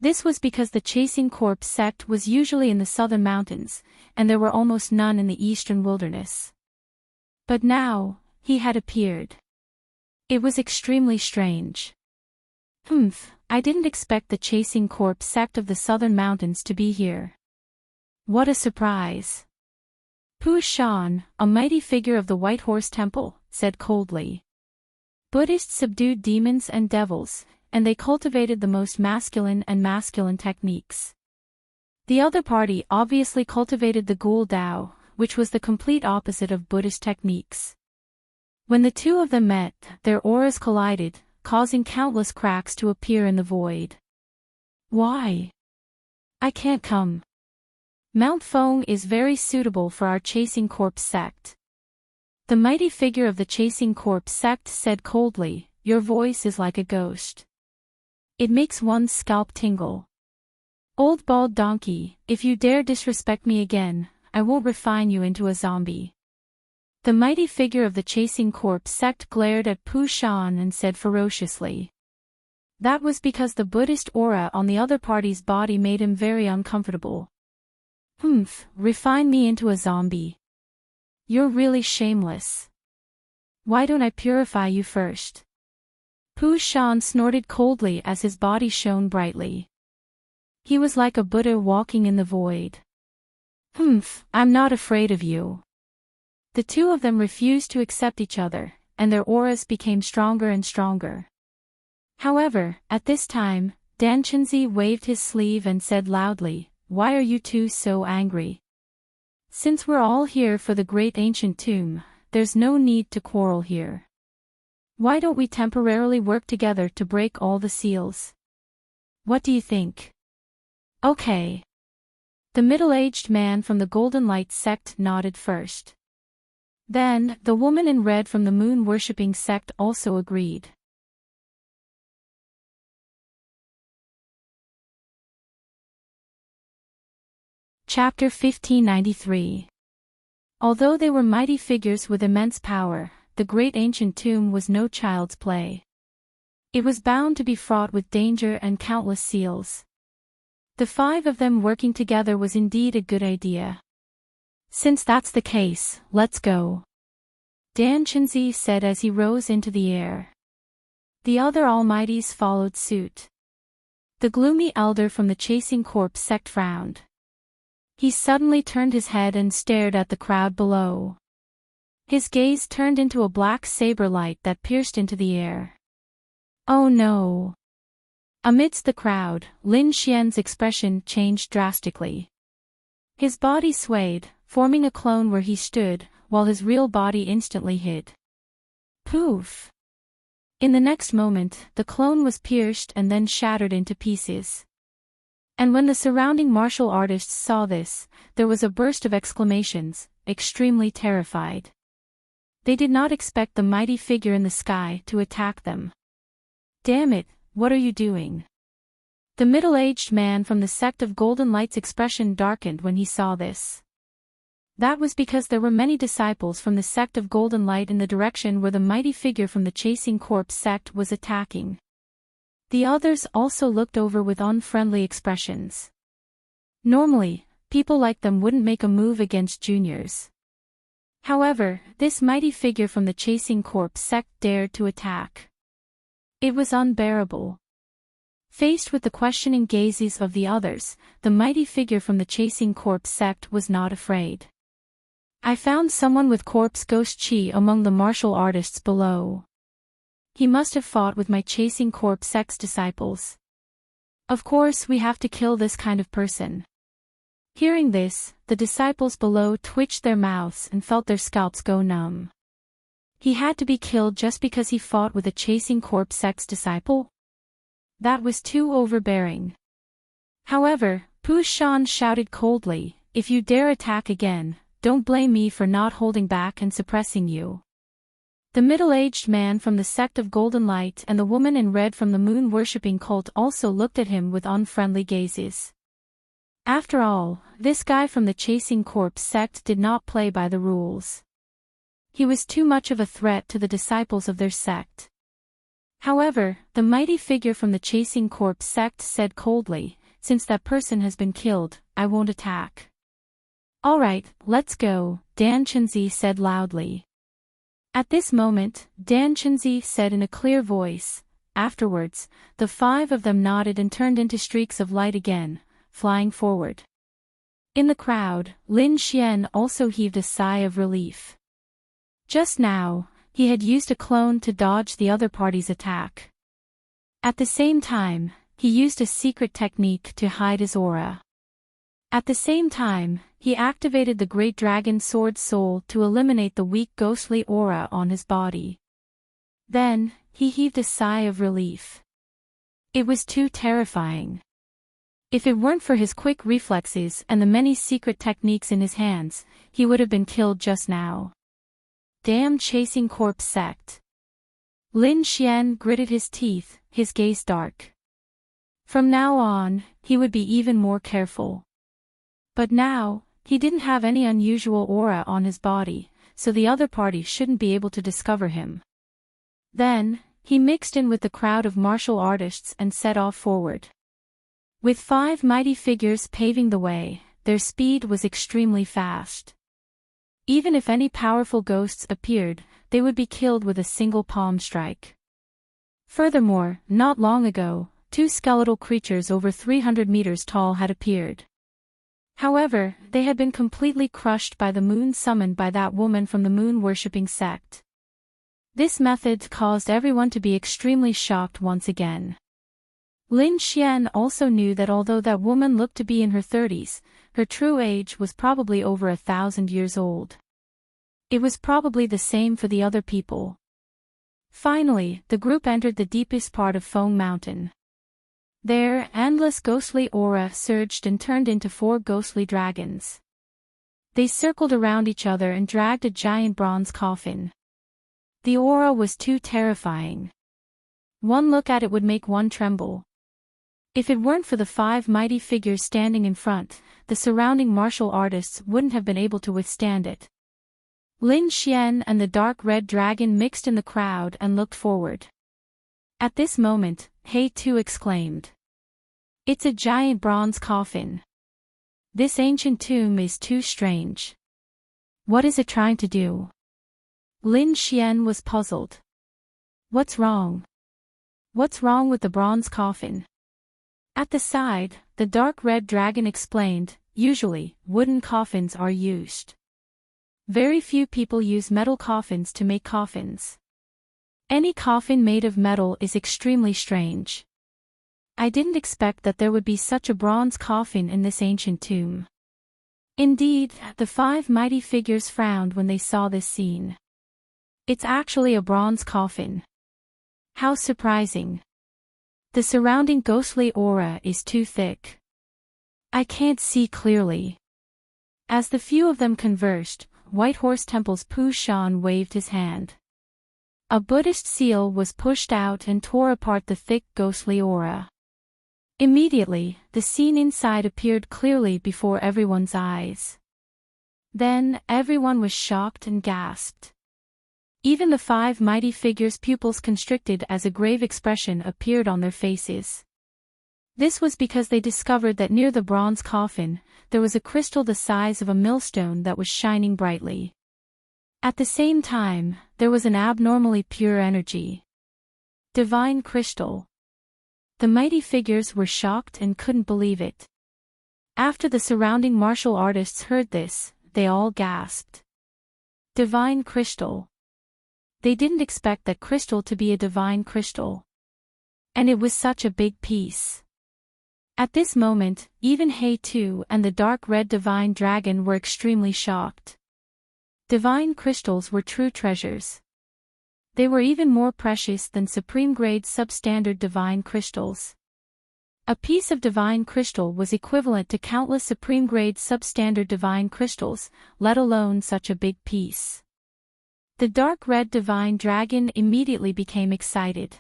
This was because the Chasing Corpse sect was usually in the southern mountains, and there were almost none in the eastern wilderness. But now, he had appeared. It was extremely strange. I didn't expect the Chasing Corpse sect of the Southern Mountains to be here. What a surprise. Pu Shan, a mighty figure of the White Horse Temple, said coldly. Buddhists subdued demons and devils, and they cultivated the most masculine techniques. The other party obviously cultivated the Gul Dao, which was the complete opposite of Buddhist techniques. When the two of them met, their auras collided, causing countless cracks to appear in the void. Why? I can't come. Mount Fong is very suitable for our Chasing Corpse sect. The mighty figure of the Chasing Corpse sect said coldly, your voice is like a ghost. It makes one's scalp tingle. Old bald donkey, if you dare disrespect me again, I won't refine you into a zombie. The mighty figure of the Chasing Corpse sect glared at Pu Shan and said ferociously. That was because the Buddhist aura on the other party's body made him very uncomfortable. Refine me into a zombie. You're really shameless. Why don't I purify you first? Pu Shan snorted coldly as his body shone brightly. He was like a Buddha walking in the void. I'm not afraid of you. The two of them refused to accept each other, and their auras became stronger and stronger. However, at this time, Dan Chenzi waved his sleeve and said loudly, why are you two so angry? Since we're all here for the great ancient tomb, there's no need to quarrel here. Why don't we temporarily work together to break all the seals? What do you think? Okay. The middle-aged man from the Golden Light sect nodded first. Then, the woman in red from the moon-worshipping sect also agreed. Chapter 1593. Although they were mighty figures with immense power, the great ancient tomb was no child's play. It was bound to be fraught with danger and countless seals. The five of them working together was indeed a good idea. Since that's the case, let's go. Dan Chenzi said as he rose into the air. The other almighties followed suit. The gloomy elder from the Chasing Corpse sect frowned. He suddenly turned his head and stared at the crowd below. His gaze turned into a black saber light that pierced into the air. Oh no! Amidst the crowd, Lin Xian's expression changed drastically. His body swayed, forming a clone where he stood, while his real body instantly hid. Poof! In the next moment, the clone was pierced and then shattered into pieces. And when the surrounding martial artists saw this, there was a burst of exclamations, extremely terrified. They did not expect the mighty figure in the sky to attack them. Damn it, what are you doing? The middle-aged man from the sect of Golden Light's expression darkened when he saw this. That was because there were many disciples from the sect of Golden Light in the direction where the mighty figure from the Chasing Corpse sect was attacking. The others also looked over with unfriendly expressions. Normally, people like them wouldn't make a move against juniors. However, this mighty figure from the Chasing Corpse sect dared to attack. It was unbearable. Faced with the questioning gazes of the others, the mighty figure from the Chasing Corpse sect was not afraid. I found someone with corpse ghost chi among the martial artists below. He must have fought with my Chasing Corpse sect's disciples. Of course we have to kill this kind of person. Hearing this, the disciples below twitched their mouths and felt their scalps go numb. He had to be killed just because he fought with a Chasing Corpse sect's disciple? That was too overbearing. However, Pu Shan shouted coldly, if you dare attack again, don't blame me for not holding back and suppressing you. The middle-aged man from the sect of Golden Light and the woman in red from the moon-worshipping cult also looked at him with unfriendly gazes. After all, this guy from the Chasing Corpse sect did not play by the rules. He was too much of a threat to the disciples of their sect. However, the mighty figure from the Chasing Corpse sect said coldly, since that person has been killed, I won't attack. Alright, let's go, Dan Chenzi said loudly. At this moment, Dan Chenzi said in a clear voice. Afterwards, the five of them nodded and turned into streaks of light again, flying forward. In the crowd, Lin Xian also heaved a sigh of relief. Just now, he had used a clone to dodge the other party's attack. At the same time, he used a secret technique to hide his aura. At the same time, he activated the Great Dragon Sword Soul to eliminate the weak ghostly aura on his body. Then, he heaved a sigh of relief. It was too terrifying. If it weren't for his quick reflexes and the many secret techniques in his hands, he would have been killed just now. Damn chasing corpse sect. Lin Xian gritted his teeth, his gaze dark. From now on, he would be even more careful. But now, he didn't have any unusual aura on his body, so the other party shouldn't be able to discover him. Then, he mixed in with the crowd of martial artists and set off forward. With 5 mighty figures paving the way, their speed was extremely fast. Even if any powerful ghosts appeared, they would be killed with a single palm strike. Furthermore, not long ago, 2 skeletal creatures over 300 meters tall had appeared. However, they had been completely crushed by the moon summoned by that woman from the moon-worshipping sect. This method caused everyone to be extremely shocked once again. Lin Xian also knew that although that woman looked to be in her 30s, her true age was probably over 1,000 years old. It was probably the same for the other people. Finally, the group entered the deepest part of Feng Mountain. There, endless ghostly aura surged and turned into 4 ghostly dragons. They circled around each other and dragged a giant bronze coffin. The aura was too terrifying. One look at it would make one tremble. If it weren't for the 5 mighty figures standing in front, the surrounding martial artists wouldn't have been able to withstand it. Lin Xian and the dark red dragon mixed in the crowd and looked forward. At this moment, He Tu exclaimed. It's a giant bronze coffin. This ancient tomb is too strange. What is it trying to do? Lin Xian was puzzled. What's wrong? What's wrong with the bronze coffin? At the side, the dark red dragon explained, usually, wooden coffins are used. Very few people use metal coffins to make coffins. Any coffin made of metal is extremely strange. I didn't expect that there would be such a bronze coffin in this ancient tomb. Indeed, the 5 mighty figures frowned when they saw this scene. It's actually a bronze coffin. How surprising. The surrounding ghostly aura is too thick. I can't see clearly. As the few of them conversed, White Horse Temple's Pu Shan waved his hand. A Buddhist seal was pushed out and tore apart the thick ghostly aura. Immediately, the scene inside appeared clearly before everyone's eyes. Then, everyone was shocked and gasped. Even the 5 mighty figures' pupils constricted as a grave expression appeared on their faces. This was because they discovered that near the bronze coffin, there was a crystal the size of a millstone that was shining brightly. At the same time, there was an abnormally pure energy. Divine crystal. The mighty figures were shocked and couldn't believe it. After the surrounding martial artists heard this, they all gasped. Divine crystal. They didn't expect that crystal to be a divine crystal. And it was such a big piece. At this moment, even He Tu and the dark red divine dragon were extremely shocked. Divine crystals were true treasures. They were even more precious than supreme-grade substandard divine crystals. A piece of divine crystal was equivalent to countless supreme-grade substandard divine crystals, let alone such a big piece. The dark red divine dragon immediately became excited.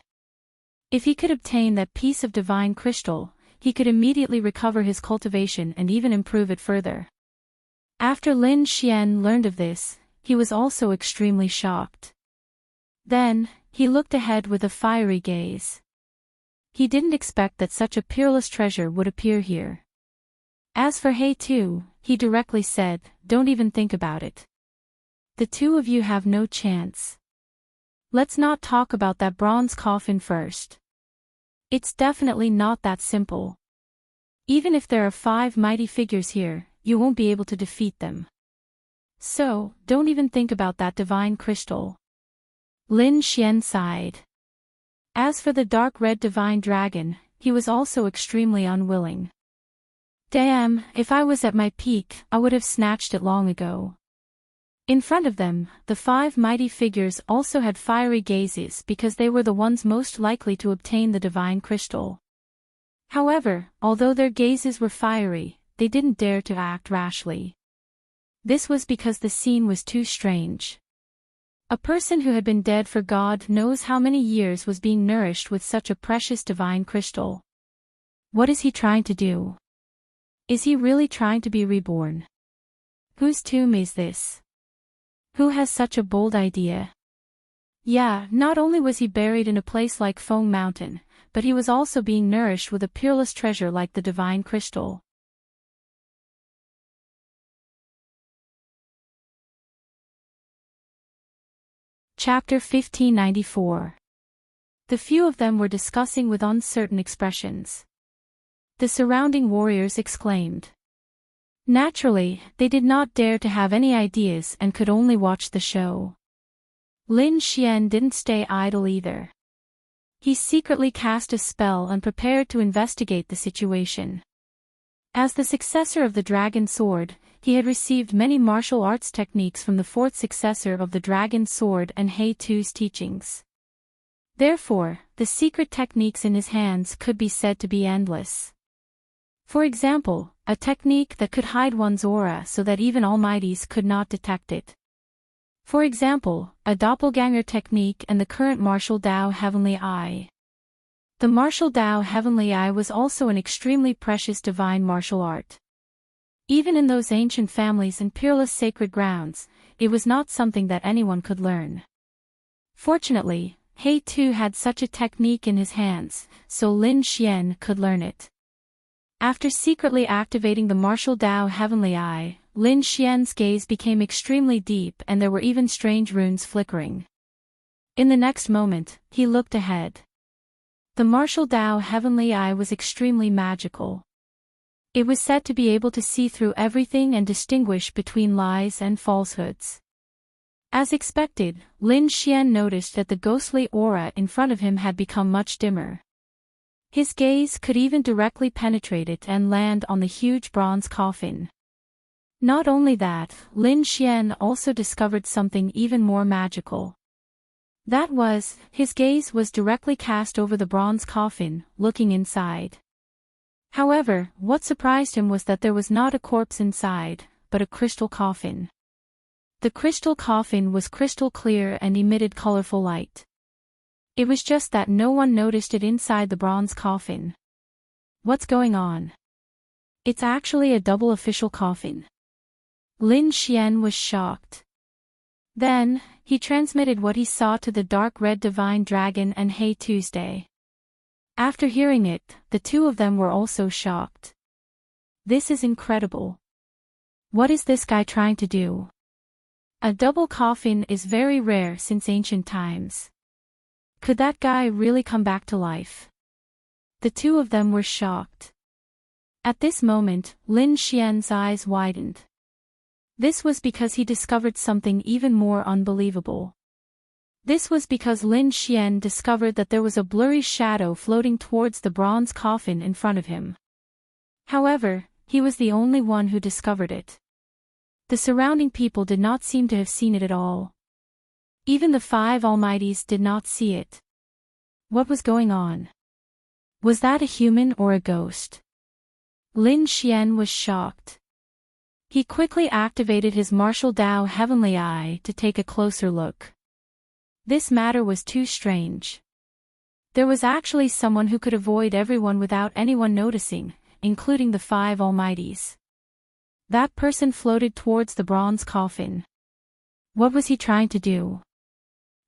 If he could obtain that piece of divine crystal, he could immediately recover his cultivation and even improve it further. After Lin Xian learned of this, he was also extremely shocked. Then, he looked ahead with a fiery gaze. He didn't expect that such a peerless treasure would appear here. As for He Tu, he directly said, "Don't even think about it. The 2 of you have no chance." Let's not talk about that bronze coffin first. It's definitely not that simple. Even if there are 5 mighty figures here, you won't be able to defeat them. So, don't even think about that divine crystal. Lin Xian sighed. As for the dark red divine dragon, he was also extremely unwilling. Damn, if I was at my peak, I would have snatched it long ago. In front of them, the 5 mighty figures also had fiery gazes because they were the ones most likely to obtain the divine crystal. However, although their gazes were fiery, they didn't dare to act rashly. This was because the scene was too strange. A person who had been dead for God knows how many years was being nourished with such a precious divine crystal. What is he trying to do? Is he really trying to be reborn? Whose tomb is this? Who has such a bold idea? Yeah, not only was he buried in a place like Foam Mountain, but he was also being nourished with a peerless treasure like the divine crystal. Chapter 1594. The few of them were discussing with uncertain expressions. The surrounding warriors exclaimed. Naturally, they did not dare to have any ideas and could only watch the show. Lin Xian didn't stay idle either. He secretly cast a spell and prepared to investigate the situation. As the successor of the Dragon Sword, he had received many martial arts techniques from the 4th successor of the Dragon Sword and He Tu's teachings. Therefore, the secret techniques in his hands could be said to be endless. For example, a technique that could hide one's aura so that even almighties could not detect it. For example, a doppelganger technique and the current martial Dao Heavenly Eye. The martial Dao Heavenly Eye was also an extremely precious divine martial art. Even in those ancient families and peerless sacred grounds, it was not something that anyone could learn. Fortunately, He Tu had such a technique in his hands, so Lin Xian could learn it. After secretly activating the martial Dao Heavenly Eye, Lin Xian's gaze became extremely deep and there were even strange runes flickering. In the next moment, he looked ahead. The martial Dao Heavenly Eye was extremely magical. It was said to be able to see through everything and distinguish between lies and falsehoods. As expected, Lin Xian noticed that the ghostly aura in front of him had become much dimmer. His gaze could even directly penetrate it and land on the huge bronze coffin. Not only that, Lin Xian also discovered something even more magical. That was, his gaze was directly cast over the bronze coffin, looking inside. However, what surprised him was that there was not a corpse inside, but a crystal coffin. The crystal coffin was crystal clear and emitted colorful light. It was just that no one noticed it inside the bronze coffin. What's going on? It's actually a double official coffin. Lin Xian was shocked. Then, he transmitted what he saw to the dark red divine dragon and Hey Tuesday. After hearing it, the two of them were also shocked. This is incredible. What is this guy trying to do? A double coffin is very rare since ancient times. Could that guy really come back to life? The two of them were shocked. At this moment, Lin Xian's eyes widened. This was because he discovered something even more unbelievable. This was because Lin Xian discovered that there was a blurry shadow floating towards the bronze coffin in front of him. However, he was the only one who discovered it. The surrounding people did not seem to have seen it at all. Even the 5 almighties did not see it. What was going on? Was that a human or a ghost? Lin Xian was shocked. He quickly activated his martial Dao Heavenly Eye to take a closer look. This matter was too strange. There was actually someone who could avoid everyone without anyone noticing, including the 5 almighties. That person floated towards the bronze coffin. What was he trying to do?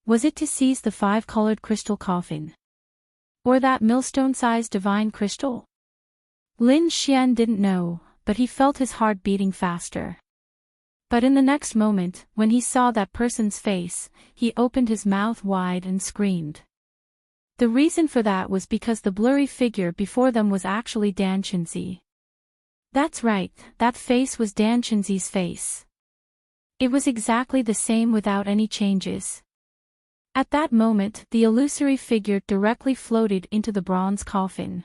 Was it to seize the 5-colored crystal coffin? Or that millstone-sized divine crystal? Lin Xian didn't know, but he felt his heart beating faster. But in the next moment, when he saw that person's face, he opened his mouth wide and screamed. The reason for that was because the blurry figure before them was actually Danchenzi. That's right, that face was Danchenzi's face. It was exactly the same without any changes. At that moment, the illusory figure directly floated into the bronze coffin.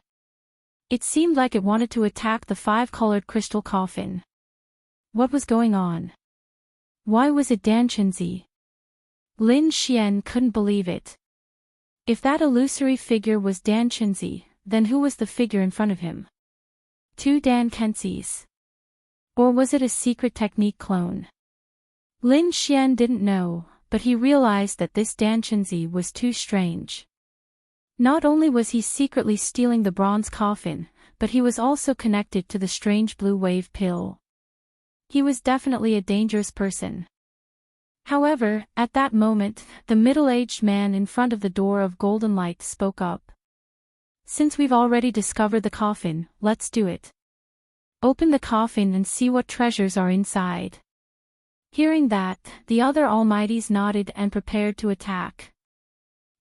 It seemed like it wanted to attack the five-colored crystal coffin. What was going on? Why was it Danchenzi? Lin Xian couldn't believe it. If that illusory figure was Danchenzi, then who was the figure in front of him? Two Danchensis. Or was it a secret technique clone? Lin Xian didn't know, but he realized that this Danchenzi was too strange. Not only was he secretly stealing the bronze coffin, but he was also connected to the strange blue wave pill. He was definitely a dangerous person. However, at that moment, the middle-aged man in front of the door of golden light spoke up. Since we've already discovered the coffin, let's do it. Open the coffin and see what treasures are inside. Hearing that, the other almighties nodded and prepared to attack.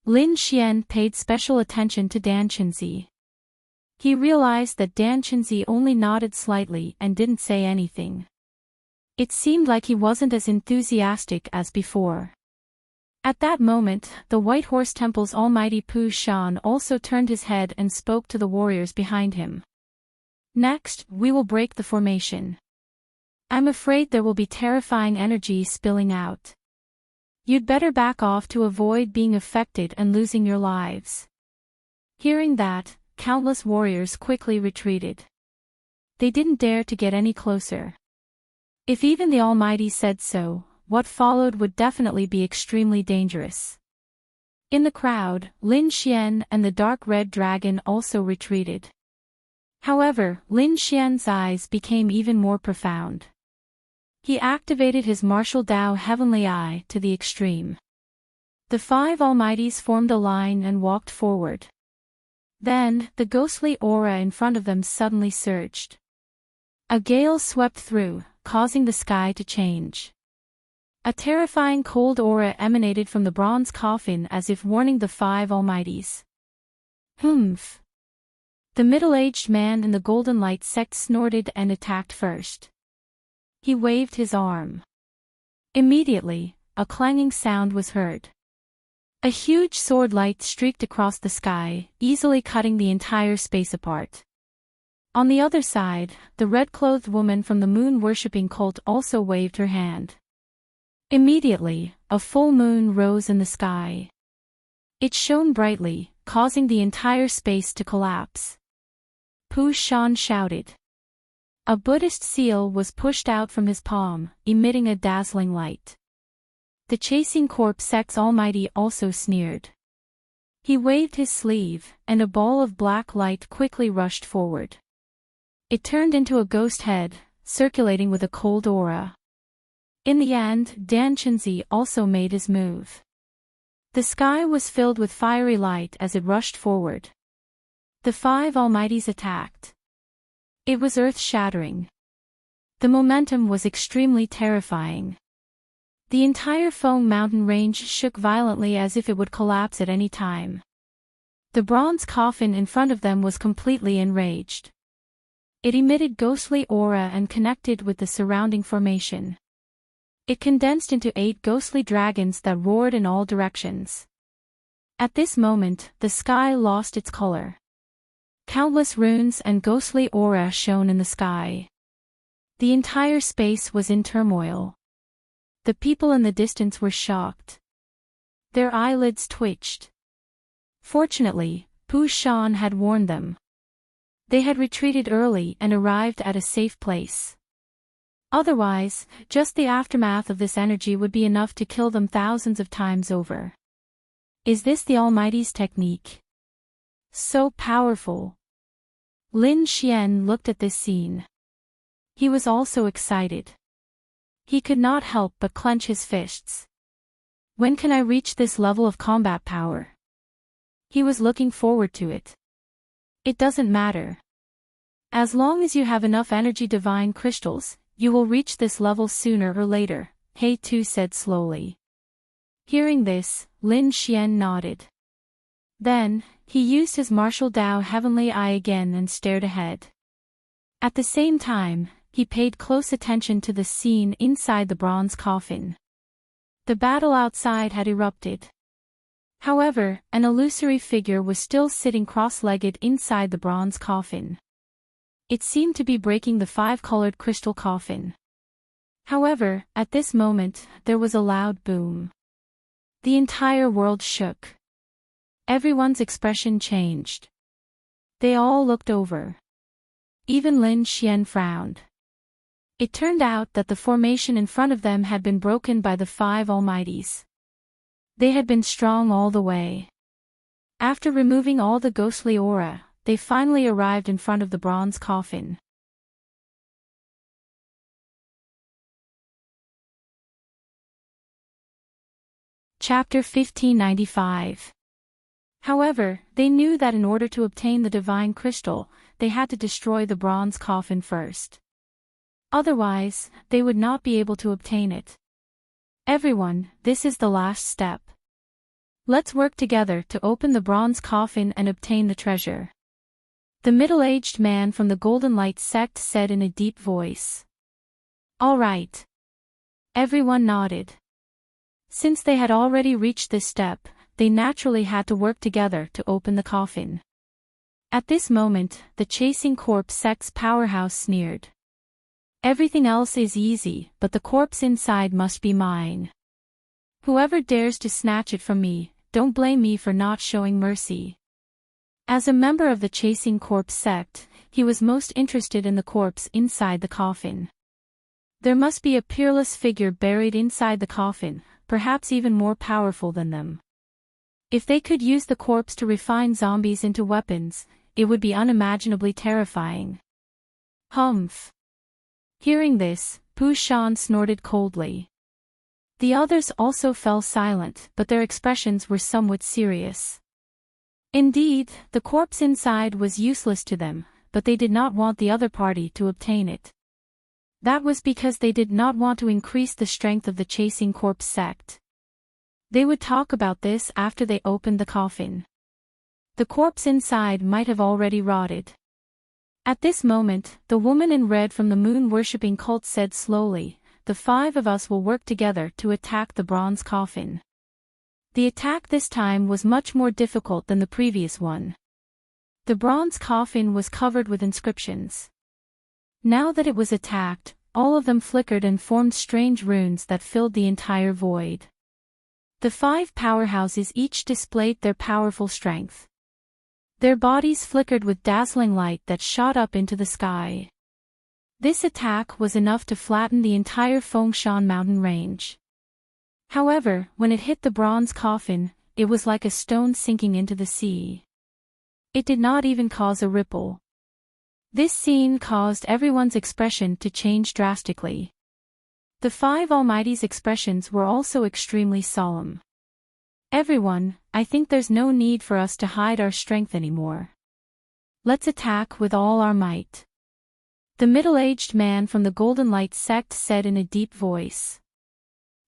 Lin Xian paid special attention to Danchenzi. He realized that Danchenzi only nodded slightly and didn't say anything. It seemed like he wasn't as enthusiastic as before. At that moment, the White Horse Temple's almighty Pu Shan also turned his head and spoke to the warriors behind him. Next, we will break the formation. I'm afraid there will be terrifying energy spilling out. You'd better back off to avoid being affected and losing your lives. Hearing that, countless warriors quickly retreated. They didn't dare to get any closer. If even the Almighty said so, what followed would definitely be extremely dangerous. In the crowd, Lin Xian and the dark red dragon also retreated. However, Lin Xian's eyes became even more profound. He activated his martial Dao Heavenly Eye to the extreme. The five Almighties formed a line and walked forward. Then, the ghostly aura in front of them suddenly surged. A gale swept through, causing the sky to change. A terrifying cold aura emanated from the bronze coffin as if warning the five Almighties. Humph! The middle-aged man in the golden light sect snorted and attacked first. He waved his arm. Immediately, a clanging sound was heard. A huge sword light streaked across the sky, easily cutting the entire space apart. On the other side, the red-clothed woman from the moon-worshipping cult also waved her hand. Immediately, a full moon rose in the sky. It shone brightly, causing the entire space to collapse. Pu Shan shouted. A Buddhist seal was pushed out from his palm, emitting a dazzling light. The chasing corpse sect's almighty also sneered. He waved his sleeve, and a ball of black light quickly rushed forward. It turned into a ghost head, circulating with a cold aura. In the end, Danchenzi also made his move. The sky was filled with fiery light as it rushed forward. The five Almighties attacked. It was earth-shattering. The momentum was extremely terrifying. The entire Feng mountain range shook violently as if it would collapse at any time. The bronze coffin in front of them was completely enraged. It emitted ghostly aura and connected with the surrounding formation. It condensed into 8 ghostly dragons that roared in all directions. At this moment, the sky lost its color. Countless runes and ghostly aura shone in the sky. The entire space was in turmoil. The people in the distance were shocked. Their eyelids twitched. Fortunately, Pu Shan had warned them. They had retreated early and arrived at a safe place. Otherwise, just the aftermath of this energy would be enough to kill them thousands of times over. Is this the Almighty's technique? So powerful. Lin Xian looked at this scene. He was also excited. He could not help but clench his fists. When can I reach this level of combat power? He was looking forward to it. It doesn't matter. As long as you have enough energy divine crystals, You will reach this level sooner or later, He Tu said slowly. Hearing this, Lin Xian nodded. Then, he used his martial Dao heavenly eye again and stared ahead. At the same time, he paid close attention to the scene inside the bronze coffin. The battle outside had erupted. However, an illusory figure was still sitting cross-legged inside the bronze coffin. It seemed to be breaking the 5-colored crystal coffin. However, at this moment, there was a loud boom. The entire world shook. Everyone's expression changed. They all looked over. Even Lin Xian frowned. It turned out that the formation in front of them had been broken by the 5 Almighties. They had been strong all the way. After removing all the ghostly aura, they finally arrived in front of the bronze coffin. Chapter 1595. However, they knew that in order to obtain the divine crystal, they had to destroy the bronze coffin first. Otherwise, they would not be able to obtain it. Everyone, this is the last step. Let's work together to open the bronze coffin and obtain the treasure. The middle-aged man from the Golden Light sect said in a deep voice. All right. Everyone nodded. Since they had already reached this step, they naturally had to work together to open the coffin. At this moment, the Chasing Corpse sect's powerhouse sneered. Everything else is easy, but the corpse inside must be mine. Whoever dares to snatch it from me, don't blame me for not showing mercy. As a member of the Chasing Corpse sect, he was most interested in the corpse inside the coffin. There must be a peerless figure buried inside the coffin, perhaps even more powerful than them. If they could use the corpse to refine zombies into weapons, it would be unimaginably terrifying. Humph. Hearing this, Pu Shan snorted coldly. The others also fell silent, but their expressions were somewhat serious. Indeed, the corpse inside was useless to them, but they did not want the other party to obtain it. That was because they did not want to increase the strength of the Chasing Corpse sect. They would talk about this after they opened the coffin. The corpse inside might have already rotted. At this moment, the woman in red from the moon-worshipping cult said slowly, "The 5 of us will work together to attack the bronze coffin." The attack this time was much more difficult than the previous one. The bronze coffin was covered with inscriptions. Now that it was attacked, all of them flickered and formed strange runes that filled the entire void. The 5 powerhouses each displayed their powerful strength. Their bodies flickered with dazzling light that shot up into the sky. This attack was enough to flatten the entire Fengshan mountain range. However, when it hit the bronze coffin, it was like a stone sinking into the sea. It did not even cause a ripple. This scene caused everyone's expression to change drastically. The 5 Almighty's expressions were also extremely solemn. Everyone, I think there's no need for us to hide our strength anymore. Let's attack with all our might. The middle-aged man from the Golden Light sect said in a deep voice.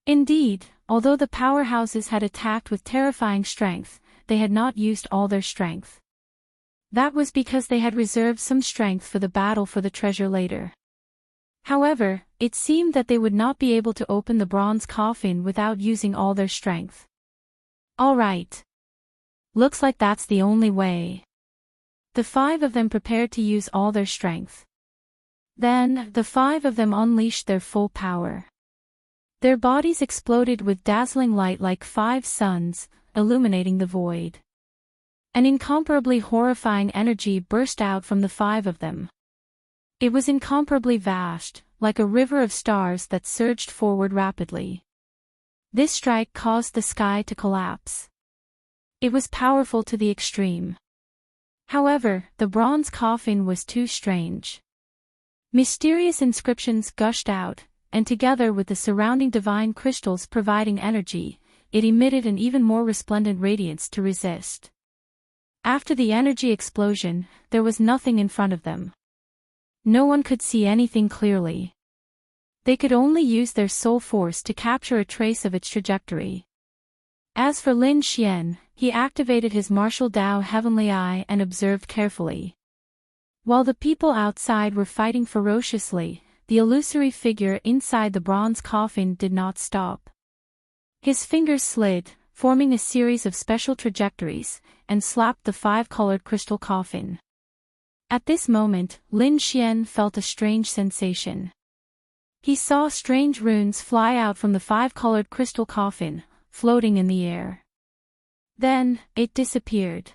Indeed, although the powerhouses had attacked with terrifying strength, they had not used all their strength. That was because they had reserved some strength for the battle for the treasure later. However, it seemed that they would not be able to open the bronze coffin without using all their strength. All right. Looks like that's the only way. The 5 of them prepared to use all their strength. Then, the 5 of them unleashed their full power. Their bodies exploded with dazzling light like 5 suns, illuminating the void. An incomparably horrifying energy burst out from the 5 of them. It was incomparably vast, like a river of stars that surged forward rapidly. This strike caused the sky to collapse. It was powerful to the extreme. However, the bronze coffin was too strange. Mysterious inscriptions gushed out, and together with the surrounding divine crystals providing energy, it emitted an even more resplendent radiance to resist. After the energy explosion, there was nothing in front of them. No one could see anything clearly. They could only use their soul force to capture a trace of its trajectory. As for Lin Xian, he activated his martial Dao Heavenly Eye and observed carefully. While the people outside were fighting ferociously, the illusory figure inside the bronze coffin did not stop. His fingers slid, forming a series of special trajectories, and slapped the five-colored crystal coffin. At this moment, Lin Xian felt a strange sensation. He saw strange runes fly out from the five-colored crystal coffin, floating in the air. Then, it disappeared.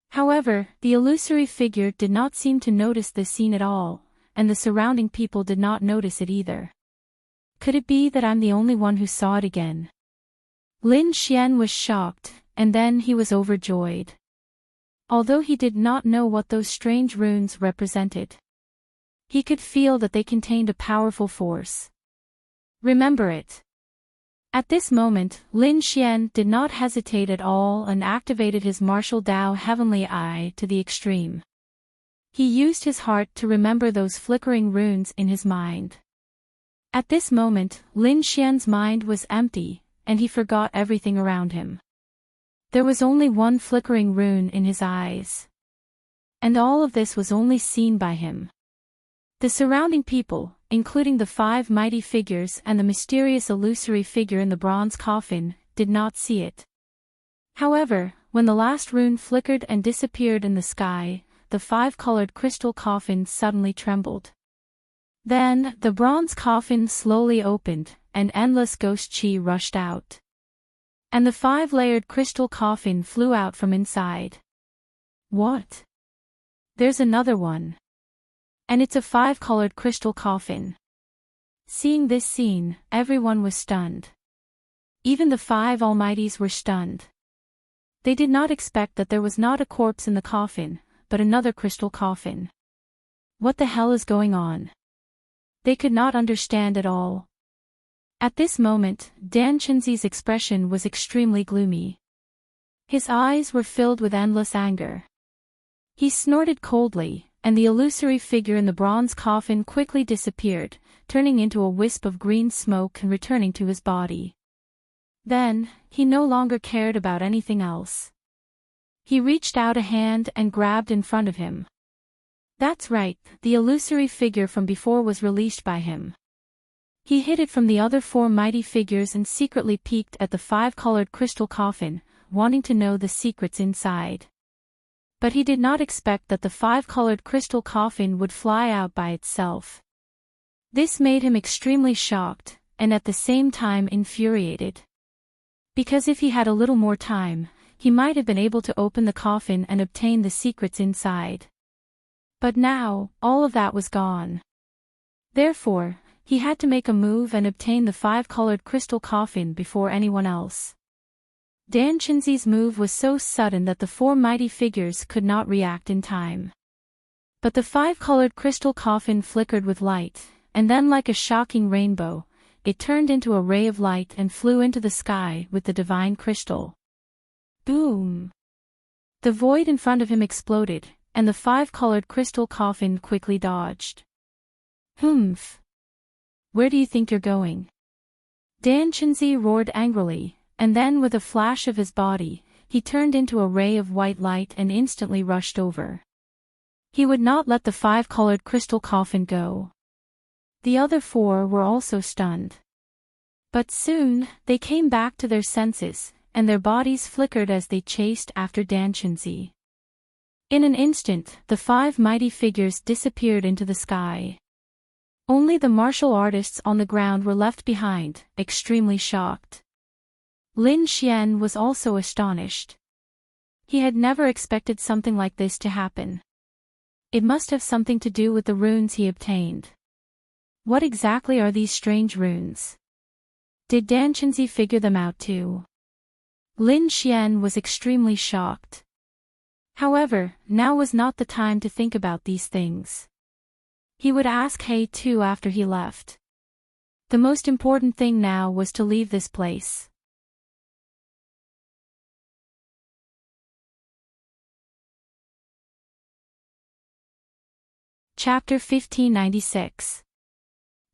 However, the illusory figure did not seem to notice this scene at all, and the surrounding people did not notice it either. Could it be that I'm the only one who saw it again? Lin Xian was shocked, and then he was overjoyed. Although he did not know what those strange runes represented, he could feel that they contained a powerful force. Remember it. At this moment, Lin Xian did not hesitate at all and activated his martial Dao Heavenly Eye to the extreme. He used his heart to remember those flickering runes in his mind. At this moment, Lin Xian's mind was empty, and he forgot everything around him. There was only one flickering rune in his eyes. And all of this was only seen by him. The surrounding people, including the five mighty figures and the mysterious illusory figure in the bronze coffin, did not see it. However, when the last rune flickered and disappeared in the sky, the five-colored crystal coffin suddenly trembled. Then, the bronze coffin slowly opened, and endless ghost chi rushed out. And the five-layered crystal coffin flew out from inside. What? There's another one. And it's a five-colored crystal coffin. Seeing this scene, everyone was stunned. Even the five almighties were stunned. They did not expect that there was not a corpse in the coffin, but another crystal coffin. What the hell is going on? They could not understand at all. At this moment, Dan Chenzi's expression was extremely gloomy. His eyes were filled with endless anger. He snorted coldly, and the illusory figure in the bronze coffin quickly disappeared, turning into a wisp of green smoke and returning to his body. Then, he no longer cared about anything else. He reached out a hand and grabbed in front of him. That's right, the illusory figure from before was released by him. He hid it from the other four mighty figures and secretly peeked at the five-colored crystal coffin, wanting to know the secrets inside. But he did not expect that the five-colored crystal coffin would fly out by itself. This made him extremely shocked, and at the same time infuriated. Because if he had a little more time, he might have been able to open the coffin and obtain the secrets inside. But now, all of that was gone. Therefore, he had to make a move and obtain the five-colored crystal coffin before anyone else. Dan Chenzi's move was so sudden that the four mighty figures could not react in time. But the five-colored crystal coffin flickered with light, and then like a shocking rainbow, it turned into a ray of light and flew into the sky with the divine crystal. Boom! The void in front of him exploded, and the five-colored crystal coffin quickly dodged. Humph! Where do you think you're going? Dan Chenzi roared angrily, and then with a flash of his body, he turned into a ray of white light and instantly rushed over. He would not let the five-colored crystal coffin go. The other four were also stunned. But soon, they came back to their senses, and their bodies flickered as they chased after Dan Chenzi. In an instant, the five mighty figures disappeared into the sky. Only the martial artists on the ground were left behind, extremely shocked. Lin Xian was also astonished. He had never expected something like this to happen. It must have something to do with the runes he obtained. What exactly are these strange runes? Did Dan Chenzi figure them out too? Lin Xian was extremely shocked. However, now was not the time to think about these things. He would ask He too after he left. The most important thing now was to leave this place. Chapter 1596.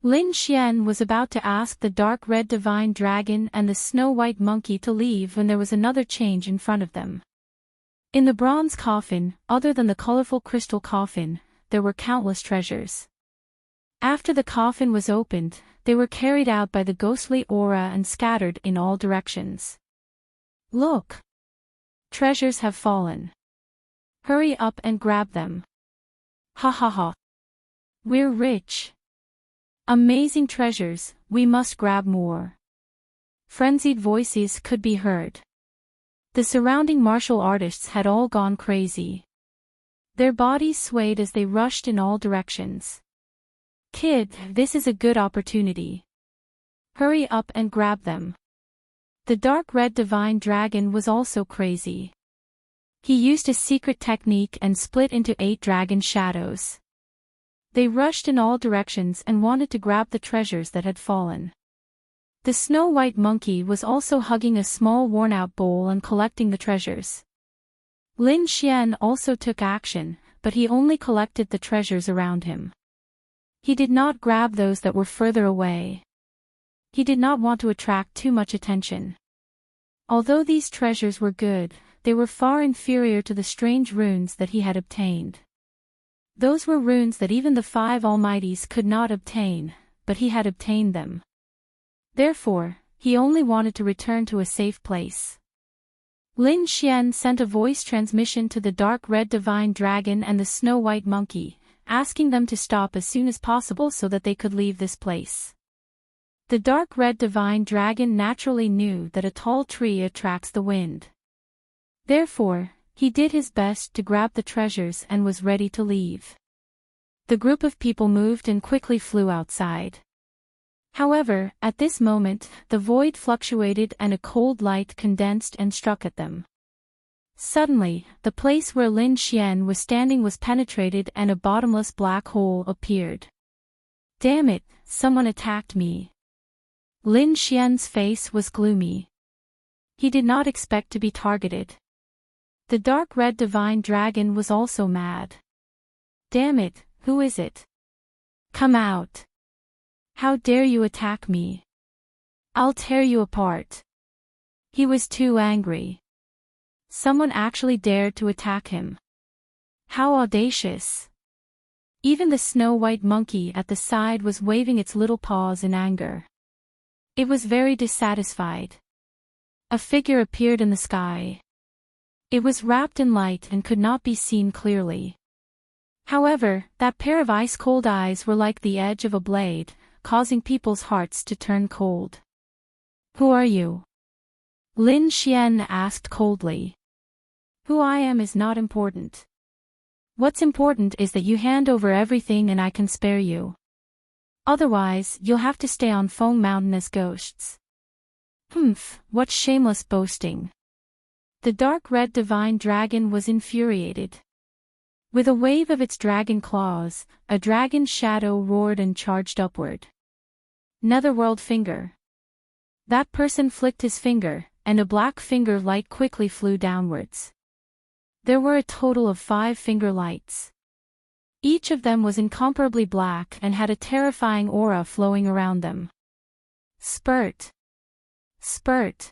Lin Xian was about to ask the dark red divine dragon and the snow-white monkey to leave when there was another change in front of them. In the bronze coffin, other than the colorful crystal coffin, there were countless treasures. After the coffin was opened, they were carried out by the ghostly aura and scattered in all directions. Look! Treasures have fallen. Hurry up and grab them. Ha ha ha. We're rich. Amazing treasures, we must grab more. Frenzied voices could be heard. The surrounding martial artists had all gone crazy. Their bodies swayed as they rushed in all directions. Kid, this is a good opportunity. Hurry up and grab them. The dark red divine dragon was also crazy. He used a secret technique and split into 8 dragon shadows. They rushed in all directions and wanted to grab the treasures that had fallen. The snow-white monkey was also hugging a small worn-out bowl and collecting the treasures. Lin Xian also took action, but he only collected the treasures around him. He did not grab those that were further away. He did not want to attract too much attention. Although these treasures were good, they were far inferior to the strange runes that he had obtained. Those were runes that even the 5 Almighties could not obtain, but he had obtained them. Therefore, he only wanted to return to a safe place. Lin Xian sent a voice transmission to the dark red divine dragon and the snow-white monkey, asking them to stop as soon as possible so that they could leave this place. The dark red divine dragon naturally knew that a tall tree attracts the wind. Therefore, he did his best to grab the treasures and was ready to leave. The group of people moved and quickly flew outside. However, at this moment, the void fluctuated and a cold light condensed and struck at them. Suddenly, the place where Lin Xian was standing was penetrated and a bottomless black hole appeared. Damn it, someone attacked me. Lin Xian's face was gloomy. He did not expect to be targeted. The dark red divine dragon was also mad. Damn it, who is it? Come out. How dare you attack me? I'll tear you apart. He was too angry. Someone actually dared to attack him. How audacious. Even the snow-white monkey at the side was waving its little paws in anger. It was very dissatisfied. A figure appeared in the sky. It was wrapped in light and could not be seen clearly. However, that pair of ice-cold eyes were like the edge of a blade, causing people's hearts to turn cold. Who are you? Lin Xian asked coldly. Who I am is not important. What's important is that you hand over everything and I can spare you. Otherwise, you'll have to stay on Feng Mountain as ghosts. Humph, what shameless boasting. The dark red divine dragon was infuriated. With a wave of its dragon claws, a dragon shadow roared and charged upward. Netherworld finger. That person flicked his finger, and a black finger light quickly flew downwards. There were a total of 5 finger lights. Each of them was incomparably black and had a terrifying aura flowing around them. Spurt. Spurt.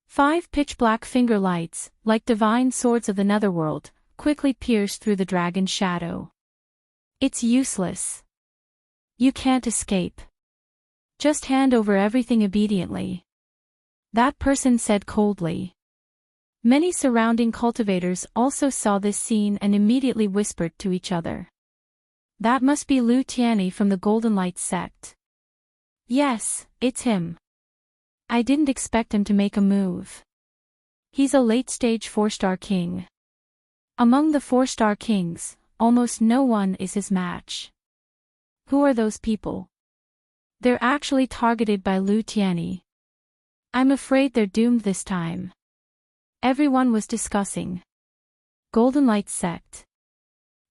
5 pitch-black finger lights, like divine swords of the netherworld, quickly pierced through the dragon's shadow. It's useless. You can't escape. Just hand over everything obediently. That person said coldly. Many surrounding cultivators also saw this scene and immediately whispered to each other. That must be Lu Tianyi from the Golden Light sect. Yes, it's him. I didn't expect him to make a move. He's a late-stage 4-star king. Among the 4-star kings, almost no one is his match. Who are those people? They're actually targeted by Lu Tianyi. I'm afraid they're doomed this time. Everyone was discussing. Golden Light sect.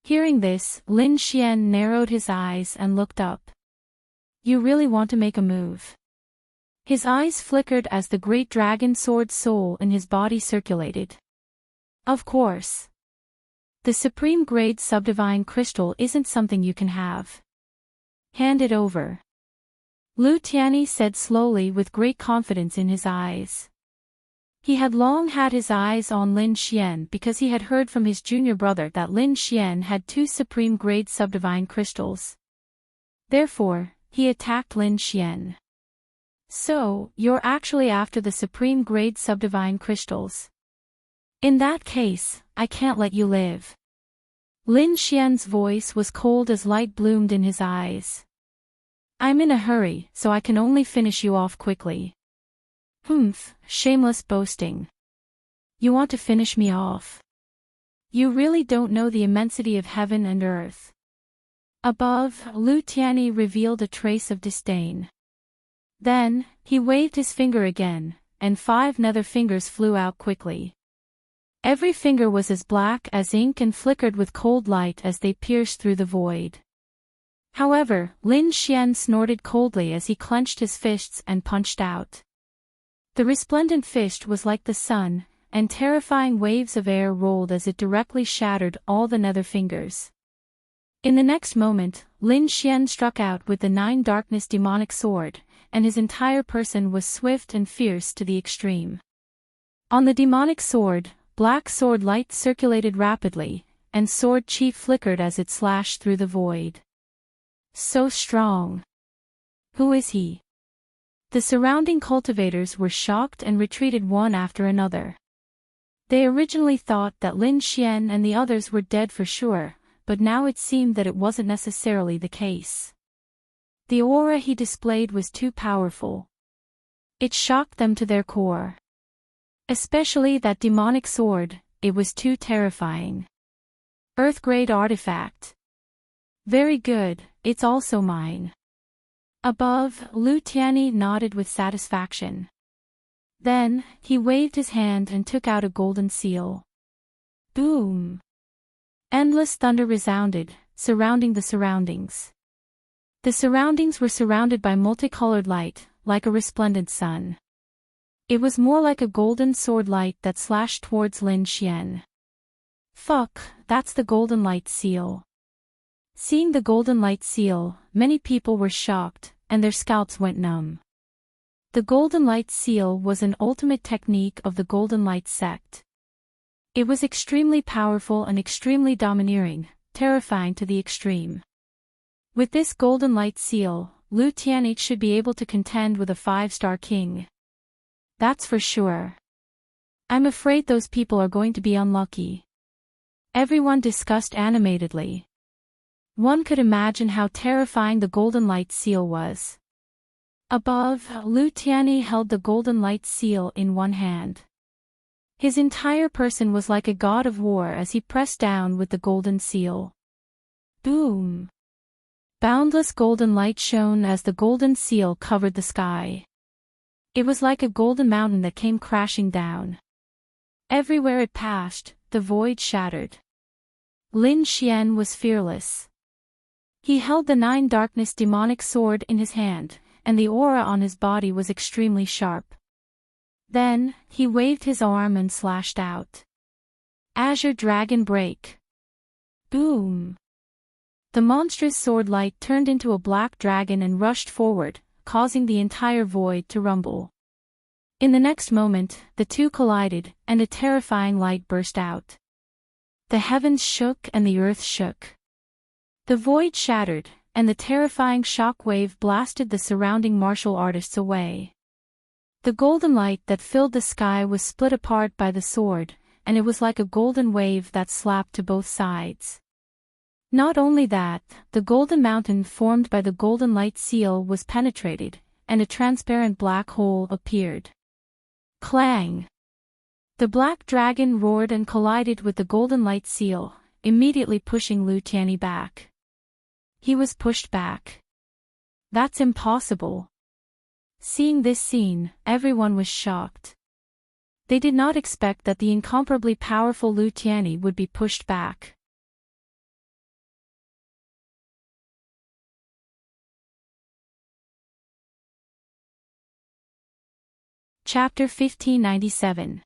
Hearing this, Lin Xian narrowed his eyes and looked up. You really want to make a move? His eyes flickered as the great dragon sword soul in his body circulated. Of course. The supreme grade subdivine crystal isn't something you can have. Hand it over. Lu Tianyi said slowly with great confidence in his eyes. He had long had his eyes on Lin Xian because he had heard from his junior brother that Lin Xian had 2 supreme-grade subdivine crystals. Therefore, he attacked Lin Xian. So, you're actually after the supreme-grade subdivine crystals. In that case, I can't let you live. Lin Xian's voice was cold as light bloomed in his eyes. I'm in a hurry, so I can only finish you off quickly. Humph, shameless boasting. You want to finish me off? You really don't know the immensity of heaven and earth. Above, Lu Tianyi revealed a trace of disdain. Then, he waved his finger again, and 5 nether fingers flew out quickly. Every finger was as black as ink and flickered with cold light as they pierced through the void. However, Lin Xian snorted coldly as he clenched his fists and punched out. The resplendent fist was like the sun, and terrifying waves of air rolled as it directly shattered all the nether fingers. In the next moment, Lin Xian struck out with the 9 darkness demonic sword, and his entire person was swift and fierce to the extreme. On the demonic sword, black sword light circulated rapidly, and sword chi flickered as it slashed through the void. So strong. Who is he? The surrounding cultivators were shocked and retreated one after another. They originally thought that Lin Xian and the others were dead for sure, but now it seemed that it wasn't necessarily the case. The aura he displayed was too powerful. It shocked them to their core. Especially that demonic sword, it was too terrifying. Earth-grade artifact. Very good, it's also mine. Above, Lu Tianyi nodded with satisfaction. Then, he waved his hand and took out a golden seal. Boom! Endless thunder resounded, surrounding the surroundings. The surroundings were surrounded by multicolored light, like a resplendent sun. It was more like a golden sword light that slashed towards Lin Xian. Fuck, that's the golden light seal. Seeing the golden light seal, many people were shocked, and their scalps went numb. The golden light seal was an ultimate technique of the golden light sect. It was extremely powerful and extremely domineering, terrifying to the extreme. With this golden light seal, Lu Tianyi should be able to contend with a 5-star king. That's for sure. I'm afraid those people are going to be unlucky. Everyone discussed animatedly. One could imagine how terrifying the golden light seal was. Above, Lu Tianyi held the golden light seal in one hand. His entire person was like a god of war as he pressed down with the golden seal. Boom! Boundless golden light shone as the golden seal covered the sky. It was like a golden mountain that came crashing down. Everywhere it passed, the void shattered. Lin Xian was fearless. He held the 9 darkness demonic sword in his hand, and the aura on his body was extremely sharp. Then, he waved his arm and slashed out. Azure Dragon Break. Boom! The monstrous sword light turned into a black dragon and rushed forward, causing the entire void to rumble. In the next moment, the two collided, and a terrifying light burst out. The heavens shook and the earth shook. The void shattered, and the terrifying shock wave blasted the surrounding martial artists away. The golden light that filled the sky was split apart by the sword, and it was like a golden wave that slapped to both sides. Not only that, the golden mountain formed by the golden light seal was penetrated, and a transparent black hole appeared. Clang! The black dragon roared and collided with the golden light seal, immediately pushing Lu Tianyi back. He was pushed back. That's impossible. Seeing this scene, everyone was shocked. They did not expect that the incomparably powerful Lu Tianyi would be pushed back. Chapter 1597.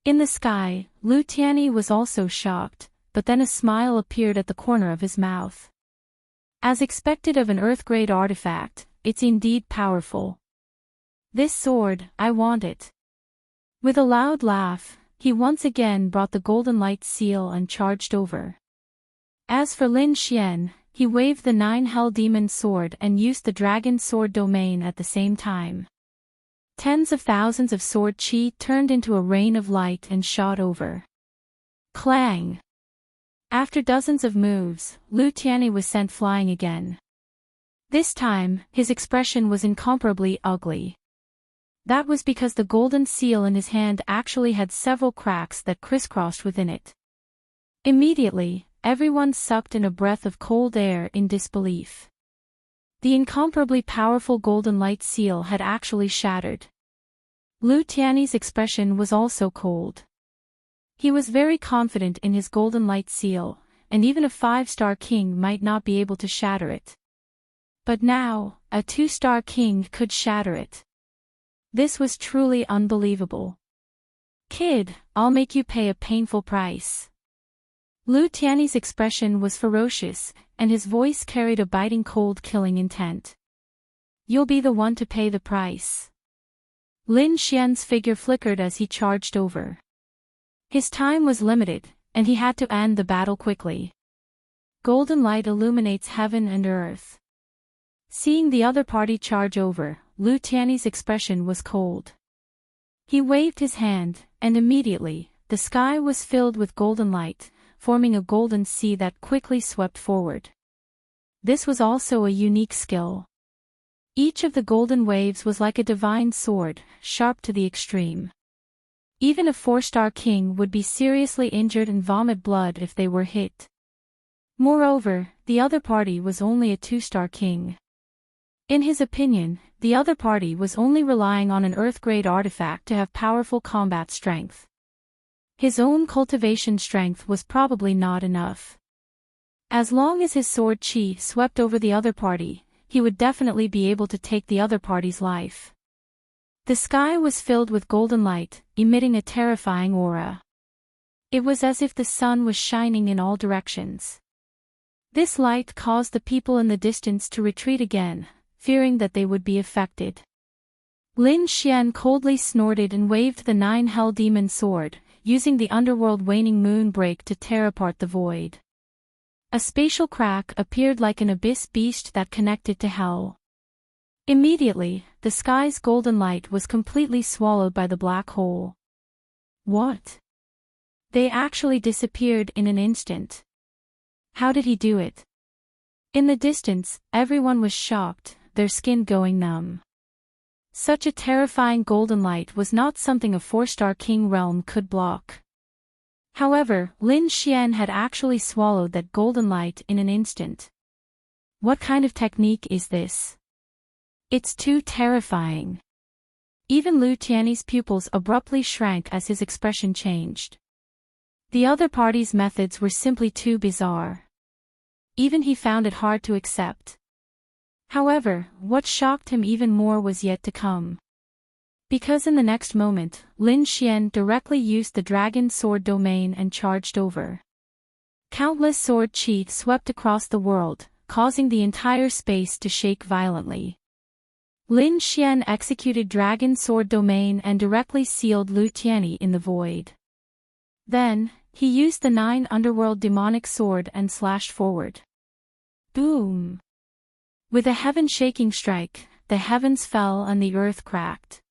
In the sky, Lu Tianyi was also shocked, but then a smile appeared at the corner of his mouth. As expected of an Earth-grade artifact, it's indeed powerful. This sword, I want it. With a loud laugh, he once again brought the golden light seal and charged over. As for Lin Xian, he waved the 9 Hell Demon sword and used the Dragon Sword domain at the same time. Tens of thousands of sword chi turned into a rain of light and shot over. Clang! After dozens of moves, Lu Tianyi was sent flying again. This time, his expression was incomparably ugly. That was because the golden seal in his hand actually had several cracks that crisscrossed within it. Immediately, everyone sucked in a breath of cold air in disbelief. The incomparably powerful golden light seal had actually shattered. Lu Tianyi's expression was also cold. He was very confident in his golden light seal, and even a 5-star king might not be able to shatter it. But now, a 2-star king could shatter it. This was truly unbelievable. Kid, I'll make you pay a painful price. Lu Tianyi's expression was ferocious, and his voice carried a biting cold killing intent. You'll be the one to pay the price. Lin Xian's figure flickered as he charged over. His time was limited, and he had to end the battle quickly. Golden light illuminates heaven and earth. Seeing the other party charge over, Lu Tianyi's expression was cold. He waved his hand, and immediately, the sky was filled with golden light, forming a golden sea that quickly swept forward. This was also a unique skill. Each of the golden waves was like a divine sword, sharp to the extreme. Even a 4-star king would be seriously injured and vomit blood if they were hit. Moreover, the other party was only a 2-star king. In his opinion, the other party was only relying on an Earth-grade artifact to have powerful combat strength. His own cultivation strength was probably not enough. As long as his sword chi swept over the other party, he would definitely be able to take the other party's life. The sky was filled with golden light, emitting a terrifying aura. It was as if the sun was shining in all directions. This light caused the people in the distance to retreat again, fearing that they would be affected. Lin Xian coldly snorted and waved the 9 Hell Demon sword, using the underworld waning moon break to tear apart the void. A spatial crack appeared like an abyss beast that connected to hell. Immediately, the sky's golden light was completely swallowed by the black hole. What? They actually disappeared in an instant. How did he do it? In the distance, everyone was shocked, their skin going numb. Such a terrifying golden light was not something a 4-star king realm could block. However, Lin Xian had actually swallowed that golden light in an instant. What kind of technique is this? It's too terrifying. Even Lu Tianyi's pupils abruptly shrank as his expression changed. The other party's methods were simply too bizarre. Even he found it hard to accept. However, what shocked him even more was yet to come. Because in the next moment, Lin Xian directly used the Dragon Sword domain and charged over. Countless sword chi swept across the world, causing the entire space to shake violently. Lin Xian executed Dragon Sword domain and directly sealed Lu Tianyi in the void. Then, he used the 9 underworld demonic sword and slashed forward. Boom! With a heaven-shaking strike, the heavens fell and the earth cracked.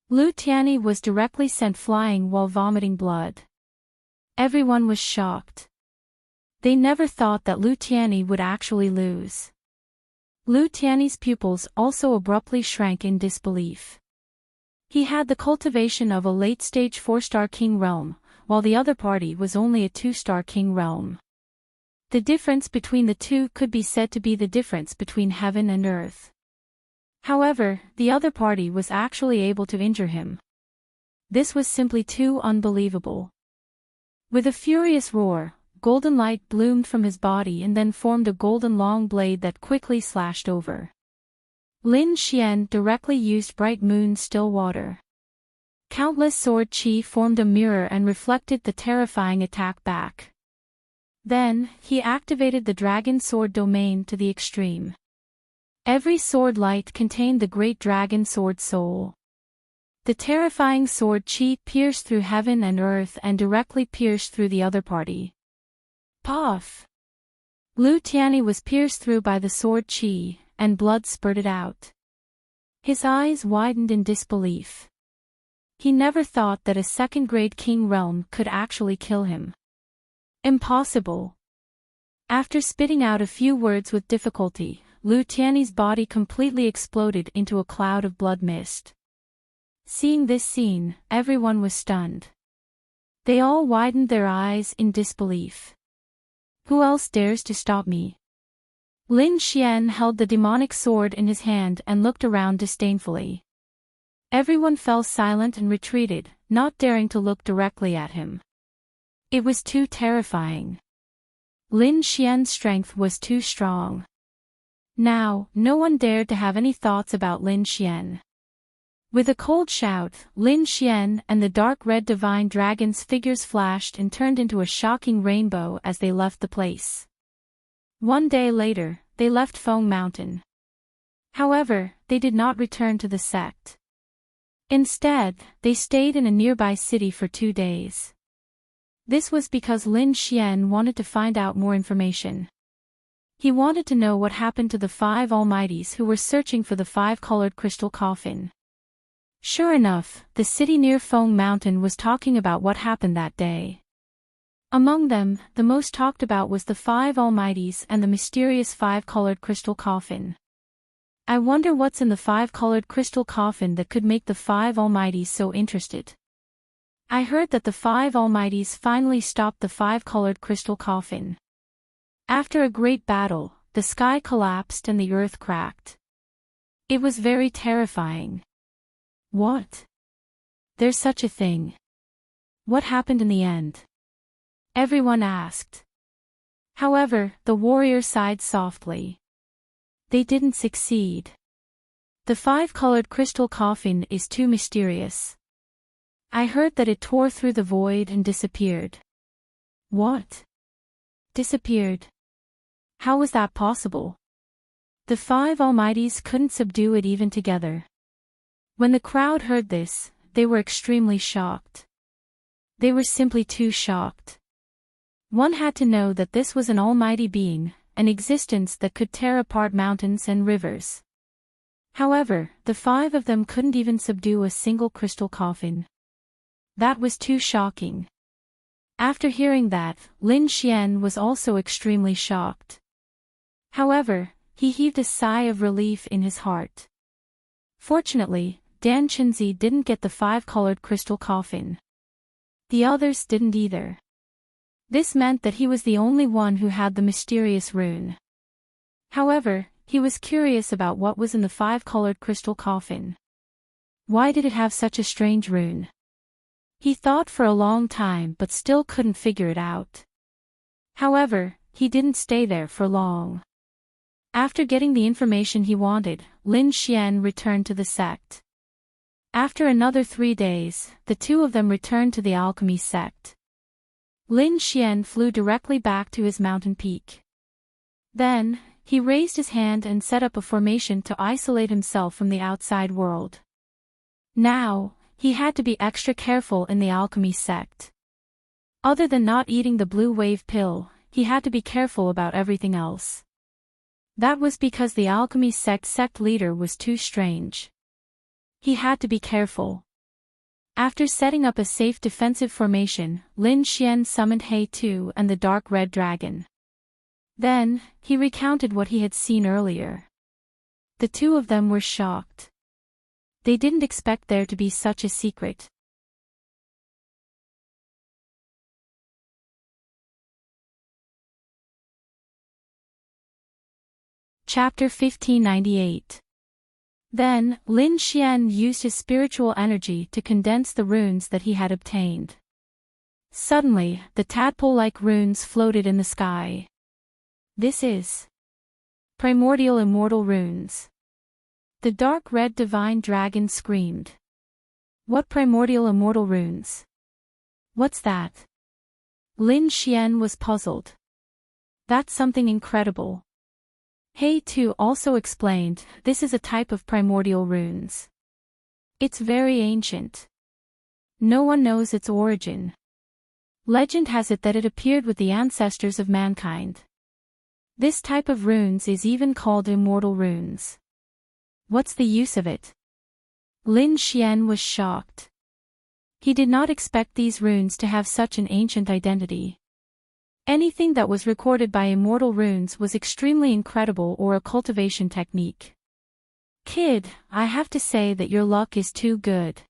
Lu Tianyi was directly sent flying while vomiting blood. Everyone was shocked. They never thought that Lu Tianyi would actually lose. Lu Tianyi's pupils also abruptly shrank in disbelief. He had the cultivation of a late-stage 4-star king realm, while the other party was only a 2-star king realm. The difference between the two could be said to be the difference between heaven and earth. However, the other party was actually able to injure him. This was simply too unbelievable. With a furious roar, golden light bloomed from his body and then formed a golden long blade that quickly slashed over. Lin Xian directly used Bright Moon Still Water. Countless sword chi formed a mirror and reflected the terrifying attack back. Then, he activated the Dragon Sword domain to the extreme. Every sword light contained the great dragon sword soul. The terrifying sword chi pierced through heaven and earth and directly pierced through the other party. Puff! Lu Tianyi was pierced through by the sword chi, and blood spurted out. His eyes widened in disbelief. He never thought that a second-grade king realm could actually kill him. Impossible. After spitting out a few words with difficulty, Lu Tianyi's body completely exploded into a cloud of blood mist. Seeing this scene, everyone was stunned. They all widened their eyes in disbelief. Who else dares to stop me? Lin Xian held the demonic sword in his hand and looked around disdainfully. Everyone fell silent and retreated, not daring to look directly at him. It was too terrifying. Lin Xian's strength was too strong. Now, no one dared to have any thoughts about Lin Xian. With a cold shout, Lin Xian and the dark red divine dragon's figures flashed and turned into a shocking rainbow as they left the place. One day later, they left Feng Mountain. However, they did not return to the sect. Instead, they stayed in a nearby city for 2 days. This was because Lin Xian wanted to find out more information. He wanted to know what happened to the 5 almighties who were searching for the 5-colored crystal coffin. Sure enough, the city near Feng Mountain was talking about what happened that day. Among them, the most talked about was the 5 almighties and the mysterious 5-colored crystal coffin. I wonder what's in the 5-colored crystal coffin that could make the 5 almighties so interested. I heard that the 5 almighties finally stopped the 5-colored crystal coffin. After a great battle, the sky collapsed and the earth cracked. It was very terrifying. What? There's such a thing. What happened in the end? Everyone asked. However, the warrior sighed softly. They didn't succeed. The 5-colored crystal coffin is too mysterious. I heard that it tore through the void and disappeared. What? Disappeared? How was that possible? The 5 almighties couldn't subdue it even together. When the crowd heard this, they were extremely shocked. They were simply too shocked. One had to know that this was an almighty being, an existence that could tear apart mountains and rivers. However, the 5 of them couldn't even subdue a single crystal coffin. That was too shocking. After hearing that, Lin Xian was also extremely shocked. However, he heaved a sigh of relief in his heart. Fortunately, Dan Chenzi didn't get the 5-colored crystal coffin. The others didn't either. This meant that he was the only one who had the mysterious rune. However, he was curious about what was in the 5-colored crystal coffin. Why did it have such a strange rune? He thought for a long time but still couldn't figure it out. However, he didn't stay there for long. After getting the information he wanted, Lin Xian returned to the sect. After another 3 days, the 2 of them returned to the alchemy sect. Lin Xian flew directly back to his mountain peak. Then, he raised his hand and set up a formation to isolate himself from the outside world. Now, he had to be extra careful in the alchemy sect. Other than not eating the blue wave pill, he had to be careful about everything else. That was because the alchemy sect leader was too strange. He had to be careful. After setting up a safe defensive formation, Lin Xian summoned He Tu and the dark red dragon. Then, he recounted what he had seen earlier. The 2 of them were shocked. They didn't expect there to be such a secret. Chapter 1598. Then, Lin Xian used his spiritual energy to condense the runes that he had obtained. Suddenly, the tadpole-like runes floated in the sky. This is primordial immortal runes. The dark red divine dragon screamed. What primordial immortal runes? What's that? Lin Xian was puzzled. That's something incredible. He also explained, this is a type of primordial runes. It's very ancient. No one knows its origin. Legend has it that it appeared with the ancestors of mankind. This type of runes is even called immortal runes. What's the use of it? Lin Xian was shocked. He did not expect these runes to have such an ancient identity. Anything that was recorded by immortal runes was extremely incredible or a cultivation technique. Kid, I have to say that your luck is too good.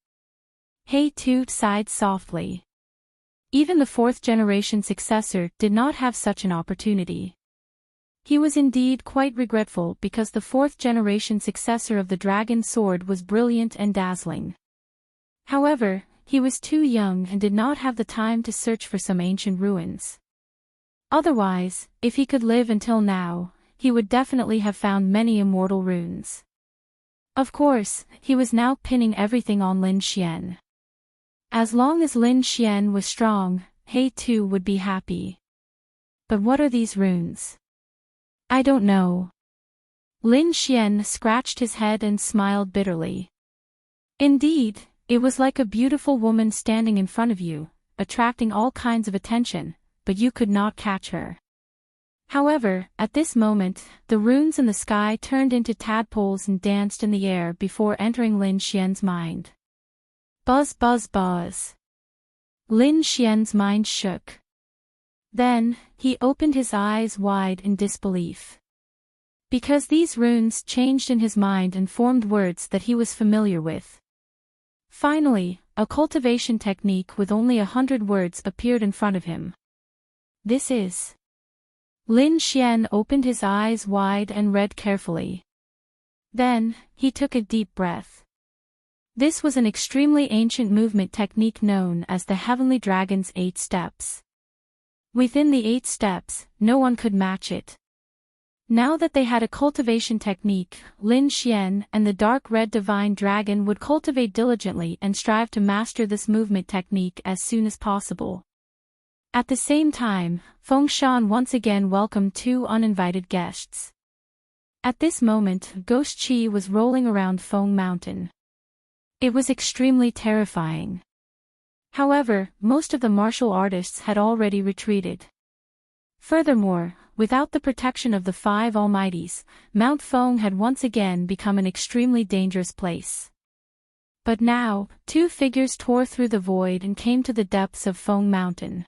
He sighed softly. Even the fourth-generation successor did not have such an opportunity. He was indeed quite regretful because the fourth-generation successor of the dragon sword was brilliant and dazzling. However, he was too young and did not have the time to search for some ancient ruins. Otherwise, if he could live until now, he would definitely have found many immortal runes. Of course, he was now pinning everything on Lin Xian. As long as Lin Xian was strong, He too would be happy. But what are these runes? I don't know. Lin Xian scratched his head and smiled bitterly. Indeed, it was like a beautiful woman standing in front of you, attracting all kinds of attention, but you could not catch her. However, at this moment, the runes in the sky turned into tadpoles and danced in the air before entering Lin Xian's mind. Buzz buzz buzz. Lin Xian's mind shook. Then, he opened his eyes wide in disbelief. Because these runes changed in his mind and formed words that he was familiar with. Finally, a cultivation technique with only 100 words appeared in front of him. This is... Lin Xian opened his eyes wide and read carefully. Then, he took a deep breath. This was an extremely ancient movement technique known as the Heavenly Dragon's 8 Steps. Within the 8 steps, no one could match it. Now that they had a cultivation technique, Lin Xian and the dark red divine dragon would cultivate diligently and strive to master this movement technique as soon as possible. At the same time, Feng Shan once again welcomed 2 uninvited guests. At this moment, Ghost Qi was rolling around Feng Mountain. It was extremely terrifying. However, most of the martial artists had already retreated. Furthermore, without the protection of the 5 Almighties, Mount Feng had once again become an extremely dangerous place. But now, 2 figures tore through the void and came to the depths of Feng Mountain.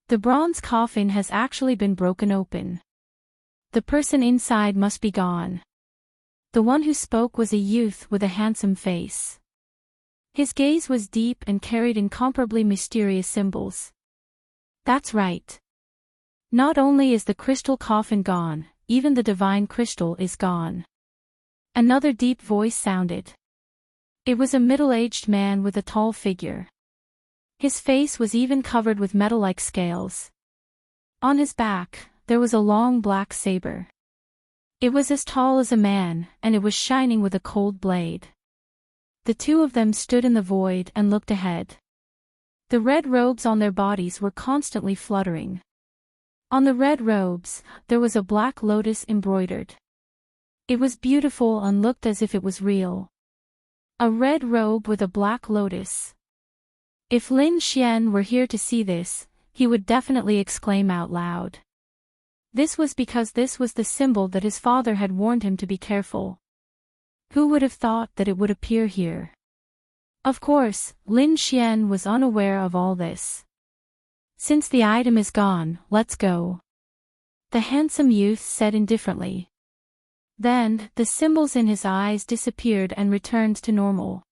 The bronze coffin has actually been broken open. The person inside must be gone. The one who spoke was a youth with a handsome face. His gaze was deep and carried incomparably mysterious symbols. That's right. Not only is the crystal coffin gone, even the divine crystal is gone. Another deep voice sounded. It was a middle-aged man with a tall figure. His face was even covered with metal-like scales. On his back, there was a long black saber. It was as tall as a man, and it was shining with a cold blade. The 2 of them stood in the void and looked ahead. The red robes on their bodies were constantly fluttering. On the red robes, there was a black lotus embroidered. It was beautiful and looked as if it was real. A red robe with a black lotus. If Lin Xian were here to see this, he would definitely exclaim out loud. This was because this was the symbol that his father had warned him to be careful. Who would have thought that it would appear here? Of course, Lin Xian was unaware of all this. Since the item is gone, let's go. The handsome youth said indifferently. Then, the symbols in his eyes disappeared and returned to normal.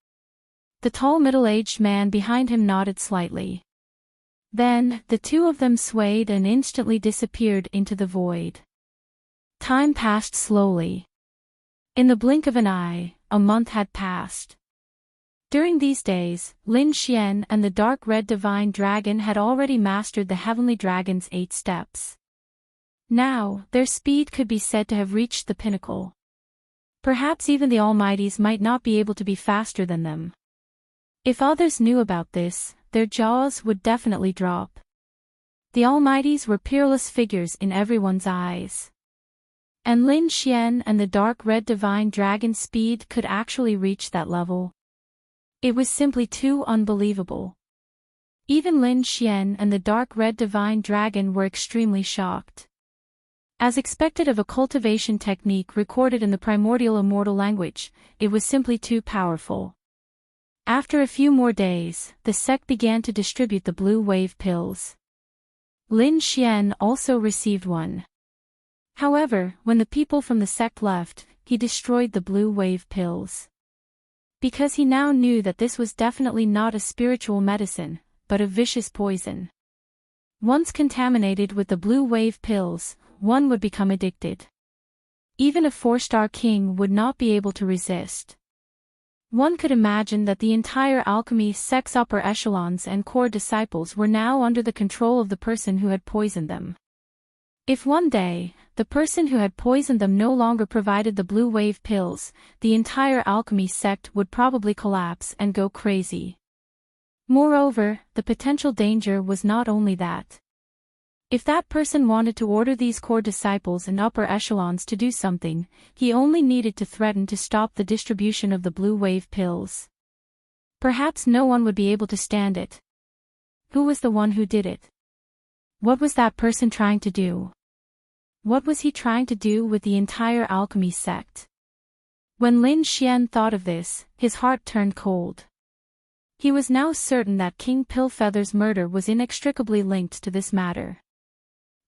The tall middle-aged man behind him nodded slightly. Then, the 2 of them swayed and instantly disappeared into the void. Time passed slowly. In the blink of an eye, a month had passed. During these days, Lin Xian and the dark red divine dragon had already mastered the Heavenly Dragon's 8 steps. Now, their speed could be said to have reached the pinnacle. Perhaps even the Almighties might not be able to be faster than them. If others knew about this, their jaws would definitely drop. The Almighties were peerless figures in everyone's eyes. And Lin Xian and the dark red divine dragon's speed could actually reach that level. It was simply too unbelievable. Even Lin Xian and the dark red divine dragon were extremely shocked. As expected of a cultivation technique recorded in the primordial immortal language, it was simply too powerful. After a few more days, the sect began to distribute the blue wave pills. Lin Xian also received one. However, when the people from the sect left, he destroyed the blue wave pills. Because he now knew that this was definitely not a spiritual medicine, but a vicious poison. Once contaminated with the blue wave pills, one would become addicted. Even a 4-star king would not be able to resist. One could imagine that the entire alchemy sect's upper echelons and core disciples were now under the control of the person who had poisoned them. If one day, the person who had poisoned them no longer provided the blue wave pills, the entire alchemy sect would probably collapse and go crazy. Moreover, the potential danger was not only that. If that person wanted to order these core disciples and upper echelons to do something, he only needed to threaten to stop the distribution of the blue wave pills. Perhaps no one would be able to stand it. Who was the one who did it? What was that person trying to do? What was he trying to do with the entire alchemy sect? When Lin Xian thought of this, his heart turned cold. He was now certain that King Pillfeather's murder was inextricably linked to this matter.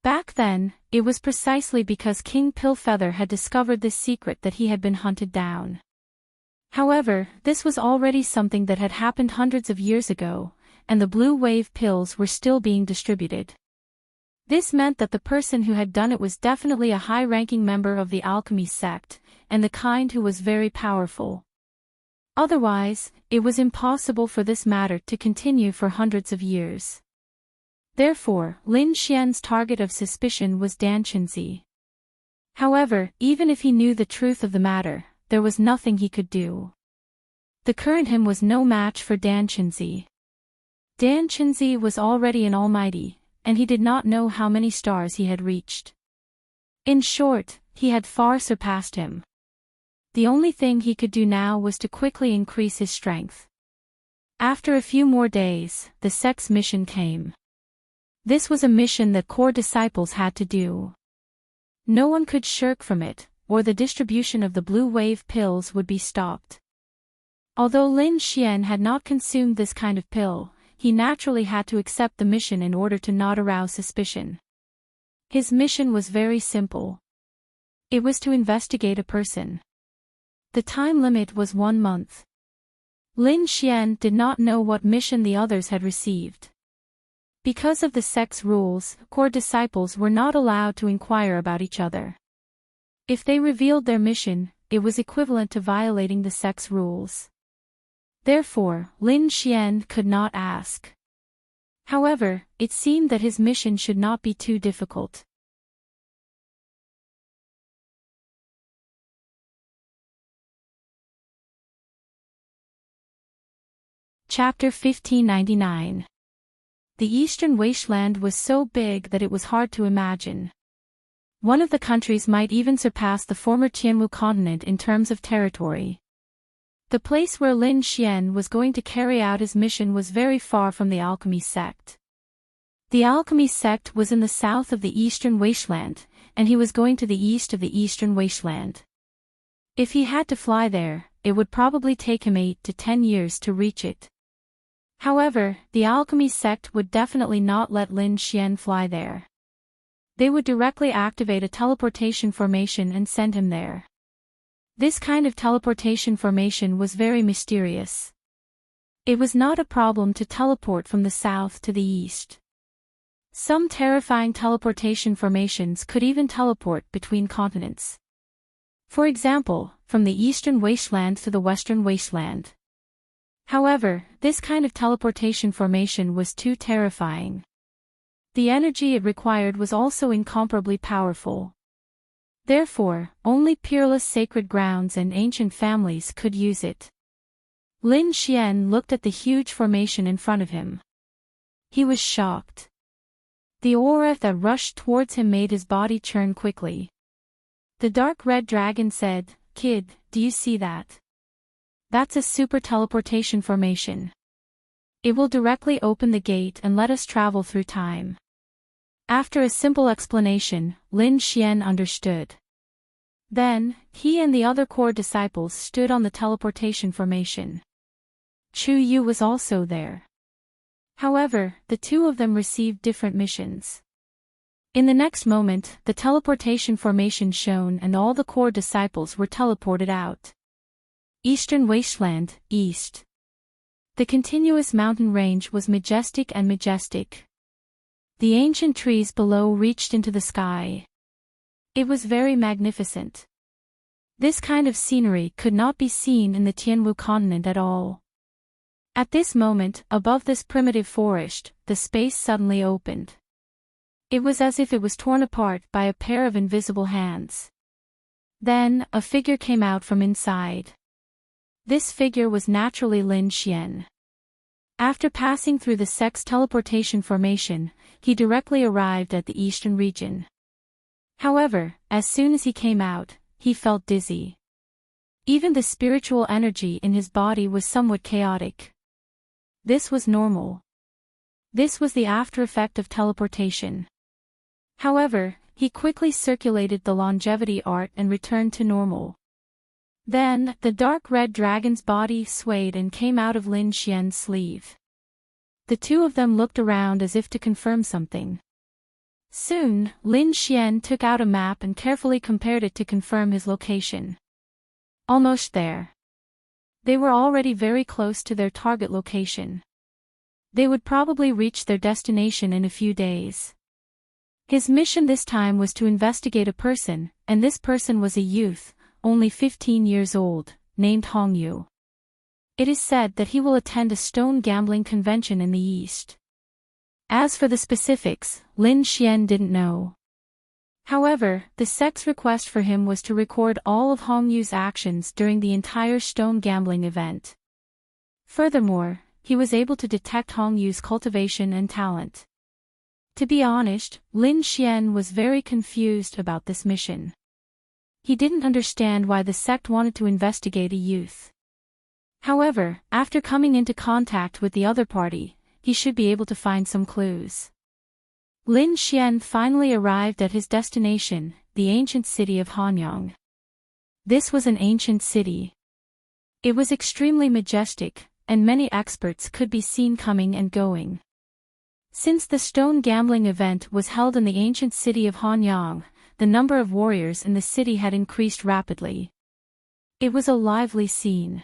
Back then, it was precisely because King Pillfeather had discovered this secret that he had been hunted down. However, this was already something that had happened hundreds of years ago, and the blue wave pills were still being distributed. This meant that the person who had done it was definitely a high-ranking member of the alchemy sect, and the kind who was very powerful. Otherwise, it was impossible for this matter to continue for hundreds of years. Therefore, Lin Xian's target of suspicion was Dan Chenzi. However, even if he knew the truth of the matter, there was nothing he could do. The current him was no match for Dan Chenzi. Dan Chenzi was already an almighty, and he did not know how many stars he had reached. In short, he had far surpassed him. The only thing he could do now was to quickly increase his strength. After a few more days, the sect's mission came. This was a mission that core disciples had to do. No one could shirk from it, or the distribution of the blue wave pills would be stopped. Although Lin Xian had not consumed this kind of pill, he naturally had to accept the mission in order to not arouse suspicion. His mission was very simple. It was to investigate a person. The time limit was 1 month. Lin Xian did not know what mission the others had received. Because of the sect's rules, core disciples were not allowed to inquire about each other. If they revealed their mission, it was equivalent to violating the sect's rules. Therefore, Lin Xian could not ask. However, it seemed that his mission should not be too difficult. Chapter 1599. The eastern wasteland was so big that it was hard to imagine. One of the countries might even surpass the former Tianwu continent in terms of territory. The place where Lin Xian was going to carry out his mission was very far from the alchemy sect. The alchemy sect was in the south of the eastern wasteland, and he was going to the east of the eastern wasteland. If he had to fly there, it would probably take him 8 to 10 years to reach it. However, the alchemy sect would definitely not let Lin Xian fly there. They would directly activate a teleportation formation and send him there. This kind of teleportation formation was very mysterious. It was not a problem to teleport from the south to the east. Some terrifying teleportation formations could even teleport between continents. For example, from the eastern wasteland to the western wasteland. However, this kind of teleportation formation was too terrifying. The energy it required was also incomparably powerful. Therefore, only peerless sacred grounds and ancient families could use it. Lin Xian looked at the huge formation in front of him. He was shocked. The aura that rushed towards him made his body churn quickly. The dark red dragon said, "Kid, do you see that? That's a super teleportation formation. It will directly open the gate and let us travel through time." After a simple explanation, Lin Xian understood. Then, he and the other core disciples stood on the teleportation formation. Chu Yu was also there. However, the two of them received different missions. In the next moment, the teleportation formation shone and all the core disciples were teleported out. Eastern Wasteland, East. The continuous mountain range was majestic and majestic. The ancient trees below reached into the sky. It was very magnificent. This kind of scenery could not be seen in the Tianwu continent at all. At this moment, above this primitive forest, the space suddenly opened. It was as if it was torn apart by a pair of invisible hands. Then, a figure came out from inside. This figure was naturally Lin Xian. After passing through the sex teleportation formation, he directly arrived at the eastern region. However, as soon as he came out, he felt dizzy. Even the spiritual energy in his body was somewhat chaotic. This was normal. This was the after effect of teleportation. However, he quickly circulated the longevity art and returned to normal. Then, the dark red dragon's body swayed and came out of Lin Xian's sleeve. The two of them looked around as if to confirm something. Soon, Lin Xian took out a map and carefully compared it to confirm his location. Almost there. They were already very close to their target location. They would probably reach their destination in a few days. His mission this time was to investigate a person, and this person was a youth, only 15 years old, named Hongyu. It is said that he will attend a stone gambling convention in the East. As for the specifics, Lin Xian didn't know. However, the sect's request for him was to record all of Hongyu's actions during the entire stone gambling event. Furthermore, he was able to detect Hongyu's cultivation and talent. To be honest, Lin Xian was very confused about this mission. He didn't understand why the sect wanted to investigate a youth. However, after coming into contact with the other party, he should be able to find some clues. Lin Xian finally arrived at his destination, the ancient city of Hanyang. This was an ancient city. It was extremely majestic, and many experts could be seen coming and going. Since the stone gambling event was held in the ancient city of Hanyang, the number of warriors in the city had increased rapidly. It was a lively scene.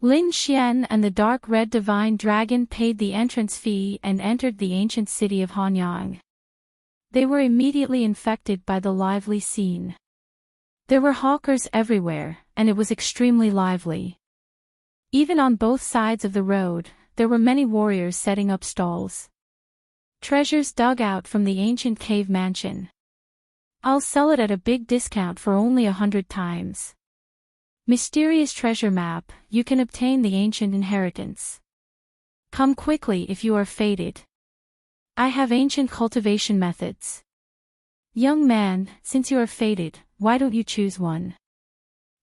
Lin Xian and the dark red divine dragon paid the entrance fee and entered the ancient city of Hanyang. They were immediately infected by the lively scene. There were hawkers everywhere, and it was extremely lively. Even on both sides of the road, there were many warriors setting up stalls. Treasures dug out from the ancient cave mansion. I'll sell it at a big discount for only 100 times. Mysterious treasure map, you can obtain the ancient inheritance. Come quickly if you are fated. I have ancient cultivation methods. Young man, since you are fated, why don't you choose one?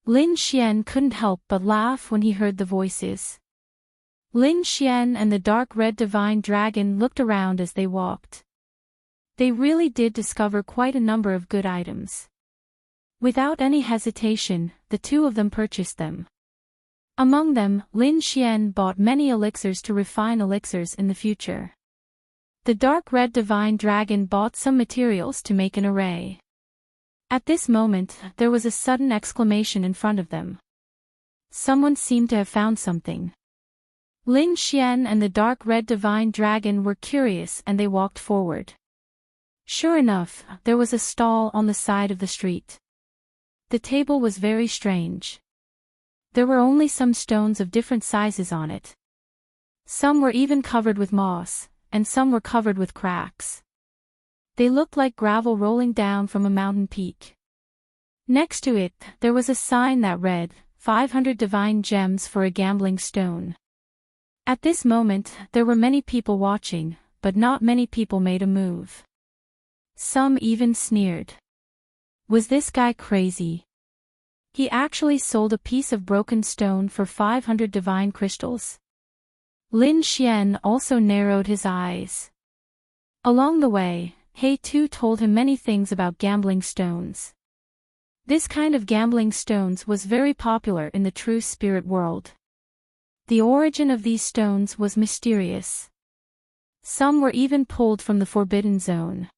Lin Xian couldn't help but laugh when he heard the voices. Lin Xian and the dark red divine dragon looked around as they walked. They really did discover quite a number of good items. Without any hesitation, the two of them purchased them. Among them, Lin Xian bought many elixirs to refine elixirs in the future. The dark red divine dragon bought some materials to make an array. At this moment, there was a sudden exclamation in front of them. Someone seemed to have found something. Lin Xian and the dark red divine dragon were curious and they walked forward. Sure enough, there was a stall on the side of the street. The table was very strange. There were only some stones of different sizes on it. Some were even covered with moss, and some were covered with cracks. They looked like gravel rolling down from a mountain peak. Next to it, there was a sign that read, 500 divine gems for a gambling stone. At this moment, there were many people watching, but not many people made a move. Some even sneered. Was this guy crazy? He actually sold a piece of broken stone for 500 divine crystals. Lin Xian also narrowed his eyes. Along the way, He Tu told him many things about gambling stones. This kind of gambling stones was very popular in the true spirit world. The origin of these stones was mysterious. Some were even pulled from the forbidden zone.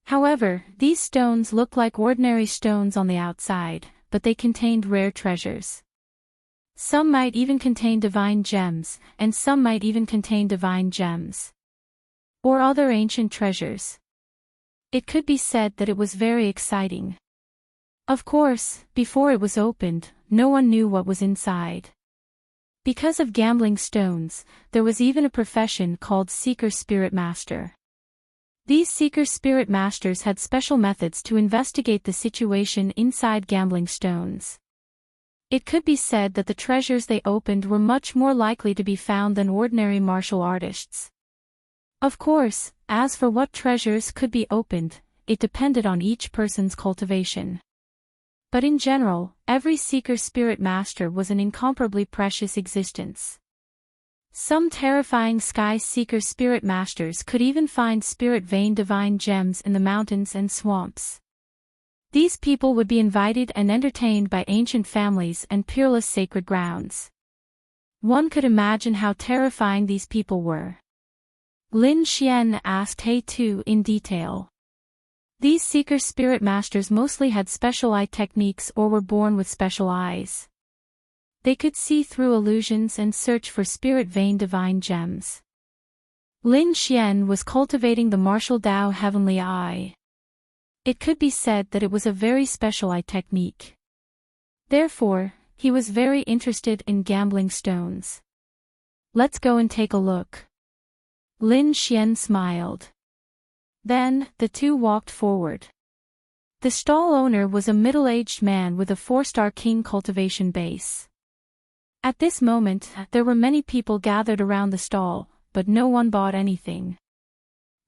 However, these stones looked like ordinary stones on the outside, but they contained rare treasures. Some might even contain divine gems, and some might even contain divine gems. Or other ancient treasures. It could be said that it was very exciting. Of course, before it was opened, no one knew what was inside. Because of gambling stones, there was even a profession called Seeker Spirit Master. These Seeker Spirit Masters had special methods to investigate the situation inside gambling stones. It could be said that the treasures they opened were much more likely to be found than ordinary martial artists. Of course, as for what treasures could be opened, it depended on each person's cultivation. But in general, every Seeker Spirit Master was an incomparably precious existence. Some terrifying Sky Seeker Spirit Masters could even find spirit vein divine gems in the mountains and swamps. These people would be invited and entertained by ancient families and peerless sacred grounds. One could imagine how terrifying these people were. Lin Xian asked He Tu in detail. These Seeker Spirit Masters mostly had special eye techniques or were born with special eyes. They could see through illusions and search for spirit vein divine gems. Lin Xian was cultivating the martial Dao Heavenly Eye. It could be said that it was a very special eye technique. Therefore, he was very interested in gambling stones. Let's go and take a look. Lin Xian smiled. Then, the two walked forward. The stall owner was a middle-aged man with a 4-star king cultivation base. At this moment, there were many people gathered around the stall, but no one bought anything.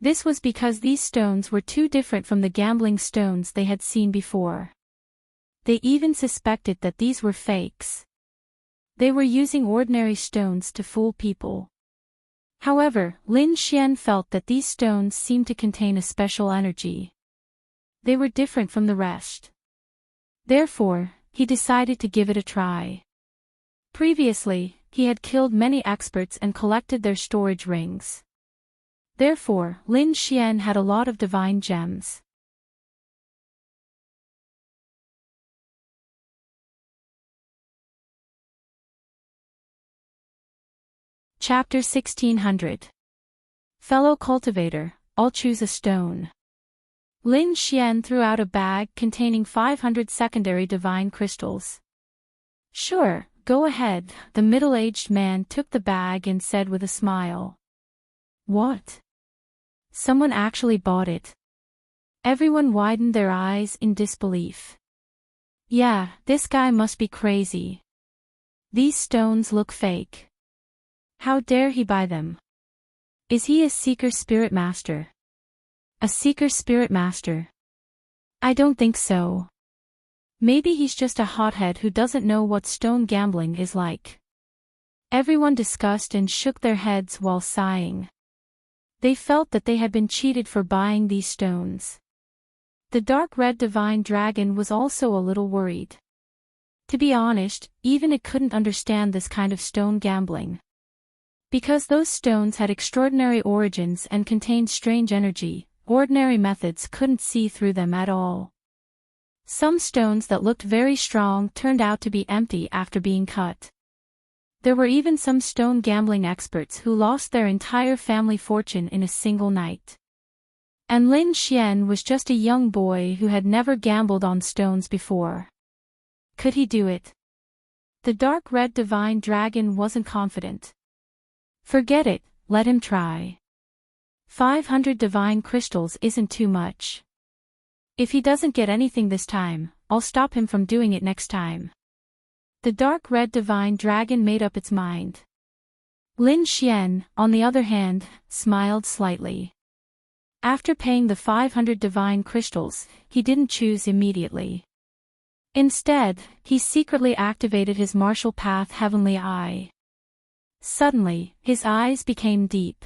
This was because these stones were too different from the gambling stones they had seen before. They even suspected that these were fakes. They were using ordinary stones to fool people. However, Lin Xian felt that these stones seemed to contain a special energy. They were different from the rest. Therefore, he decided to give it a try. Previously, he had killed many experts and collected their storage rings. Therefore, Lin Xian had a lot of divine gems. Chapter 1600. Fellow cultivator, I'll choose a stone. Lin Xian threw out a bag containing 500 secondary divine crystals. Sure, go ahead, the middle-aged man took the bag and said with a smile. What? Someone actually bought it. Everyone widened their eyes in disbelief. Yeah, this guy must be crazy. These stones look fake. How dare he buy them? Is he a Seeker Spirit Master? A Seeker Spirit Master? I don't think so. Maybe he's just a hothead who doesn't know what stone gambling is like. Everyone discussed and shook their heads while sighing. They felt that they had been cheated for buying these stones. The dark red divine dragon was also a little worried. To be honest, even it couldn't understand this kind of stone gambling. Because those stones had extraordinary origins and contained strange energy, ordinary methods couldn't see through them at all. Some stones that looked very strong turned out to be empty after being cut. There were even some stone gambling experts who lost their entire family fortune in a single night. And Lin Xian was just a young boy who had never gambled on stones before. Could he do it? The dark red divine dragon wasn't confident. Forget it, let him try. 500 divine crystals isn't too much. If he doesn't get anything this time, I'll stop him from doing it next time. The dark red divine dragon made up its mind. Lin Xian, on the other hand, smiled slightly. After paying the 500 divine crystals, he didn't choose immediately. Instead, he secretly activated his martial path heavenly eye. Suddenly, his eyes became deep.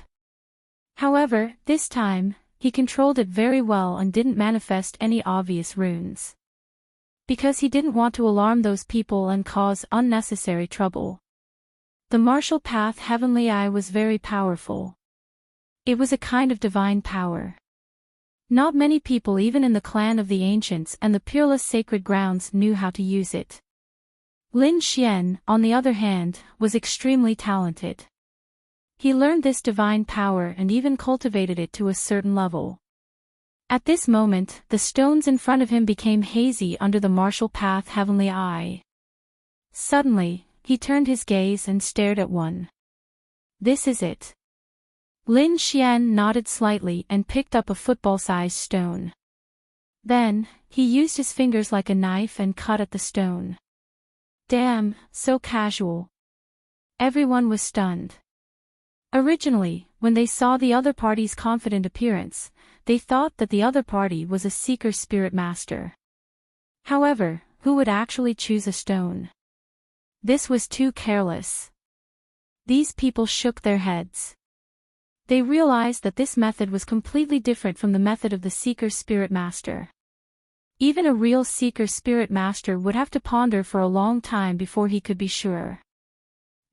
However, this time, he controlled it very well and didn't manifest any obvious runes. Because he didn't want to alarm those people and cause unnecessary trouble. The martial path heavenly eye was very powerful. It was a kind of divine power. Not many people even in the clan of the ancients and the peerless sacred grounds knew how to use it. Lin Xian, on the other hand, was extremely talented. He learned this divine power and even cultivated it to a certain level. At this moment, the stones in front of him became hazy under the martial path heavenly eye. Suddenly, he turned his gaze and stared at one. This is it. Lin Xian nodded slightly and picked up a football-sized stone. Then, he used his fingers like a knife and cut at the stone. Damn, so casual. Everyone was stunned. Originally, when they saw the other party's confident appearance, they thought that the other party was a seeker spirit master. However, who would actually choose a stone? This was too careless. These people shook their heads. They realized that this method was completely different from the method of the seeker spirit master. Even a real seeker spirit master would have to ponder for a long time before he could be sure.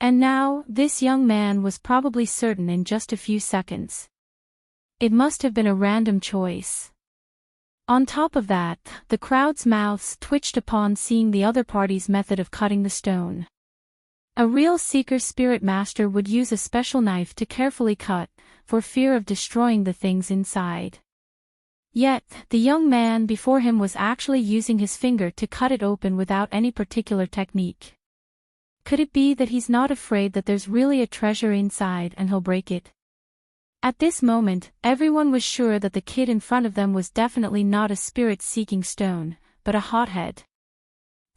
And now, this young man was probably certain in just a few seconds. It must have been a random choice. On top of that, the crowd's mouths twitched upon seeing the other party's method of cutting the stone. A real seeker spirit master would use a special knife to carefully cut, for fear of destroying the things inside. Yet, the young man before him was actually using his finger to cut it open without any particular technique. Could it be that he's not afraid that there's really a treasure inside and he'll break it? At this moment, everyone was sure that the kid in front of them was definitely not a spirit-seeking stone, but a hothead.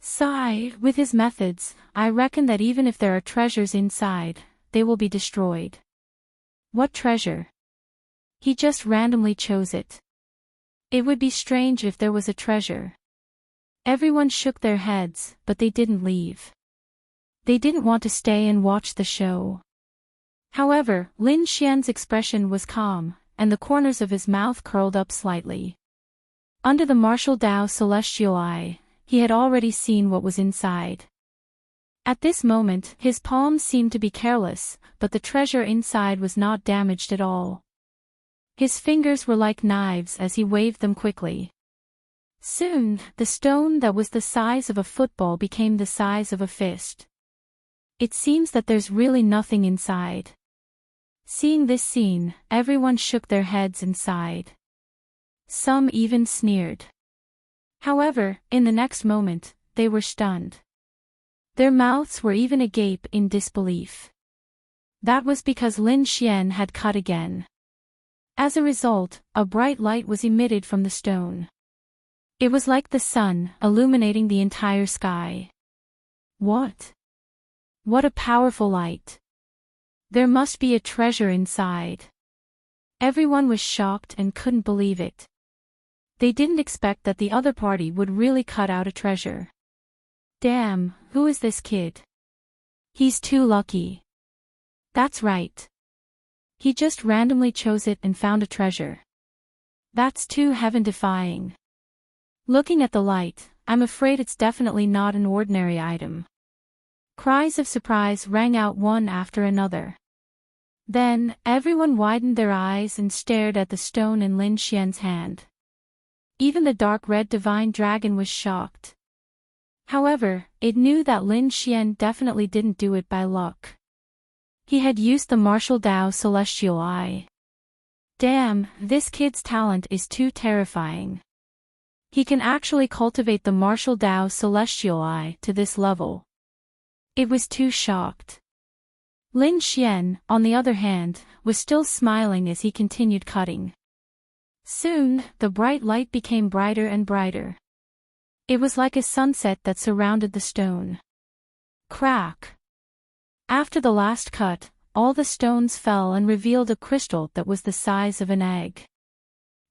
Sigh, with his methods, I reckon that even if there are treasures inside, they will be destroyed. What treasure? He just randomly chose it. It would be strange if there was a treasure. Everyone shook their heads, but they didn't leave. They didn't want to stay and watch the show. However, Lin Xian's expression was calm, and the corners of his mouth curled up slightly. Under the martial Tao celestial eye, he had already seen what was inside. At this moment, his palms seemed to be careless, but the treasure inside was not damaged at all. His fingers were like knives as he waved them quickly. Soon, the stone that was the size of a football became the size of a fist. It seems that there's really nothing inside. Seeing this scene, everyone shook their heads and sighed. Some even sneered. However, in the next moment, they were stunned. Their mouths were even agape in disbelief. That was because Lin Xian had cut again. As a result, a bright light was emitted from the stone. It was like the sun, illuminating the entire sky. What? What a powerful light. There must be a treasure inside. Everyone was shocked and couldn't believe it. They didn't expect that the other party would really cut out a treasure. Damn, who is this kid? He's too lucky. That's right. He just randomly chose it and found a treasure. That's too heaven-defying. Looking at the light, I'm afraid it's definitely not an ordinary item. Cries of surprise rang out one after another. Then, everyone widened their eyes and stared at the stone in Lin Xian's hand. Even the dark red divine dragon was shocked. However, it knew that Lin Xian definitely didn't do it by luck. He had used the martial Tao celestial eye. Damn, this kid's talent is too terrifying. He can actually cultivate the martial Tao celestial eye to this level. It was too shocked. Lin Xian, on the other hand, was still smiling as he continued cutting. Soon, the bright light became brighter and brighter. It was like a sunset that surrounded the stone. Crack! After the last cut, all the stones fell and revealed a crystal that was the size of an egg.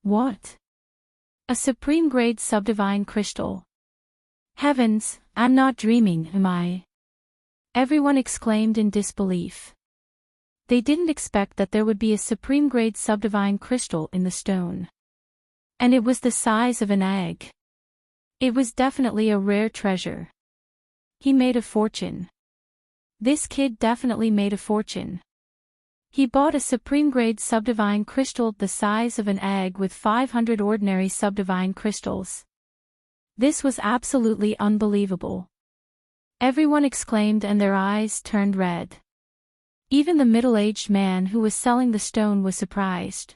What? A supreme-grade subdivine crystal. Heavens, I'm not dreaming, am I? Everyone exclaimed in disbelief. They didn't expect that there would be a supreme-grade subdivine crystal in the stone. And it was the size of an egg. It was definitely a rare treasure. He made a fortune. This kid definitely made a fortune. He bought a supreme-grade subdivine crystal the size of an egg with 500 ordinary subdivine crystals. This was absolutely unbelievable. Everyone exclaimed and their eyes turned red. Even the middle-aged man who was selling the stone was surprised.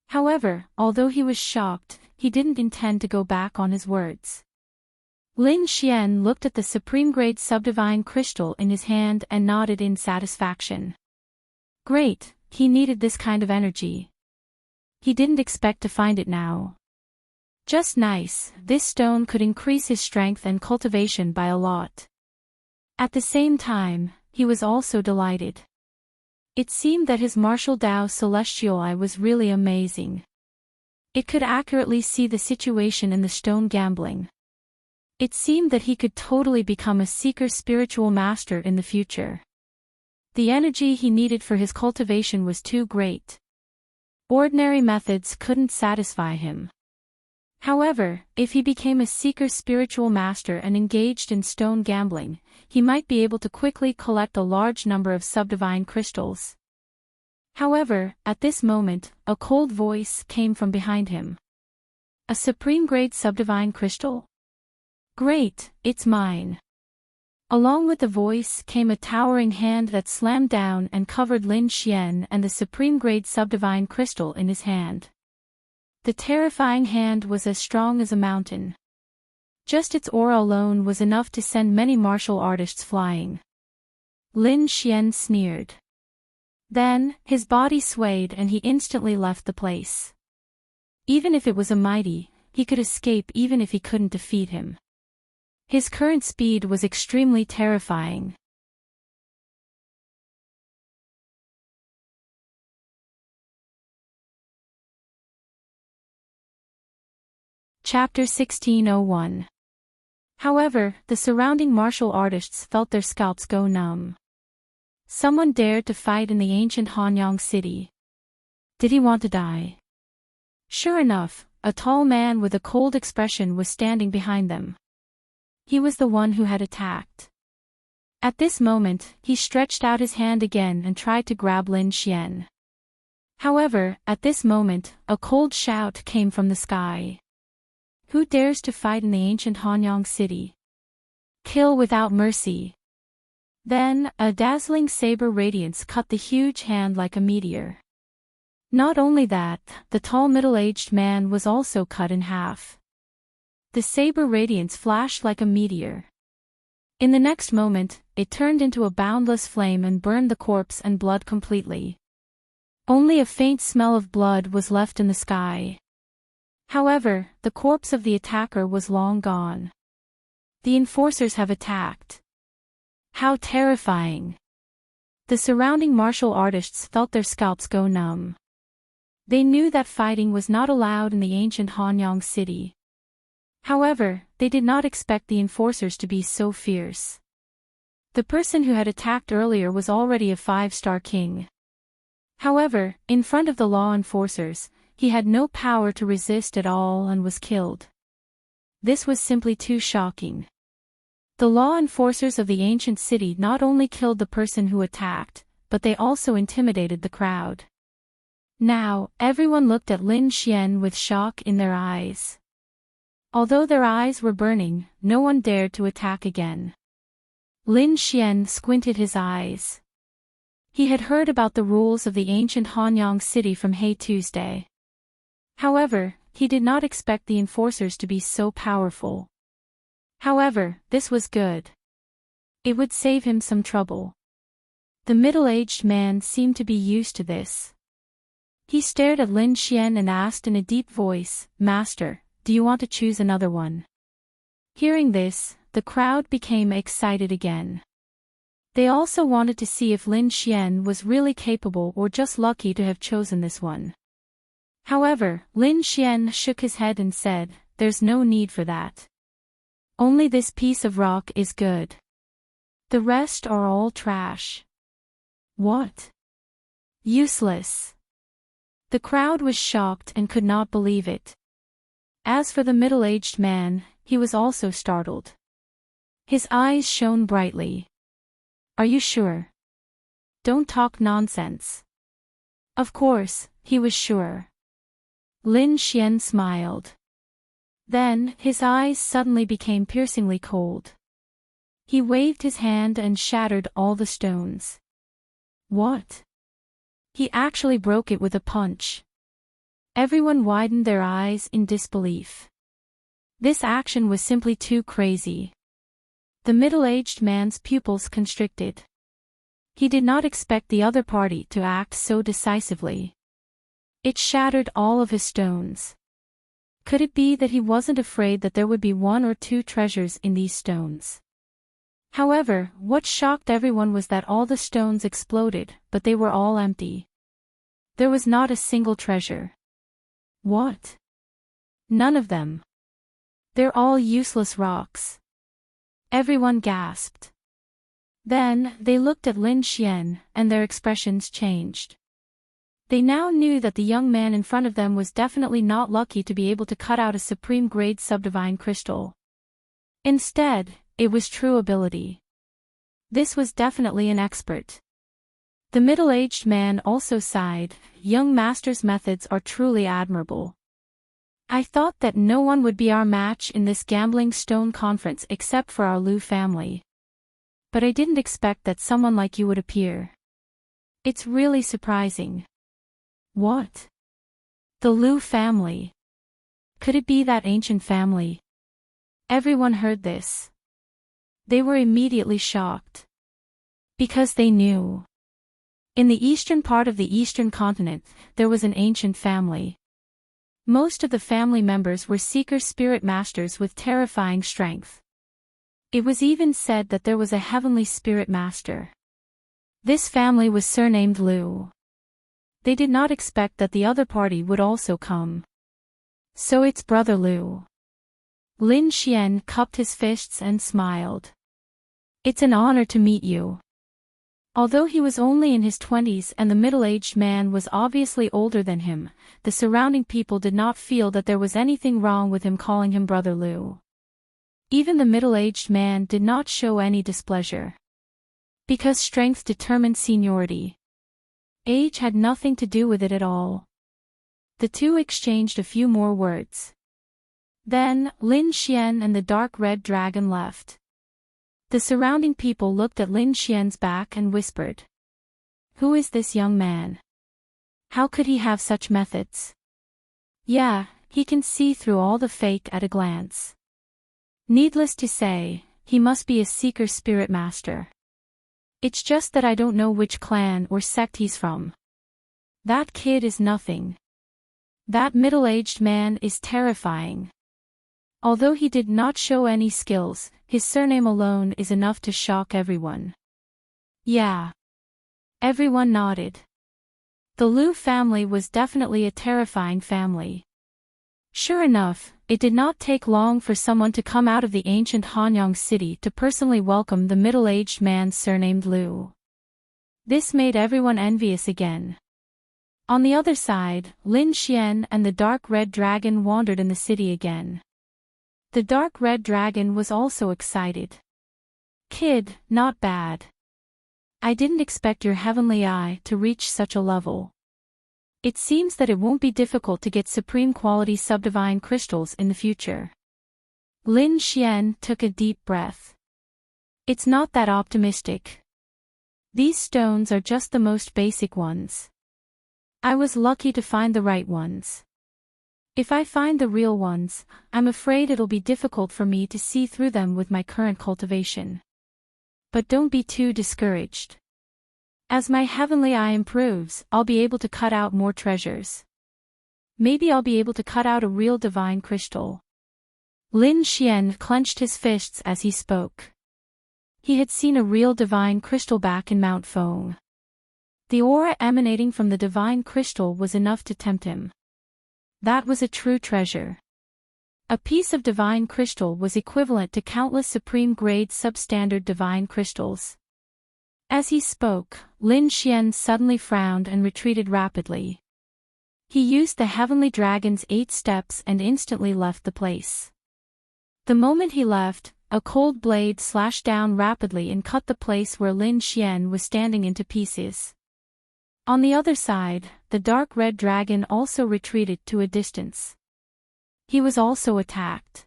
However, although he was shocked, he didn't intend to go back on his words. Lin Xian looked at the supreme-grade subdivine crystal in his hand and nodded in satisfaction. Great, he needed this kind of energy. He didn't expect to find it now. Just nice, this stone could increase his strength and cultivation by a lot. At the same time, he was also delighted. It seemed that his martial Tao Celestial Eye was really amazing. It could accurately see the situation in the stone gambling. It seemed that he could totally become a seeker spiritual master in the future. The energy he needed for his cultivation was too great. Ordinary methods couldn't satisfy him. However, if he became a seeker spiritual master and engaged in stone gambling, he might be able to quickly collect a large number of subdivine crystals. However, at this moment, a cold voice came from behind him. A supreme-grade subdivine crystal? Great, it's mine. Along with the voice came a towering hand that slammed down and covered Lin Xian and the supreme-grade subdivine crystal in his hand. The terrifying hand was as strong as a mountain. Just its aura alone was enough to send many martial artists flying. Lin Xian sneered. Then, his body swayed and he instantly left the place. Even if it was a mighty, he could escape even if he couldn't defeat him. His current speed was extremely terrifying. Chapter 1601. However, the surrounding martial artists felt their scalps go numb. Someone dared to fight in the ancient Hanyang city. Did he want to die? Sure enough, a tall man with a cold expression was standing behind them. He was the one who had attacked. At this moment, he stretched out his hand again and tried to grab Lin Xian. However, at this moment, a cold shout came from the sky. Who dares to fight in the ancient Hanyang city? Kill without mercy. Then, a dazzling saber radiance cut the huge hand like a meteor. Not only that, the tall middle-aged man was also cut in half. The saber radiance flashed like a meteor. In the next moment, it turned into a boundless flame and burned the corpse and blood completely. Only a faint smell of blood was left in the sky. However, the corpse of the attacker was long gone. The enforcers have attacked. How terrifying! The surrounding martial artists felt their scalps go numb. They knew that fighting was not allowed in the ancient Hanyang city. However, they did not expect the enforcers to be so fierce. The person who had attacked earlier was already a 5-star king. However, in front of the law enforcers, he had no power to resist at all and was killed. This was simply too shocking. The law enforcers of the ancient city not only killed the person who attacked, but they also intimidated the crowd. Now, everyone looked at Lin Xian with shock in their eyes. Although their eyes were burning, no one dared to attack again. Lin Xian squinted his eyes. He had heard about the rules of the ancient Hanyang city from Hey Tuesday. However, he did not expect the enforcers to be so powerful. However, this was good. It would save him some trouble. The middle-aged man seemed to be used to this. He stared at Lin Xian and asked in a deep voice, "Master, do you want to choose another one?" Hearing this, the crowd became excited again. They also wanted to see if Lin Xian was really capable or just lucky to have chosen this one. However, Lin Xian shook his head and said, "There's no need for that. Only this piece of rock is good. The rest are all trash." "What? Useless." The crowd was shocked and could not believe it. As for the middle-aged man, he was also startled. His eyes shone brightly. "Are you sure? Don't talk nonsense." Of course, he was sure. Lin Xian smiled. Then, his eyes suddenly became piercingly cold. He waved his hand and shattered all the stones. "What?" He actually broke it with a punch. Everyone widened their eyes in disbelief. This action was simply too crazy. The middle-aged man's pupils constricted. He did not expect the other party to act so decisively. It shattered all of his stones. Could it be that he wasn't afraid that there would be one or two treasures in these stones? However, what shocked everyone was that all the stones exploded, but they were all empty. There was not a single treasure. "What? None of them? They're all useless rocks." Everyone gasped. Then, they looked at Lin Xian, and their expressions changed. They now knew that the young man in front of them was definitely not lucky to be able to cut out a supreme-grade subdivine crystal. Instead, it was true ability. This was definitely an expert. The middle-aged man also sighed, "Young master's methods are truly admirable. I thought that no one would be our match in this gambling stone conference except for our Lu family. But I didn't expect that someone like you would appear. It's really surprising." "What? The Lu family? Could it be that ancient family?" Everyone heard this. They were immediately shocked. Because they knew. In the eastern part of the eastern continent, there was an ancient family. Most of the family members were seeker spirit masters with terrifying strength. It was even said that there was a heavenly spirit master. This family was surnamed Lu. They did not expect that the other party would also come. "So it's Brother Lu." Lin Xian cupped his fists and smiled. "It's an honor to meet you." Although he was only in his 20s and the middle-aged man was obviously older than him, the surrounding people did not feel that there was anything wrong with him calling him Brother Lu. Even the middle-aged man did not show any displeasure. Because strength determined seniority. Age had nothing to do with it at all. The two exchanged a few more words. Then, Lin Xian and the dark red dragon left. The surrounding people looked at Lin Xian's back and whispered. "Who is this young man? How could he have such methods? Yeah, he can see through all the fake at a glance. Needless to say, he must be a seeker spirit master. It's just that I don't know which clan or sect he's from. That kid is nothing. That middle-aged man is terrifying. Although he did not show any skills, his surname alone is enough to shock everyone." Yeah. Everyone nodded. The Lu family was definitely a terrifying family. Sure enough, it did not take long for someone to come out of the ancient Hanyang city to personally welcome the middle-aged man surnamed Lu. This made everyone envious again. On the other side, Lin Xian and the dark red dragon wandered in the city again. The dark red dragon was also excited. "Kid, not bad. I didn't expect your heavenly eye to reach such a level. It seems that it won't be difficult to get supreme quality subdivine crystals in the future." Lin Xian took a deep breath. "It's not that optimistic. These stones are just the most basic ones. I was lucky to find the right ones. If I find the real ones, I'm afraid it'll be difficult for me to see through them with my current cultivation. But don't be too discouraged. As my heavenly eye improves, I'll be able to cut out more treasures. Maybe I'll be able to cut out a real divine crystal." Lin Xian clenched his fists as he spoke. He had seen a real divine crystal back in Mount Feng. The aura emanating from the divine crystal was enough to tempt him. That was a true treasure. A piece of divine crystal was equivalent to countless supreme-grade substandard divine crystals. As he spoke, Lin Xian suddenly frowned and retreated rapidly. He used the Heavenly Dragon's 8 steps and instantly left the place. The moment he left, a cold blade slashed down rapidly and cut the place where Lin Xian was standing into pieces. On the other side, the dark red dragon also retreated to a distance. He was also attacked.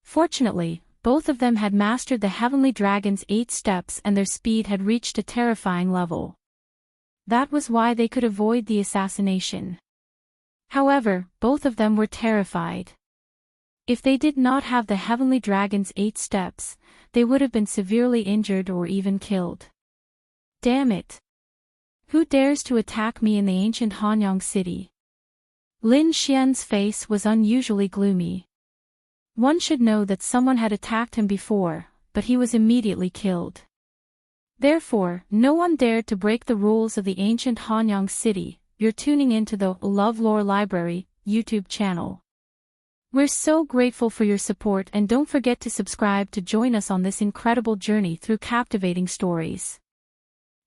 Fortunately, both of them had mastered the Heavenly Dragon's 8 steps and their speed had reached a terrifying level. That was why they could avoid the assassination. However, both of them were terrified. If they did not have the Heavenly Dragon's 8 steps, they would have been severely injured or even killed. Damn it! Who dares to attack me in the ancient Hanyang city? Lin Xian's face was unusually gloomy. One should know that someone had attacked him before, but he was immediately killed. Therefore, no one dared to break the rules of the ancient Hanyang city. You're tuning into the LoveLore Library YouTube channel. We're so grateful for your support and don't forget to subscribe to join us on this incredible journey through captivating stories.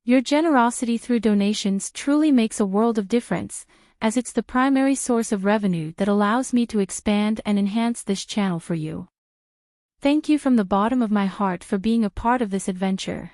Your generosity through donations truly makes a world of difference, as it's the primary source of revenue that allows me to expand and enhance this channel for you. Thank you from the bottom of my heart for being a part of this adventure.